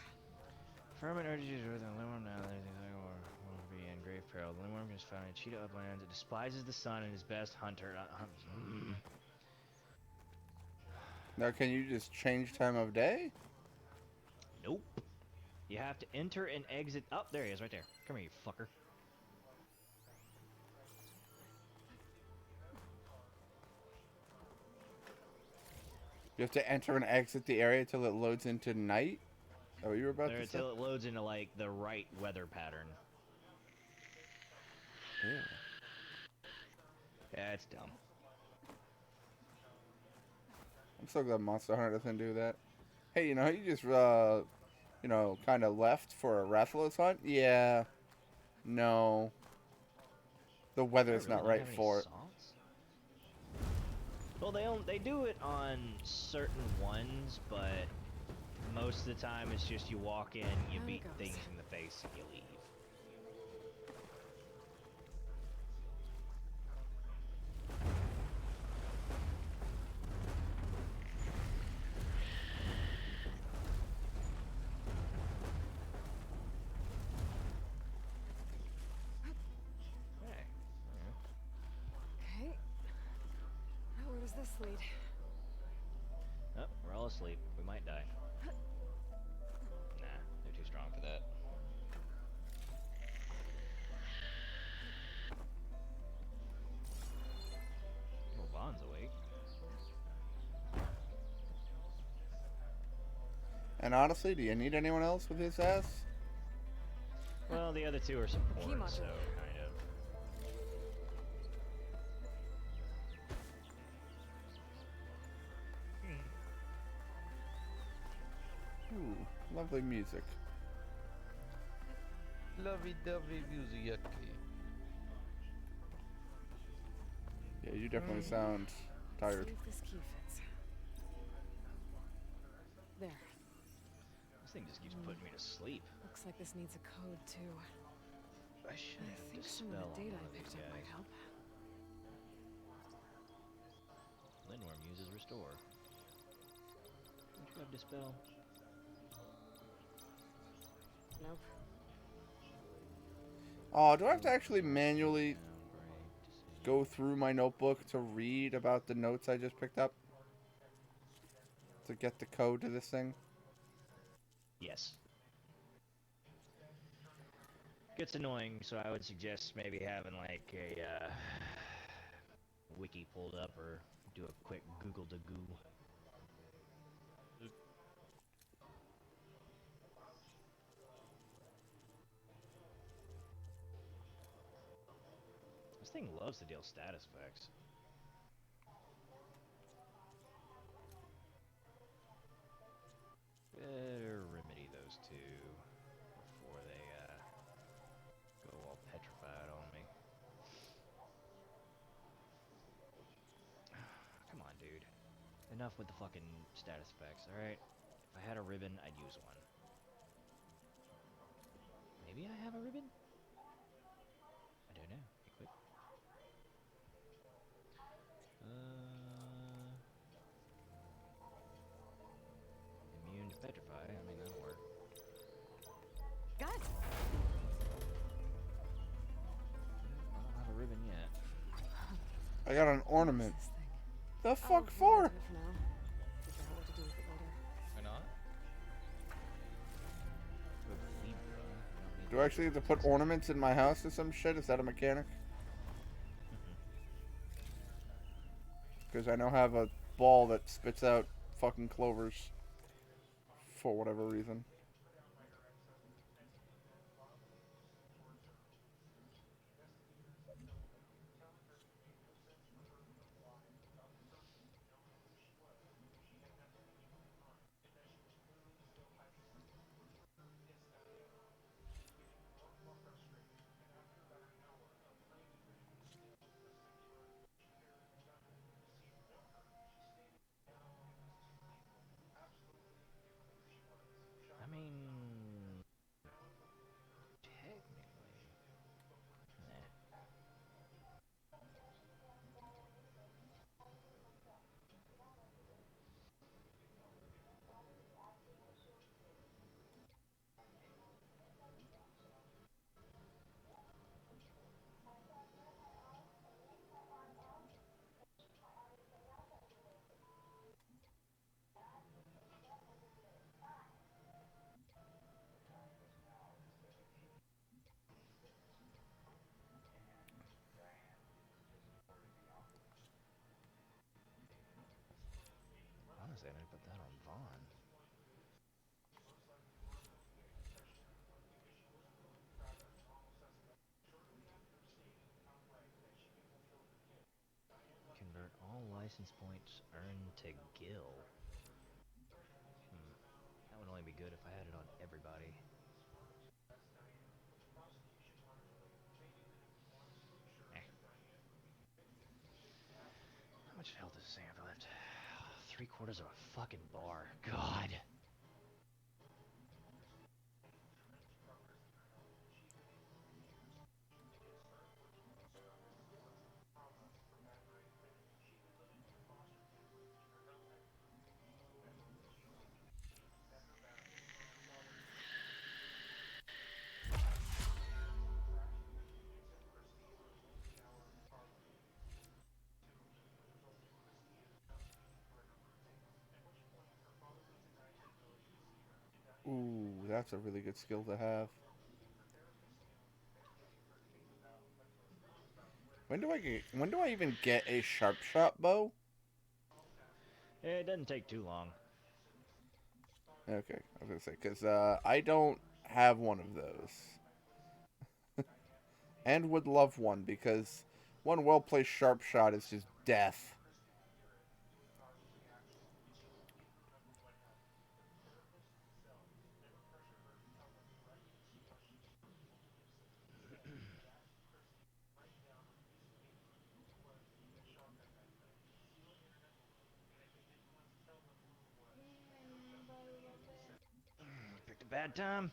Ferment urges you to the Limworm now. Will be in grave peril. The Limworm is found in Cheetah Uplands. It despises the sun and is best hunter. Now, can you just change time of day? Nope. You have to enter and exit. Oh, there he is, right there. Come here, you fucker. You have to enter and exit the area till it loads into night? Is that what you were about There, to say? until it loads into like the right weather pattern. Yeah. Yeah, it's dumb. I'm so glad Monster Hunter doesn't do that. Hey, you know, you just, you know, kind of left for a Rathalos hunt? Yeah. No. The weather's not right for it. Well, they do it on certain ones, but most of the time it's just you walk in, you beat things in the face, and you leave. Okay. Now where does this lead? Oh, we're all asleep. We might die. Nah, they're too strong for that. Well, Vaughn's awake. And honestly, do you need anyone else with his ass? Well, the other two are support, He must so have. kind of. Ooh, lovely music. Lovey-dovey music. Yeah, you definitely sound tired. See if this key fits. There. This thing just keeps putting me to sleep. Looks like this needs a code too. I should I have think some dispel of the data on I one of picked these up might guys. help. Lindworm uses restore. Don't you have dispel? Nope. Oh, do I have to actually manually go through my notebook to read about the notes I just picked up? To get the code to this thing? Yes. gets annoying, so I would suggest maybe having like a wiki pulled up or do a quick Google to goo. This thing loves to deal status effects. Better remedy those two before they go all petrified on me. Come on, dude. Enough with the fucking status effects, alright? If I had a ribbon, I'd use one. Maybe I have a ribbon? I don't know. Equip. Immune to petrify. I mean, that'll work. Guys! I don't have a ribbon yet. I got an ornament. The Oh, fuck for? For now. Figure out what to do with it later. Why not? Do I actually have to put ornaments in my house or some shit? Is that a mechanic? Because I now have a ball that spits out fucking clovers. For whatever reason. I mean, technically, nah. Honestly, I'm gonna put that on Vaughn. Convert all license points earned to Gil. That would only be good if I had it on everybody. How much health does this thing have left? 3/4 of a fucking bar. God. Ooh, that's a really good skill to have. When do I even get a sharp shot bow? It doesn't take too long. Okay, I was gonna say, because I don't have one of those. And would love one, because one well-placed sharp shot is just death. Picked a bad time.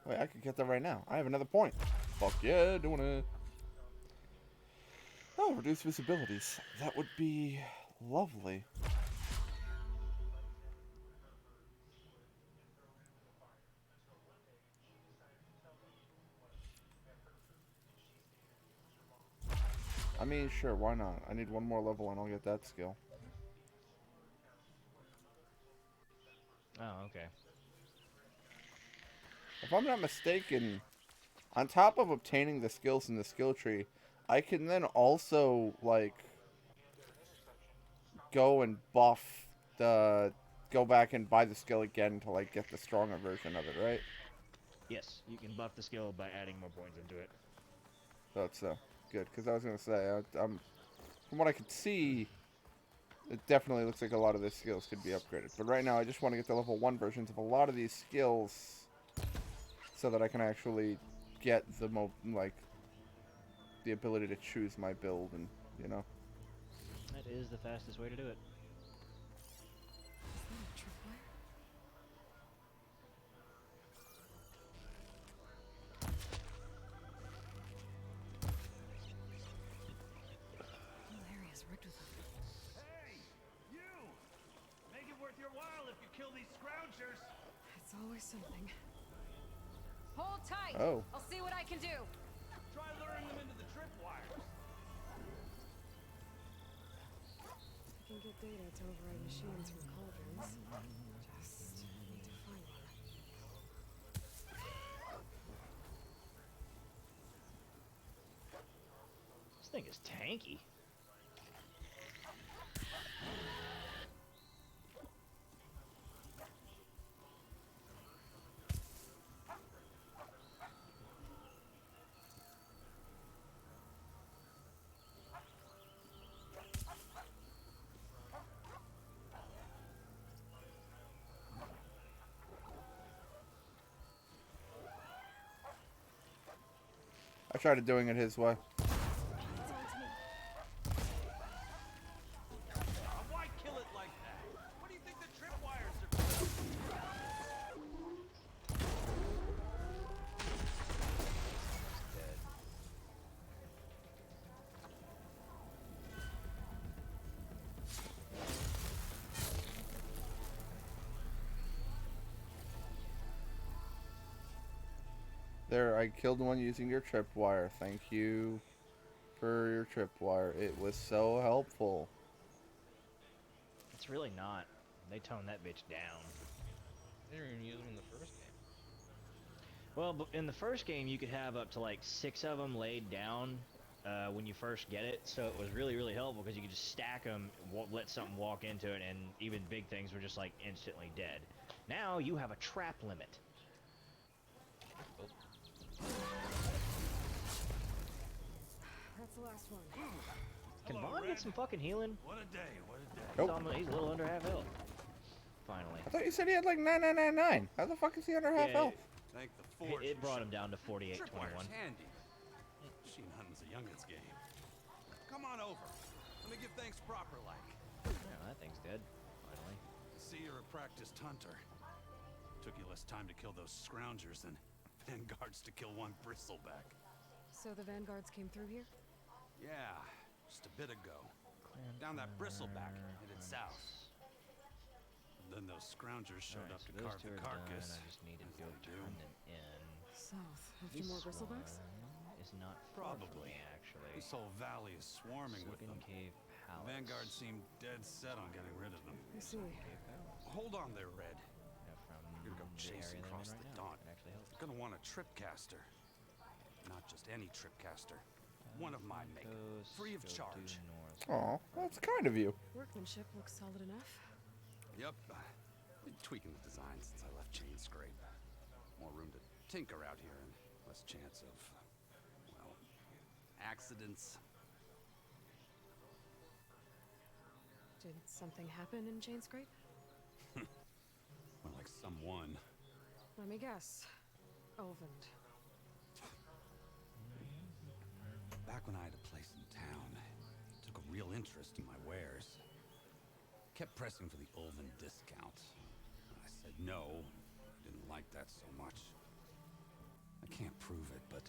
Wait, I could get that right now. I have another point. Fuck yeah, doing it. Oh, reduce visibilities. That would be lovely. I mean, sure, why not? I need one more level and I'll get that skill. Oh, okay. if I'm not mistaken, on top of obtaining the skills in the skill tree, I can then also, like, go and buff the... Go back and buy the skill again to, like, get the stronger version of it, right? Yes, you can buff the skill by adding more points into it. That's good, because I was going to say, from what I could see, it definitely looks like a lot of these skills could be upgraded. But right now, I just want to get the level 1 versions of a lot of these skills so that I can actually get the, the ability to choose my build and, you know. That is the fastest way to do it. It's always something. Hold tight. Oh. I'll see what I can do. Try luring them into the tripwires. I can get data to override machines from cauldrons. Just need to find one. This thing is tanky. I tried doing it his way. Why kill it like that? What do you think the tripwires are for? There, I killed one using your tripwire. Thank you for your tripwire. It was so helpful. It's really not. They toned that bitch down. They didn't even use them in the first game. Well, but in the first game, you could have up to like 6 of them laid down when you first get it, so it was really, really helpful because you could just stack them, let something walk into it, and even big things were just like instantly dead. Now you have a trap limit. That's the last one. Can Vaughn get some fucking healing? What a day, what a day. Nope. He's a little under half health. Finally. I thought you said he had like 9999. How the fuck is he under half health? Thank the It brought him down to 48-21. Tripwire's handy. Machine hunting's a youngin's game. Come on over. Let me give thanks proper like. Yeah, that thing's dead. Finally. I see you're a practiced hunter. Took you less time to kill those scroungers than vanguards to kill one bristleback. So the vanguards came through here? Yeah, just a bit ago. Down that bristleback, headed south. Then those scroungers showed up to carve the carcass. I just need to go turn them in. South, after more bristlebacks? Is not Probably. actually. This whole valley is swarming with them. Cave Palace. Vanguard seemed dead set on getting rid of them. I see. Hold on there, Red. From You're gonna go chasing across the dawn. You're gonna want a tripcaster. Not just any tripcaster. One of my make. Free of charge. Aw, that's kind of you. Workmanship looks solid enough. Yep. Been tweaking the design since I left Chain Scrape. More room to tinker out here and less chance of, well, accidents. Did something happen in Chain Scrape? More like someone. Let me guess. Olvend. Back when I had a place in town, took a real interest in my wares. Kept pressing for the Ulven discount. I said no. Didn't like that so much. I can't prove it, but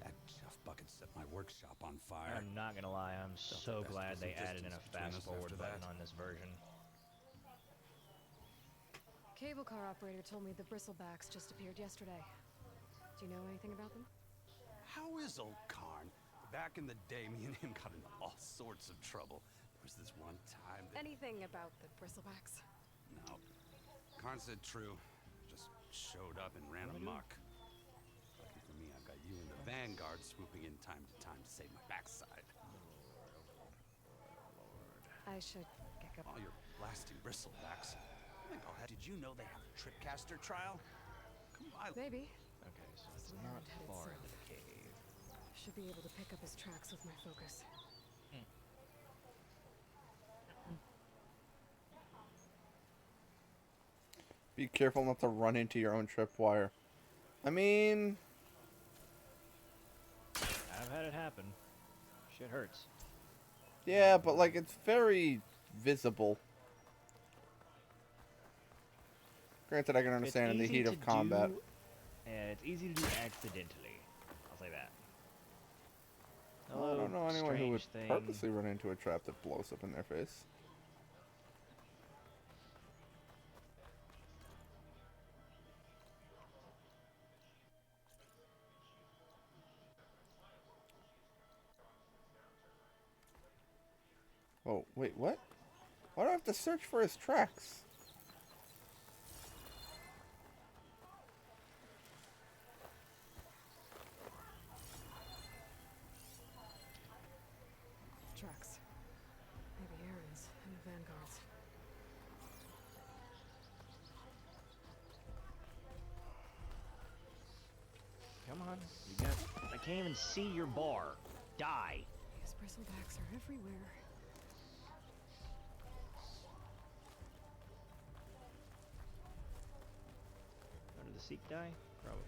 that Jeff Bucket set my workshop on fire. I'm not gonna lie, I'm so glad they added in a fast forward button that. on this version. Cable car operator told me the bristlebacks just appeared yesterday. Do you know anything about them? How is old Karn? Back in the day, me and him got into all sorts of trouble. There was this one time that... Anything about the bristlebacks? No. Karn said true. Just showed up and ran amok. Lucky for me, I've got you and the Vanguard swooping in time to save my backside. I should get up. All your blasting bristlebacks. I think I'll have. Did you know they have a Tripcaster trial? Come on. Maybe. Okay, so it's Where not it headed far south. into the cave. Should be able to pick up his tracks with my focus. Be careful not to run into your own tripwire. I mean... I've had it happen. Shit hurts. Yeah, but like it's very visible. Granted, I can understand in the heat of combat. It's easy to do accidentally. I'll say that. I don't know anyone who would strange thing. purposely run into a trap that blows up in their face. Oh, wait, what? Why do I have to search for his tracks? Tracks. Maybe Aaron's and the Vanguard's. Come on. You got. I can't even see your bar. Die. These bristlebacks are everywhere. How did the Seek die? Probably.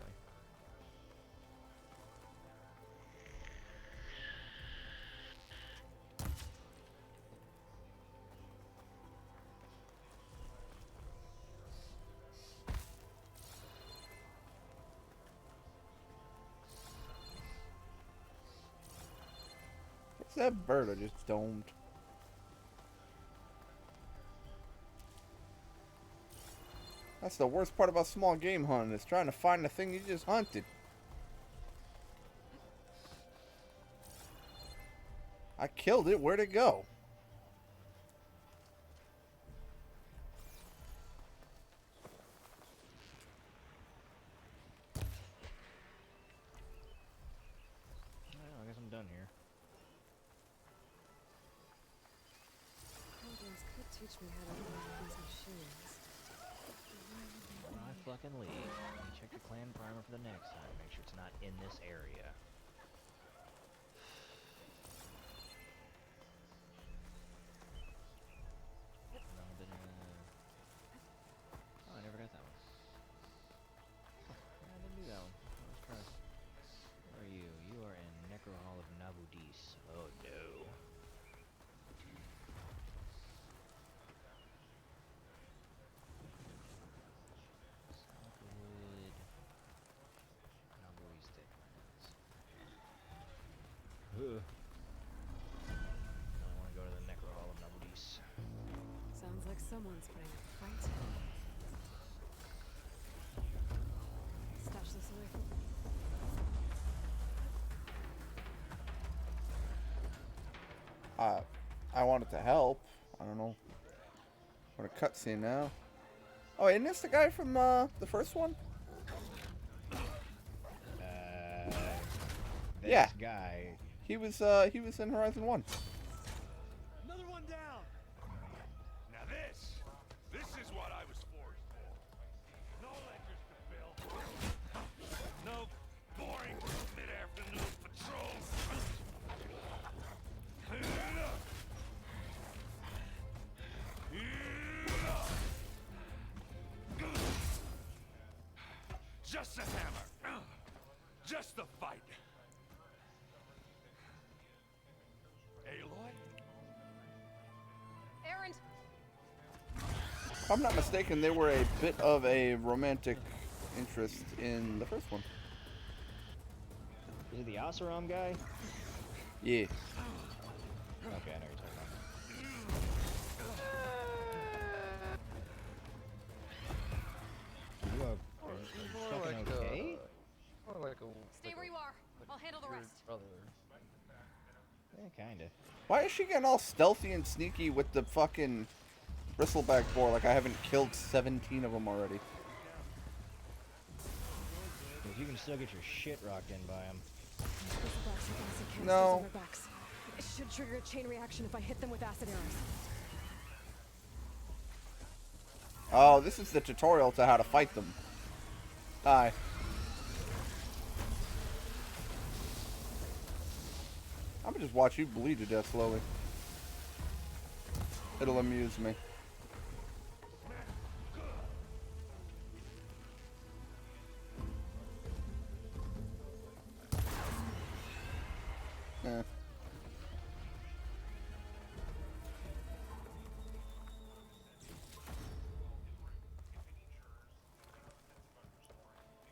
What's that bird I just domed? That's the worst part about small game hunting, is trying to find the thing you just hunted. I killed it, where'd it go? Well, I guess I'm done here. Paladins could teach me how to work these machines. When I fucking leave, let me check the clan primer for the next time. Make sure it's not in this area. Oh, I never got that one. I didn't do that one. I was trying. Where are you? You are in Necro Hall of Nabudis. Oh no. Southwood. Nabudis Deadlands. Ugh. I want to go to the Necro Hall of Nabudis. Sounds like someone's putting up a fight. Stash this away from me. I wanted to help. I don't know. What a cutscene now. Oh, isn't this the guy from the first one? This Yeah. guy. He was in Horizon 1. Another one down. Now this is what I was forced for. No lectures to fill. No boring mid-afternoon patrols. Just a hammer. Just a fight. Aloy? Aaron! If I'm not mistaken, they were a bit of a romantic interest in the first one. Is it the Oseram guy? Yeah. Okay, I know what you're talking about. You fucking okay? More like a. Stay where you are. I'll handle the rest. Brother. Yeah, kinda. Why is she getting all stealthy and sneaky with the fucking bristleback boar like I haven't killed 17 of them already? but you can still get your shit rocked in by them. No. It should trigger a chain reaction if I hit them with acid arrows. Oh, this is the tutorial to how to fight them. Hi. I'm gonna just watch you bleed to death slowly. It'll amuse me. Eh.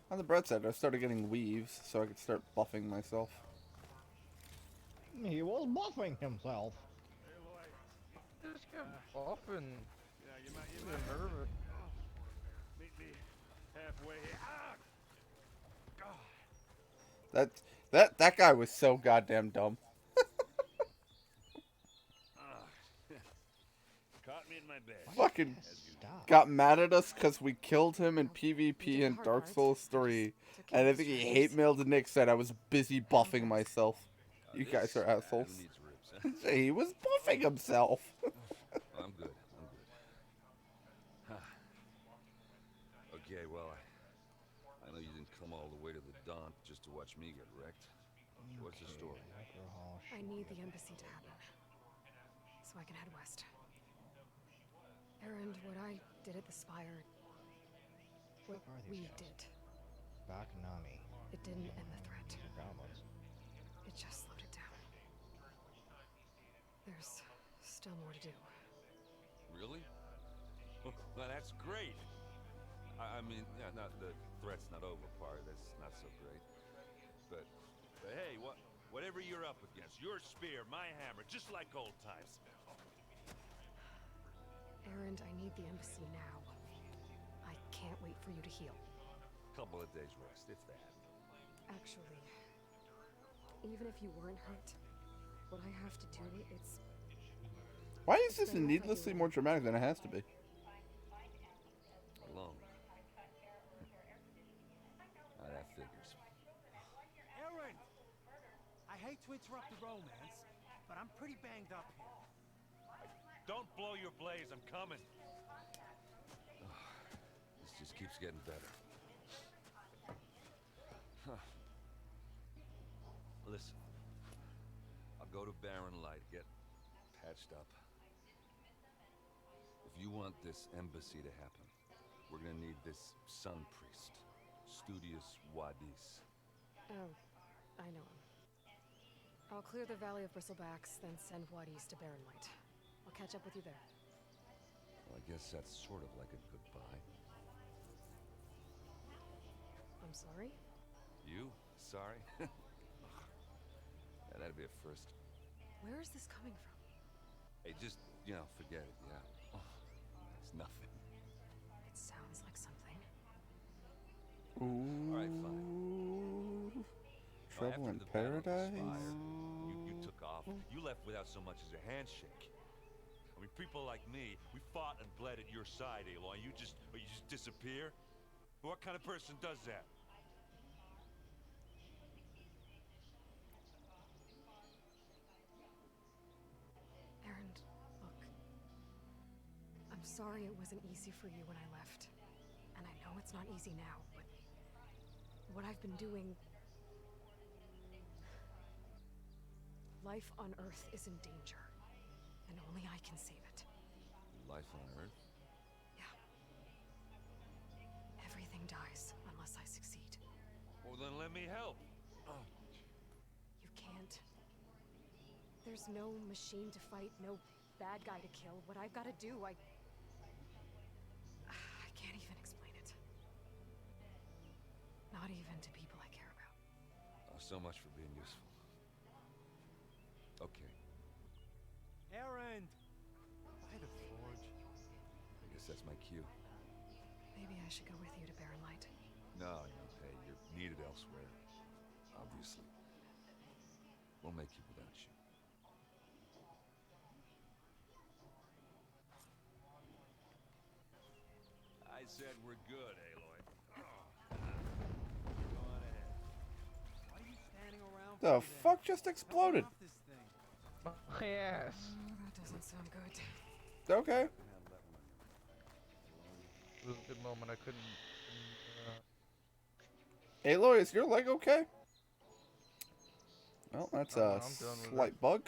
On the bright side, I started getting weaves, so I could start buffing myself. He was buffing himself. Just kept buffing. Yeah, you might nervous. meet me halfway here. That guy was so goddamn dumb. Caught me in my bed. Fucking got mad at us because we killed him in PvP in Dark Souls 3. And I think he hate mailed Nick said I was busy buffing myself. You guys are assholes. He was buffing himself. I'm good. Huh. Okay, well, I know you didn't come all the way to the Daunt just to watch me get wrecked. What's the story? I need the embassy to happen, so I can head west. Erend, what I did at the Spire, what we did, Bakanami. it didn't end the threat. Goblins. It just slowed it down. There's still more to do. Really? Well, that's great. I mean, yeah, not the threat's not over part. That's not so great. But hey, whatever you're up against, your spear, my hammer, just like old times. Erend, I need the embassy now. I can't wait for you to heal. Couple of days rest, if that. Actually, even if you weren't hurt, what I have to do, it's... Why is this needlessly more dramatic than it has to be? Alone. That figures. Erend! I hate to interrupt the romance, but I'm pretty banged up here. Don't blow your blaze, I'm coming. This just keeps getting better. Huh. Listen, I'll go to Barren Light, get patched up. If you want this embassy to happen, we're gonna need this sun priest, Studius Wadis. Oh, I know him. I'll clear the Valley of Bristlebacks, then send Wadis to Barren Light. I'll catch up with you there. Well, I guess that's sort of like a goodbye. I'm sorry? You? Sorry? Yeah, that'd be a first. Where is this coming from? Hey, just, forget it, yeah. It's nothing. It sounds like something. Ooh. All right, fine. Trouble in After the Battle of the Paradise? Spire, you took off. You left without so much as a handshake. I mean, people like me, we fought and bled at your side, Aloy. You just disappear? What kind of person does that? Erend, look. I'm sorry it wasn't easy for you when I left. And I know it's not easy now, but what I've been doing... Life on Earth is in danger. And only I can save it. Life on Earth? Yeah. Everything dies unless I succeed. Well, then let me help. Oh. You can't. There's no machine to fight, no bad guy to kill. What I've got to do, I can't even explain it. Not even to people I care about. Oh, so much for being useful. Okay. Erend! By the forge. I guess that's my cue. Maybe I should go with you to Barren Light. No, hey, you're needed elsewhere. Obviously. We'll make it without you. I said we're good, Aloy. Go on The fuck just exploded? Yes. That doesn't sound good. Okay. It was a good moment. I couldn't. Aloy, is your leg okay? Well, that's I'm a done with slight bug.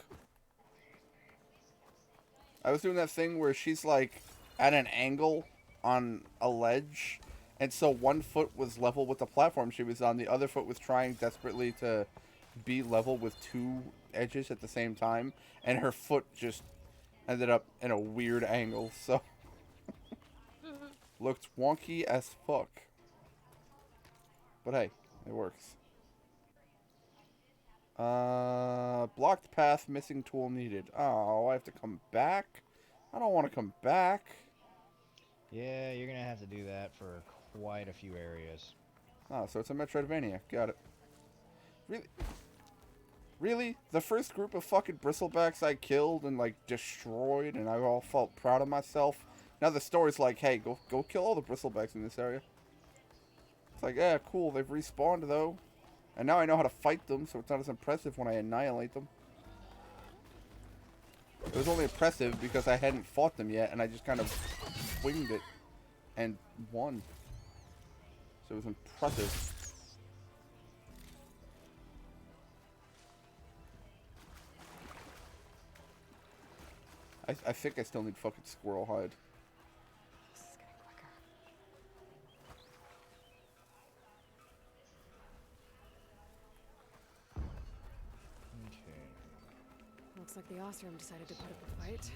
I was doing that thing where she's like at an angle on a ledge, and so one foot was level with the platform she was on, the other foot was trying desperately to be level with two edges at the same time, and her foot just ended up in a weird angle, so looked wonky as fuck. But hey, it works. Blocked path, missing tool needed. Oh, I have to come back? I don't want to come back. Yeah, you're gonna have to do that for quite a few areas. Oh, so it's a Metroidvania. Got it. Really? Really? The first group of fucking bristlebacks I killed and, like, destroyed, and I all felt proud of myself. Now the story's like, hey, go kill all the bristlebacks in this area. It's like, yeah, cool, they've respawned, though. And now I know how to fight them, so it's not as impressive when I annihilate them. It was only impressive because I hadn't fought them yet, and I just kind of winged it and won. So it was impressive. I think I still need fucking squirrel hide. This is getting quicker. Okay. Looks like the Osram decided to put up a fight.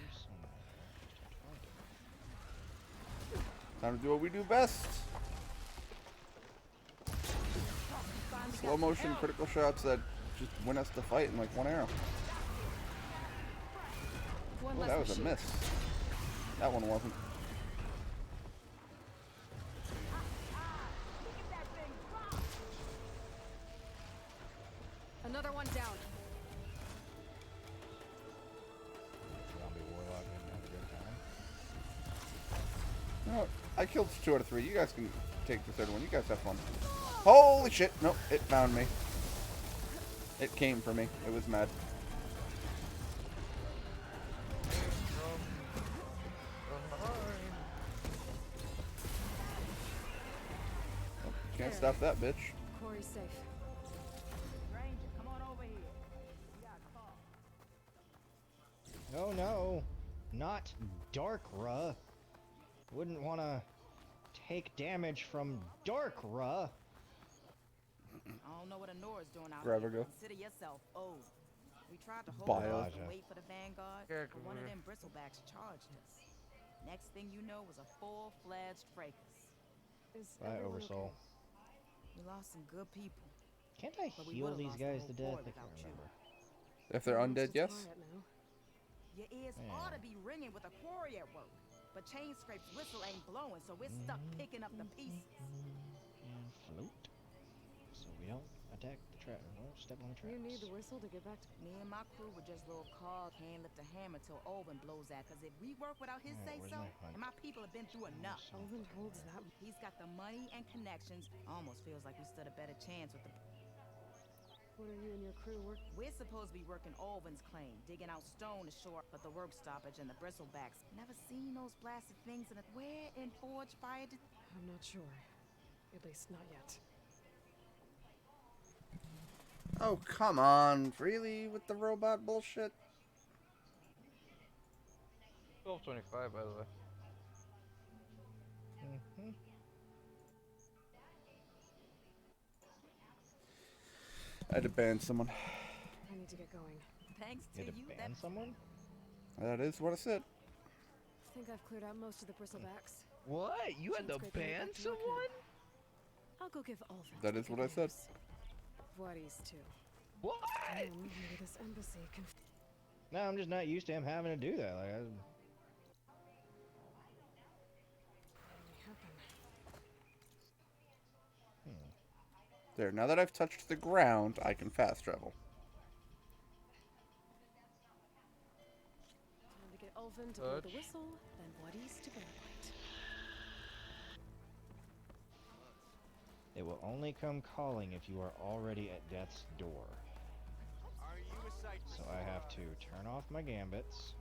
Time to do what we do best. Slow motion critical shots that just win us the fight in like one arrow. Oh, that was a miss. That one wasn't. Another one down. Zombie warlock didn't have a good time. No, I killed 2 out of 3. You guys can take the third one. You guys have fun. Holy shit! Nope, it found me. It came for me. It was mad. Oh, can't stop that bitch. Quarry's safe. Ranger, come on over here. We got a call. Oh no, not Darkra. Wouldn't want to take damage from Darkra. I don't know what Anora's doing out Grab here. her, go. Consider yourself old. We tried to hold Bio. off and wait for the Vanguard, Yeah, but one of them bristlebacks charged us. Next thing you know was a full-fledged fracas. Is Bye, everyone Oversoul. We lost some good people. Can't I But we heal would've these lost the guys whole to death? fort I can't without you. remember. If they're undead, yes. Your ears Yeah. ought to be ringing with a quarry at work. But Chain Scrape's whistle ain't blowing, so we're stuck picking up the pieces. And float. So we don't attack the trap. We don't step on the traps. You need the whistle to get back to... Me and my crew were just little cog can't lift a hammer till Olvin blows that. Cause if we work without his Alright, say-so, where's my hunt? and my people have been through enough. Olvin holds that... He's got the money and connections. Almost feels like we stood a better chance with the... What are you and your crew working? We're supposed to be working Olvin's claim, digging out stone to shore up the work stoppage and the bristlebacks. Never seen those blasted things in a... Where in Forge Fire did... I'm not sure. At least not yet. Oh, come on. Really? With the robot bullshit? 12:25, by the way. I had to ban someone. I need to get going. Thanks You to had to you, ban someone? That is what I said. I think I've cleared out most of the bristlebacks. What? You had to Chain Scrape will get ban back to work now. someone? I'll go give Olvin. That is what I said. Vladis too. What? Maybe this embassy can... No, I'm just not used to him having to do that. Like, There, now that I've touched the ground, I can fast travel. Time to get Olvin to blow the whistle, then Vladis to burn It will only come calling if you are already at death's door. So I have to turn off my gambits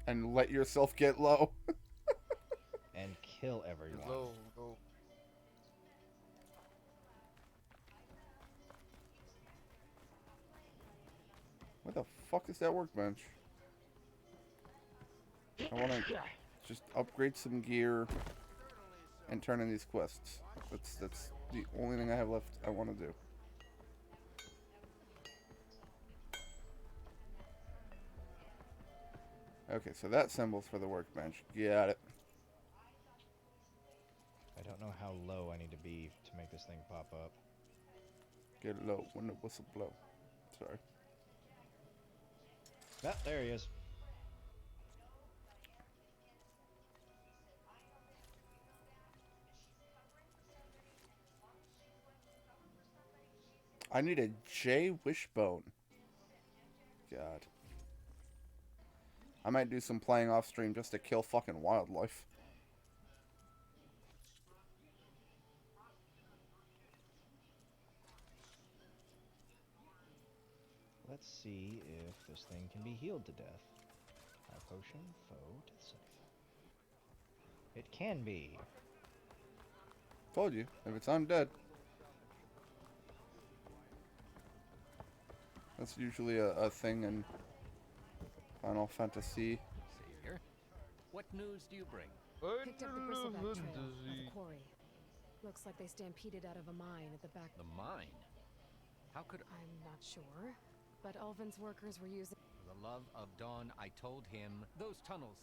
And let yourself get low. and kill everyone. Low, low. Where the fuck is that workbench? I want to just upgrade some gear and turn in these quests. That's the only thing I have left I want to do. Okay, so that symbol's for the workbench. Got it. I don't know how low I need to be to make this thing pop up. Get low when the whistle blow. Sorry. Ah, there he is. I need a J Wishbone. God. I might do some playing off stream just to kill fucking wildlife. Let's see if this thing can be healed to death. High potion, foe, death save. It can be. Told you, if it's undead. That's usually a thing in Final Fantasy. Savior, what news do you bring? Picked up the bristleback trail of a quarry. Looks like they stampeded out of a mine at the back. The mine? How could I'm not sure, but Ulvin's workers were using. For the love of Dawn, I told him those tunnels,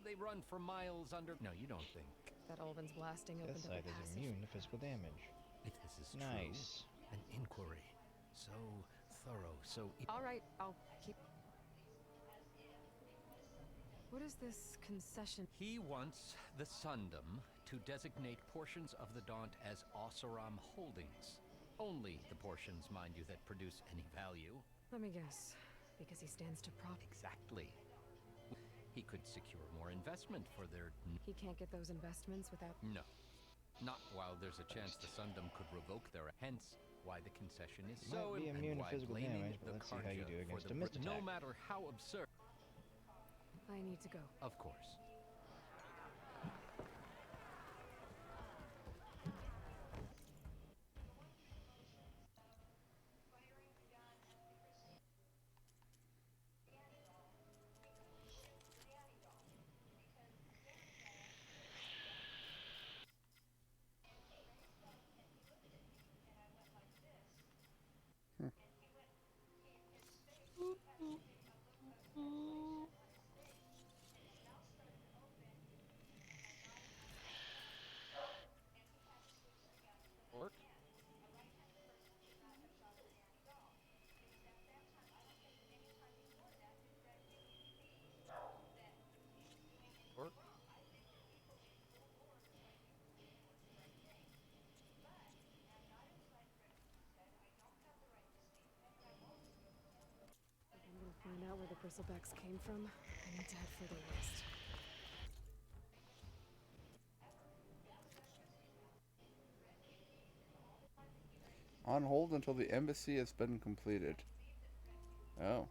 they run for miles under. No, you don't think that Ulvin's blasting opened This up a side is passage. immune to physical damage. If this is Nice. true, an inquiry so thorough, so. All right, I'll keep. What is this concession? He wants the Sundom to designate portions of the Daunt as Oseram holdings. Only the portions, mind you, that produce any value. Let me guess. Because he stands to profit. Exactly. He could secure more investment for their. He can't get those investments without. No. Not while there's a chance the Sundom could revoke their. Hence, why the concession is Might so be immune to and why physical blaming damage, but the let's see how you Karja do for against the a missed No attack. matter how absurd. I need to go. Of course. Work? Work? If I'm gonna find out where the bristlebacks came from, I need to head further west. On hold until the embassy has been completed. Oh.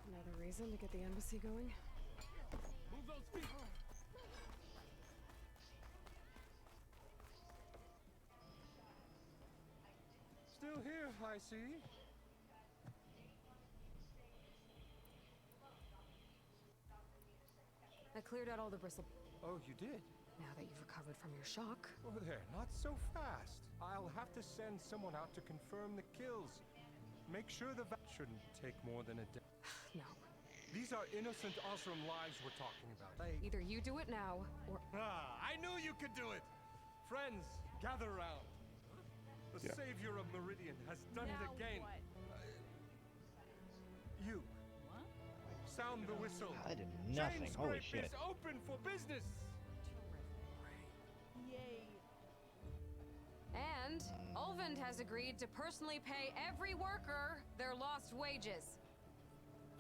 Another reason to get the embassy going? Move those feet! Still here, I see. I cleared out all the bristle. Oh, you did? Now that you've recovered from your shock. Oh, there, not so fast. I'll have to send someone out to confirm the kills. Make sure the vat shouldn't take more than a day. No. These are innocent Osram lives we're talking about. Either you do it now, or. Ah, I knew you could do it! Friends, gather around. The Yeah. savior of Meridian has done it again. You. Sound the whistle. I did nothing. James Holy Grape shit. is open for business. And Ulvund has agreed to personally pay every worker their lost wages.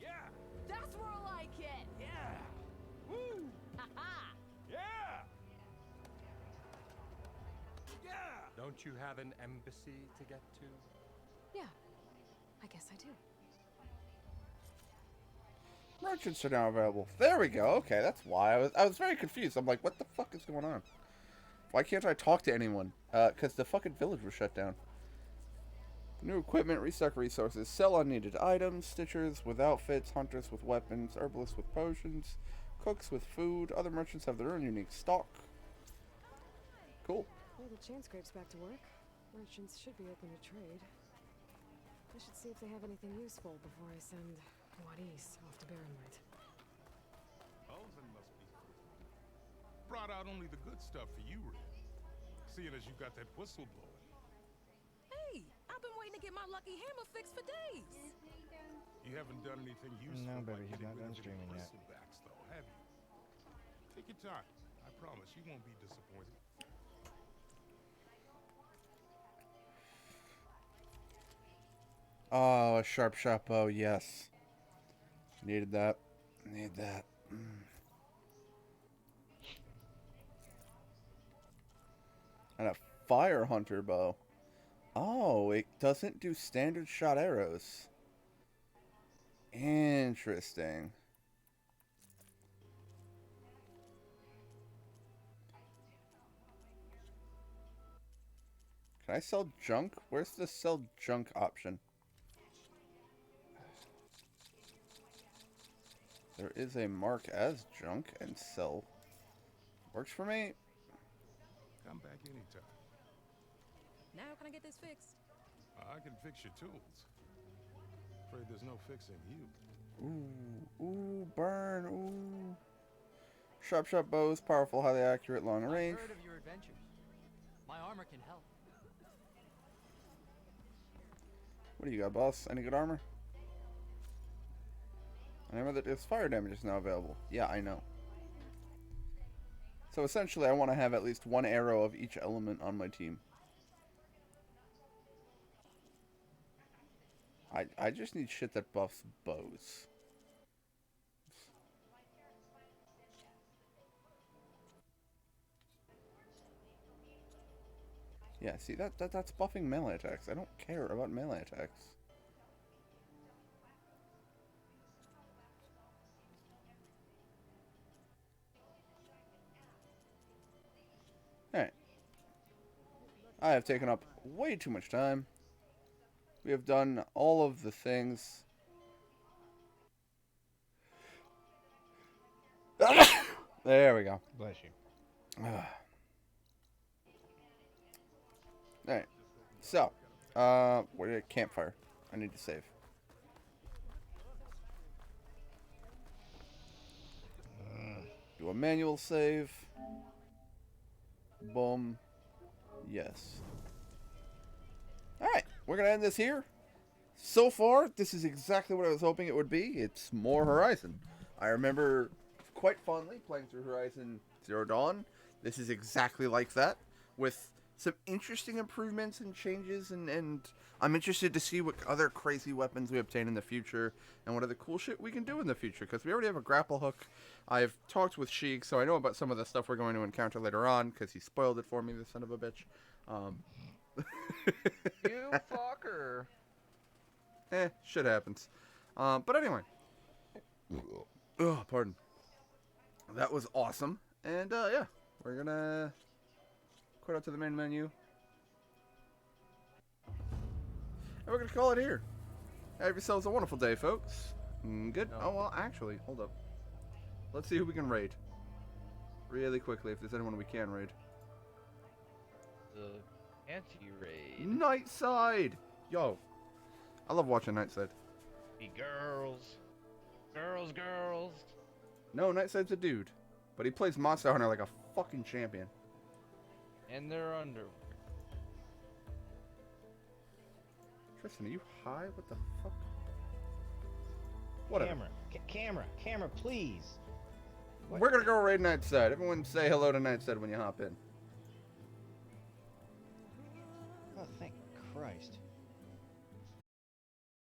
Yeah. That's where I like it. Yeah. Woo. Ha-ha. Yeah. Don't you have an embassy to get to? Yeah, I guess I do. Merchants are now available. There we go. Okay, that's why I was very confused. I'm like, what the fuck is going on? Why can't I talk to anyone? Because the fucking village was shut down. New equipment, restock resources, sell unneeded items, stitchers with outfits, hunters with weapons, herbalists with potions, cooks with food. Other merchants have their own unique stock. Cool. Well, the chain scrape's back to work. Merchants should be open to trade. I should see if they have anything useful before I send Wadis off to Barrenlight. Elven must be brought out only the good stuff for you, Red. Seeing as you got that whistle blowing. Hey, I've been waiting to get my lucky hammer fixed for days. You haven't done anything useful. No, baby, like he's not getting done rid of streaming the yet. bristlebacks, though, have you? Take your time. I promise you won't be disappointed. Oh, a sharp shot bow, yes. Needed that. Need that. And a fire hunter bow. Oh, it doesn't do standard shot arrows. Interesting. Can I sell junk? Where's the sell junk option? There is a mark as junk and sell. Works for me. Come back anytime. Now can I get this fixed? I can fix your tools. Afraid there's no fixing you. Ooh, burn, ooh. Sharp shot bows, powerful, highly accurate, long range. I've heard of your adventures. My armor can help. What do you got, boss? Any good armor? I know that this fire damage is now available. Yeah, I know. So essentially, I want to have at least one arrow of each element on my team. I just need shit that buffs bows. Yeah, see, that's buffing melee attacks. I don't care about melee attacks. Alright. I have taken up way too much time. We have done all of the things. There we go. Bless you. Alright. So, where did campfire? I need to save. Do a manual save. Boom. Yes. Alright, we're going to end this here. So far, this is exactly what I was hoping it would be. It's more Horizon. I remember quite fondly playing through Horizon Zero Dawn. This is exactly like that, with some interesting improvements and changes, and I'm interested to see what other crazy weapons we obtain in the future, and what other cool shit we can do in the future, because we already have a grapple hook. I've talked with Sheik, so I know about some of the stuff we're going to encounter later on, because he spoiled it for me, the son of a bitch. You fucker. Shit happens. But anyway. Oh, pardon. That was awesome. And, yeah. We're gonna quit out to the main menu. And we're gonna call it here. Have yourselves a wonderful day, folks. Good. No. Oh, well, actually, hold up. Let's see who we can raid. Really quickly, if there's anyone we can raid. The anti-raid. Nightside! Yo. I love watching Nightside. The girls. Girls. No, Nightside's a dude. But he plays Monster Hunter like a fucking champion. And their underwear. Tristan, are you high? What the fuck? Whatever. Camera, please. What? We're gonna go raid Nightside. Everyone say hello to Nightside when you hop in. Oh, thank Christ.